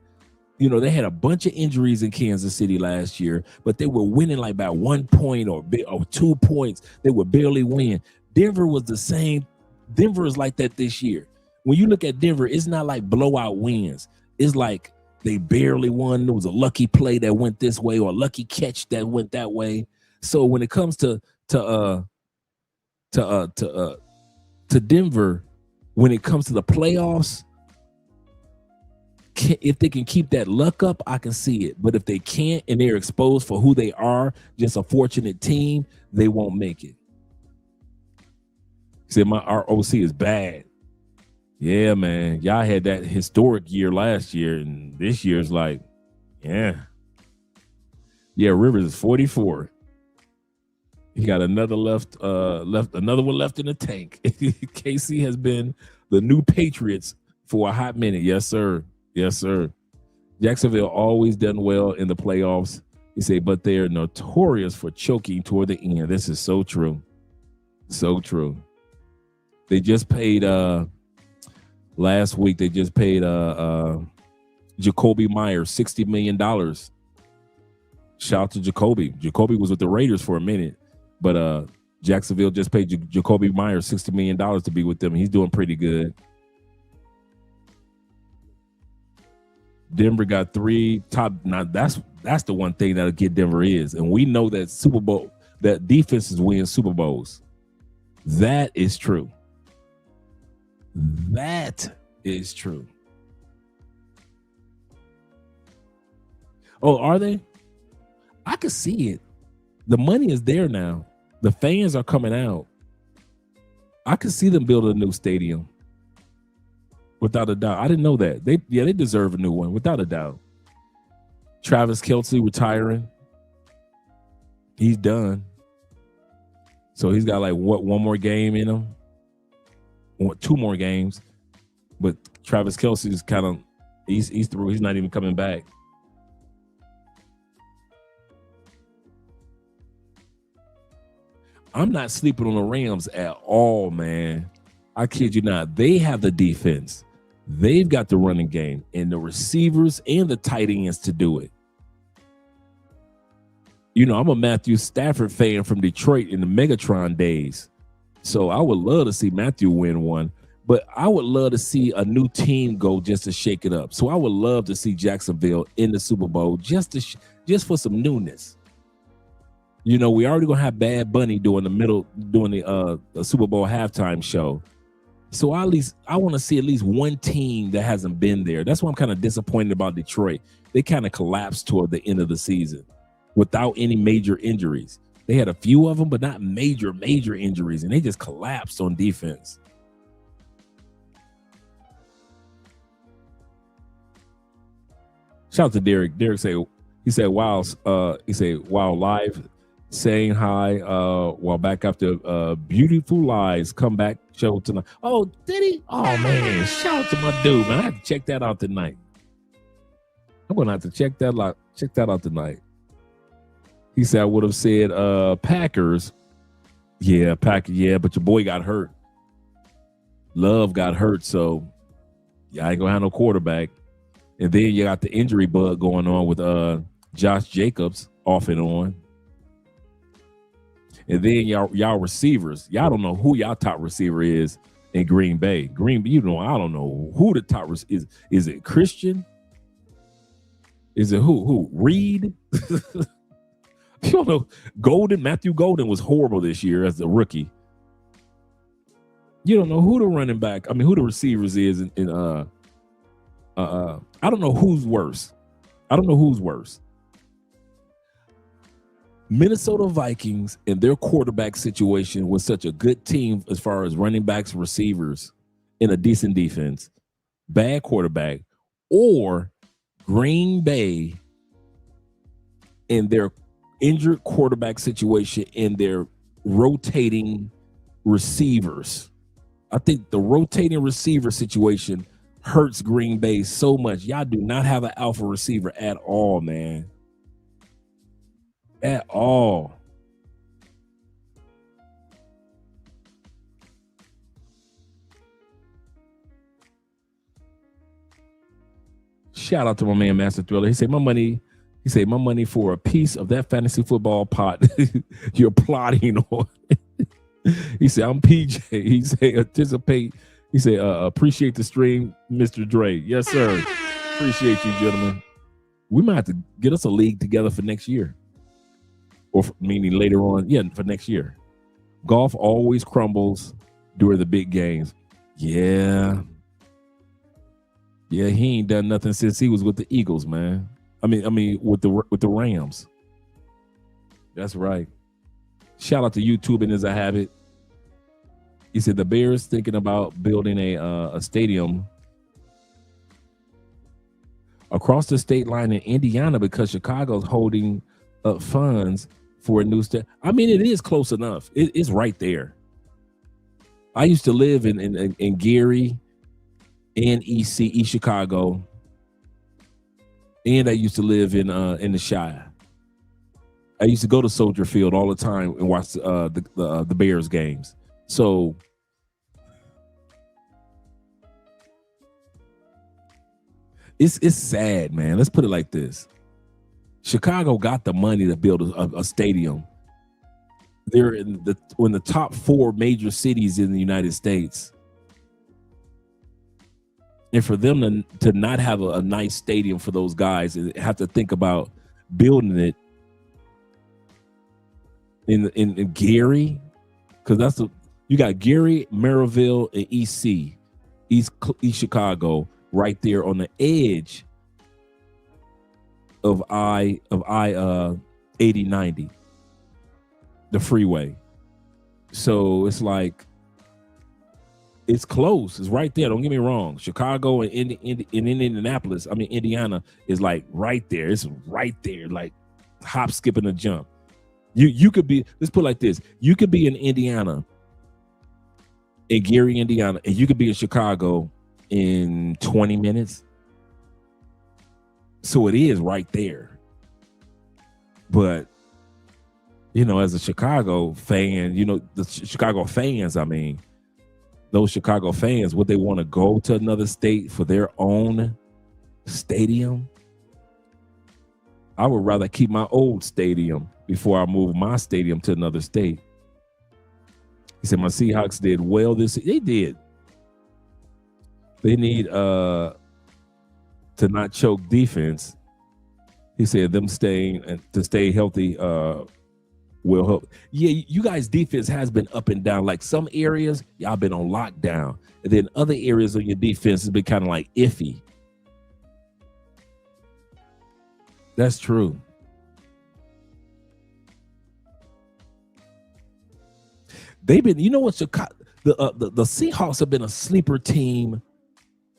You know, they had a bunch of injuries in Kansas City last year, but they were winning like by 1 point or 2 points. They would barely win. Denver was the same. Denver is like that this year. When you look at Denver, it's not like blowout wins. It's like they barely won. There was a lucky play that went this way, or a lucky catch that went that way. So when it comes to Denver, when it comes to the playoffs, if they can keep that luck up, I can see it. But if they can't, and they're exposed for who they are, just a fortunate team, they won't make it. See, our OC is bad. Yeah, man. Y'all had that historic year last year, and this year's like, yeah. Rivers is 44. He got another another one left in the tank. KC has been the new Patriots for a hot minute. Yes, sir. Yes, sir. Jacksonville always done well in the playoffs. He said, but they are notorious for choking toward the end. This is so true. So true. They just paid last week, they just paid Jacoby Myers $60 million. Shout out to Jacoby. Jacoby was with the Raiders for a minute, but Jacksonville just paid Jacoby Myers $60 million to be with them. He's doing pretty good. Denver got 3 top. Now that's the one thing that'll get Denver is, and we know that Super Bowl, that defenses win Super Bowls. That is true. That is true. Oh, are they? I can see it. The money is there now. The fans are coming out. I can see them build a new stadium. Without a doubt. I didn't know that. They deserve a new one, without a doubt. Travis Kelce retiring. He's done. So he's got like one more game in him? 2 more games. But Travis Kelce is kind of, he's through. He's not even coming back. I'm not sleeping on the Rams at all, man. I kid you not. They have the defense. They've got the running game and the receivers and the tight ends to do it. You know, I'm a Matthew Stafford fan from Detroit in the Megatron days. So I would love to see Matthew win one, but I would love to see a new team go just to shake it up. So I would love to see Jacksonville in the Super Bowl just for some newness. You know, we already gonna have Bad Bunny doing the Super Bowl halftime show. So I want to see at least one team that hasn't been there. That's why I'm kind of disappointed about Detroit. They kind of collapsed toward the end of the season without any major injuries. They had a few of them, but not major injuries, and they just collapsed on defense. Shout out to Derek. Derek said, wow, live saying hi while back after Beautiful Lies comeback show tonight. Oh, did he? Oh man, shout out to my dude, man. I have to check that out tonight. I'm gonna have to check that out tonight. He said I would have said Packers. Yeah, but your boy got hurt. Love got hurt, so I ain't gonna have no quarterback. And then you got the injury bug going on with Josh Jacobs off and on. And then y'all receivers, y'all don't know who y'all top receiver is in Green Bay. I don't know who the top is. Is it Christian? Is it who? Reed? You don't know. Matthew Golden was horrible this year as a rookie. You don't know who the running back, who the receivers is in I don't know who's worse. Minnesota Vikings and their quarterback situation was such a good team as far as running backs, receivers, in a decent defense, bad quarterback, or Green Bay in their injured quarterback situation and their rotating receivers. I think the rotating receiver situation hurts Green Bay so much. Y'all do not have an alpha receiver at all, man. At all. Shout out to my man Master Thriller. He said my money for a piece of that fantasy football pot you're plotting on. He said, I'm PJ. He said, anticipate. He said, appreciate the stream, Mr. Dre. Yes, sir. Appreciate you, gentlemen. We might have to get us a league together for next year. Or meaning later on, for next year. Golf always crumbles during the big games. Yeah, he ain't done nothing since he was with the Eagles, man. I mean, with the Rams. That's right. Shout out to YouTube and as I have it. He said the Bears thinking about building a stadium across the state line in Indiana because Chicago's holding up funds for a new stadium. I mean, it is close enough. It's right there. I used to live in Gary and East Chicago, and I used to live in the Shire. I used to go to Soldier Field all the time and watch the Bears games. So it's sad, man. Let's put it like this: Chicago got the money to build a stadium. They're in the top 4 major cities in the United States. And for them to not have a nice stadium for those guys and have to think about building it in Gary, because you got Gary, Maryville, and East Chicago right there on the edge of I 8090, the freeway. So it's like, it's close. It's right there. Don't get me wrong. Chicago and Indianapolis, Indiana is like right there. It's right there, like hop, skip, and a jump. You could be, let's put it like this. You could be in Indiana, in Gary, Indiana, and you could be in Chicago in 20 minutes. So it is right there. But, as a Chicago fan, the Chicago fans, those Chicago fans, would they want to go to another state for their own stadium? I would rather keep my old stadium before I move my stadium to another state. He said my Seahawks did well this. They did. They need to not choke defense. He said them staying and to stay healthy will help. Yeah, you guys' defense has been up and down. Like some areas, y'all been on lockdown. And then other areas of your defense has been kind of like iffy. That's true. They've been, Chicago, the Seahawks have been a sleeper team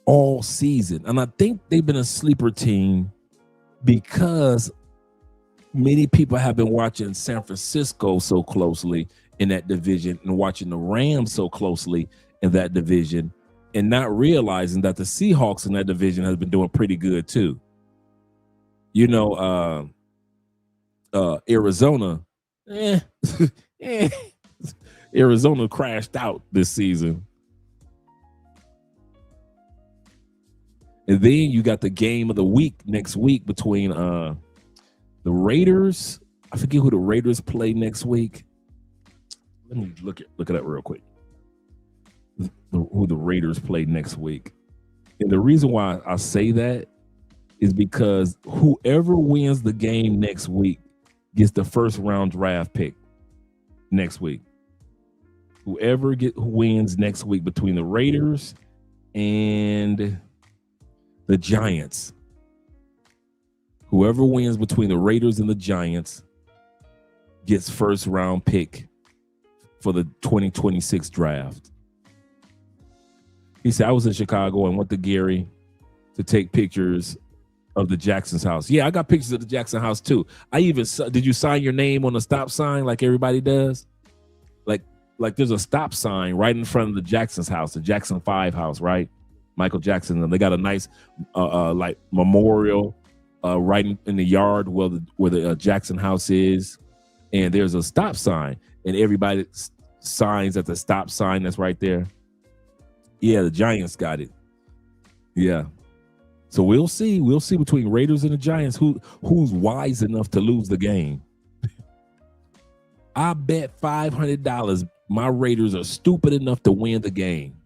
all season. And I think they've been a sleeper team because many people have been watching San Francisco so closely in that division and watching the Rams so closely in that division and not realizing that the Seahawks in that division has been doing pretty good too. Arizona, Arizona crashed out this season. And then you got the game of the week next week between the Raiders. I forget who the Raiders play next week. Let me look at that real quick. Who the Raiders play next week. And the reason why I say that is because whoever wins the game next week gets the first round draft pick next week. Whoever wins next week between the Raiders and the Giants. Whoever wins between the Raiders and the Giants gets first round pick for the 2026 draft. He said, I was in Chicago and went to Gary to take pictures of the Jackson's house. Yeah, I got pictures of the Jackson house too. I even, did you sign your name on the stop sign like everybody does? Like there's a stop sign right in front of the Jackson's house, the Jackson 5 house, right? Michael Jackson. And they got a nice like memorial right in the yard where the Jackson house is. And there's a stop sign and everybody signs at the stop sign that's right there. Yeah, the Giants got it. Yeah. So we'll see. We'll see between Raiders and the Giants who's wise enough to lose the game. I bet $500 my Raiders are stupid enough to win the game.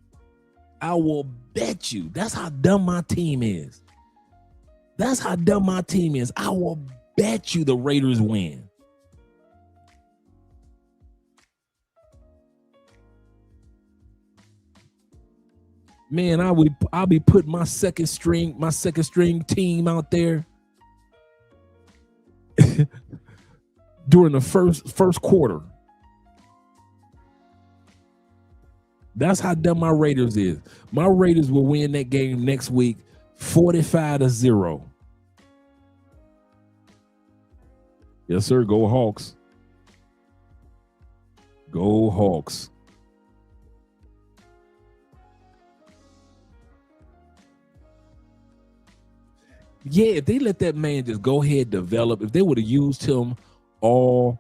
I will bet you. That's how dumb my team is. That's how dumb my team is. I will bet you the Raiders win. Man, I'll be putting my second string team out there during the first quarter. That's how dumb my Raiders is. My Raiders will win that game next week 45-0. Yes, sir. Go Hawks. Go Hawks. Yeah, if they let that man just go ahead develop, if they would have used him all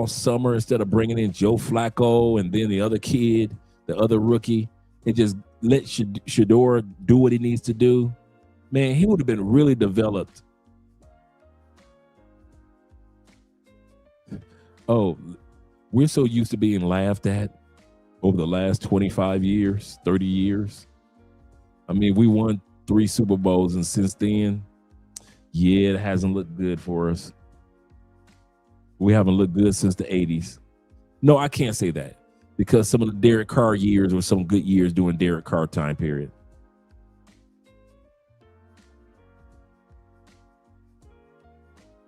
summer instead of bringing in Joe Flacco and then the other kid, the other rookie, and just let Shador do what he needs to do, man, he would have been really developed. Oh, we're so used to being laughed at over the last 25 years, 30 years. I mean, we won 3 Super Bowls, and since then, yeah, it hasn't looked good for us. We haven't looked good since the 80s. No, I can't say that because some of the Derek Carr years were some good years during Derek Carr time period.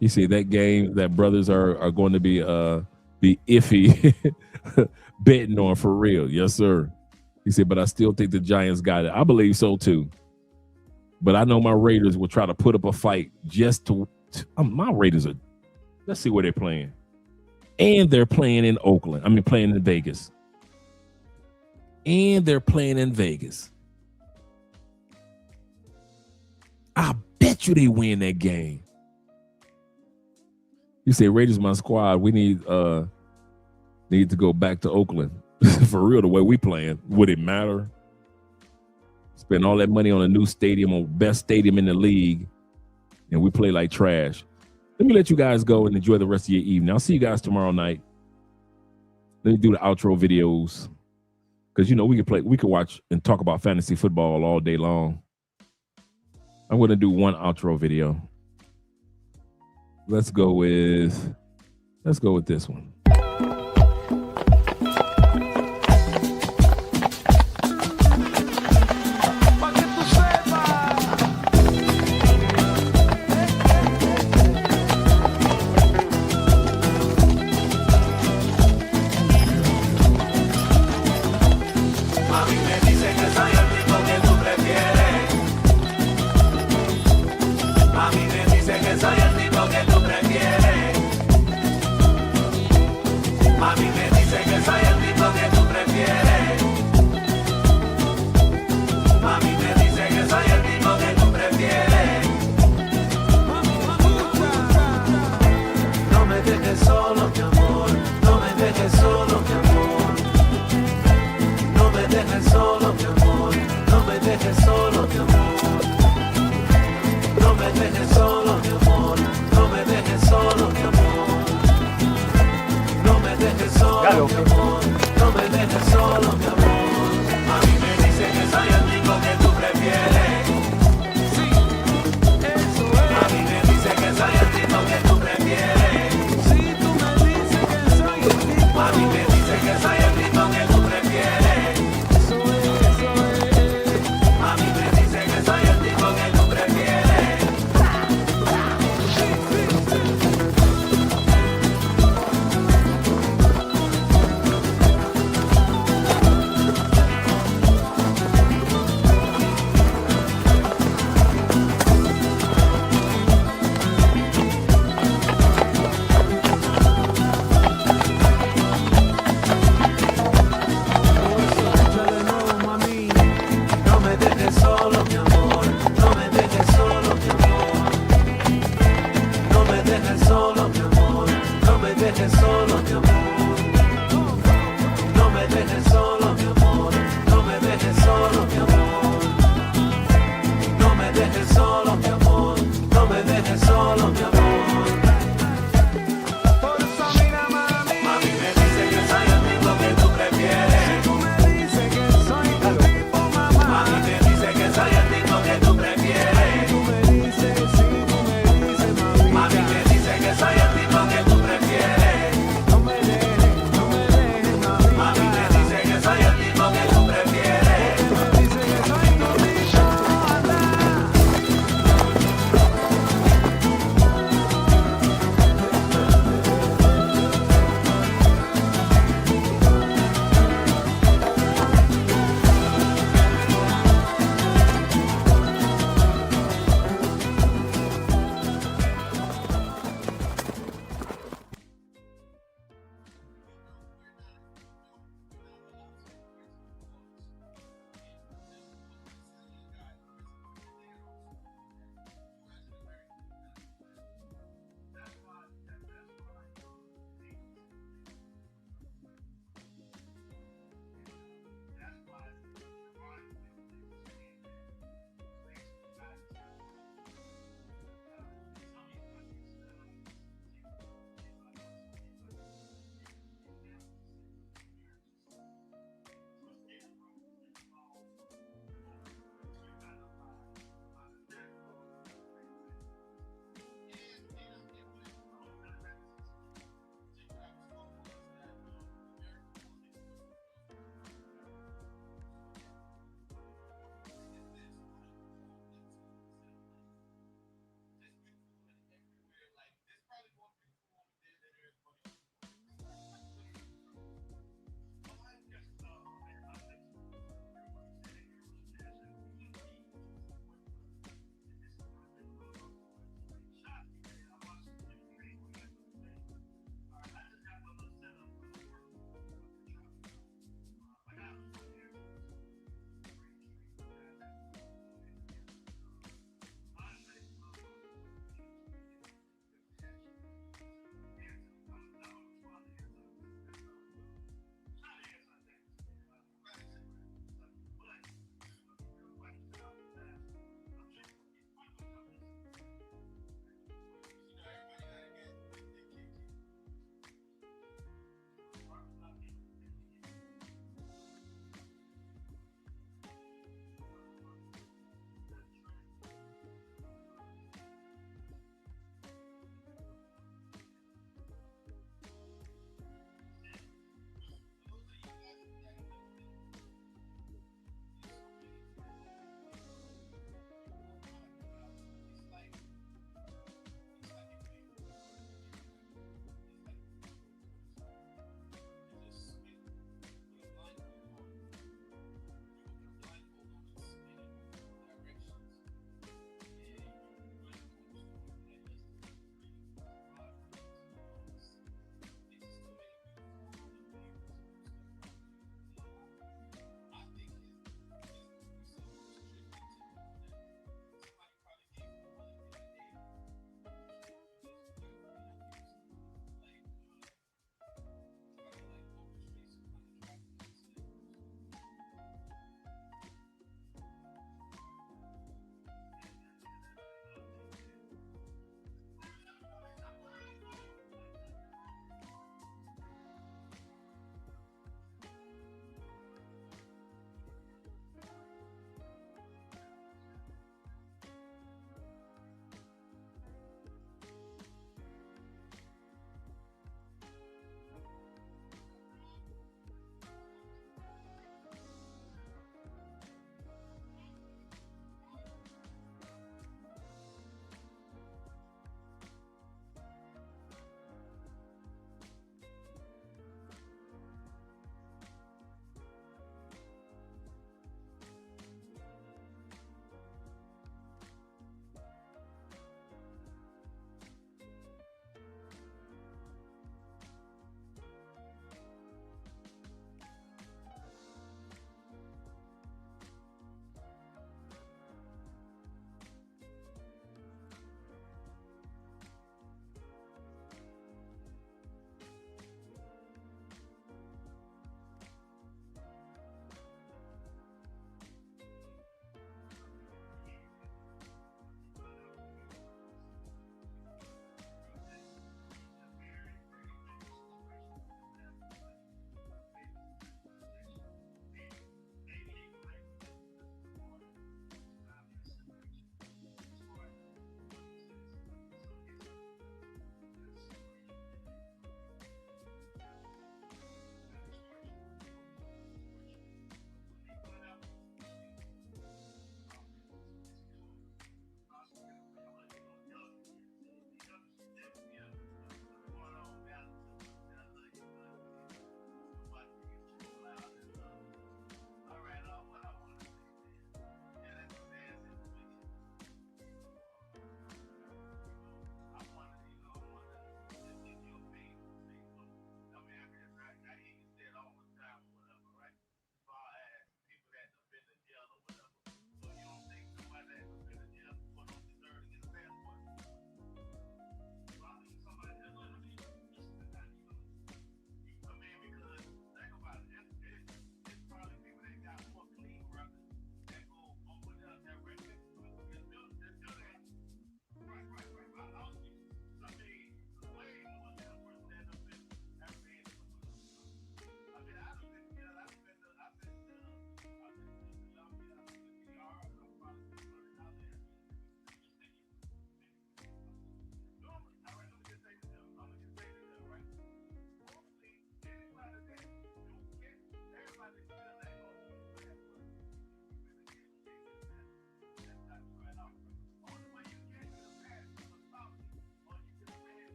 You see that game that brothers are going to be iffy betting on for real. Yes, sir. He said, but I still think the Giants got it. I believe so too. But I know my Raiders will try to put up a fight just to my Raiders are, let's see where they're playing. And they're playing in Oakland. I mean, playing in Vegas. And they're playing in Vegas. I bet you they win that game. You say Raiders my squad. We need to go back to Oakland. For real, the way we playing. Would it matter? Spend all that money on a new stadium, on best stadium in the league, and we play like trash. Let me let you guys go and enjoy the rest of your evening. I'll see you guys tomorrow night. Let me do the outro videos. Because, you know, we can watch and talk about fantasy football all day long. I'm going to do one outro video. Let's go with this one.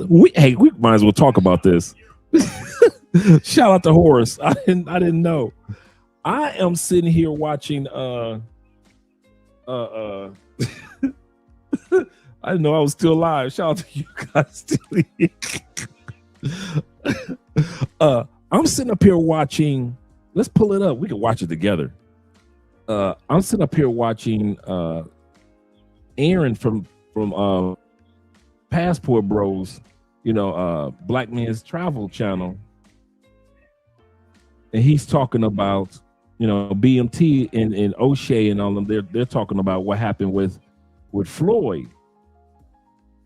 We might as well talk about this. Shout out to Horace. I didn't know. I am sitting here watching I didn't know I was still alive. Shout out to you guys still here. I'm sitting up here watching. Let's pull it up. We can watch it together. I'm sitting up here watching Aaron from Passport Bros, Black Men's Travel Channel. And he's talking about, BMT and O'Shea and all of them. They're talking about what happened with Floyd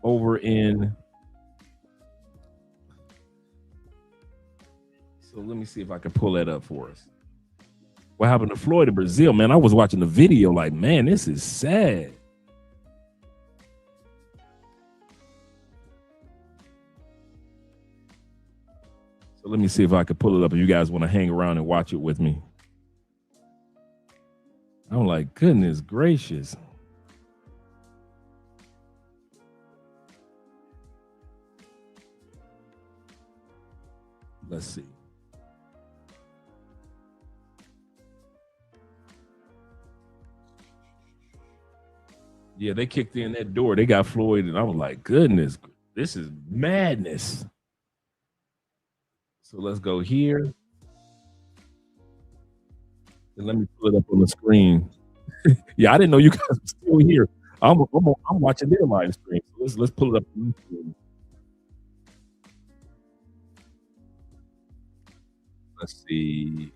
over in. So let me see if I can pull that up for us. What happened to Floyd in Brazil, man? I was watching the video like, man, this is sad. So let me see if I can pull it up if you guys want to hang around and watch it with me. I'm like, goodness gracious. Let's see. Yeah, they kicked in that door. They got Floyd, and I was like, goodness, this is madness. So let's go here. And let me pull it up on the screen. Yeah, I didn't know you guys were still here. I'm watching their live stream. So let's pull it up on the screen. Let's see.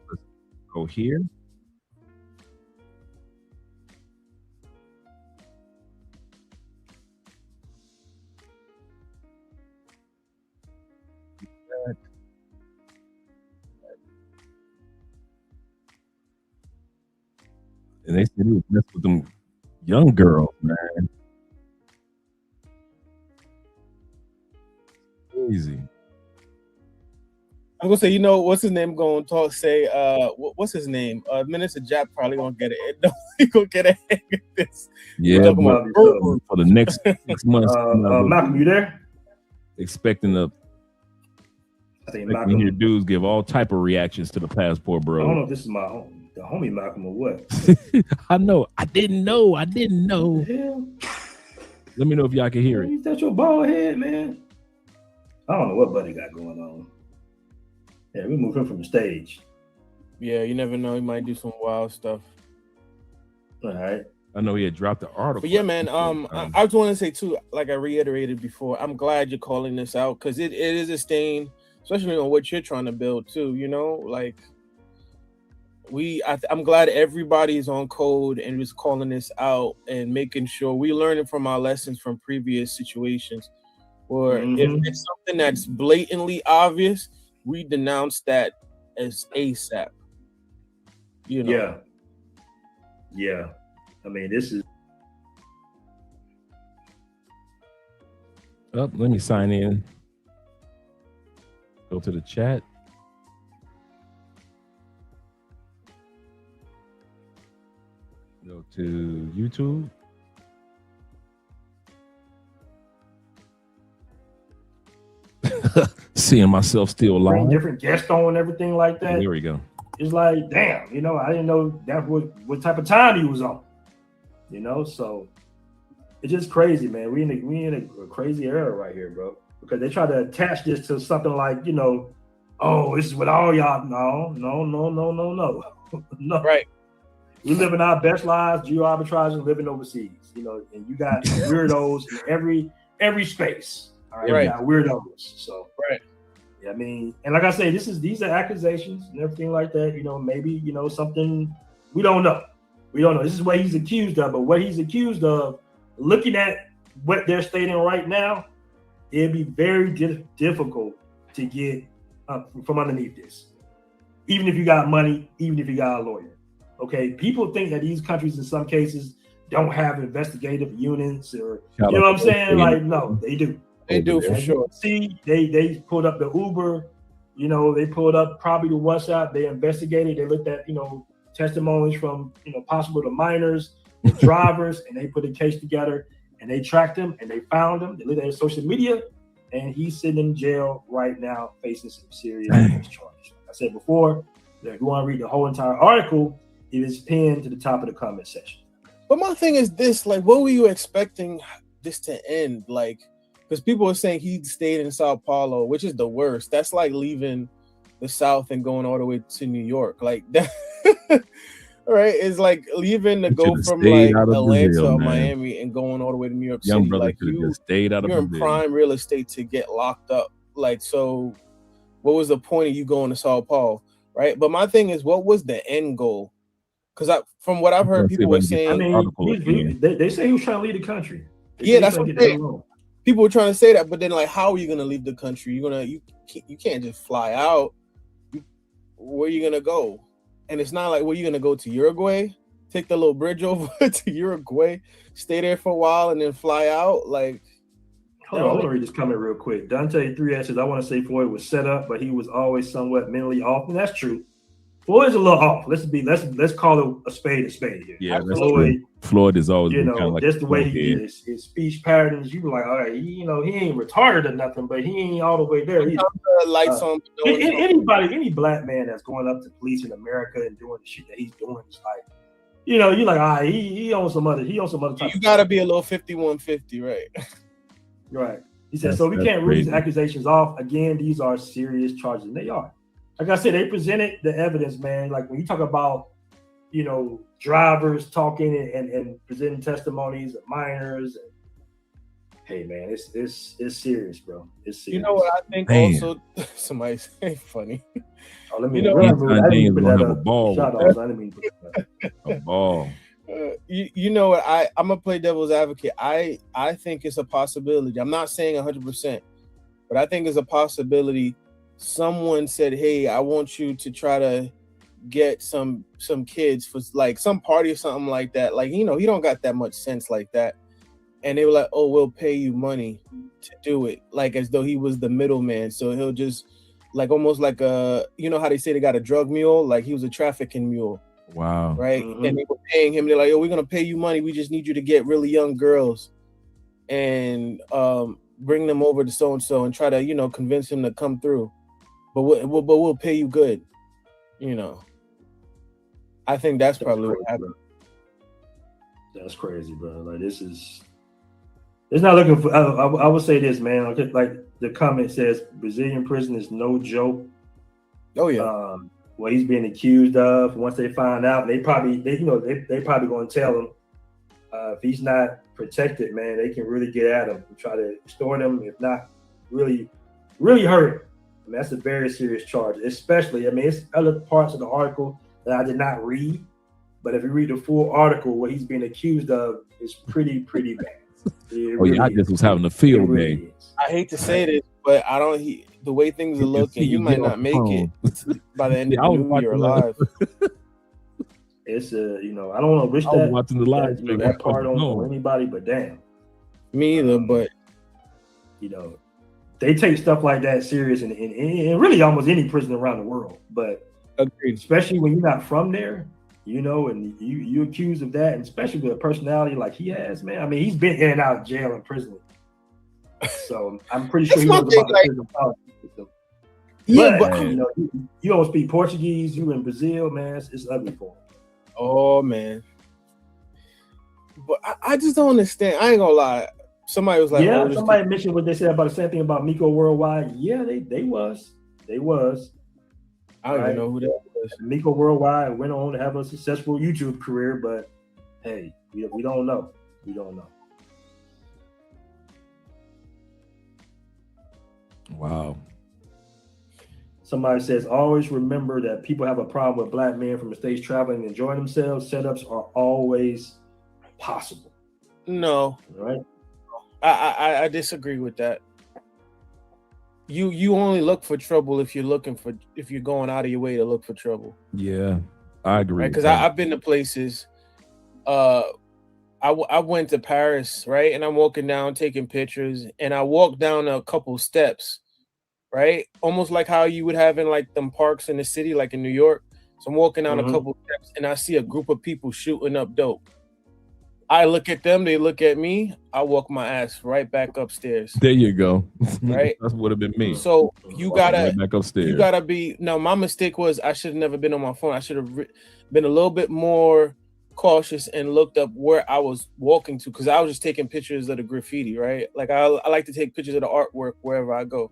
Let's go here. And they said he was messing with them young girls, man. Crazy. I'm gonna say, what's his name? Going to say, what's his name? Minister Jack probably gonna get it. No, he gonna get a hang of this. Yeah, for the next 6 months. Malcolm, you there? Expecting to hear dudes give all type of reactions to the Passport Bro. I don't know if this is the homie Malcolm or what. I know. I didn't know. What the hell? Let me know if y'all can hear it. You touch your bald head, man. I don't know what Buddy got going on. Yeah, we moved him from the stage. Yeah, you never know. He might do some wild stuff. All right. I know he had dropped the article. But yeah, man, I just want to say too, like I reiterated before, I'm glad you're calling this out because it is a stain, especially on what you're trying to build too, like I'm glad everybody's on code and was calling this out and making sure we learning from our lessons from previous situations. Or if it's something that's blatantly obvious, we denounce that as ASAP. Yeah. I mean, this is. Oh, let me sign in. Go to the chat. Go to YouTube. Seeing myself still alive. Bring different guests on and everything like that. Here we go. It's like, damn, I didn't know that what type of time he was on. So it's just crazy, man. We in a crazy era right here, bro. Because they try to attach this to something like, oh, this is what all y'all. No. No. Right. We living our best lives, geo-arbitraging, living overseas. And you got weirdos in every space. All right, Right. You got weirdos. So right. Yeah, I mean, and like I say, these are accusations and everything like that. Maybe something we don't know. We don't know. This is what he's accused of, but what he's accused of, looking at what they're stating right now, it'd be very difficult to get from underneath this. Even if you got money, even if you got a lawyer. Okay, people think that these countries in some cases don't have investigative units or you know what I'm saying? Like, no, they do. They do for sure. See, they pulled up the Uber, they pulled up probably the WhatsApp, they investigated, they looked at, testimonies from, possible the minors, the drivers, and they put a case together and they tracked him and they found him. They looked at his social media, and he's sitting in jail right now facing some serious charges. Like I said before, if you want to read the whole entire article, it is pinned to the top of the comment section. But my thing is this, like, what were you expecting this to end? Like, because people are saying he stayed in Sao Paulo, which is the worst. That's like leaving the South and going all the way to New York. Like that, right? It's like leaving to go from like Atlanta or Miami and going all the way to New York City. Young brother Like could have just stayed out of you're in Brazil. prime real estate to get locked up. Like, so what was the point of you going to Sao Paulo, right? But my thing is, what was the end goal? Because from what I've heard, people were saying, I mean, they say he was trying to leave the country. Yeah, that's what I'm saying. People were trying to say that, but then like, how are you gonna leave the country? You can't just fly out. Where are you gonna go? And it's not like, where you gonna go to Uruguay? Take the little bridge over to Uruguay, stay there for a while, and then fly out? Like, hold on, I'm gonna read this comment real quick. Dante 3 says, I want to say Floyd was set up, but he was always somewhat mentally off, and that's true. Floyd's a little off. Let's call it a spade here. Yeah, Floyd is always kind of like just the way he is. His speech patterns, you were like, all right, he ain't retarded or nothing, but he ain't all the way there. Lights on. Any black man that's going up to police in America and doing the shit that he's doing is like, you're like, all right, he owns some other type. You gotta be a little 5150, right? Right. He said, so we can't rule these accusations off. Again, these are serious charges, and they are. Like I said, they presented the evidence, man. Like when you talk about, drivers talking and presenting testimonies of minors. And, hey, man, it's serious, bro. It's serious. You know what I think also? Somebody say funny. Oh, let me. A ball. A ball. You know what? I'm gonna play devil's advocate. I think it's a possibility. I'm not saying 100%, but I think it's a possibility. Someone said, hey, I want you to try to get some kids for like some party or something like that. Like, he don't got that much sense like that. And they were like, oh, we'll pay you money to do it. Like as though he was the middleman. So he'll just like almost like how they say they got a drug mule? Like he was a trafficking mule. Wow. Right. Mm-hmm. And they were paying him. They're like, oh, we're going to pay you money. We just need you to get really young girls and bring them over to so-and-so and try to, convince him to come through. But we'll pay you good, I think that's probably what happened. That's crazy, bro. Like it's not looking for. I would say this, man. Like the comment says, Brazilian prison is no joke. Oh yeah. What he's being accused of. Once they find out, they probably going to tell him if he's not protected, man, they can really get at him and try to extort him. If not, really, really hurt him. I mean, that's a very serious charge, especially, it's other parts of the article that I did not read, but if you read the full article, what he's being accused of is pretty bad. I just was having a field day. I hate to say this, but the way things are looking, you might not make it by the end of the new year alive. It's I don't want to wish I was watching the live stream. that part on anybody, but damn. Me either, but they take stuff like that serious in really almost any prison around the world. But agreed. Especially when you're not from there, and you accused of that, and especially with a personality like he has, man. He's been in and out of jail and prison. So I'm pretty sure he knows about the prison politics system. Yeah, but you don't speak Portuguese, you in Brazil, man, it's ugly for him. Oh man. But I just don't understand. I ain't gonna lie. Somebody was like, somebody mentioned what they said about the same thing about Miko Worldwide. Yeah, they was. I don't even know who that was. Miko Worldwide went on to have a successful YouTube career, but hey, we don't know. We don't know. Wow. Somebody says, always remember that people have a problem with black men from the States traveling and enjoying themselves. Setups are always possible. No. Right? I disagree with that. You only look for trouble if you're going out of your way to look for trouble. Yeah, I agree. Because I've been to places. I went to Paris, right? And I'm walking down taking pictures, and I walked down a couple steps, right? Almost like how you would have in like them parks in the city, like in New York. So I'm walking down a couple steps, and I see a group of people shooting up dope. I look at them, they look at me, I walk my ass right back upstairs. There you go. Right? That would have been me. So you gotta right back upstairs. You gotta be. Now my mistake was I should have never been on my phone. I should have been a little bit more cautious and looked up where I was walking to, because I was just taking pictures of the graffiti, right? Like I like to take pictures of the artwork wherever I go.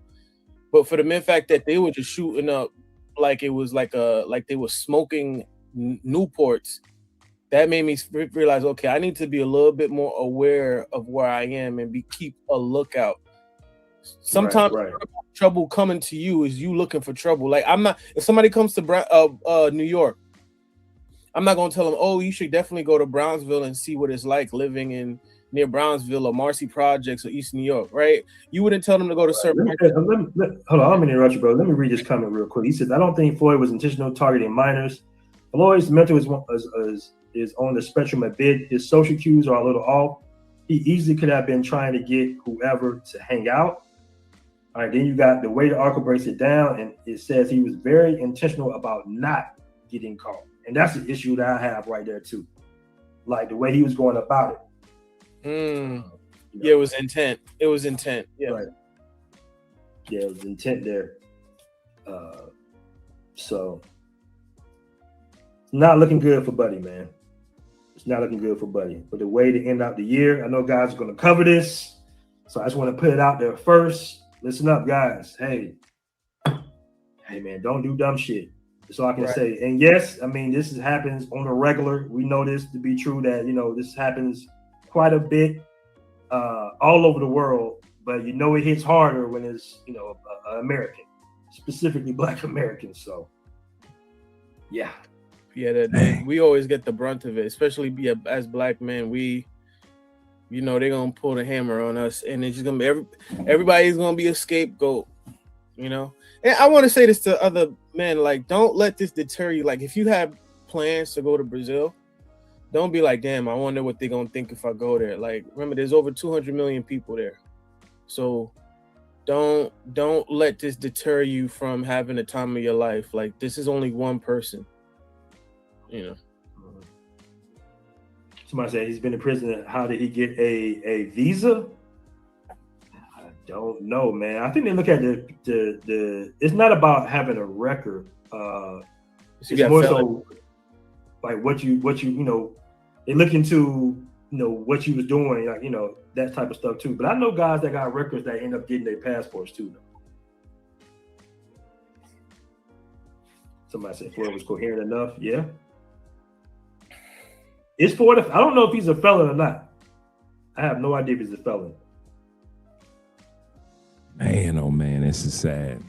But for the mere fact that they were just shooting up like it was like they were smoking Newports, that made me realize, okay, I need to be a little bit more aware of where I am and keep a lookout. Sometimes trouble coming to you is you looking for trouble. Like if somebody comes to New York, I'm not gonna tell them, oh, you should definitely go to Brownsville and see what it's like living near Brownsville or Marcy Projects or East New York, right? You wouldn't tell them to go to certain. Hold on, I'm gonna interrupt you, bro. Let me read this comment real quick. He says, I don't think Floyd was intentional targeting minors. Floyd's mental is on the spectrum a bit. His social cues are a little off. He easily could have been trying to get whoever to hang out. All right, then you got the way the article breaks it down, and it says he was very intentional about not getting caught. And that's the issue that I have right there too. Like the way he was going about it. Yeah, it was intent. It was intent. Yeah. Right. Yeah, it was intent there. So it's not looking good for Buddy, man. It's not looking good for Buddy. But the way to end out the year, I know guys are going to cover this, so I just want to put it out there first. Listen up, guys. Hey, man, don't do dumb shit. That's all I can say. And yes, I mean, this happens on a regular. We know this to be true, that, this happens quite a bit all over the world, but it hits harder when it's, American, specifically Black Americans. So, yeah. Yeah, we always get the brunt of it, especially as Black men. They're gonna pull the hammer on us, and it's just gonna be everybody's gonna be a scapegoat, And I want to say this to other men: like, don't let this deter you. Like, if you have plans to go to Brazil, don't be like, damn, I wonder what they're gonna think if I go there. Like, remember, there's over 200 million people there, so don't let this deter you from having the time of your life. Like, this is only one person, Somebody said he's been in prison. How did he get a visa? I don't know, man. I think they look at the it's not about having a record. It's more so like what you they look into what you was doing, like that type of stuff too. But I know guys that got records that end up getting their passports too, though. Somebody said Floyd was coherent enough. Yeah. It's for I don't know if he's a felon or not. I have no idea if he's a felon. Man, oh man, this is sad.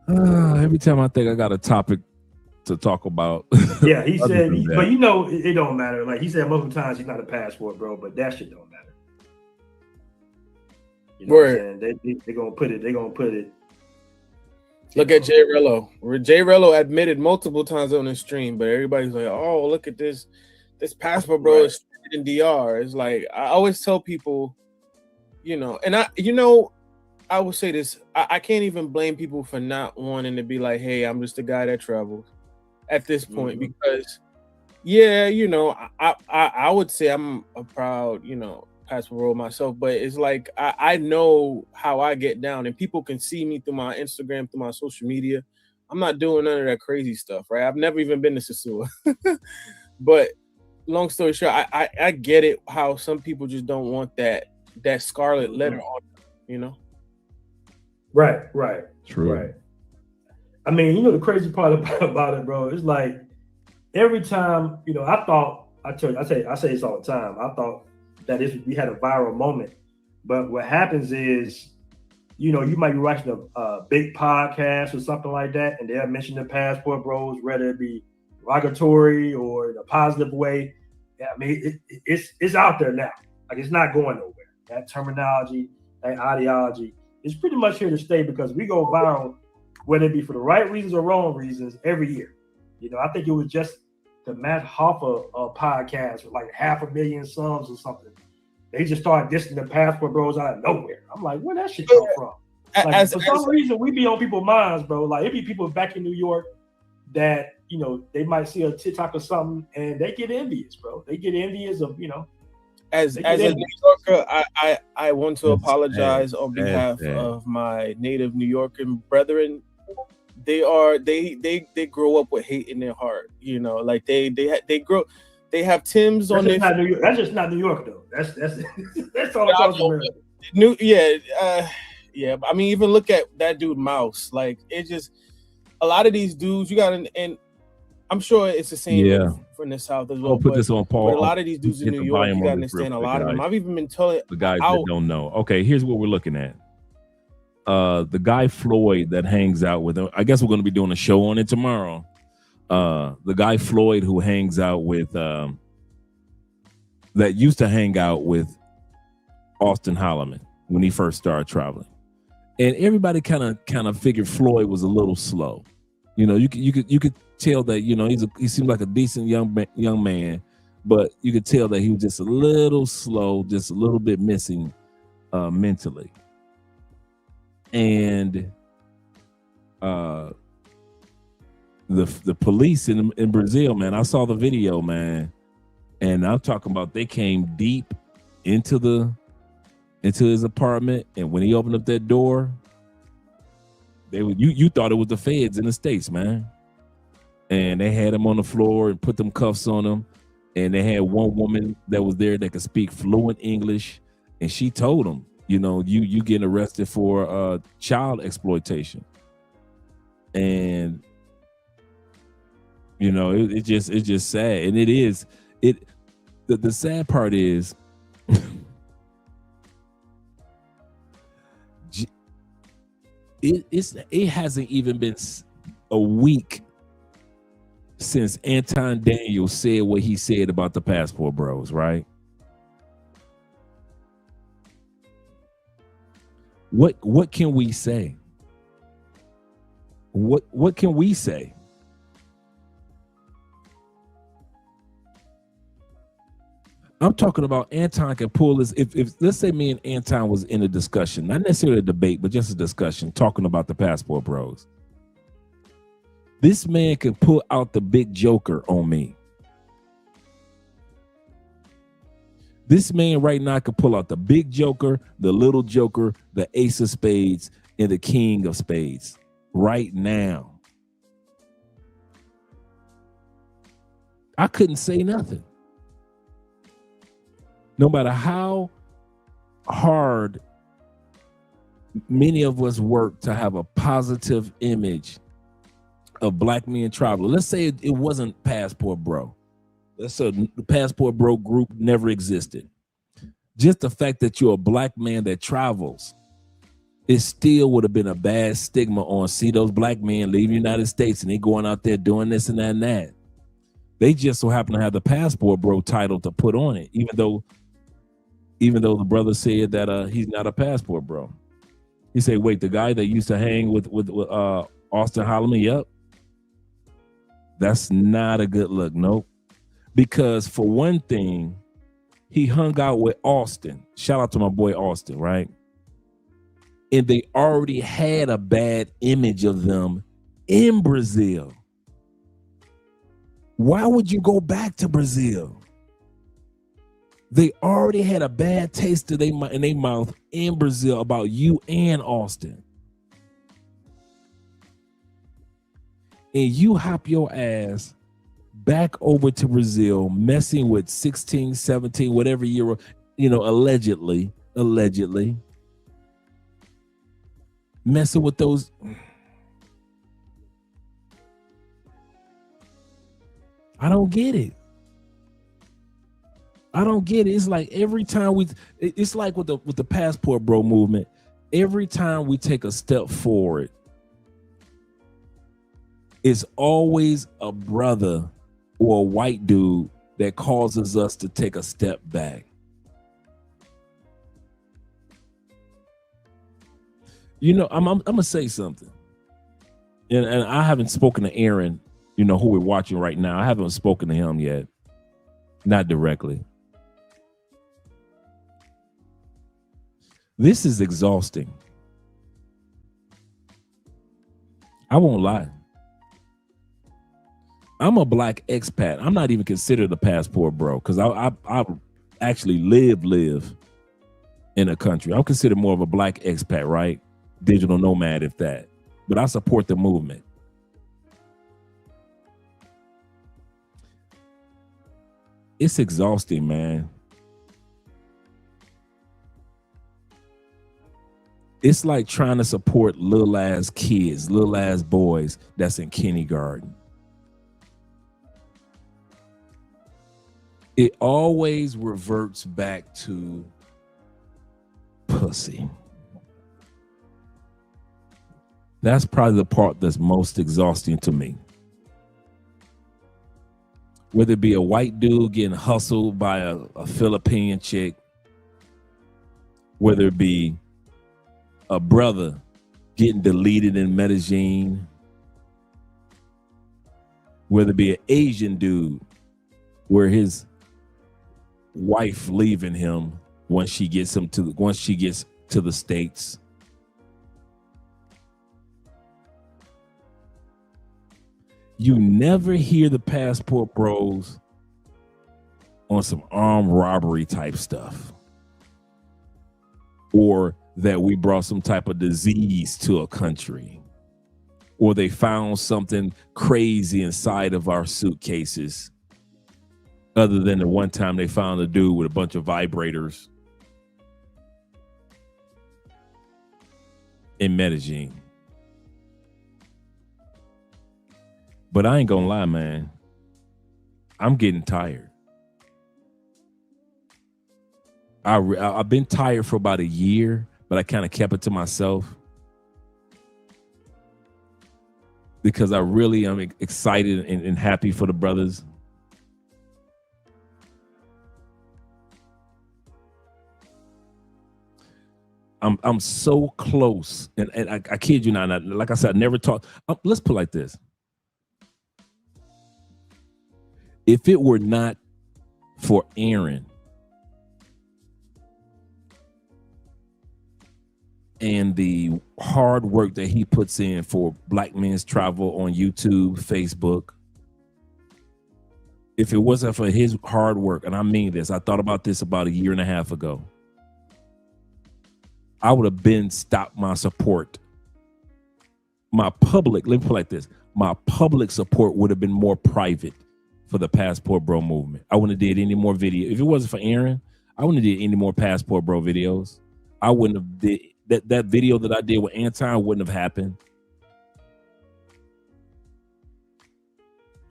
Every time I think I got a topic to talk about. Yeah, he said, but it don't matter. Like he said, multiple times he's not a passport, bro. But that shit don't matter. What I'm saying? They're gonna put it. Look at Jay Rello. Jay Rello admitted multiple times on the stream, but everybody's like, "Oh, look at this passport, bro. It's in DR." It's like I always tell people, and I will say this: I can't even blame people for not wanting to be like, "Hey, I'm just a guy that travels." At this point, because, I would say I'm a proud, passport holder myself, but it's like I know how I get down, and people can see me through my Instagram, through my social media. I'm not doing none of that crazy stuff, right? I've never even been to Sasua. But long story short, I get it how some people just don't want that scarlet letter on them, Right. True. Right. I mean, the crazy part about it, bro, it's like every time, I say this all the time. I thought that we had a viral moment, but what happens is, you might be watching a big podcast or something like that, and they'll mention the passport bros, whether it be derogatory or in a positive way. Yeah, I mean, it's out there now. Like, it's not going nowhere. That terminology, that ideology is pretty much here to stay, because we go viral, whether it be for the right reasons or wrong reasons, every year. I think it was just the Matt Hoffa podcast with like 500,000 subs or something. They just started dissing the passport bros out of nowhere. I'm like, where that shit come from? Like, for some reason, we be on people's minds, bro. Like, it be people back in New York that, you know, they might see a TikTok or something and they get envious, bro. They get envious of, you know. As a New Yorker, I want to apologize on behalf of my native New Yorker brethren. They grow up with hate in their heart, you know, like they have Tim's on their. That's just not New York though. That's that's all across America. Yeah. I mean, even look at that dude Mouse. Like, it just, a lot of these dudes you got, and I'm sure it's the same from the South as well. I'll put this on Paul. But a lot of these dudes in New York, you gotta understand a lot of them. I've even been telling the guys that don't know. Okay, here's what we're looking at. The guy Floyd that hangs out with, I guess we're going to be doing a show on it tomorrow. The guy Floyd who hangs out with, that used to hang out with Austin Holloman when he first started traveling, and everybody kind of figured Floyd was a little slow. You know, you could tell that, you know, he seemed like a decent young man, but you could tell that he was just a little slow, just a little bit missing mentally. And the police in Brazil, man, I saw the video, man, and I'm talking about they came deep into his apartment, and when he opened up that door, you thought it was the feds in the States, man. And they had him on the floor and put them cuffs on him, and they had one woman that was there that could speak fluent English, and she told him, you know, you getting arrested for child exploitation. And you know, it's just sad. And the sad part is it hasn't even been a week since Anton Daniels said what he said about the Passport Bros, right? What can we say? What can we say? I'm talking about Anton can pull this. If let's say me and Anton was in a discussion, not necessarily a debate, but just a discussion, talking about the Passport Bros. This man can pull out the big joker on me. This man right now could pull out the big joker, the little joker, the ace of spades, and the king of spades right now. I couldn't say nothing. No matter how hard many of us work to have a positive image of black men traveling. Let's say it wasn't Passport Bro. Let's say the Passport Bro group never existed. Just the fact that you're a black man that travels, it still would have been a bad stigma on, see those black men leave the United States and they going out there doing this and that and that. They just so happen to have the Passport Bro title to put on it, even though the brother said that he's not a Passport Bro. He said, wait, the guy that used to hang with Austin Holloman, yep. That's not a good look, nope. Because for one thing, he hung out with Austin. Shout out to my boy Austin, right? And they already had a bad image of them in Brazil. Why would you go back to Brazil? They already had a bad taste in their mouth in Brazil about you and Austin. And you hop your ass back over to Brazil, messing with 16, 17, whatever year, you know, allegedly, messing with those. I don't get it. It's like every time it's like with the Passport Bro movement, every time we take a step forward, it's always a brother or a white dude that causes us to take a step back. You know, I'm gonna say something, and I haven't spoken to Aaron, you know, who we're watching right now. I haven't spoken to him yet, not directly. This is exhausting. I won't lie. I'm a black expat. I'm not even considered a passport bro because I actually live in a country. I'm considered more of a black expat, right? Digital nomad, if that. But I support the movement. It's exhausting, man. It's like trying to support little ass kids, little ass boys that's in kindergarten. It always reverts back to pussy. That's probably the part that's most exhausting to me. Whether it be a white dude getting hustled by a Philippine chick, whether it be a brother getting deleted in Medellin, whether it be an Asian dude where his wife leaving him once she gets to the States. You never hear the passport bros on some armed robbery type stuff, or that we brought some type of disease to a country, or they found something crazy inside of our suitcases, other than the one time they found a dude with a bunch of vibrators in Medellin. But I ain't gonna lie, man. I'm getting tired. I've been tired for about a year, but I kind of kept it to myself because I really am excited and happy for the brothers. I'm so close, and I kid you not. Like I said, I never talked. Let's put it like this. If it were not for Aaron and the hard work that he puts in for Black Men's Travel on YouTube, Facebook, if it wasn't for his hard work, and I mean this, I thought about this about a year and a half ago, I would have been stopped my support. My public, let me put it like this, my public support would have been more private for the Passport Bro movement. I wouldn't have did any more video. If it wasn't for Aaron, I wouldn't have did any more Passport Bro videos. I wouldn't have did that video that I did with Anton wouldn't have happened.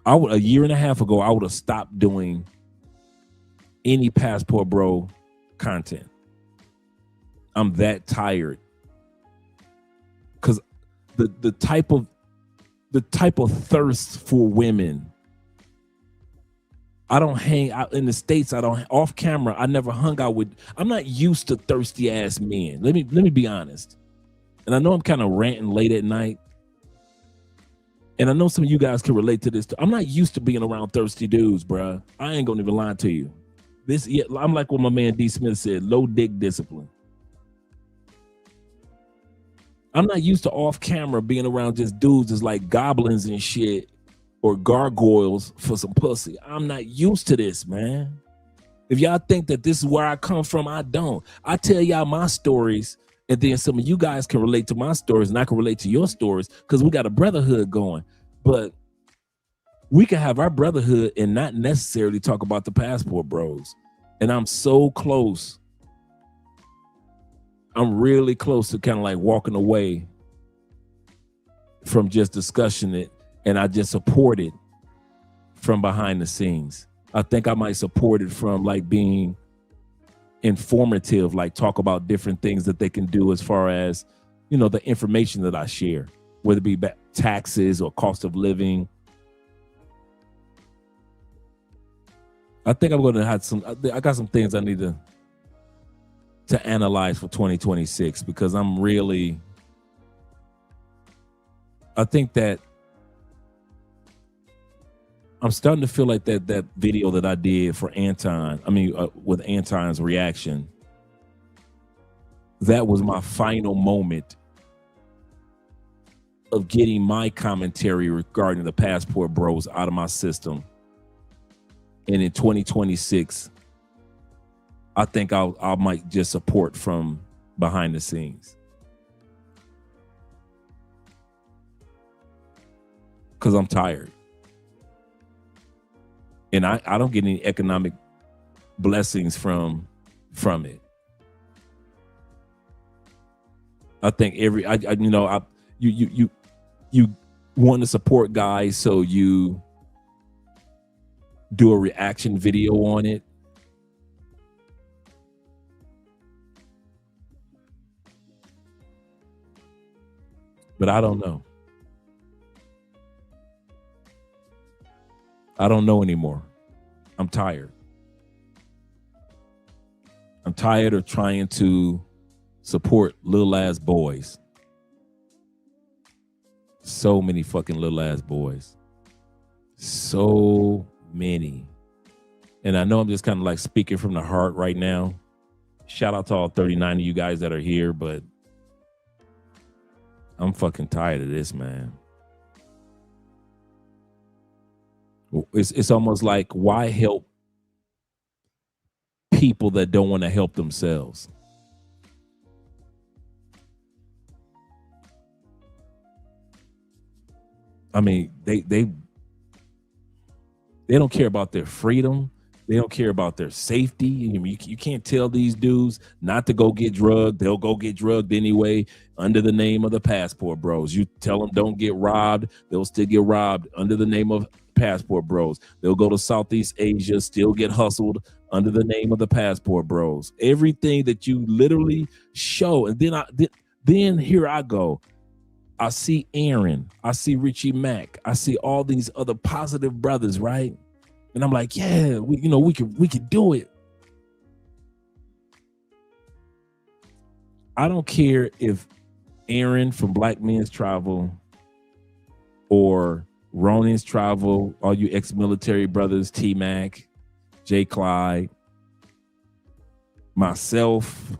A year and a half ago, I would have stopped doing any Passport Bro content. I'm that tired. Cause the type of thirst for women. I don't hang out in the States. I don't off camera. I never hung out with. I'm not used to thirsty ass men. Let me be honest. And I know I'm kind of ranting late at night. And I know some of you guys can relate to this too. I'm not used to being around thirsty dudes, bruh. I ain't gonna even lie to you. I'm like what my man D. Smith said, low dick discipline. I'm not used to off camera being around just dudes that's like goblins and shit or gargoyles for some pussy. I'm not used to this, man. If y'all think that this is where I come from, I don't. I tell y'all my stories, and then some of you guys can relate to my stories, and I can relate to your stories because we got a brotherhood going. But we can have our brotherhood and not necessarily talk about the Passport Bros. And I'm so close. I'm really close to kind of like walking away from just discussing it. And I just support it from behind the scenes. I think I might support it from like being informative, like talk about different things that they can do as far as, you know, the information that I share, whether it be taxes or cost of living. I think I'm going to have I got some things I need to analyze for 2026 because I think that I'm starting to feel like that video that I did for Anton, with Anton's reaction, that was my final moment of getting my commentary regarding the passport bros out of my system. And in 2026, I think I might just support from behind the scenes. Because I'm tired. And I don't get any economic blessings from it. I think you want to support guys, so you do a reaction video on it. But I don't know. I don't know anymore. I'm tired. I'm tired of trying to support little ass boys. So many fucking little ass boys. So many. And I know I'm just kind of like speaking from the heart right now. Shout out to all 39 of you guys that are here, but I'm fucking tired of this, man. It's almost like, why help people that don't want to help themselves? I mean, they don't care about their freedom. They don't care about their safety. You can't tell these dudes not to go get drugged. They'll go get drugged anyway under the name of the passport bros. You tell them don't get robbed, they'll still get robbed under the name of passport bros. They'll go to Southeast Asia, still get hustled under the name of the passport bros. Everything that you literally show. And then here I go. I see Aaron, I see Richie Mack, I see all these other positive brothers, right? And I'm like, yeah, we could do it. I don't care if Aaron from Black Men's Travel or Ronan's Travel, all you ex-military brothers, T-Mac, J. Clyde, myself,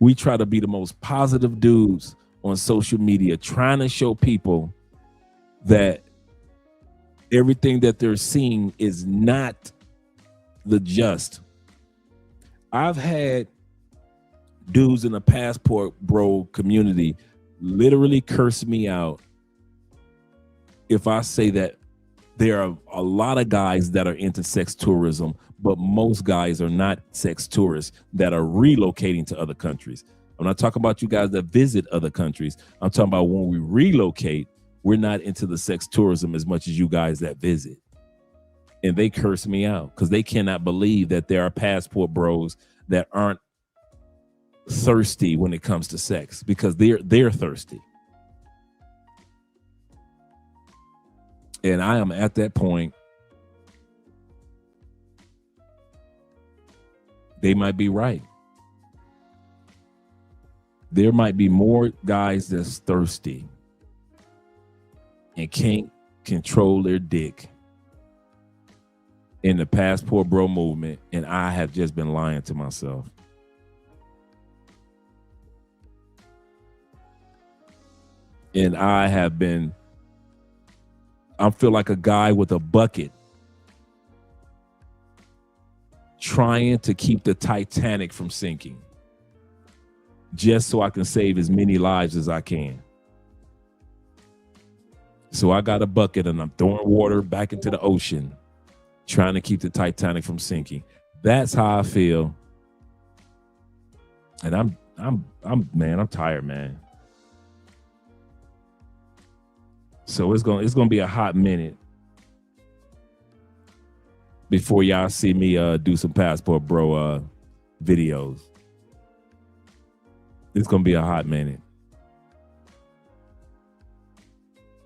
we try to be the most positive dudes on social media, trying to show people that everything that they're seeing is not the just. I've had dudes in the passport bro community literally curse me out if I say that there are a lot of guys that are into sex tourism, but most guys are not sex tourists that are relocating to other countries. I'm not talking about you guys that visit other countries. I'm talking about when we relocate, we're not into the sex tourism as much as you guys that visit. And they curse me out because they cannot believe that there are passport bros that aren't thirsty when it comes to sex, because they're thirsty. And I am at that point. They might be right. There might be more guys that's thirsty and can't control their dick in the passport bro movement, and I have just been lying to myself. And I feel like a guy with a bucket trying to keep the Titanic from sinking, just so I can save as many lives as I can. So I got a bucket and I'm throwing water back into the ocean, trying to keep the Titanic from sinking. That's how I feel. And I'm tired, man. So it's gonna be a hot minute before y'all see me do some passport bro videos. It's gonna be a hot minute.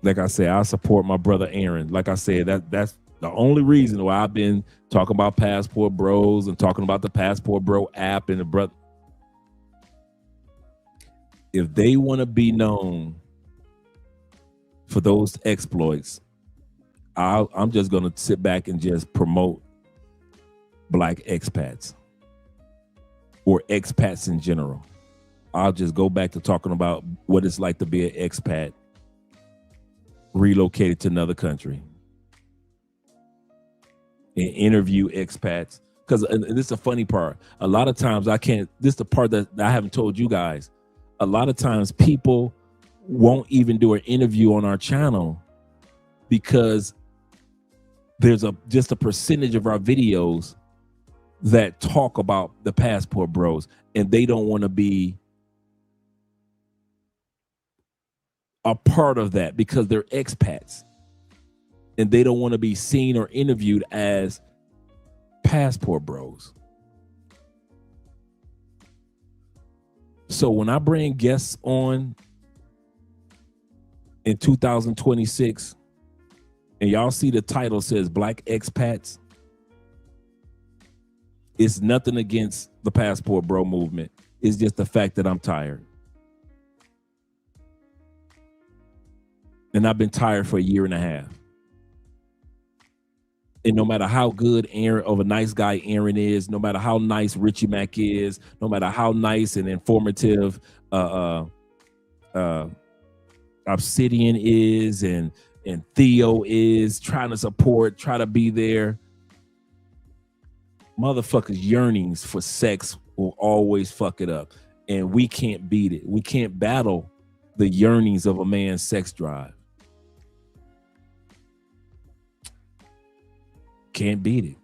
Like I said, I support my brother Aaron. Like I said, that's the only reason why I've been talking about passport bros and talking about the passport bro app and the brother. If they want to be known for those exploits, I'm just going to sit back and just promote Black expats or expats in general. I'll just go back to talking about what it's like to be an expat relocated to another country and interview expats. Because this is a funny part. A lot of times this is the part that I haven't told you guys. A lot of times people won't even do an interview on our channel because there's just a percentage of our videos that talk about the passport bros, and they don't want to be a part of that because they're expats and they don't want to be seen or interviewed as passport bros. So when I bring guests on in 2026 and y'all see the title says Black Expats, it's nothing against the passport bro movement. It's just the fact that I'm tired. And I've been tired for a year and a half. And no matter how good Aaron, of a nice guy Aaron is, no matter how nice Richie Mack is, no matter how nice and informative Obsidian is and Theo is, trying to support, try to be there, motherfuckers' yearnings for sex will always fuck it up. And we can't beat it. We can't battle the yearnings of a man's sex drive. Can't beat it.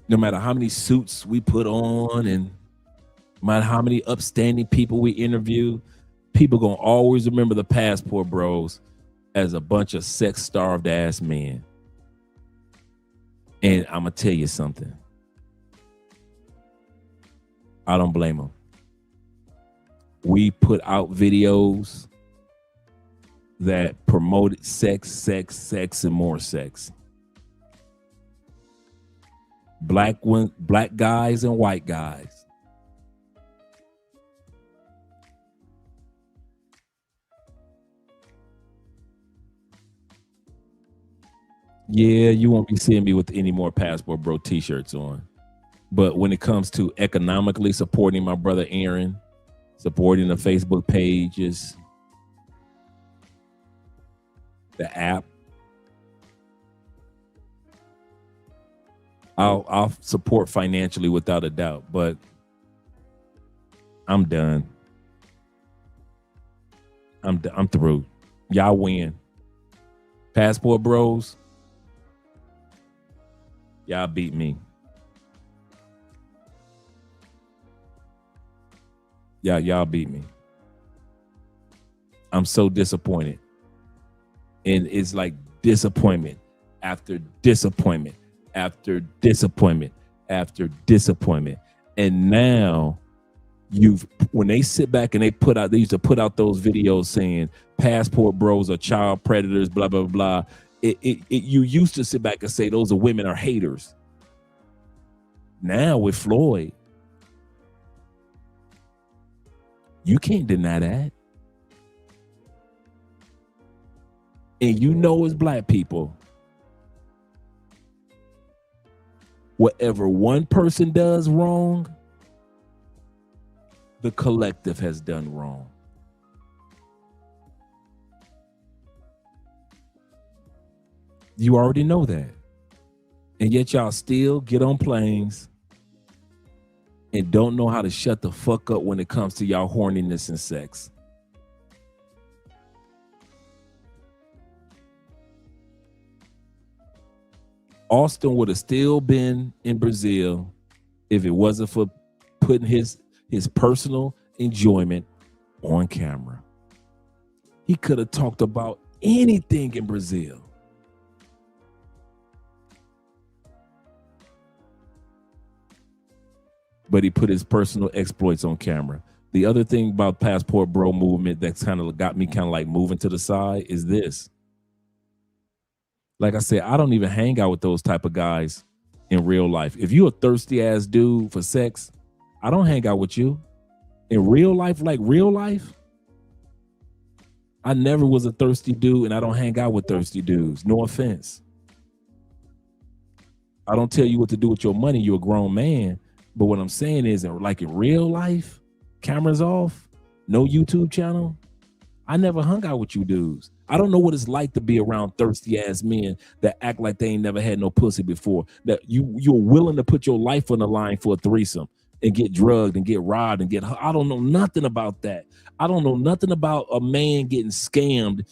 No matter how many suits we put on and no matter how many upstanding people we interview, people gonna always remember the passport bros as a bunch of sex-starved ass men. And I'm gonna tell you something. I don't blame them. We put out videos that promoted sex, and more sex. Black guys and white guys. Yeah, you won't be seeing me with any more passport bro t-shirts on. But when it comes to economically supporting my brother Aaron, supporting the Facebook pages, the app, I'll support financially without a doubt, but I'm done. I'm through. Y'all win. Passport bros, y'all beat me. Y'all beat me. I'm so disappointed. And it's like disappointment after disappointment after disappointment after disappointment. And now when they sit back and they used to put out those videos saying passport bros are child predators, blah, blah, blah. You used to sit back and say those are women are haters. Now with Floyd, you can't deny that. And you know as black people, whatever one person does wrong, the collective has done wrong. You already know that. And yet y'all still get on planes and don't know how to shut the fuck up when it comes to y'all horniness and sex. Austin would have still been in Brazil if it wasn't for putting his personal enjoyment on camera. He could have talked about anything in Brazil. But he put his personal exploits on camera. The other thing about passport bro movement that's kind of got me kind of like moving to the side is this. Like I said, I don't even hang out with those type of guys in real life. If you a thirsty ass dude for sex, I don't hang out with you. In real life, like real life, I never was a thirsty dude and I don't hang out with thirsty dudes. No offense. I don't tell you what to do with your money. You're a grown man. But what I'm saying is, like in real life, cameras off, no YouTube channel, I never hung out with you dudes. I don't know what it's like to be around thirsty ass men that act like they ain't never had no pussy before. That you're willing to put your life on the line for a threesome and get drugged and get robbed and I don't know nothing about that. I don't know nothing about a man getting scammed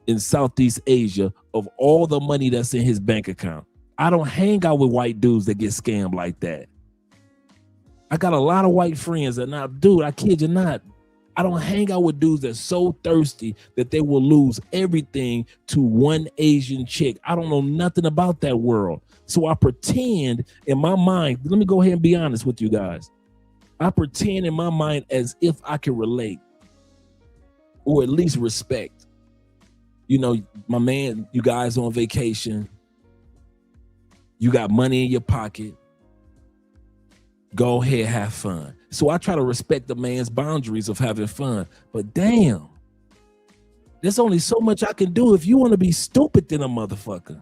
in Southeast Asia of all the money that's in his bank account. I don't hang out with white dudes that get scammed like that. I got a lot of white friends that not, dude, I kid you not. I don't hang out with dudes that's so thirsty that they will lose everything to one Asian chick. I don't know nothing about that world. So I pretend in my mind, let me go ahead and be honest with you guys. I pretend in my mind as if I can relate or at least respect. You know, my man, you guys on vacation. You got money in your pocket. Go ahead, have fun. So I try to respect the man's boundaries of having fun. But damn, there's only so much I can do if you want to be stupid than a motherfucker.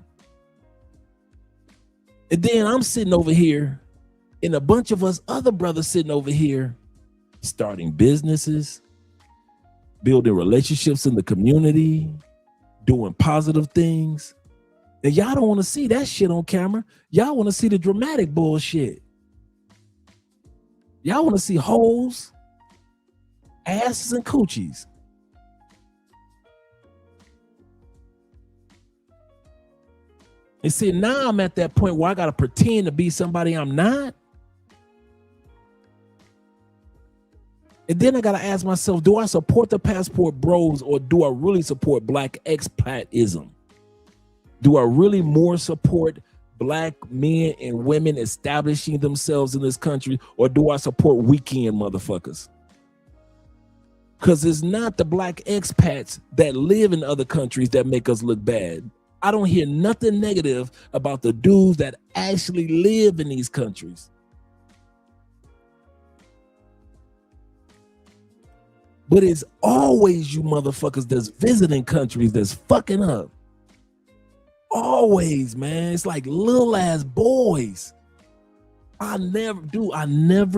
And then I'm sitting over here and a bunch of us other brothers sitting over here starting businesses, building relationships in the community, doing positive things. And y'all don't want to see that shit on camera. Y'all want to see the dramatic bullshit. Y'all want to see holes, asses, and coochies. And see, now I'm at that point where I got to pretend to be somebody I'm not. And then I got to ask myself, do I support the passport bros or do I really support black expatism? Do I really more support black men and women establishing themselves in this country, or do I support weekend motherfuckers? Because it's not the black expats that live in other countries that make us look bad. I don't hear nothing negative about the dudes that actually live in these countries. But it's always you motherfuckers that's visiting countries that's fucking up. Always, man. It's like little ass boys. I never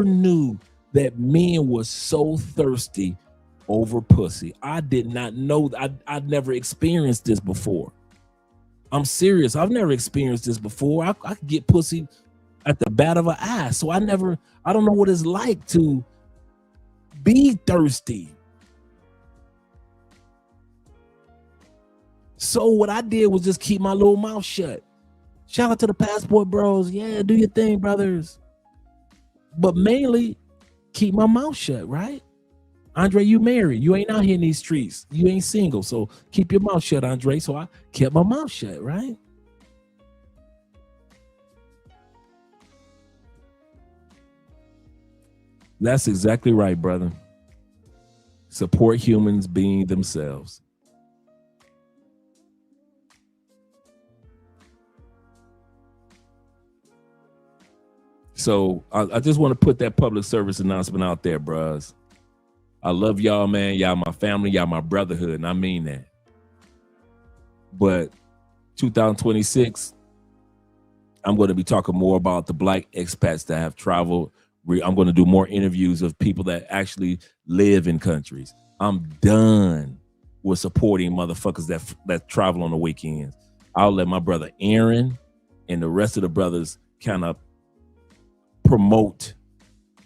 knew that men were so thirsty over pussy. I did not know. I'd never experienced this before. I'm serious. I've never experienced this before. I could get pussy at the bat of an eye. So I don't know what it's like to be thirsty. So what I did was just keep my little mouth shut. Shout out to the passport bros. Yeah, do your thing, brothers. But mainly keep my mouth shut, right? Andre, you married. You ain't out here in these streets. You ain't single. So keep your mouth shut, Andre. So I kept my mouth shut, right? That's exactly right, brother. Support humans being themselves. So I just want to put that public service announcement out there, bros. I love y'all, man. Y'all my family. Y'all my brotherhood, and I mean that. But 2026, I'm going to be talking more about the black expats that have traveled. I'm going to do more interviews of people that actually live in countries. I'm done with supporting motherfuckers that travel on the weekends. I'll let my brother Aaron and the rest of the brothers kind of promote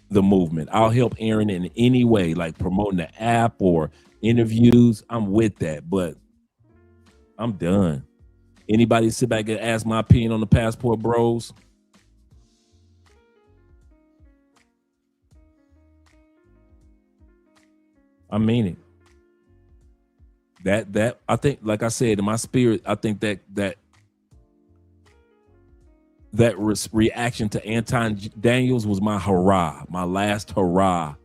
the movement. I'll help Aaron in any way, like promoting the app or interviews. I'm with that, but I'm done. Anybody sit back and ask my opinion on the passport bros? I mean it. That I think, like I said, in my spirit, I think that reaction to Anton Daniels was my hurrah, my last hurrah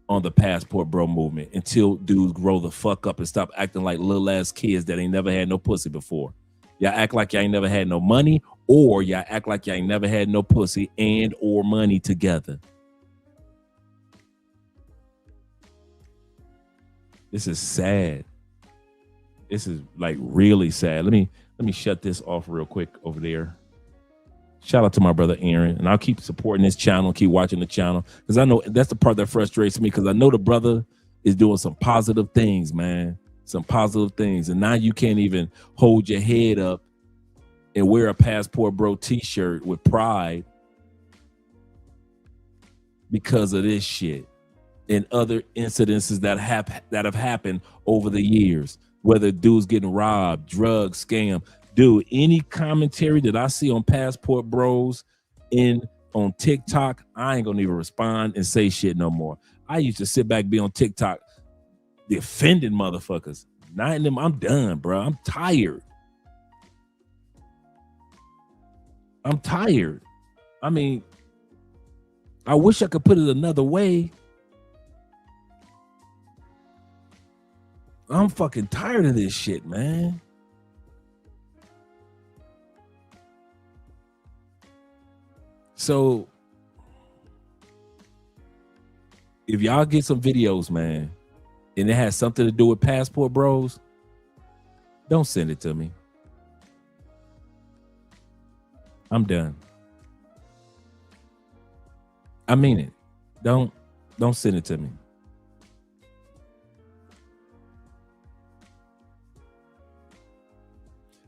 on the passport bro movement until dudes grow the fuck up and stop acting like little ass kids that ain't never had no pussy before. Y'all act like y'all ain't never had no money, or y'all act like y'all ain't never had no pussy and or money together. This is sad. This is like really sad. Let me shut this off real quick over there. Shout out to my brother Aaron, and I'll keep supporting this channel, keep watching the channel, because I know that's the part that frustrates me, because I know the brother is doing some positive things, man. Some positive things. And now you can't even hold your head up and wear a Passport Bro t-shirt with pride because of this shit and other incidences that have happened over the years, whether dudes getting robbed, drugs, scam. Dude, any commentary that I see on Passport Bros on TikTok, I ain't gonna even respond and say shit no more. I used to sit back, be on TikTok defending motherfuckers. Not in them. I'm done, bro. I'm tired. I mean, I wish I could put it another way. I'm fucking tired of this shit, man. So if y'all get some videos, man, and it has something to do with Passport Bros, don't send it to me. I'm done. I mean it. Don't send it to me.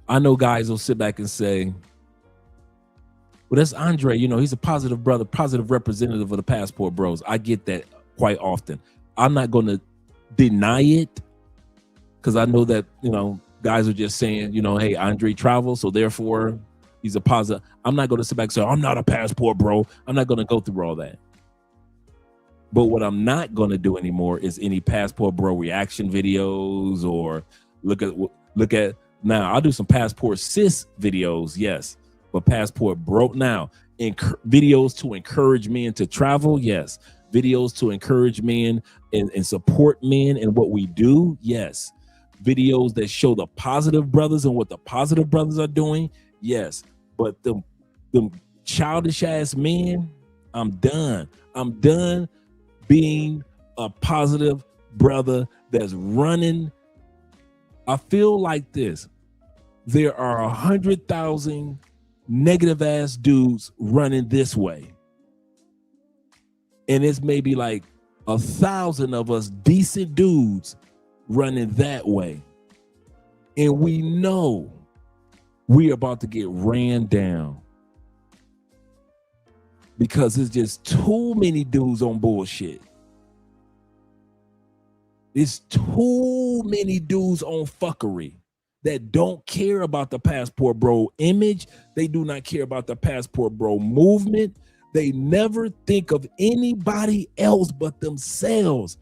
I know guys will sit back and say, well, that's Andre. You know, he's a positive brother, positive representative of the Passport Bros. I get that quite often. I'm not going to deny it because I know that, you know, guys are just saying, you know, hey, Andre travels, so therefore he's a positive. I'm not going to sit back and say, I'm not a Passport Bro. I'm not going to go through all that. But what I'm not going to do anymore is any Passport Bro reaction videos or look at now. I'll do some Passport Sis videos, yes, but Passport Bro now videos to encourage men to travel, yes. Videos to encourage men and support men in what we do, yes. Videos that show the positive brothers and what the positive brothers are doing, yes. But them childish ass men, I'm done. I'm done being a positive brother that's running. I feel like this. There are 100,000 negative ass dudes running this way. And it's maybe like 1,000 of us decent dudes running that way. And we know we're about to get ran down because it's just too many dudes on bullshit. It's too many dudes on fuckery that don't care about the Passport Bro image. They do not care about the Passport Bro movement. They never think of anybody else but themselves.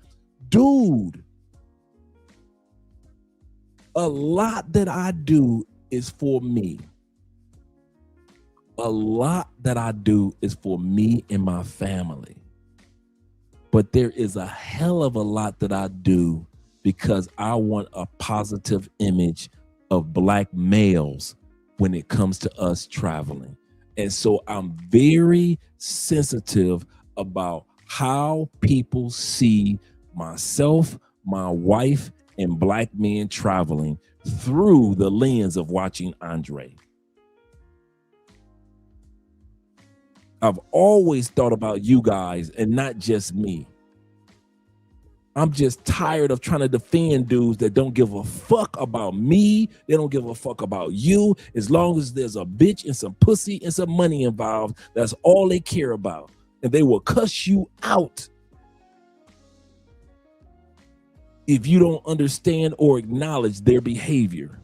Dude, a lot that I do is for me. A lot that I do is for me and my family. But there is a hell of a lot that I do because I want a positive image of Black males when it comes to us traveling. And so I'm very sensitive about how people see myself, my wife, and Black men traveling through the lens of watching Andre. I've always thought about you guys and not just me. I'm just tired of trying to defend dudes that don't give a fuck about me. They don't give a fuck about you. As long as there's a bitch and some pussy and some money involved, that's all they care about. And they will cuss you out if you don't understand or acknowledge their behavior.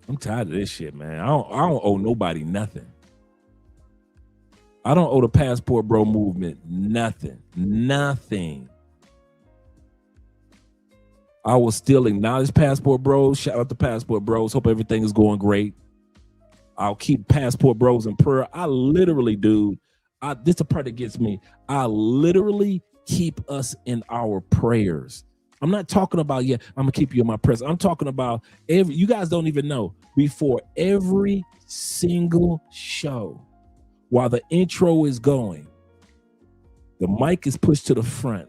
I'm tired of this shit, man. I don't owe nobody nothing. I don't owe the Passport Bro movement nothing. I will still acknowledge Passport Bros. Shout out to Passport Bros. Hope everything is going great. I'll keep Passport Bros in prayer. I literally, dude, this is the part that gets me. I literally keep us in our prayers. I'm not talking about, I'm gonna keep you in my prayers. I'm talking about you guys don't even know, before every single show, while the intro is going, the mic is pushed to the front.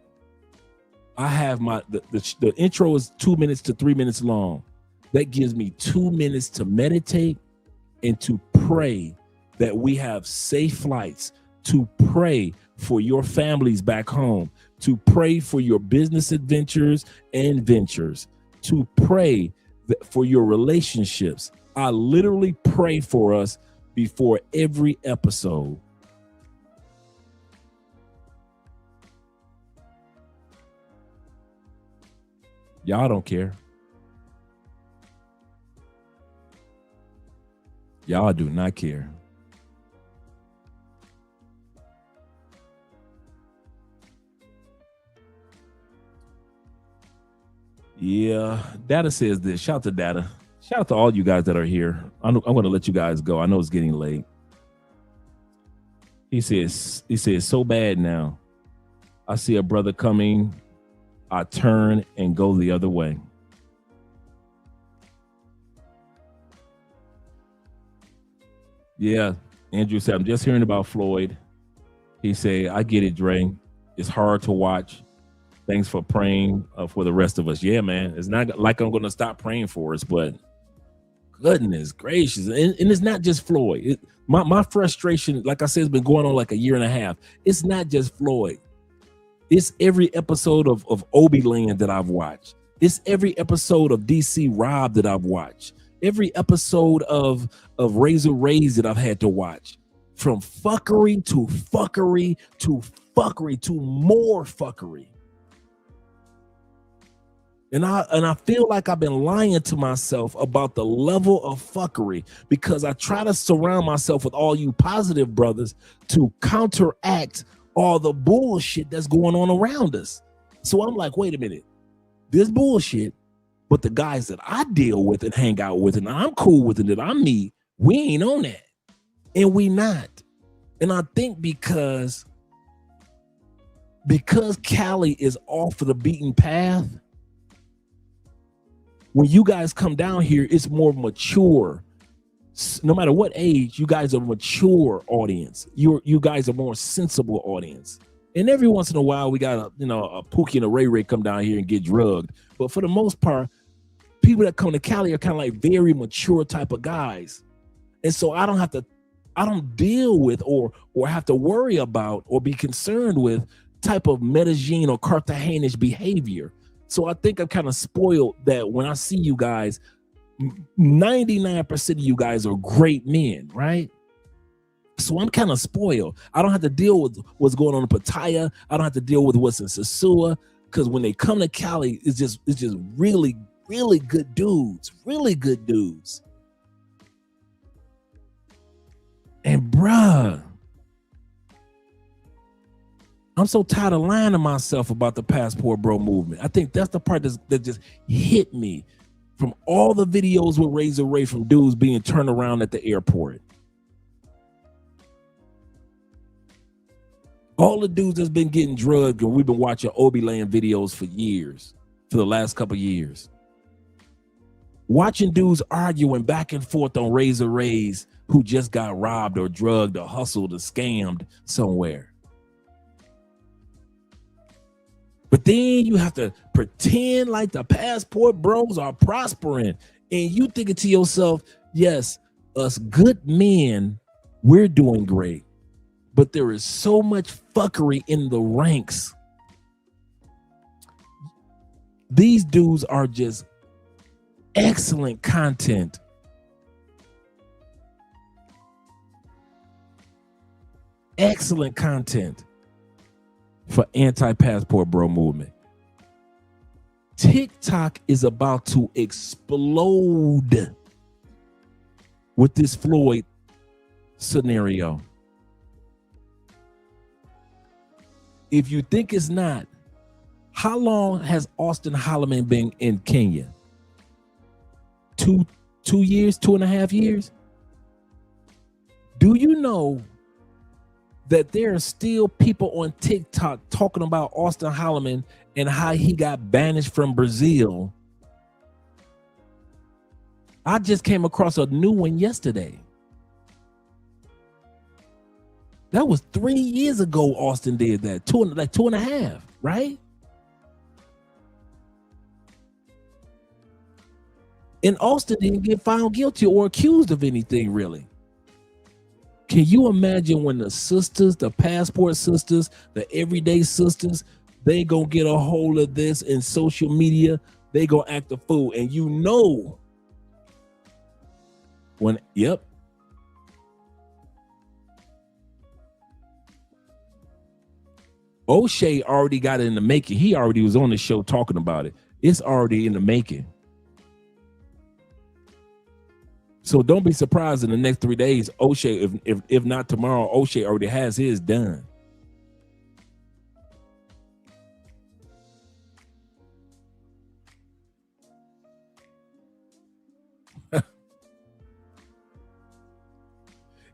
I have the intro is 2 minutes to 3 minutes long. That gives me 2 minutes to meditate and to pray that we have safe flights, to pray for your families back home, to pray for your business adventures and ventures, to pray for your relationships. I literally pray for us before every episode. Y'all don't care. Y'all do not care. Yeah, Data says this. Shout out to Data. Shout out to all you guys that are here. I'm going to let you guys go. I know it's getting late. He says, so bad now. I see a brother coming. I turn and go the other way. Yeah, Andrew said, I'm just hearing about Floyd. He said, I get it, Dre. It's hard to watch. Thanks for praying for the rest of us. Yeah, man. It's not like I'm going to stop praying for us, but goodness gracious. And it's not just Floyd. My frustration, like I said, has been going on like a year and a half. It's not just Floyd. It's every episode of Obi-Land that I've watched. It's every episode of DC Rob that I've watched. Every episode of Razor Rays that I've had to watch. From fuckery to fuckery to fuckery to more fuckery. And I feel like I've been lying to myself about the level of fuckery because I try to surround myself with all you positive brothers to counteract all the bullshit that's going on around us. So I'm like, wait a minute, this bullshit, but the guys that I deal with and hang out with and I'm cool with and that I meet, we ain't on that. And we not. And I think because Cali is off of the beaten path, when you guys come down here, it's more mature. No matter what age, you guys are a mature audience. You guys are more sensible audience. And every once in a while, we got a Pookie and a Ray Ray come down here and get drugged. But for the most part, people that come to Cali are kind of like very mature type of guys. And so I don't deal with or have to worry about or be concerned with type of Medellin or Cartagena behavior. So I think I'm kind of spoiled that when I see you guys, 99% of you guys are great men, right? So I'm kind of spoiled. I don't have to deal with what's going on in Pattaya. I don't have to deal with what's in Sosua, because when they come to Cali, it's just really, really good dudes, really good dudes. And bruh, I'm so tired of lying to myself about the Passport Bro movement. I think that's the part that just hit me from all the videos with Razor Ray from dudes being turned around at the airport. All the dudes that's been getting drugged, and we've been watching Obi-Land videos for years, for the last couple of years. Watching dudes arguing back and forth on Razor Rays who just got robbed or drugged or hustled or scammed somewhere. But then you have to pretend like the Passport Bros are prospering. And you thinking to yourself, yes, us good men, we're doing great. But there is so much fuckery in the ranks. These dudes are just excellent content. Excellent content for anti-Passport Bro movement. TikTok is about to explode with this Floyd scenario. If you think it's not, how long has Austin Holloman been in Kenya? 2 years, 2.5 years? Do you know that there are still people on TikTok talking about Austin Holloman and how he got banished from Brazil? I just came across a new one yesterday. That was 3 years ago Austin did that, 2.5, right? And Austin didn't get found guilty or accused of anything, really. Can you imagine when the sisters, the passport sisters, the everyday sisters, they gonna get a hold of this in social media, they gonna act a fool. And you know when, yep. O'Shea already got it in the making. He already was on the show talking about it. It's already in the making. So don't be surprised in the next 3 days, O'Shea, if not tomorrow, O'Shea already has his done.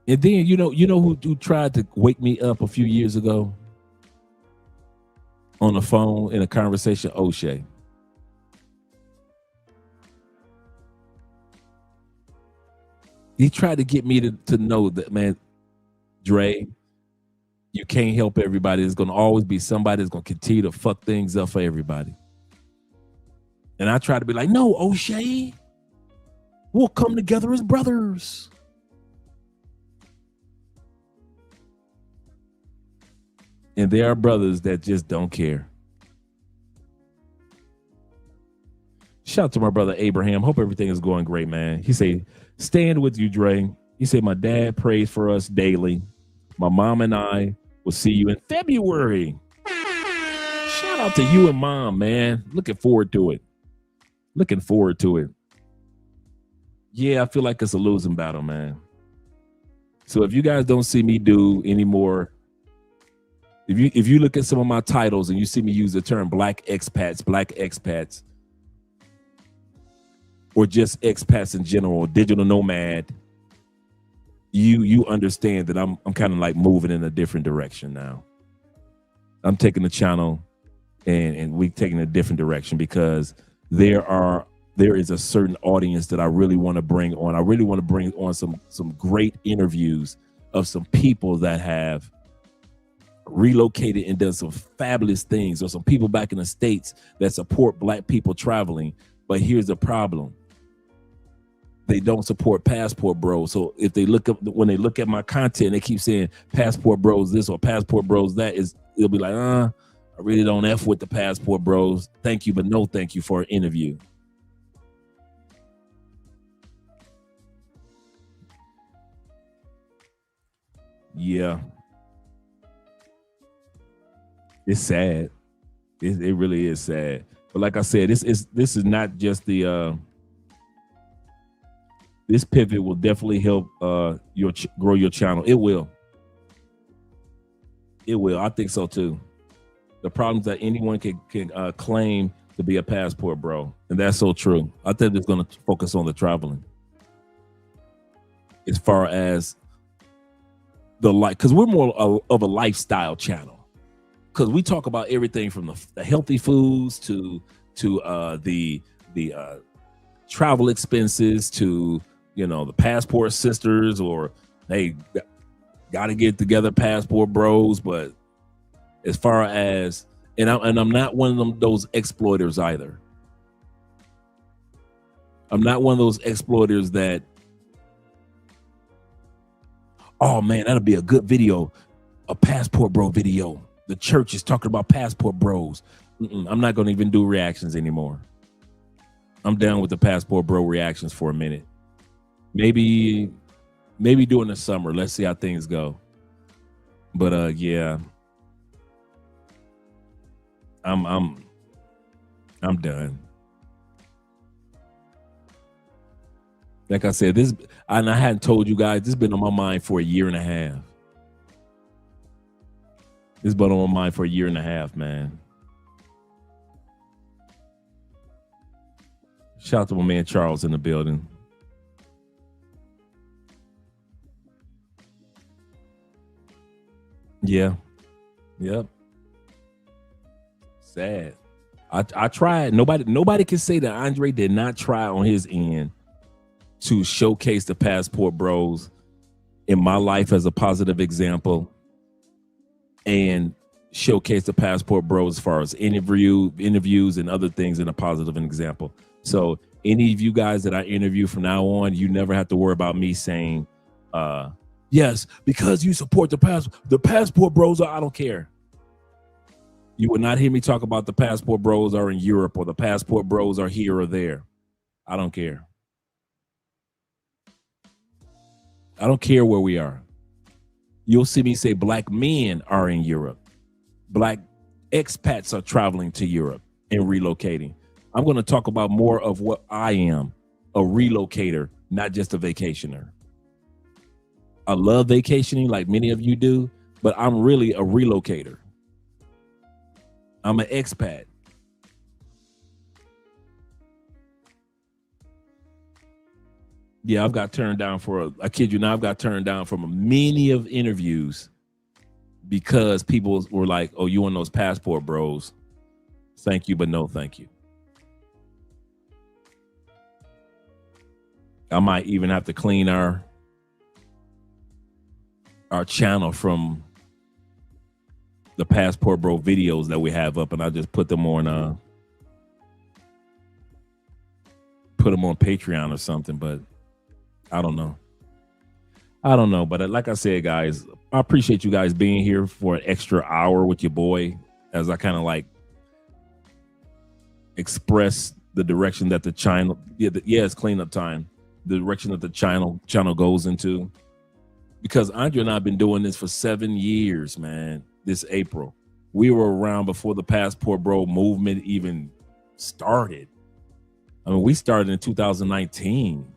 And then you know who tried to wake me up a few years ago on the phone in a conversation? O'Shea. He tried to get me to know that, man, Dre, you can't help everybody. There's going to always be somebody that's going to continue to fuck things up for everybody. And I try to be like, no, O'Shea, we'll come together as brothers. And there are brothers that just don't care. Shout out to my brother Abraham. Hope everything is going great, man. He say, stand with you, Dre. He said, my dad prays for us daily. My mom and I will see you in February. Shout out to you and mom, man. Looking forward to it. Looking forward to it. Yeah, I feel like it's a losing battle, man. So if you guys don't see me do anymore, if you look at some of my titles and you see me use the term black expats, or just expats in general, digital nomad, you understand that I'm kind of like moving in a different direction now. I'm taking the channel and we taking a different direction because there is a certain audience that I really want to bring on. I really want to bring on some great interviews of some people that have relocated and done some fabulous things, or some people back in the States that support Black people traveling. But here's the problem. They don't support Passport Bros. So if they when they look at my content, they keep saying Passport Bros this or Passport Bros that, it'll be like, I really don't F with the Passport Bros. Thank you, but no thank you for an interview. Yeah. It's sad. It really is sad. But like I said, this is not just the this pivot will definitely help grow your channel. It will. It will. I think so too. The problems that anyone can claim to be a passport bro, and that's so true. I think it's going to focus on the traveling, as far as the because we're more of a lifestyle channel. Because we talk about everything from the healthy foods to the travel expenses to the passport sisters, or hey, got to get together passport bros. But as far as and I'm not one of those exploiters either. I'm not one of those exploiters that, oh man, that'll be a good video, a passport bro video. The church is talking about passport bros. I'm not going to even do reactions anymore. I'm down with the passport bro reactions for a minute. Maybe during the summer. Let's see how things go. But yeah, I'm done. Like I said, and I hadn't told you guys, this has been on my mind for a year and a half. It's been on my mind for a year and a half, man. Shout out to my man Charles in the building. Yeah. Yep. Sad. I tried. Nobody can say that Andre did not try on his end to showcase the passport bros in my life as a positive example, and showcase the passport bros as far as interviews and other things in a positive example. So any of you guys that I interview from now on, you never have to worry about me saying, Yes, because you support the passport bros. I don't care. You will not hear me talk about the passport bros are in Europe or the passport bros are here or there. I don't care. I don't care where we are. You'll see me say black men are in Europe. Black expats are traveling to Europe and relocating. I'm going to talk about more of what I am, a relocator, not just a vacationer. I love vacationing like many of you do, but I'm really a relocator. I'm an expat. Yeah, I've got turned down I kid you not, I've got turned down from many of interviews because people were like, oh, you want those passport bros? Thank you, but no thank you. I might even have to clean our channel from the passport bro videos that we have up, and I just put them on Patreon or something, but I don't know. But like I said, guys, I appreciate you guys being here for an extra hour with your boy as I kind of like express the direction that the channel, it's cleanup time, the direction that the channel goes into. Because Andre and I have been doing this for 7 years, man, this April. We were around before the passport bro movement even started. I mean, we started in 2019.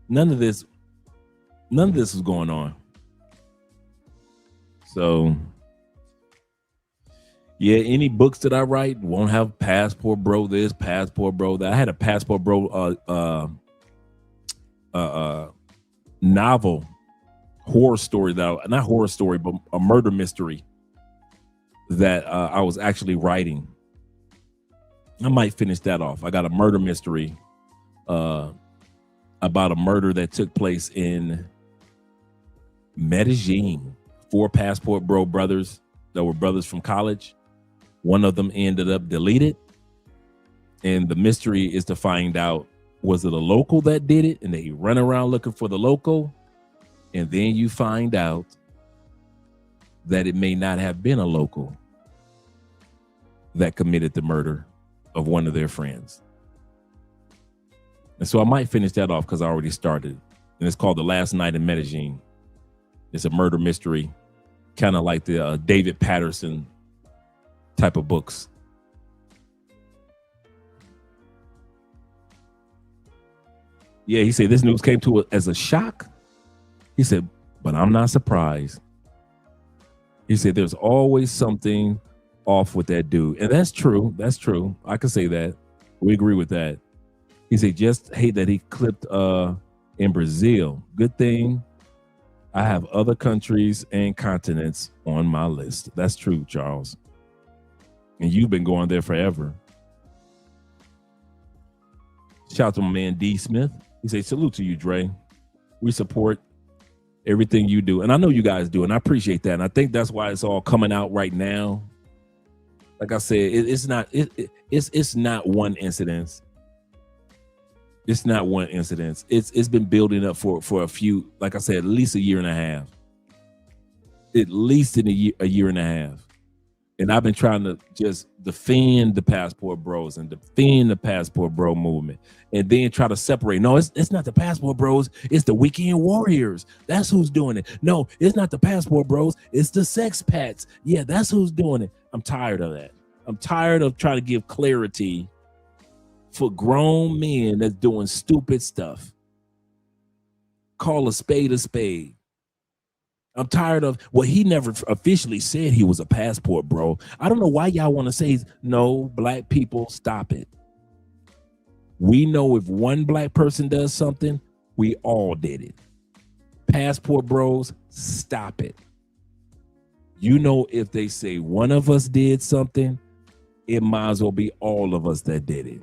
None of this was going on. So, yeah, any books that I write won't have passport bro this, passport bro that. I had a passport bro novel horror story not horror story, but a murder mystery that I was actually writing. I might finish that off. I got a murder mystery about a murder that took place in Medellin. 4 passport bro brothers that were brothers from college. One of them ended up deleted. And the mystery is to find out, was it a local that did it? And they run around looking for the local. And then you find out that it may not have been a local that committed the murder of one of their friends. And so I might finish that off because I already started. And it's called The Last Night in Medellin. It's a murder mystery, kind of like the David Patterson type of books. Yeah, he said this news came to us as a shock. He said, but I'm not surprised. He said there's always something off with that dude. And that's true. That's true. I can say that. We agree with that. He said, just hate that he clipped in Brazil. Good thing I have other countries and continents on my list. That's true, Charles. And you've been going there forever. Shout out to my man D Smith. He said, salute to you, Dre. We support everything you do. And I know you guys do, and I appreciate that. And I think that's why it's all coming out right now. Like I said, it's not one incident. It's not one incident. It's been building up for a few, like I said, at least a year and a half. At least in a year and a half. And I've been trying to just defend the passport bros and defend the passport bro movement, and then try to separate. No, it's not the passport bros. It's the weekend warriors. That's who's doing it. No, it's not the passport bros. It's the sex pats. Yeah, that's who's doing it. I'm tired of that. I'm tired of trying to give clarity for grown men that's doing stupid stuff. Call a spade a spade. I'm tired of, well, he never officially said he was a passport bro. I don't know why y'all want to say, no, black people, stop it. We know if one black person does something, we all did it. Passport bros, stop it. You know, if they say one of us did something, it might as well be all of us that did it.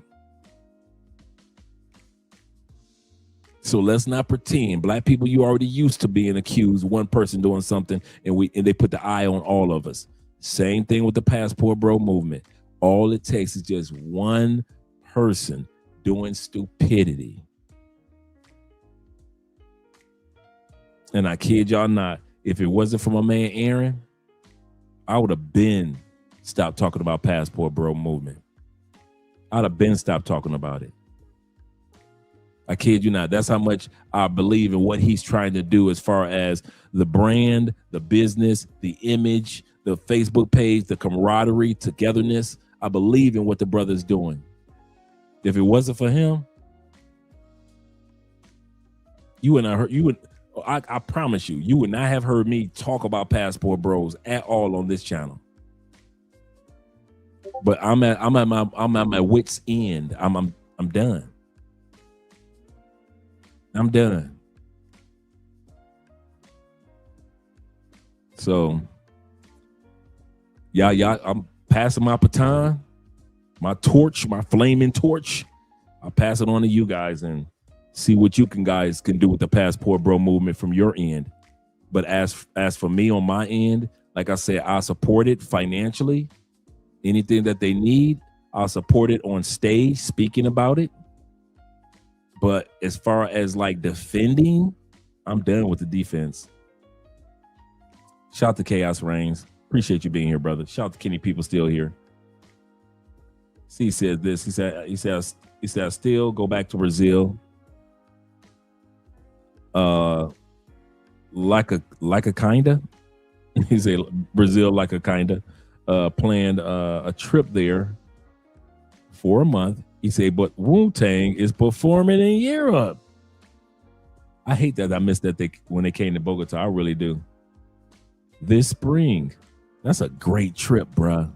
So let's not pretend. Black people, you already used to being accused, one person doing something, and they put the eye on all of us. Same thing with the passport bro movement. All it takes is just one person doing stupidity. And I kid y'all not, if it wasn't for my man Aaron, I would have been stopped talking about Passport Bro movement. I'd have been stopped talking about it. I kid you not. That's how much I believe in what he's trying to do as far as the brand, the business, the image, the Facebook page, the camaraderie, togetherness. I believe in what the brother's doing. If it wasn't for him, I promise you would not have heard me talk about Passport Bros at all on this channel. But I'm at my wit's end. I'm done. I'm done. So, y'all, I'm passing my baton, my torch, my flaming torch. I'll pass it on to you guys and see what you guys can do with the Passport Bro movement from your end. But as for me on my end, like I said, I support it financially. Anything that they need, I'll support it on stage, speaking about it. But as far as like defending, I'm done with the defense. Shout out to Chaos Reigns. Appreciate you being here, brother. Shout out to Kenny People still here. C said this. He said I still go back to Brazil. Like a kinda. He said Brazil like a kinda. Planned a trip there for a month. He said, but Wu-Tang is performing in Europe. I hate that I missed that when they came to Bogota. I really do. This spring. That's a great trip, bruh.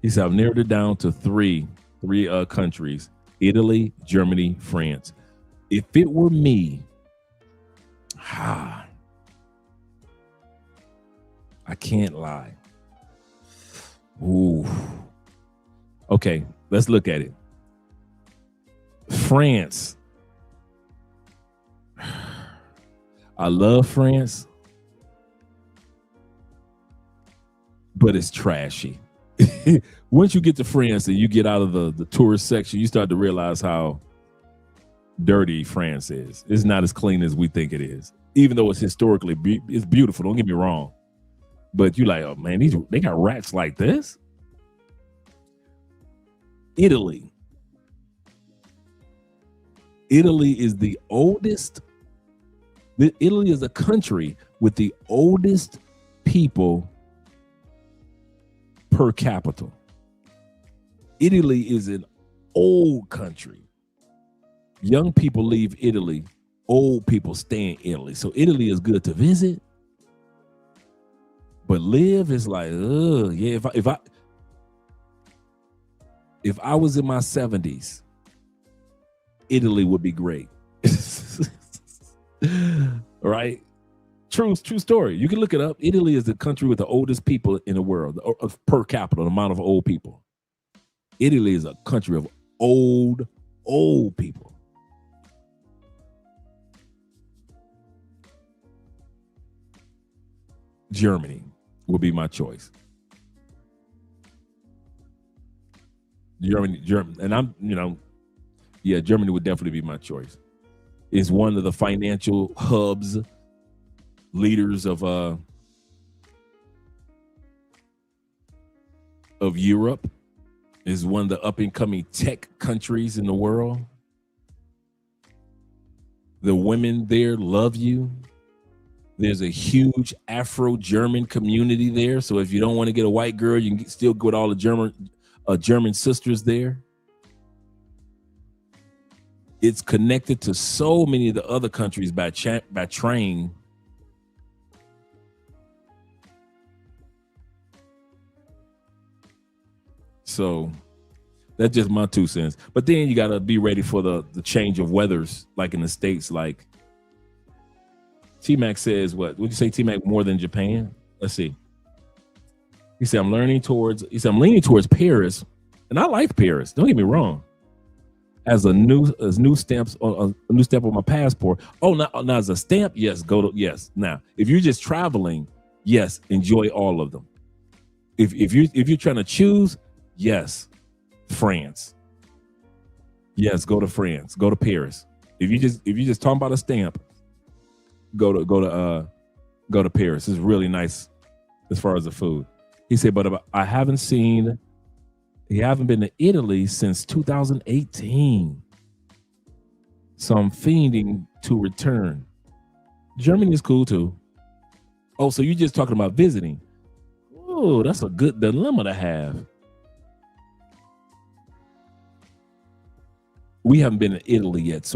He said, I've narrowed it down to three countries: Italy, Germany, France. If it were me, I can't lie. Ooh. Okay, let's look at it. France. I love France, but it's trashy. Once you get to France and you get out of the tourist section, you start to realize how dirty France is. It's not as clean as we think it is, even though it's historically it's beautiful. Don't get me wrong, but you like, oh man, they got rats like this. Italy is the oldest. Italy is a country with the oldest people per capita. Italy is an old country. Young people leave Italy. Old people stay in Italy. So Italy is good to visit. But live is like, yeah, if I was in my 70s, Italy would be great. Right? True story. You can look it up. Italy is the country with the oldest people in the world, per capita, the amount of old people. Italy is a country of old people. Germany would be my choice. Germany, and I'm, Germany would definitely be my choice. It's one of the financial hubs, leaders of Europe. Is one of the up and coming tech countries in the world. The women there love you. There's a huge Afro-German community there. So if you don't want to get a white girl, you can still go with all the German sisters there. It's connected to so many of the other countries by train. So that's just my 2 cents. But then you got to be ready for the change of weathers, like in the States. Like T-Mac says, what would you say, T-Mac, more than Japan? Let's see. He said, I'm leaning towards Paris, and I like Paris. Don't get me wrong. As a new stamp on my passport. Oh, now as a stamp, yes, yes. Now, if you're just traveling, yes, enjoy all of them. If you're trying to choose, yes, France. Yes, go to France, go to Paris. If you just talking about a stamp, go to Paris. It's really nice as far as the food. He said, but I haven't been to Italy since 2018. So I'm fiending to return. Germany is cool too. Oh, so you're just talking about visiting. Oh, that's a good dilemma to have. We haven't been to Italy yet,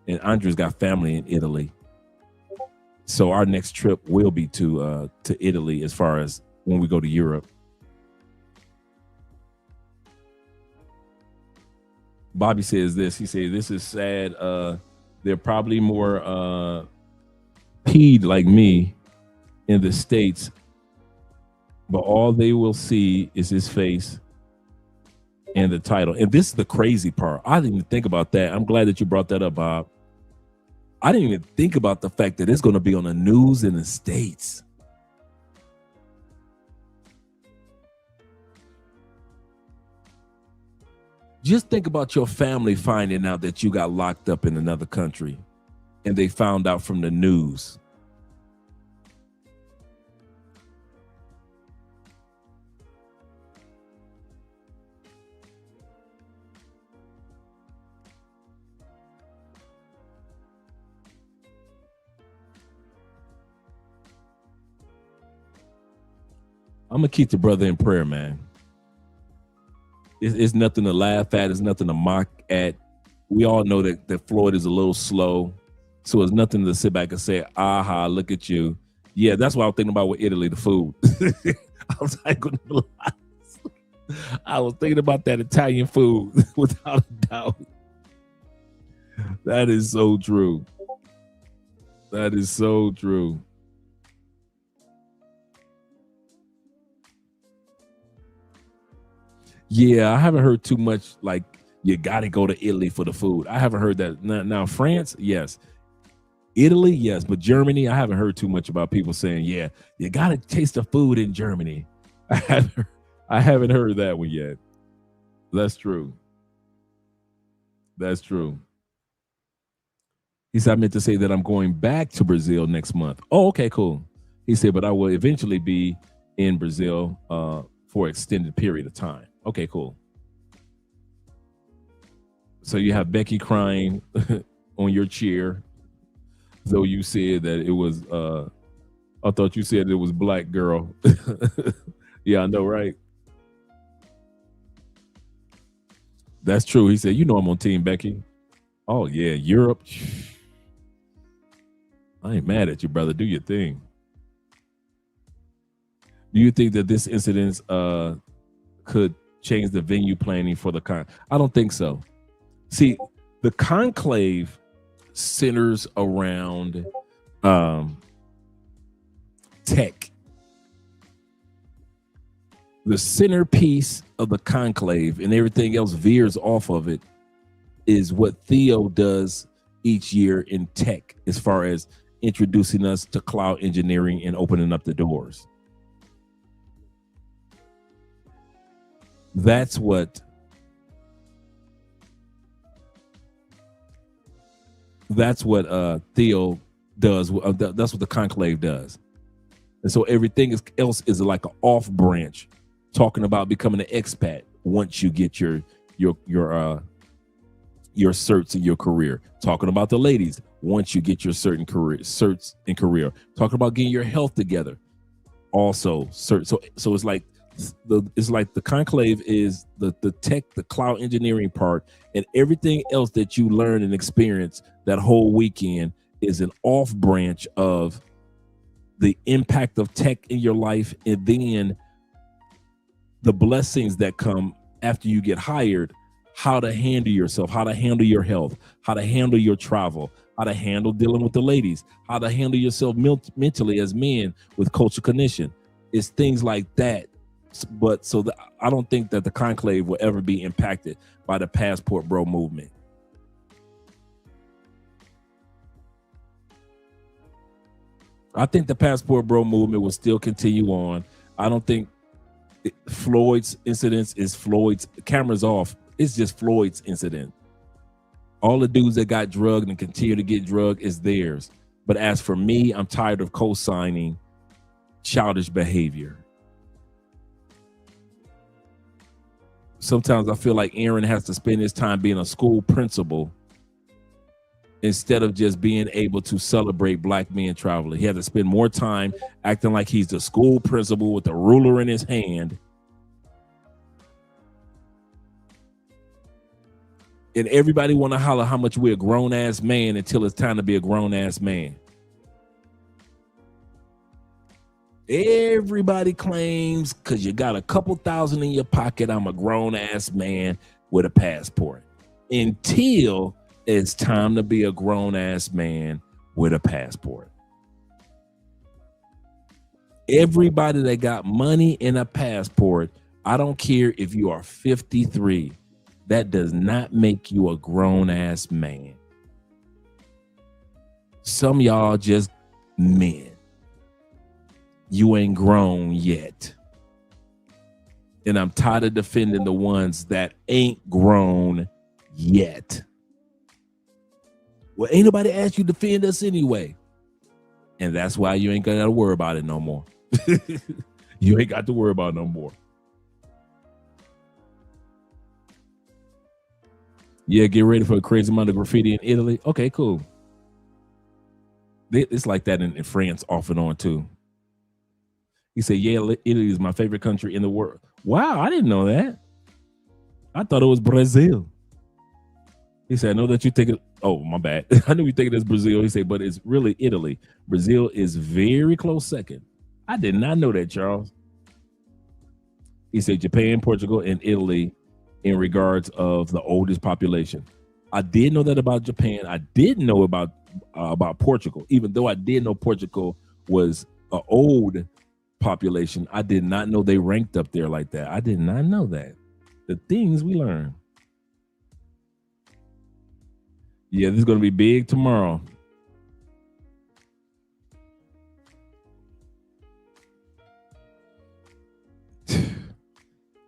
and Andre's got family in Italy. So our next trip will be to Italy as far as when we go to Europe. Bobby says this. He says, this is sad. They're probably more peed like me in the States, but all they will see is his face and the title. And this is the crazy part. I didn't even think about that. I'm glad that you brought that up, Bob. I didn't even think about the fact that it's going to be on the news in the States. Just think about your family finding out that you got locked up in another country and they found out from the news. I'm going to keep the brother in prayer, man. It's nothing to laugh at. It's nothing to mock at. We all know that Floyd is a little slow. So it's nothing to sit back and say, aha, look at you. Yeah, that's what I was thinking about with Italy, the food. I was thinking about that Italian food without a doubt. That is so true. That is so true. Yeah, I haven't heard too much like you got to go to Italy for the food. I haven't heard that. Now France, yes. Italy, yes. But Germany, I haven't heard too much about people saying, yeah, you got to taste the food in Germany. I haven't heard that one yet. That's true. That's true. He said, I meant to say that I'm going back to Brazil next month. Oh, okay, cool. He said, but I will eventually be in Brazil for an extended period of time. Okay, cool. So you have Becky crying on your chair, though you said that it was, I thought you said it was black girl. Yeah, I know, right? That's true. He said, you know I'm on Team Becky. Oh, yeah, Europe. I ain't mad at you, brother. Do your thing. Do you think that this incident could change the venue planning for the con? I don't think so. See, the conclave centers around tech. The centerpiece of the conclave and everything else veers off of it is what Theo does each year in tech as far as introducing us to cloud engineering and opening up the doors. That's what Theo does. That's what the conclave does. And so everything else is like an off branch talking about becoming an expat once you get your certs in your career. Talking about the ladies once you get your certs in career. Talking about getting your health together. Also, cert. So it's like the conclave is the tech, the cloud engineering part, and everything else that you learn and experience that whole weekend is an off branch of the impact of tech in your life, and then the blessings that come after you get hired, how to handle yourself, how to handle your health, how to handle your travel, how to handle dealing with the ladies, how to handle yourself mentally as men with culture cognition. It's things like that. But I don't think that the conclave will ever be impacted by the Passport Bro movement. I think the Passport Bro movement will still continue on. I don't think Floyd's incident is Floyd's cameras off. It's just Floyd's incident. All the dudes that got drugged and continue to get drugged is theirs. But as for me, I'm tired of co-signing childish behavior. Sometimes I feel like Aaron has to spend his time being a school principal instead of just being able to celebrate black men traveling. He had to spend more time acting like he's the school principal with the ruler in his hand. And everybody want to holler how much we're a grown-ass man until it's time to be a grown-ass man. Everybody claims because you got a couple thousand in your pocket, I'm a grown-ass man with a passport. Until it's time to be a grown-ass man with a passport. Everybody that got money and a passport, I don't care if you are 53, that does not make you a grown-ass man. Some y'all just men. You ain't grown yet. And I'm tired of defending the ones that ain't grown yet. Well, ain't nobody asked you to defend us anyway. And that's why you ain't got to worry about it no more. You ain't got to worry about it no more. Yeah, get ready for a crazy amount of graffiti in Italy. Okay, cool. It's like that in France off and on too. He said, yeah, Italy is my favorite country in the world. Wow, I didn't know that. I thought it was Brazil. He said, I know that you think it. Oh, my bad. I knew you think it is Brazil. He said, but it's really Italy. Brazil is very close second. I did not know that, Charles. He said Japan, Portugal, and Italy in regards of the oldest population. I did know that about Japan. I didn't know about Portugal, even though I did know Portugal was an old population. I did not know they ranked up there like that. I did not know that. The things we learn. Yeah, this is going to be big tomorrow.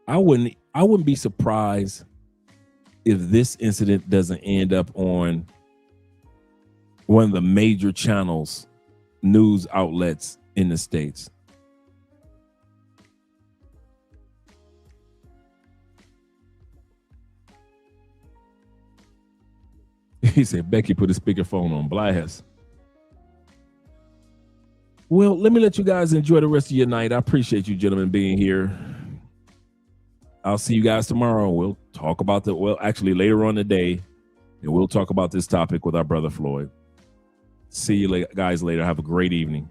I wouldn't be surprised if this incident doesn't end up on one of the major channels, news outlets in the States. He said, Becky put his speakerphone on blast. Well, let me let you guys enjoy the rest of your night. I appreciate you gentlemen being here. I'll see you guys tomorrow. We'll talk about actually later on today, and we'll talk about this topic with our brother Floyd. See you guys later. Have a great evening.